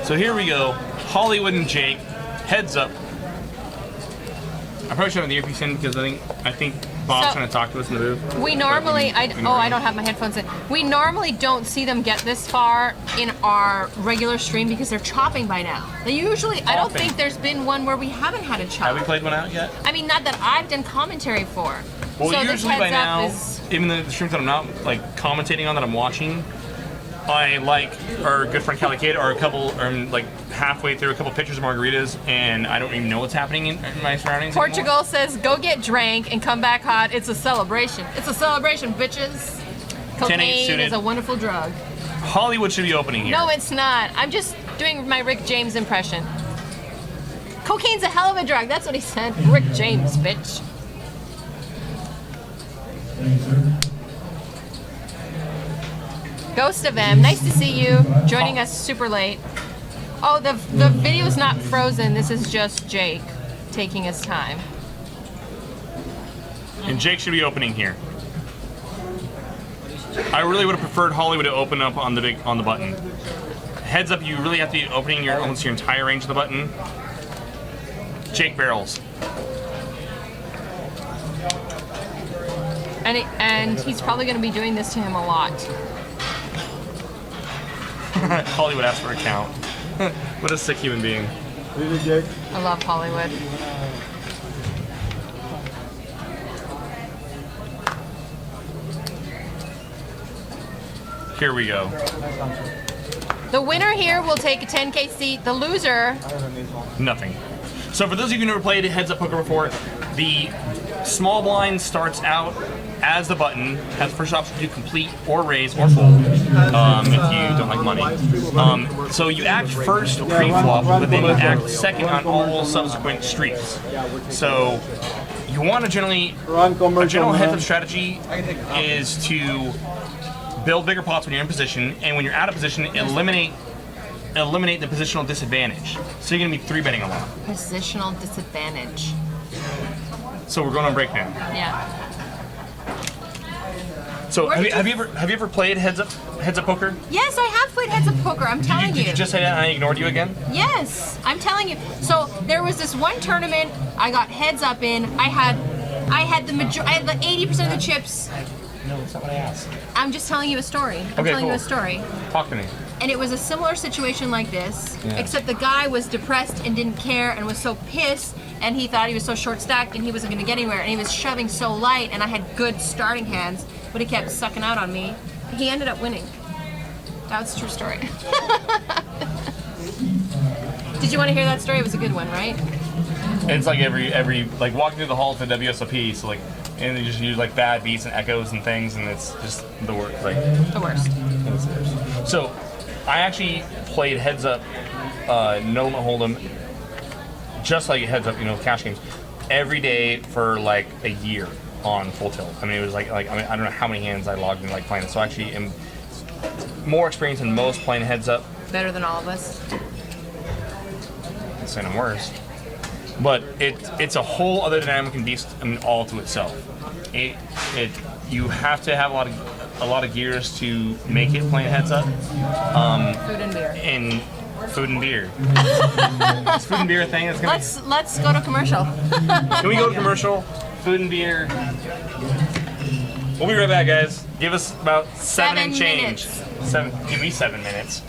So here we go. Hollywood and Jake, heads up. I probably should have the earpiece in because I think Bob's trying to talk to us in the booth. We normally, I don't have my headphones in. We normally don't see them get this far in our regular stream because they're chopping by now. They usually, I don't think there's been one where we haven't had a chop. Have we played one out yet? I mean, not that I've done commentary for. Well, so usually by now, even the streams that I'm not like commentating on that I'm watching, I like our good friend Callie Kid or I'm like halfway through a couple pictures of margaritas and I don't even know what's happening in my surroundings Portugal anymore. says, go get drank and come back hot. It's a celebration. It's a celebration, bitches. Cocaine is a wonderful drug. Hollywood should be opening here. No, it's not. I'm just doing my Rick James impression. Cocaine's a hell of a drug. That's what he said. Rick James, bitch. Ghost of M, nice to see you. Joining us super late. Oh, the video's not frozen. This is just Jake taking his time. And Jake should be opening here. I really would have preferred Hollywood to open up on the button. Heads up, you really have to be opening almost your entire range of the button. Jake barrels. And he's probably going to be doing this to him a lot. Hollywood asked for a count. What a sick human being. I love Hollywood. Here we go. The winner here will take a 10K seat. The loser... Nothing. So for those of you who never played Heads Up Poker before, the small blind starts out as the button, has the first option to do complete or raise or fold if you don't like money. So you act first pre-flop, but then you act second on all subsequent streets. So you want to a general heads up strategy is to build bigger pots when you're in position, and when you're out of position, eliminate the positional disadvantage. So you're going to be 3-betting a lot. Positional disadvantage. So we're going on break now. Yeah. So have you ever played Heads Up Poker? Yes, I have played Heads Up Poker. I'm telling you. Did you just say that and I ignored you again? Yes, I'm telling you. So there was this one tournament I got Heads Up in. I had the 80% of the chips. No, that's not what I asked. I'm just telling you a story. I'm telling you a story. Talk to me. And it was a similar situation like this, except the guy was depressed and didn't care and was so pissed, and he thought he was so short stacked and he wasn't going to get anywhere, and he was shoving so light, and I had good starting hands, but he kept sucking out on me. He ended up winning. That's a true story. Did you want to hear that story? It was a good one, right? It's like every like walking through the halls of the WSOP, so like, and they just use like bad beats and echoes and things, and it's just the worst. Like the worst. It's the worst. So I actually played Heads Up, No Limit Hold'em, just like Heads Up, cash games, every day for like a year on Full Tilt. I mean, it was like I don't know how many hands I logged in like playing it. So I actually am more experienced than most playing Heads Up. Better than all of us. I'm saying I'm worse. But it's a whole other dynamic and beast all to itself. You have to have a lot of gears to make it playing Heads Up. Food and beer. And food and beer. Is food and beer a thing? Let's go to commercial. Can we go to commercial? Food and beer. We'll be right back, guys. Give us about 7 and change. Give me 7 minutes.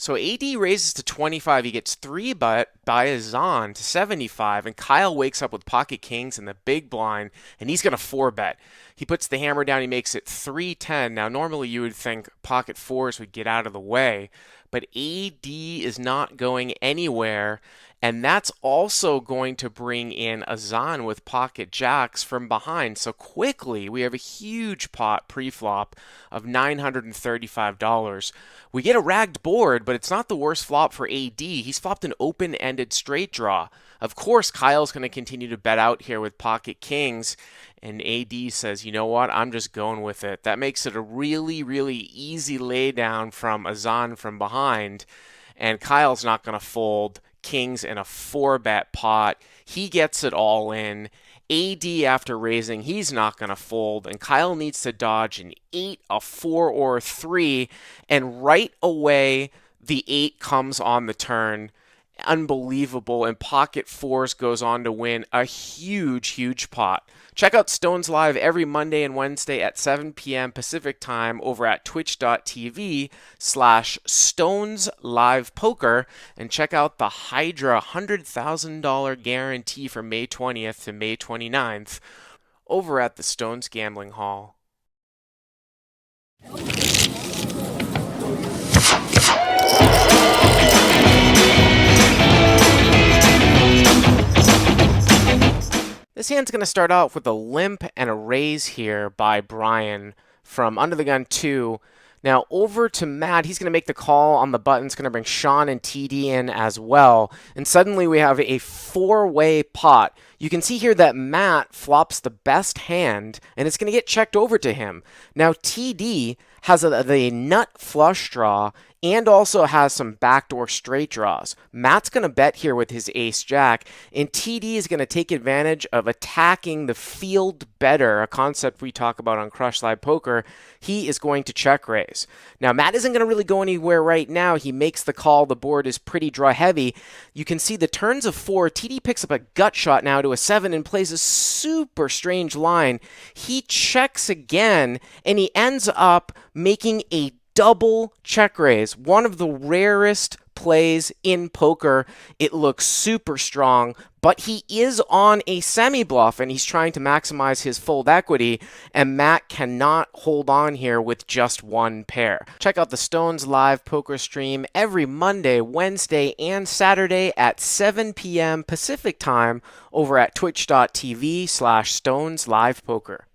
So AD raises to 25. He gets 3 by Azan to 75, and Kyle wakes up with pocket kings in the big blind, and he's going to 4-bet. He puts the hammer down. He makes it 3-10. Now, normally you would think pocket fours would get out of the way, but AD is not going anywhere, and that's also going to bring in Azan with pocket jacks from behind. So quickly, we have a huge pot pre-flop of $935. We get a ragged board, but it's not the worst flop for AD. He's flopped an open-ended straight draw. Of course, Kyle's going to continue to bet out here with pocket kings, and AD says, you know what, I'm just going with it. That makes it a really, really easy laydown from Azan from behind, and Kyle's not going to fold kings in a 4-bet pot. He gets it all in. AD, after raising, he's not going to fold, and Kyle needs to dodge an 8, a 4, or a 3, and right away, the 8 comes on the turn. Unbelievable, and pocket fours goes on to win a huge, huge pot. Check out Stones Live every Monday and Wednesday at 7 p.m. Pacific time over at twitch.tv/Stones Live Poker, and check out the Hydra $100,000 guarantee from May 20th to May 29th over at the Stones Gambling Hall. This hand's going to start off with a limp and a raise here by Brian from Under the Gun 2. Now over to Matt. He's going to make the call on the button. It's going to bring Sean and TD in as well. And suddenly we have a 4-way pot. You can see here that Matt flops the best hand, and it's going to get checked over to him. Now TD has the nut flush draw and also has some backdoor straight draws. Matt's going to bet here with his ace-jack, and TD is going to take advantage of attacking the field better, a concept we talk about on Crush Live Poker. He is going to check raise. Now, Matt isn't going to really go anywhere right now. He makes the call. The board is pretty draw heavy. You can see the turns of 4. TD picks up a gut shot now to a 7 and plays a super strange line. He checks again, and he ends up making a double check raise, one of the rarest plays in poker. It looks super strong, but he is on a semi-bluff, and he's trying to maximize his fold equity, and Matt cannot hold on here with just one pair. Check out the Stones Live Poker stream every Monday, Wednesday, and Saturday at 7 p.m. Pacific time over at twitch.tv/Stones Live Poker.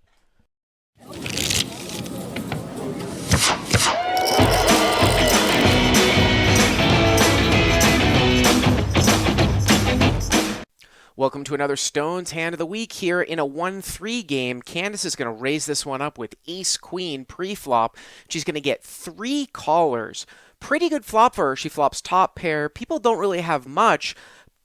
Welcome to another Stones Hand of the Week here in a 1-3 game. Candace is going to raise this one up with ace-queen pre-flop. She's going to get 3 callers. Pretty good flop for her. She flops top pair. People don't really have much.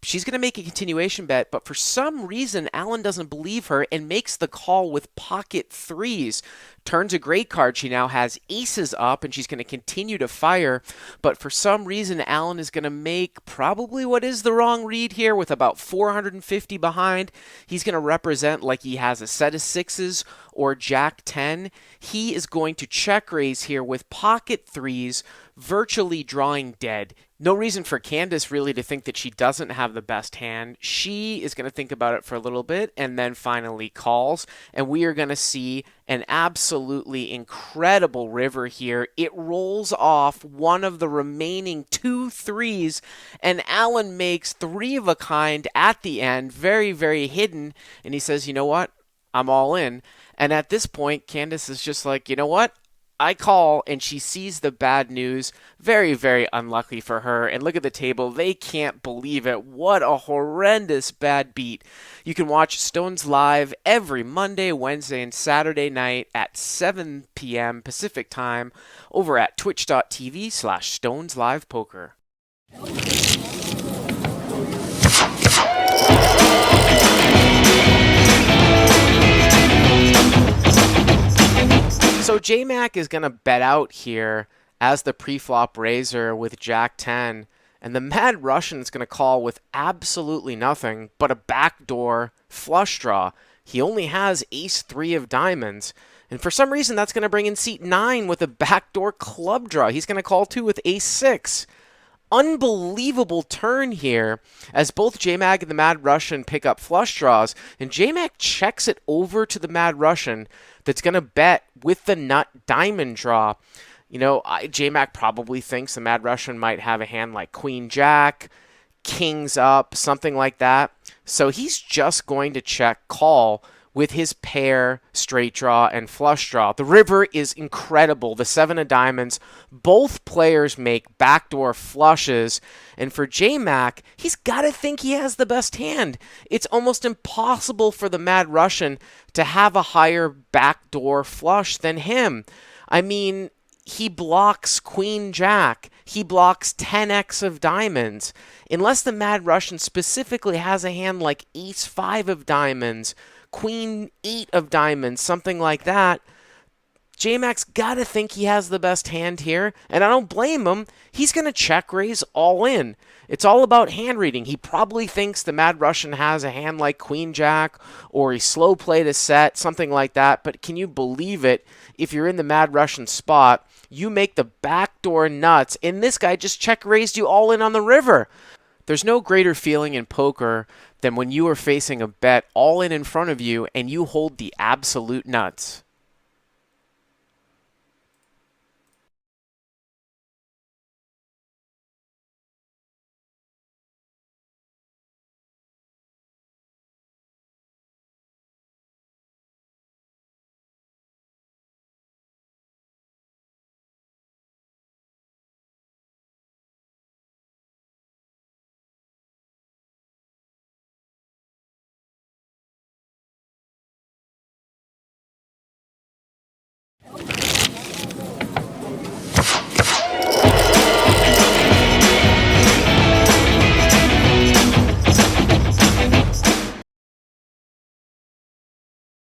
She's going to make a continuation bet, but for some reason, Alan doesn't believe her and makes the call with pocket 3s. Turns a great card. She now has aces up, and she's going to continue to fire, but for some reason, Alan is going to make probably what is the wrong read here with about 450 behind. He's going to represent like he has a set of 6s or Jack 10. He is going to check raise here with pocket 3s, virtually drawing dead. No reason for Candace really to think that she doesn't have the best hand. She is going to think about it for a little bit and then finally calls. And we are going to see an absolutely incredible river here. It rolls off one of the remaining 2 3s, and Alan makes 3 of a kind at the end, very, very hidden. And he says, you know what? I'm all in. And at this point, Candace is just like, you know what? I call, and she sees the bad news. Very, very unlucky for her. And look at the table. They can't believe it. What a horrendous bad beat. You can watch Stones Live every Monday, Wednesday, and Saturday night at 7 p.m. Pacific time over at twitch.tv/Stones Live Poker. So J-Mac is going to bet out here as the pre-flop raiser with Jack 10, and the Mad Russian is going to call with absolutely nothing but a backdoor flush draw. He only has ace 3 of diamonds, and for some reason that's going to bring in seat 9 with a backdoor club draw. He's going to call too with ace 6. unbelievable turn here as both J-Mag and the Mad Russian pick up flush draws, and J-Mag checks it over to the Mad Russian that's going to bet with the nut diamond draw. You know, J-Mag probably thinks the Mad Russian might have a hand like Queen Jack, Kings up, something like that. So he's just going to check call with his pair, straight draw, and flush draw. The river is incredible. The 7 of diamonds. Both players make backdoor flushes. And for J-Mac, he's got to think he has the best hand. It's almost impossible for the Mad Russian to have a higher backdoor flush than him. I mean, he blocks Queen Jack. He blocks 10x of diamonds. Unless the Mad Russian specifically has a hand like Ace 5 of diamonds, Queen 8 of diamonds, something like that, J-Mac's got to think he has the best hand here, and I don't blame him. He's going to check raise all in. It's all about hand reading. He probably thinks the Mad Russian has a hand like Queen Jack, or he slow played a set, something like that, but can you believe it? If you're in the Mad Russian spot, you make the backdoor nuts, and this guy just check raised you all in on the river. There's no greater feeling in poker than when you are facing a bet all in front of you and you hold the absolute nuts.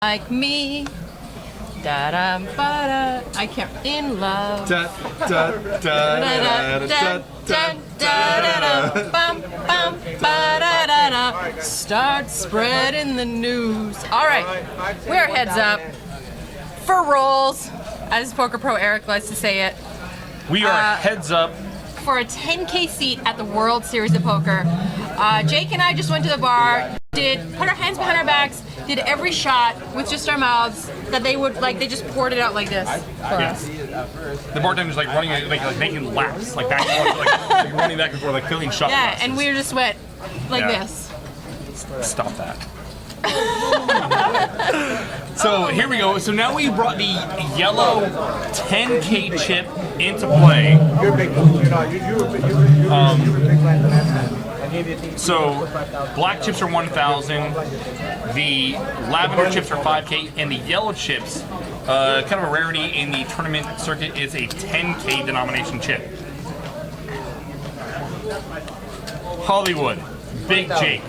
Like me, da da ba da. I can't in love. Da da da da da da da. Bum bum ba da da da. Start spreading the news. All right, we're heads up for rolls, as Poker Pro Eric likes to say it. We are heads up for a 10K seat at the World Series of Poker. Jake and I just went to the bar, put our hands behind our backs, did every shot with just our mouths that they would, like, they just poured it out like this for us. The bartender's like running, like making laps, like back and forth, like running back and forth, like filling shot Yeah, glasses. and we just went like this. Stop that. So here we go. So now we brought the yellow 10K chip into play. So black chips are 1,000, the lavender chips are 5K, and the yellow chips, kind of a rarity in the tournament circuit, is a 10K denomination chip. Hollywood, Big Jake.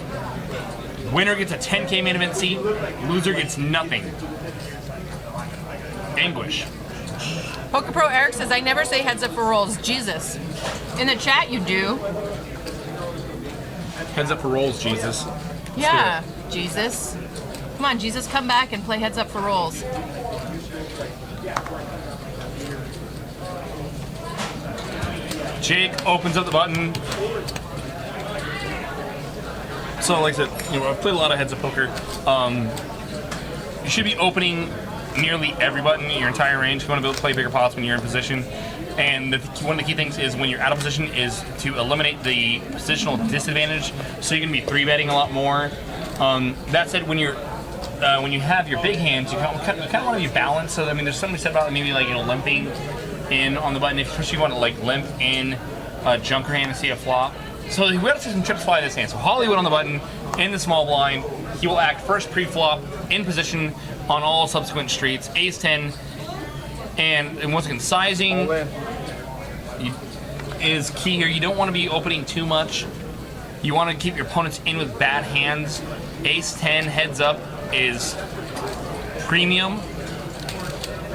Winner gets a 10K main event seat, loser gets nothing. Anguish. Poker Pro Eric says, I never say heads up for rolls. Jesus. In the chat, you do. Heads up for rolls, Jesus. Yeah, Jesus. Come on, Jesus, come back and play heads up for rolls. Jake opens up the button. So, like I said, I've played a lot of heads up poker. You should be opening nearly every button in your entire range. You want to be able to play bigger pots when you're in position. And one of the key things is when you're out of position is to eliminate the positional disadvantage. So you're going to be 3-betting a lot more. That said, when you have your big hands, you kind of want to be balanced. So I mean, there's something said about maybe like limping in on the button, especially if you want to like limp in a junker hand and see a flop. So we have to see some chips fly this hand. So Hollywood on the button in the small blind. He will act first pre-flop in position on all subsequent streets. Ace 10. And once again, sizing is key here. You don't want to be opening too much. You want to keep your opponents in with bad hands. Ace 10 heads up is premium.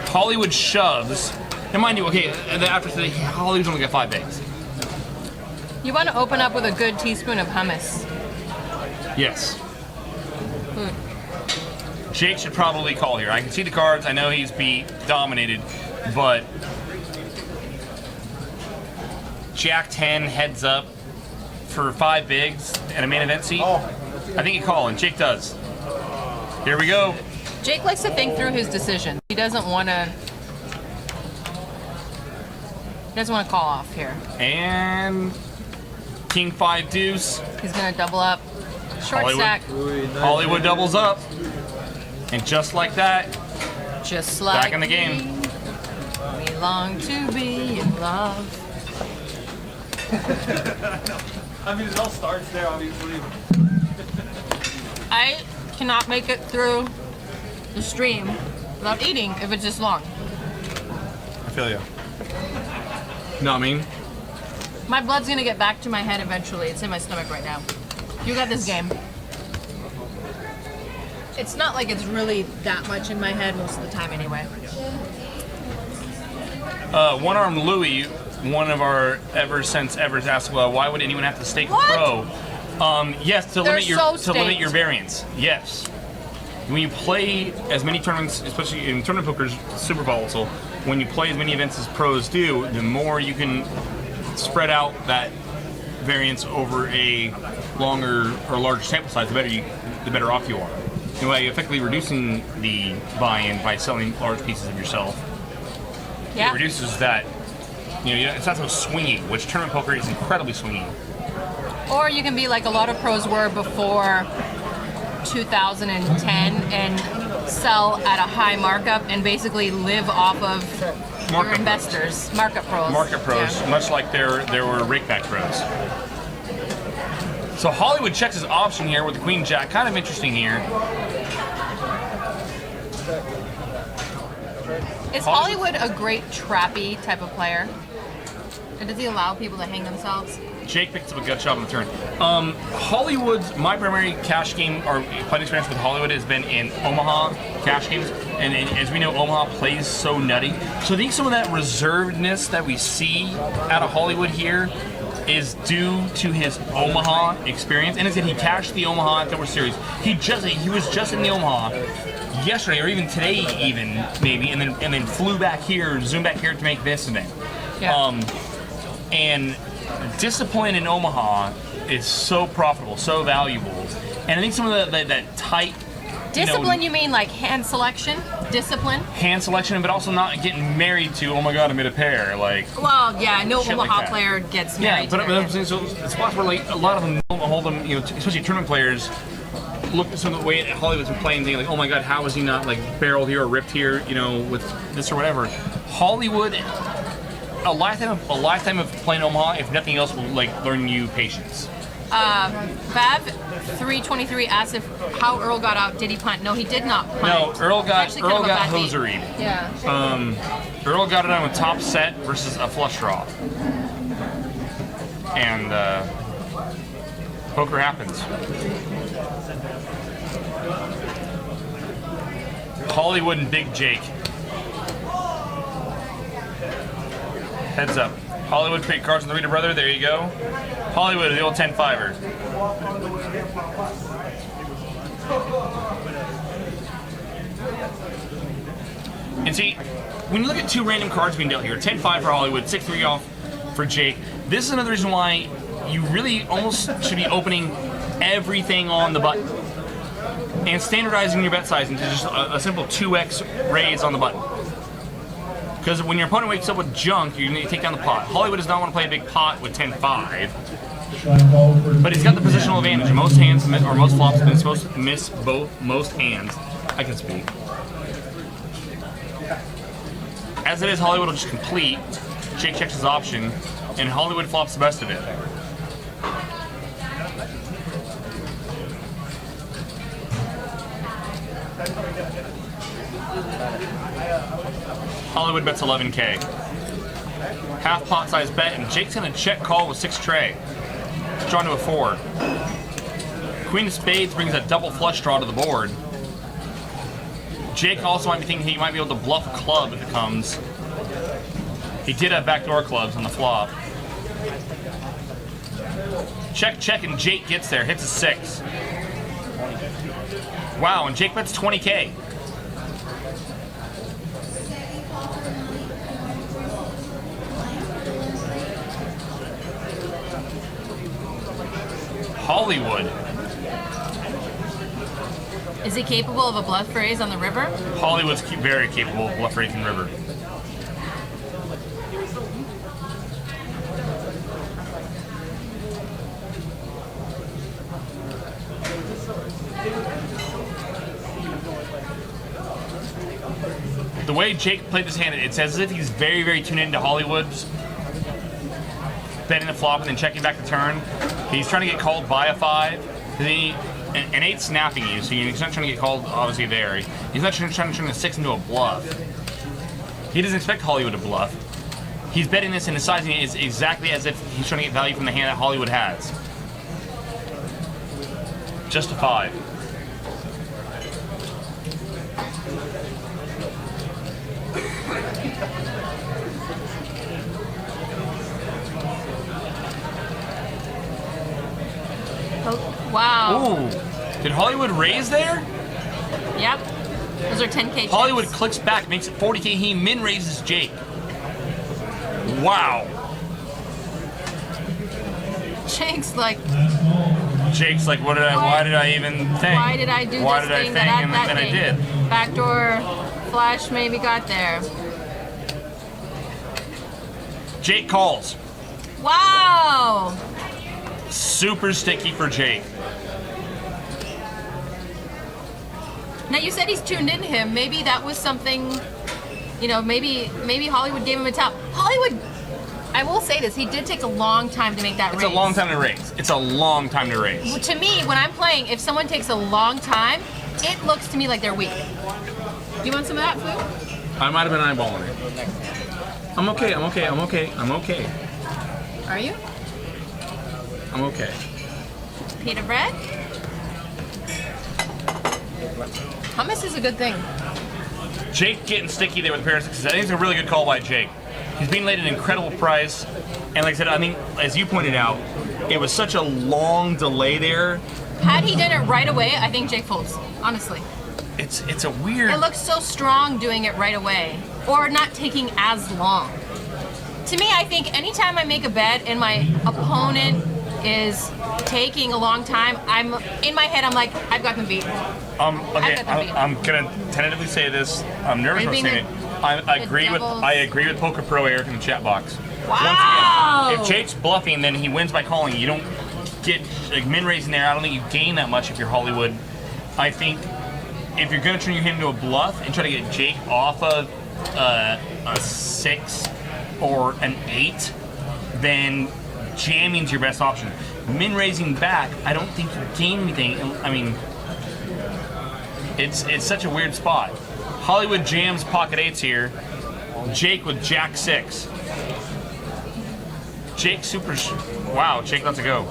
Hollywood shoves. And mind you, okay, after today, Hollywood's only got 5 bigs. You want to open up with a good teaspoon of hummus. Yes. Jake should probably call here. I can see the cards. I know he's beat, dominated, but Jack 10 heads up for 5 bigs and a main event seat? I think you call, and Jake does. Here we go. Jake likes to think through his decision. He doesn't want to. He doesn't want to call off here. And King 5 deuce. He's gonna double up. Short Hollywood. stack. Hollywood doubles up. And just like that, Just like back in the game. We long to be in love. I mean, it all starts there, obviously. I cannot make it through the stream without eating if it's this long. I feel you. No, I mean, My blood's gonna get back to my head eventually. It's in my stomach right now. You got this game. It's not like it's really that much in my head most of the time anyway. One-armed Louie, one of our evers asked, well, why would anyone have to stake What? pro? Yes, to limit your so limit your staked. variance. Yes. When you play as many tournaments, especially in tournament poker, is super volatile. When you play as many events as pros do, the more you can spread out that variance over a longer or larger sample size, the better off you are. Anyway, effectively reducing the buy-in by selling large pieces of yourself. Yeah. It reduces that. It's not so swingy, which tournament poker is incredibly swingy. Or you can be like a lot of pros were before 2010 and sell at a high markup and basically live off of your Markup investors. Markup pros. Market pros, Yeah. much like there were rakeback pros. So Hollywood checks his option here with the Queen Jack. Kind of interesting here. Is Hollywood a great trappy type of player? Or does he allow people to hang themselves? Jake picks up a gut shot on the turn. Hollywood's, my primary cash game or playing experience with Hollywood has been in Omaha cash games. And as we know, Omaha plays so nutty. So I think some of that reservedness that we see out of Hollywood here is due to his Omaha experience. And instead, he cashed the Omaha at the World Series. He was just in the Omaha yesterday, or even today, even maybe, and then flew back here, zoomed back here to make this event. Yeah. And discipline in Omaha is so profitable, so valuable. And I think some of that tight Discipline, you mean like hand selection? Discipline? hand selection, but also not getting married to, oh my god, I made a pair. Like, Well, yeah, no Shit like Omaha that. player gets yeah, married. but to I'm their saying, so it's spots where like a lot of them don't hold them, especially tournament players. Look at some of the way Hollywood's been playing, thinking like, oh my god, how is he not like barreled here or ripped here, with this or whatever. Hollywood, a lifetime of playing Omaha, if nothing else, will like learn you patience. Fab 323 asked how Earl got out. Did he punt? No, he did not punt. No, Earl got Actually, kind of a bad beat. hoseried. Yeah. Earl got it on with top set versus a flush draw. And poker happens. Hollywood and Big Jake. Heads up. Hollywood pick cards on the Reader Brother. There you go. Hollywood, the old 10-5er. And see, when you look at two random cards being dealt here, 10-5 for Hollywood, 6-3 off for Jake, this is another reason why you really almost should be opening everything on the button and standardizing your bet size into just a simple 2x raise on the button. Because when your opponent wakes up with junk, you need to take down the pot. Hollywood does not want to play a big pot with 10-5. But he's got the positional advantage. Most hands, or most flops, are supposed to miss most hands. I can speak. As it is, Hollywood will just complete. Jake checks his option, and Hollywood flops the best of it. Hollywood bets 11K. Half pot size bet, and Jake's gonna check call with 6 tray. It's drawn to a 4. Queen of Spades brings a double flush draw to the board. Jake also might be thinking he might be able to bluff a club if it comes. He did have backdoor clubs on the flop. Check, check, and Jake gets there, hits a 6. Wow, and Jake bets 20K. Hollywood. Is he capable of a bluff raise on the river? Hollywood's very capable of bluff raising river. The way Jake played this hand, it's as if he's very, very tuned into Hollywood's betting the flop and then checking back the turn. He's trying to get called by a 5. An 8's snapping you, so he's not trying to get called, obviously, there. He's not trying to turn a 6 into a bluff. He doesn't expect Hollywood to bluff. He's betting this and sizing it is exactly as if he's trying to get value from the hand that Hollywood has. Just a 5. Wow. Ooh. Did Hollywood raise there? Yep. Those are 10K chips. Hollywood clicks back, makes it 40K. He min raises Jake. Wow. Jake's like, why did I even think? Why did I do why this did thing I that think? And then I did. Backdoor flash maybe got there. Jake calls. Wow. Super sticky for Jake. Now you said he's tuned into him. Maybe that was something, you know, maybe Hollywood gave him a tap. Hollywood, I will say this, he did take a long time to make that raise. It's a long time to raise. It's a long time to raise. Well, to me, when I'm playing, if someone takes a long time, it looks to me like they're weak. You want some of that, Flu? I might have been eyeballing it. I'm okay. Are you? I'm okay. Pita bread? Hummus is a good thing. Jake getting sticky there with a pair of 6s. I think it's a really good call by Jake. He's being laid an incredible price. And like I said, I mean, as you pointed out, it was such a long delay there. Had he done it right away, I think Jake folds, honestly. It's a weird... It looks so strong doing it right away, or not taking as long. To me, I think anytime I make a bet and my opponent is taking a long time, I'm in my head, I'm like, I've got them beat. Okay, I'm gonna tentatively say this. I'm nervous about saying it. I agree with Poker Pro Eric in the chat box. Wow! Once again, if Jake's bluffing, then he wins by calling. You don't get like min raising there. I don't think you gain that much if you're Hollywood. I think if you're gonna turn your hand into a bluff and try to get Jake off of a 6 or an 8, then jamming's your best option. Min raising back, I don't think you gain anything. I mean, it's such a weird spot. Hollywood jams pocket 8s here. Jake with Jack 6. Jake super. Wow, Jake lets it go.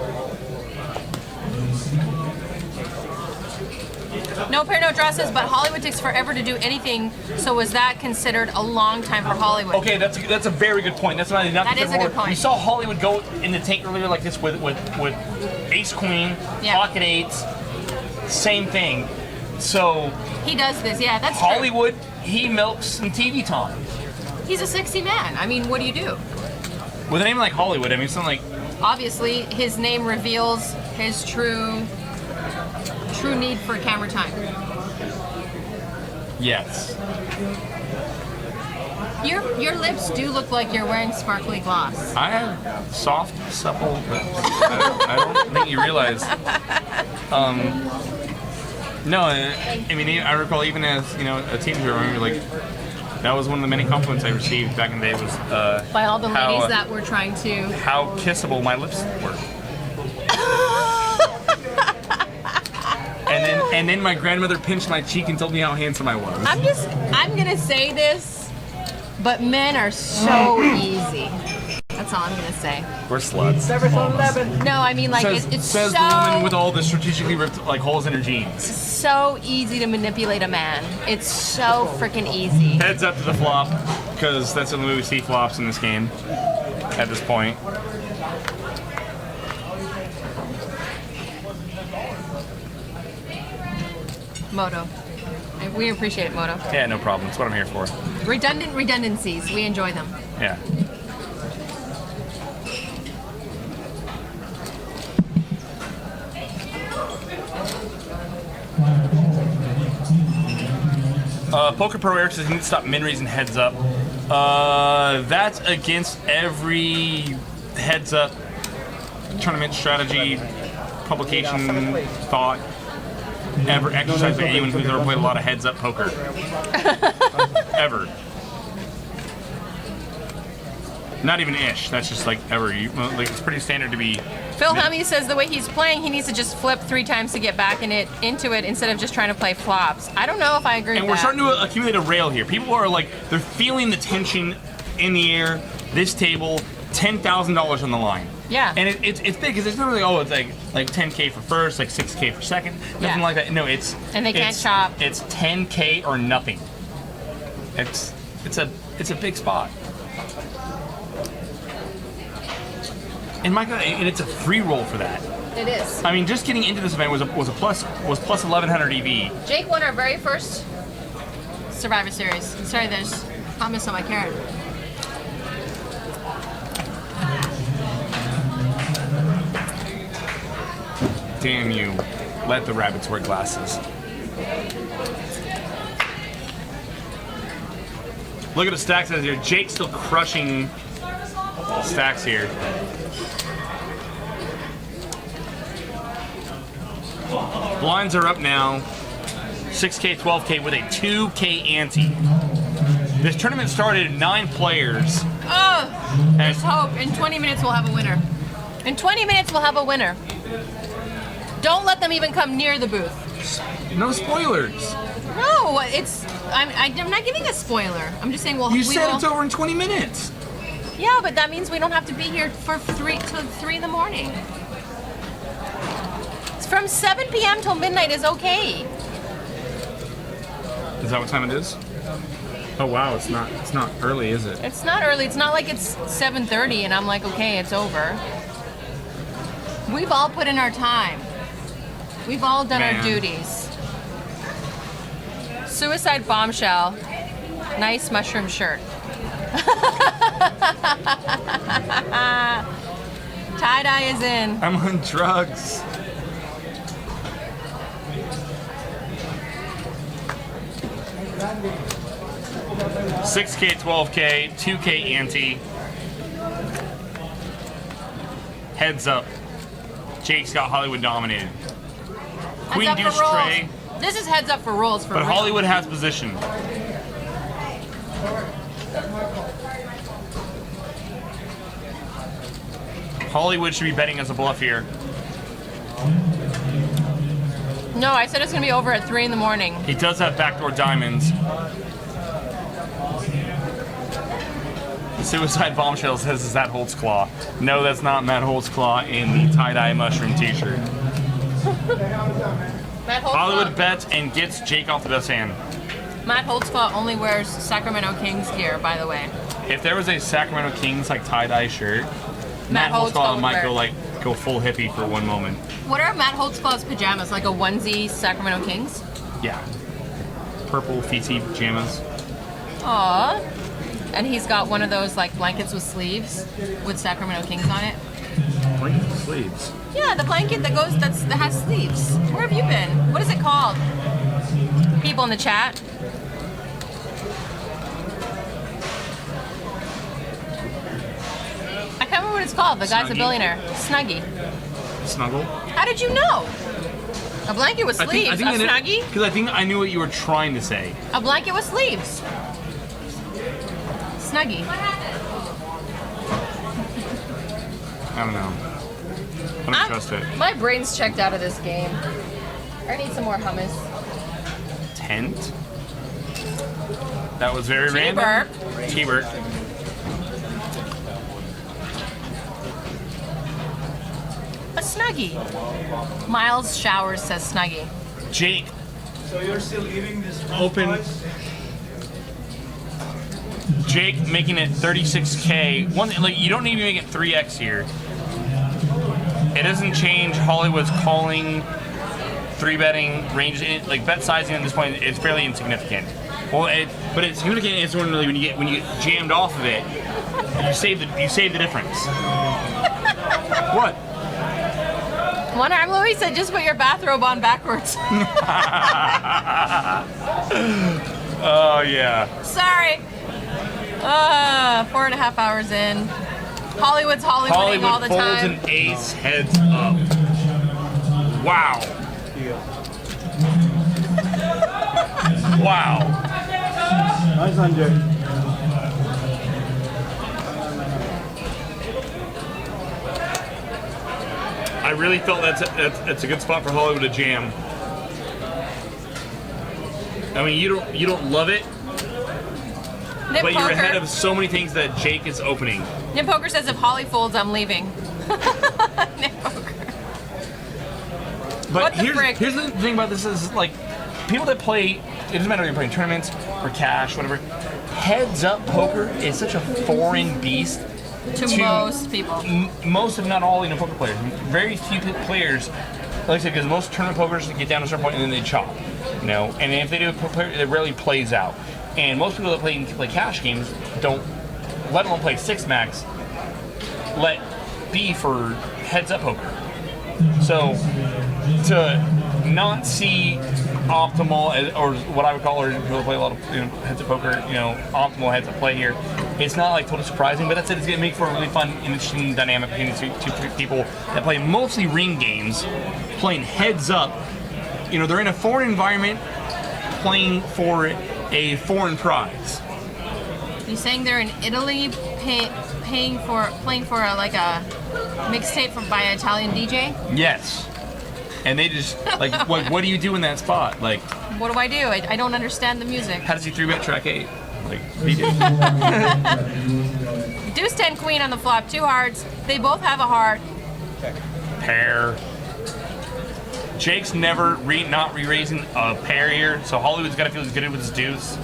No pair, no dresses, but Hollywood takes forever to do anything. So was that considered a long time for Hollywood? Okay, that's a very good point. That's not that is a good point. We saw Hollywood go in the tank earlier like this with Ace Queen, pocket 8s, same thing. So he does this, yeah. That's Hollywood. True. He milks some TV time. He's a sexy man. I mean, what do you do? With a name like Hollywood, I mean, something like. Obviously, his name reveals his true need for camera time. Yes. Your lips do look like you're wearing sparkly gloss. I have soft, supple lips. I don't think you realize. No, I mean, I recall even as a teenager, I remember like that was one of the many compliments I received back in the day was by all the ladies that were trying to how kissable my lips were. And then my grandmother pinched my cheek and told me how handsome I was. I'm gonna say this, but men are so easy. That's all I'm gonna say. We're sluts. No, I mean like it's says so, the woman with all the strategically ripped like holes in her jeans. So easy to manipulate a man. It's so freaking easy. Heads up to the flop, because that's the only way we see flops in this game at this point. Moto. We appreciate it, Moto. Yeah, no problem. That's what I'm here for. Redundancies. We enjoy them. Yeah. Poker Pro Eric says you need to stop min-raising heads up. That's against every heads up tournament strategy, publication, thought, ever exercised by anyone who's ever played a lot of heads up poker. Ever. Not even ish. That's just like ever. Like it's pretty standard to be. Phil Hemming says the way he's playing, he needs to just flip 3 times to get back into it instead of just trying to play flops. I don't know if I agree with that. And we're starting to accumulate a rail here. People are like, they're feeling the tension in the air. This table, $10,000 on the line. Yeah. And it's big because it's not really, oh, it's like 10K for first, like 6K for second, nothing like that. No, it's. And they can't chop. It's 10K or nothing. It's a big spot. And my God, and it's a free roll for that. It is. I mean, just getting into this event was plus 1100 EV. Jake won our very first Survivor Series. Sorry, there's hummus on my carrot. Damn you! Let the rabbits wear glasses. Look at the stacks out here. Jake's still crushing stacks here. Blinds are up now. 6K, 12K with a 2K ante. This tournament started 9 players. Oh, there's hope. In 20 minutes we'll have a winner. In 20 minutes we'll have a winner. Don't let them even come near the booth. No spoilers. No, I'm not giving a spoiler. I'm just saying You said it's over in 20 minutes. Yeah, but that means we don't have to be here for 3 till 3 in the morning. From 7 p.m. till midnight is okay. Is that what time it is? Oh wow, it's not early, is it? It's not early. It's not like it's 7:30 and I'm like, okay, it's over. We've all put in our time. We've all done our duties. Suicide bombshell. Nice mushroom shirt. Tie-dye is in. I'm on drugs. $6K, $12K, $2K ante. Heads up. Jake's got Hollywood dominated. Queen deuce tray. This is heads up for rolls for But real. Hollywood has position. Hollywood should be betting as a bluff here. No, I said it's going to be over at 3 in the morning. He does have backdoor diamonds. Suicide Bombshell says that Holt's Claw. No, that's not Matt Holt's Claw in the tie-dye mushroom t-shirt. Hollywood bets and gets Jake off the best hand. Matt Holtzclaw only wears Sacramento Kings gear, by the way. If there was a Sacramento Kings like tie-dye shirt, Matt Holtzclaw might go full hippie for one moment. What are Matt Holtzclaw's pajamas? Like a onesie Sacramento Kings? Yeah. Purple feety pajamas. Aww. And he's got one of those like blankets with sleeves with Sacramento Kings on it. Blankets with sleeves? Yeah, the blanket that has sleeves. Where have you been? What is it called? People in the chat. I can't remember what it's called. The guy's a billionaire. Snuggie. Snuggle? How did you know? A blanket with sleeves. A Snuggie? Because I think I knew what you were trying to say. A blanket with sleeves. Snuggie. I don't know. I don't trust it. My brain's checked out of this game. I need some more hummus. Tent? That was very random. T-Bert. A Snuggie. Miles Showers says Snuggie. Jake. So you're still eating this open. Jake making it 36K. You don't need to make it 3x here. It doesn't change Hollywood's calling, 3-betting ranges. Like bet sizing at this point is fairly insignificant. Well, but it's significant is when you get jammed off of it, you save the difference. What? One arm Louis said just put your bathrobe on backwards. Oh, yeah. Sorry. 4.5 hours in. Hollywood's Hollywooding all the Hollywood folds time. an ace heads up. Wow. Wow. Nice on Jay. I really felt that's a good spot for Hollywood to jam. I mean, you don't love it, Nip but you're Poker. ahead of so many things that Jake is opening. Nip Poker says if Holly folds, I'm leaving. Nip Poker. But What the frick? here's the thing about this is like people that play. It doesn't matter if you're playing tournaments or cash, whatever. Heads up poker is such a foreign beast To most people. Most, if not all, poker players. Very few players, like I said, because most tournament pokers get down to a certain point and then they chop, And if they do, it rarely plays out. And most people that play cash games don't, let alone play six max, let be for heads up poker. So to not see optimal, or what I would call, or people play a lot of heads up poker, optimal heads up play here. It's not like totally surprising, but that's it. It's going to make for a really fun and interesting dynamic between the two people that play mostly ring games, playing heads up. They're in a foreign environment, playing for a foreign prize. You're saying they're in Italy playing for a mixtape by an Italian DJ? Yes. And they just, what do you do in that spot? What do? I don't understand the music. How does he 3-bet track 8? He do. Deuce 10 queen on the flop, 2 hearts. They both have a heart. Pair. Jake's never not re-raising a pair here, so Hollywood's got to feel he's good with his deuce.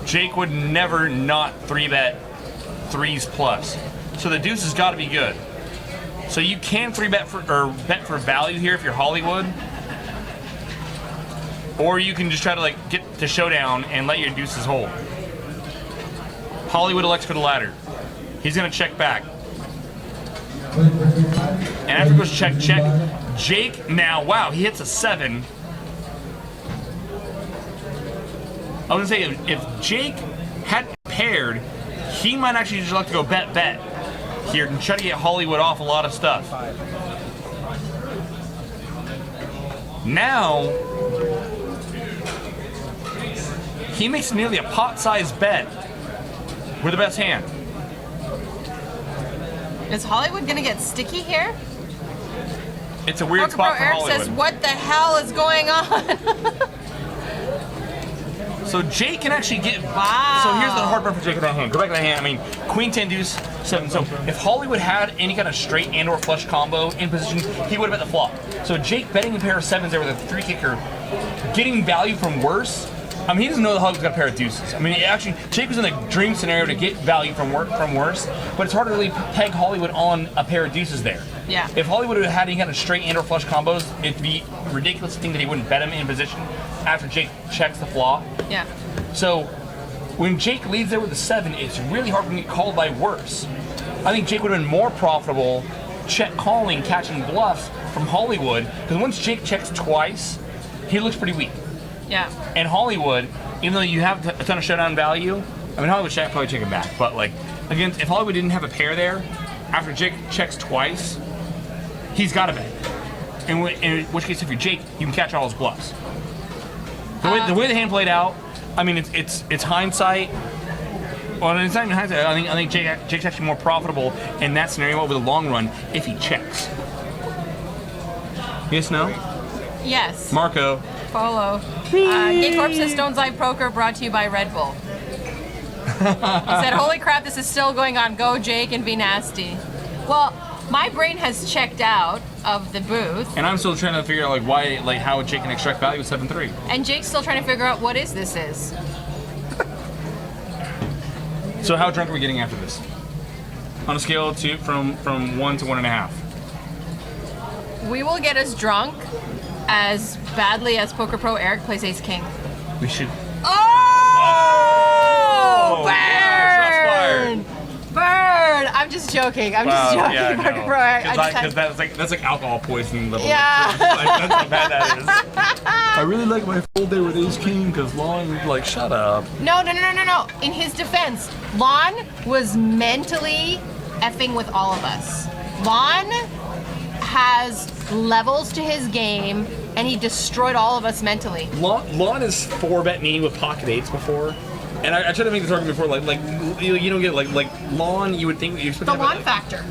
Jake would never not 3-bet 3s plus. So the deuce has got to be good. So you can 3-bet bet for value here if you're Hollywood. Or you can just try to get to showdown and let your deuces hold. Hollywood elects for the ladder. He's gonna check back. And after he goes check, Jake now, wow, he hits a 7. I was gonna say, if Jake had paired, he might actually just like to go bet here and try to get Hollywood off a lot of stuff. Now, he makes nearly a pot-sized bet with the best hand. Is Hollywood gonna get sticky here? It's a weird Poker spot Pro for Eric Hollywood. says, what the hell is going on? So Jake can actually get. Wow. So here's the hard part for Jake in that hand. Go back to that hand. I mean, Queen 10 deuce 7. So if Hollywood had any kind of straight and/or flush combo in position, he would have bet the flop. So Jake betting a pair of 7s there with a 3 kicker, getting value from worse. I mean, he doesn't know that Hollywood's got a pair of deuces. I mean, actually, Jake was in a dream scenario to get value from worse, but it's hard to really peg Hollywood on a pair of deuces there. Yeah. If Hollywood had had any kind of straight and/or flush combos, it'd be ridiculous to think that he wouldn't bet him in position after Jake checks the flop. Yeah. So when Jake leads there with a 7, it's really hard for him to get called by worse. I think Jake would have been more profitable check calling, catching bluffs from Hollywood, because once Jake checks twice, he looks pretty weak. Yeah. And Hollywood, even though you have a ton of showdown value, I mean, Hollywood should probably check him back, but again, if Hollywood didn't have a pair there, after Jake checks twice, he's got to bet. In which case, if you're Jake, you can catch all his bluffs. The way the hand played out, I mean, it's hindsight. Well, it's not even hindsight. I think Jake's actually more profitable in that scenario over the long run if he checks. Yes, no? Yes. Marco. Polo. Game Corp says Stone's Live Poker brought to you by Red Bull. He said, holy crap, this is still going on. Go, Jake, and be nasty. Well, my brain has checked out of the booth. And I'm still trying to figure out how Jake can extract value with 7-3. And Jake's still trying to figure out what this is. So how drunk are we getting after this? On a scale of from 1 to 1.5. We will get as drunk as badly as Poker Pro Eric plays Ace King. We should. Oh! Burn! Yes, shots fired. Burn! I'm just joking. I'm just joking, yeah, Marco Pro. I just Because that's like alcohol poisoning level. Yeah. Like, that's how bad that is. I really like my full day with Ace King because Lon, like, shut up. No. In his defense, Lon was mentally effing with all of us. Lon has levels to his game, and he destroyed all of us mentally. Lon has 4-bet me with pocket eights before. And I tried to make this argument before, like you don't get like Lon. You would think you're supposed The to have Lon factor.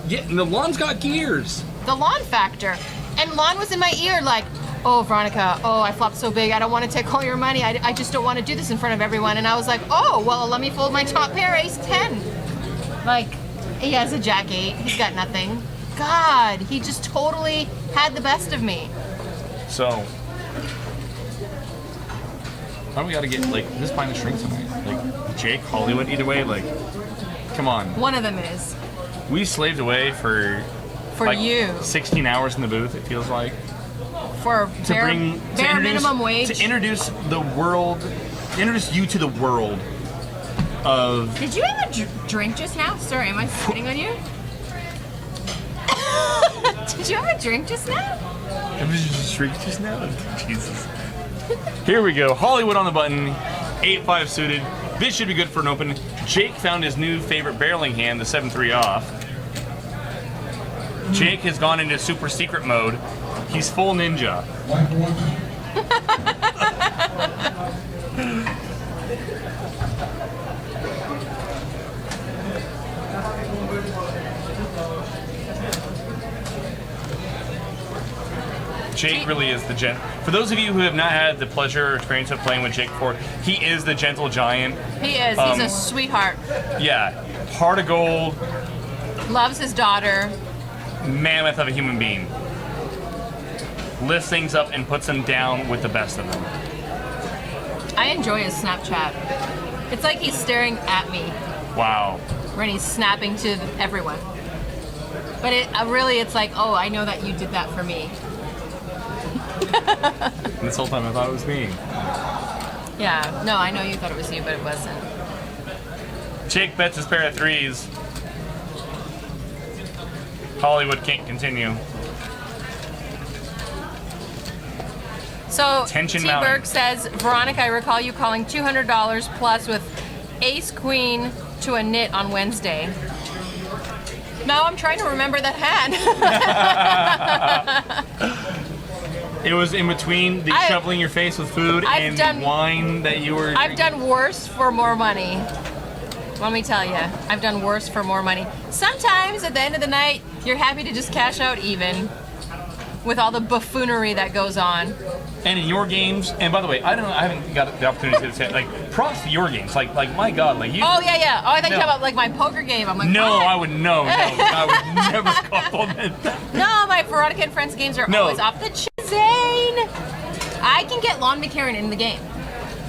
Yeah, and the Lon's got gears. The Lon factor. And Lon was in my ear like, oh, Veronica, oh, I flopped so big. I don't want to take all your money. I just don't want to do this in front of everyone. And I was like, oh, well, let me fold my top pair, ace 10. Like, he has a jack 8. He's got nothing. God, he just totally had the best of me. So, why do we gotta get, like, who's buying the string tonight? Like, Jake, Hollywood, either way, like, come on. One of them is. We slaved away for like, you. 16 hours in the booth, it feels like. For bare minimum wage. To introduce the world, introduce you to the world of... Did you have a drink just now? Sorry, am I spitting on you? Did you have a drink just now? It was just a drink just now? Jesus. Here we go. Hollywood on the button. 8-5 suited. This should be good for an open. Jake found his new favorite barreling hand, the 7-3 off. Jake has gone into super secret mode. He's full ninja. Jake really is the gent. For those of you who have not had the pleasure or experience of playing with Jake before, he is the gentle giant. He is. He's a sweetheart. Yeah. Heart of gold. Loves his daughter. Mammoth of a human being. Lifts things up and puts them down with the best of them. I enjoy his Snapchat. It's like he's staring at me. Wow. When he's snapping to everyone. But it really, it's like, oh, I know that you did that for me. This whole time I thought it was me. Yeah, no, I know you thought it was you, but it wasn't. Jake bets his pair of threes. Hollywood can't continue. So, Tension T. mounting. Berg says, Veronica, I recall you calling $200 plus with ace queen to a nit on Wednesday. Now I'm trying to remember that hand. It was in between the shoveling your face with food and the wine that you were I've done worse for more money. Let me tell you, I've done worse for more money. Sometimes at the end of the night, you're happy to just cash out even with all the buffoonery that goes on. And in your games, and by the way, I haven't got the opportunity to say, like, props to your games. Like my God, like you. Oh yeah. Oh, I thought you were talking about like my poker game. I'm like, no, what? I would I would never compliment that. No, my Veronica and Friends games are always off the chain. I can get Lon McCarran in the game.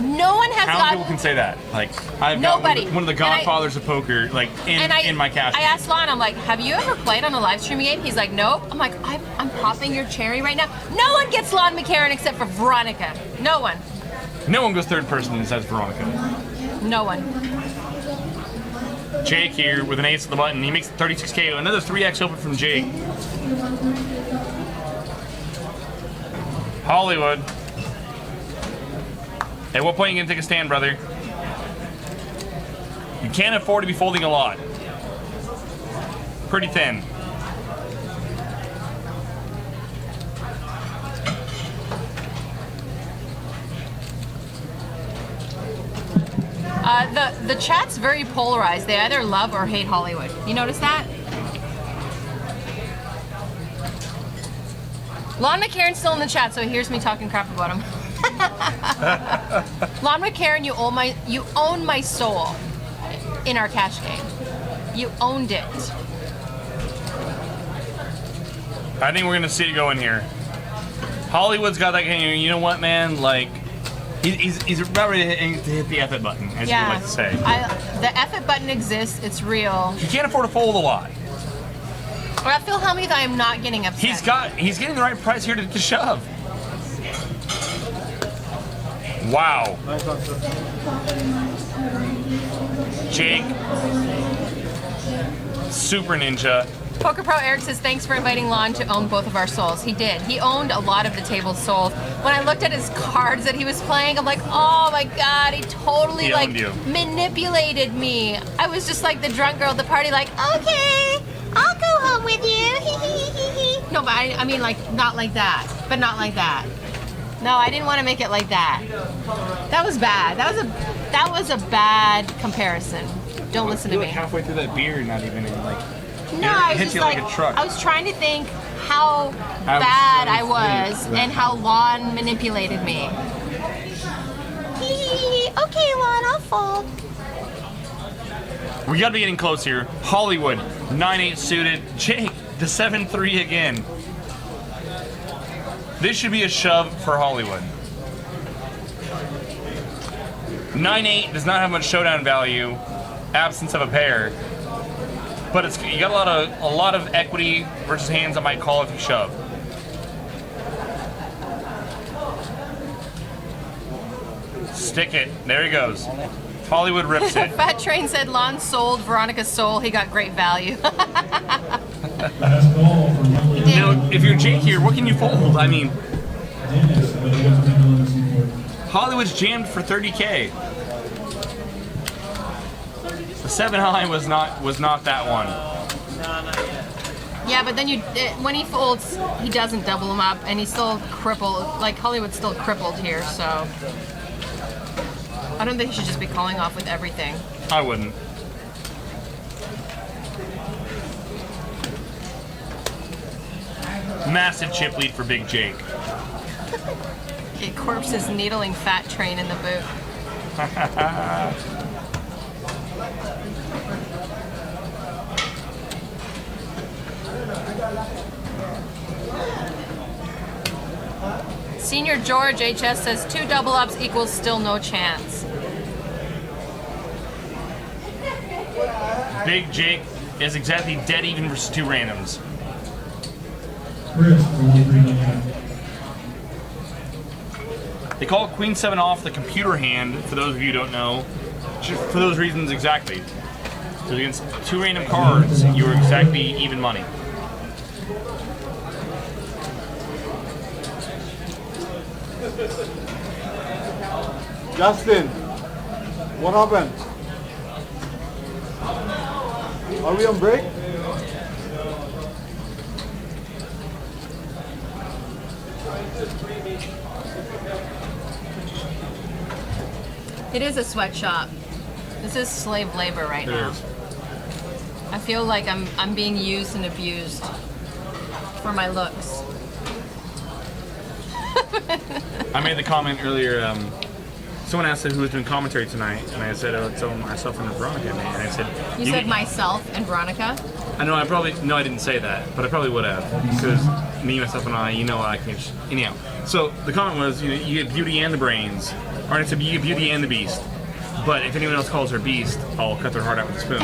No one has How many people can say that? Like, I've Nobody. got one of the godfathers of poker, like in my cash. I asked Lon, I'm like, have you ever played on a live streaming game? He's like, nope. I'm like, I'm popping your cherry right now. No one gets Lon McCarran except for Veronica. No one. No one goes third person besides Veronica. No one. Jake here with an ace on the button. He makes 36K. Another 3x open from Jake. Hollywood. At what point are you going to take a stand, brother? You can't afford to be folding a lot. Pretty thin. The chat's very polarized. They either love or hate Hollywood. You notice that? Lon McCarran's still in the chat, so he hears me talking crap about him. Lon McCarran, you own my soul in our cash game. You owned it. I think we're going to see it go in here. Hollywood's got that game. You know what, man? Like, he's about ready to hit the F it button, as you would like to say. The F it button exists. It's real. He can't afford to fold a lot. Well, Phil, tell me that I'm not getting upset. He's getting the right price here to shove. Wow. Jake. Super Ninja. Poker Pro Eric says, thanks for inviting Lon to own both of our souls. He did. He owned a lot of the tables sold. When I looked at his cards that he was playing, I'm like, oh my god, he totally like manipulated me. I was just like the drunk girl at the party, like, okay, I'll go home with you. No, but I mean like not like that. But not like that. No, I didn't want to make it like that. That was bad. That was a bad comparison. Don't listen to me. Halfway through that beer, not even in like. No, I was just like, I was trying to think how bad I was and how Lon manipulated me. Okay, Lon, I'll fold. We gotta be getting close here. Hollywood, 9-8 suited. Jake, the 7-3 again. This should be a shove for Hollywood. 9-8 does not have much showdown value, absence of a pair. But you got a lot of equity versus hands that might call if you shove. Stick it. There he goes. Hollywood rips it. Fat Train said Lon sold Veronica's soul. He got great value. Now, if you're Jake here, what can you fold? I mean, Hollywood's jammed for 30K. The 7 high was not that one. Yeah, but then when he folds, he doesn't double him up, and he's still crippled. Like Hollywood's still crippled here, so I don't think he should just be calling off with everything. I wouldn't. Massive chip lead for Big Jake. Okay, Corpse is needling Fat Train in the boot. Senior George HS says 2 double ups equals still no chance. Big Jake is exactly dead even versus 2 randoms. They call Queen 7 off the computer hand, for those of you who don't know, for those reasons exactly. So against 2 random cards, you are exactly even money. Justin, what happened? Are we on break? It is a sweatshop. This is slave labor right now. I feel like I'm being used and abused for my looks. I made the comment earlier, someone asked who was doing commentary tonight, and I said, oh, it's myself and Veronica. And I said... You said myself and Veronica? I know, I didn't say that, but I probably would have, because me, myself, and I, I can... Anyhow, so the comment was, you get Beauty and the Brains, or I said, you get Beauty and the Beast, but if anyone else calls her Beast, I'll cut their heart out with a spoon.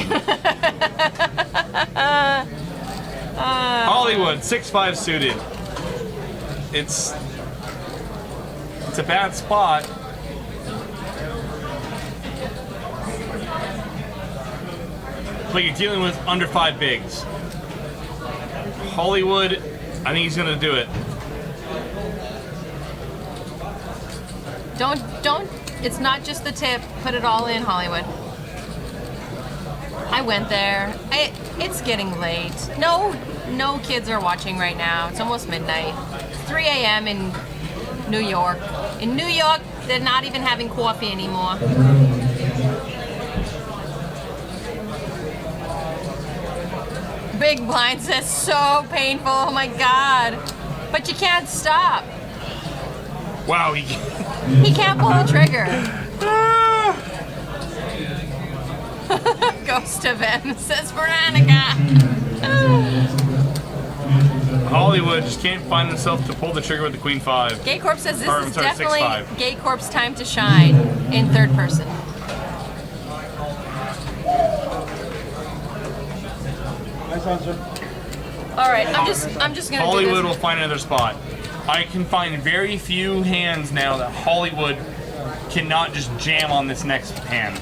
Hollywood, 6-5 suited. It's a bad spot. But you're dealing with under 5 bigs. Hollywood, I think he's gonna do it. Don't, it's not just the tip, put it all in, Hollywood. I went there. It's getting late. No kids are watching right now. It's almost midnight. It's 3 a.m. in New York. In New York, they're not even having coffee anymore. Big Blind says, so painful, oh my god. But you can't stop. Wow, he can't pull the trigger. Ghost of M says Veronica. Hollywood just can't find himself to pull the trigger with the Queen 5. Gay Corp says this is 6-5. definitely Gay Corp's time to shine in third person. Nice answer. All right, I'm just gonna Hollywood do this. will find another spot. I can find very few hands now that Hollywood cannot just jam on this next hand.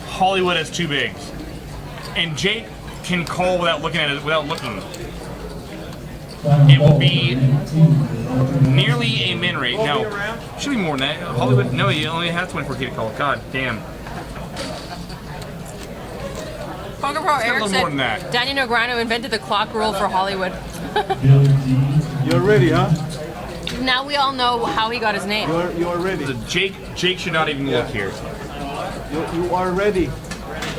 Hollywood has 2 bigs. and Jake can call without looking at it, without looking. It will be nearly a min rate. No, should be more than that. Hollywood, no, you only have 24K to call. God damn. Poker Pro Eric more than that. said Danny Negreanu invented the clock rule for Hollywood. You're ready, huh? Now we all know how he got his name. You're ready. Jake should not even look here. You are ready.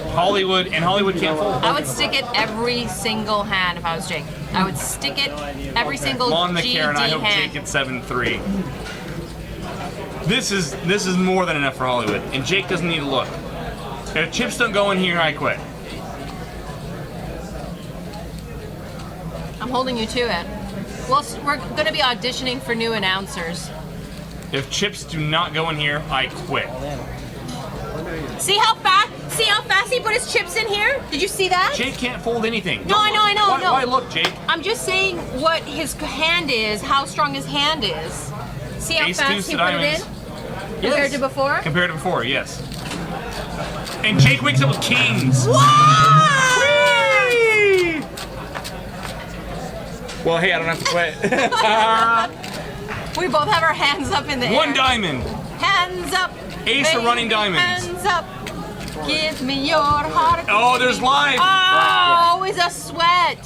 Hollywood can't fold. I would stick it every single hand if I was Jake. I would stick it every single On the GD Karen, I hope hand. Jake gets 7-3. This is more than enough for Hollywood, and Jake doesn't need to look. If chips don't go in here, I quit. I'm holding you to it. Well, we're going to be auditioning for new announcers. If chips do not go in here, I quit. See how fast he put his chips in here? Did you see that? Jake can't fold anything. No, I know. Why look, Jake? I'm just saying what his hand is, how strong his hand is. See how fast he put it in? Compared to before? Compared to before, yes. And Jake wakes up with kings. Whee! Well, hey, I don't have to quit. We both have our hands up in the air. One diamond. Hands up. Ace baby, of running diamonds. Hands up. Give me your heart. Oh, there's live. Oh, it's a sweat.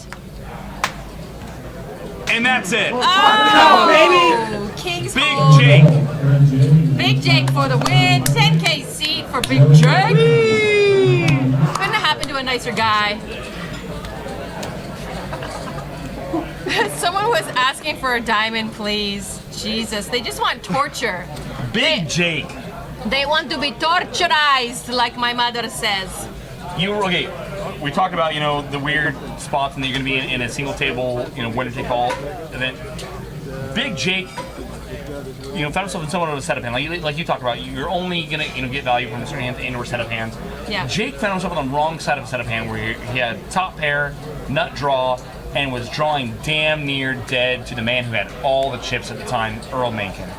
And that's it. Oh, baby. King's Big Hold. Jake. Big Jake for the win. 10K seat for Big Jake. Couldn't have happened to a nicer guy. Someone was asking for a diamond, please. Jesus, they just want torture. Big Jake. They want to be torturized, like my mother says. Okay, we talked about, the weird spots and that you're going to be in a single table, winner take all event. Big Jake, found himself in somewhat of a setup hand. Like you talked about, you're only going to, get value from certain hands and or setup hands. Yeah. Jake found himself on the wrong side of a setup hand where he had top pair, nut draw, and was drawing damn near dead to the man who had all the chips at the time, Earl Mencken.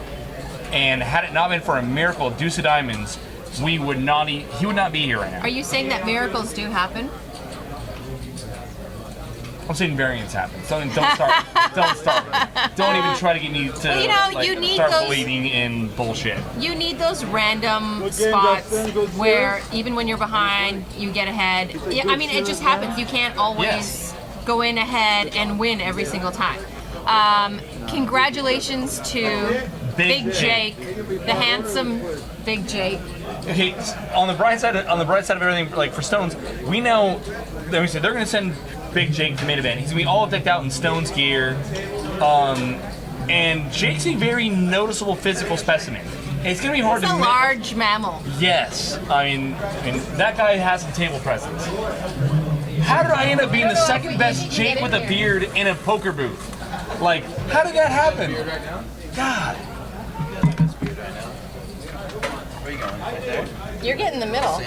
And had it not been for a miracle of Deuce of Diamonds, he would not be here right now. Are you saying that miracles do happen? I'm saying variants happen. So don't start. Don't even try to get me to you need start those, believing in bullshit. You need those random spots where even when you're behind, you get ahead. Yeah, I mean, it just happens. You can't always go in ahead and win every single time. Congratulations to Big Jake, the handsome Big Jake. Okay, on the bright side of everything, like for Stones, we know that we said they're going to send Big Jake to the main event. He's going to be all decked out in Stones gear, and Jake's a very noticeable physical specimen. It's going to be hard He's to. A large mammal. Yes, I mean that guy has some table presence. How did I end up being the second best Jake with a beard in a poker booth? Like, how did that happen? God. You're getting the middle.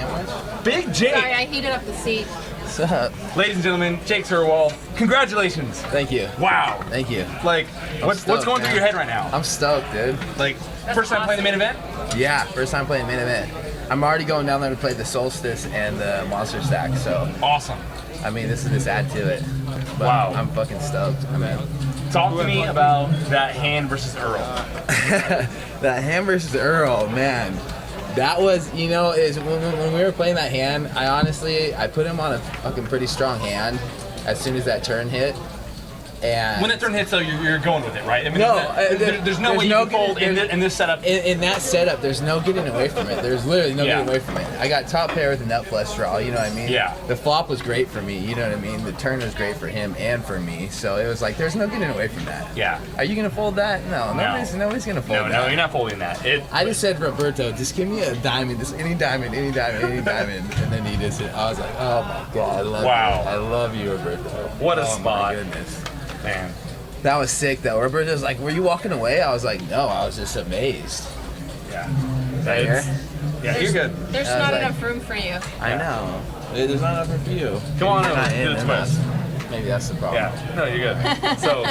Big Jake. Sorry, I heated up the seat. What's up? Ladies and gentlemen, Jake Surwall, congratulations. Thank you. Wow. Thank you. Like, what's going through your head right now? I'm stoked, dude. Like, first time playing the main event? Yeah, first time playing the main event. I'm already going down there to play the Solstice and the Monster Stack, so. Awesome. I mean, this is just add to it. But wow. I'm fucking stoked. Talk to me about that hand versus Earl. That hand versus Earl, man. That was, is when we were playing that hand, I put him on a fucking pretty strong hand as soon as that turn hit. And when that turn hits, though, you're going with it, right? I mean, no, there's no way you can fold in this setup. In that setup, there's no getting away from it. There's literally no getting away from it. I got top pair with a nut flush draw, you know what I mean? Yeah. The flop was great for me, you know what I mean? The turn was great for him and for me, so it was like, there's no getting away from that. Yeah. Are you going to fold that? No, nobody's going to fold that. No, you're not folding that. I just said, Roberto, just give me a diamond, just any diamond, and then he just hit. I was like, oh my God, I love you. I love you, Roberto. What a spot. Oh my goodness. Man. That was sick, though. Roberto was like, were you walking away? I was like, no, I was just amazed. Yeah. Yeah, you're good. There's not enough room for you. I know. There's not enough room for you. Come on over. do the twist. Maybe that's the problem. Yeah. No, you're good. So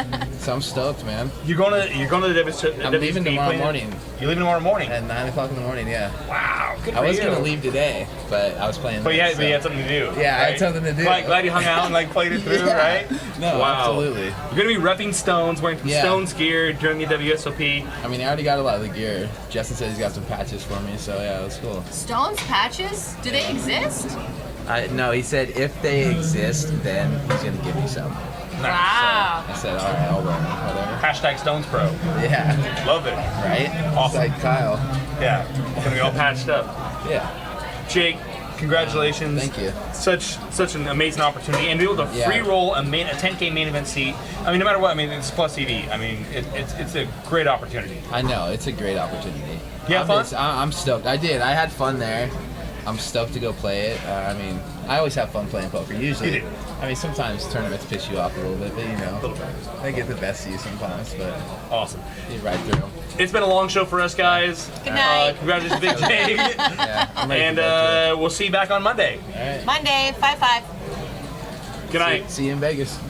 So I'm stoked, man. You're going to the WSOP. I'm leaving tomorrow morning. You're leaving tomorrow morning? At 9 o'clock in the morning, yeah. Wow, good for I was you. going to leave today, but I was playing But late, you had something to do. Yeah, right? I had something to do. Glad you hung out and like played it through, Yeah. right? No, wow. absolutely. You're going to be repping Stones, wearing some Stones gear during the WSOP. I mean, I already got a lot of the gear. Justin said he's got some patches for me, so yeah, that's cool. Stones patches? Do they exist? No, he said if they exist, then he's going to give me some. Wow. I said, all right, I'll wear them, whatever. Hashtag Stones Pro. Yeah. Love it. Right? Awesome. It's like Kyle. Yeah. It's going to be all patched up. Yeah. Jake, congratulations. Thank you. Such an amazing opportunity. And be able to free roll a 10K main event seat. I mean, no matter what, I mean, it's plus EV. I mean, it's a great opportunity. I know, it's a great opportunity. You have fun? I'm stoked. I did. I had fun there. I'm stoked to go play it. I mean, I always have fun playing poker. Usually, You do. I mean, sometimes tournaments piss you off a little bit, but you know, they get the best of you sometimes. But awesome, you ride through them. It's been a long show for us, guys. Good night. Congratulations, Big Jake. Yeah, I'm ready And to go we'll see you back on Monday. All right. Monday, 5-5. Good night. See you in Vegas.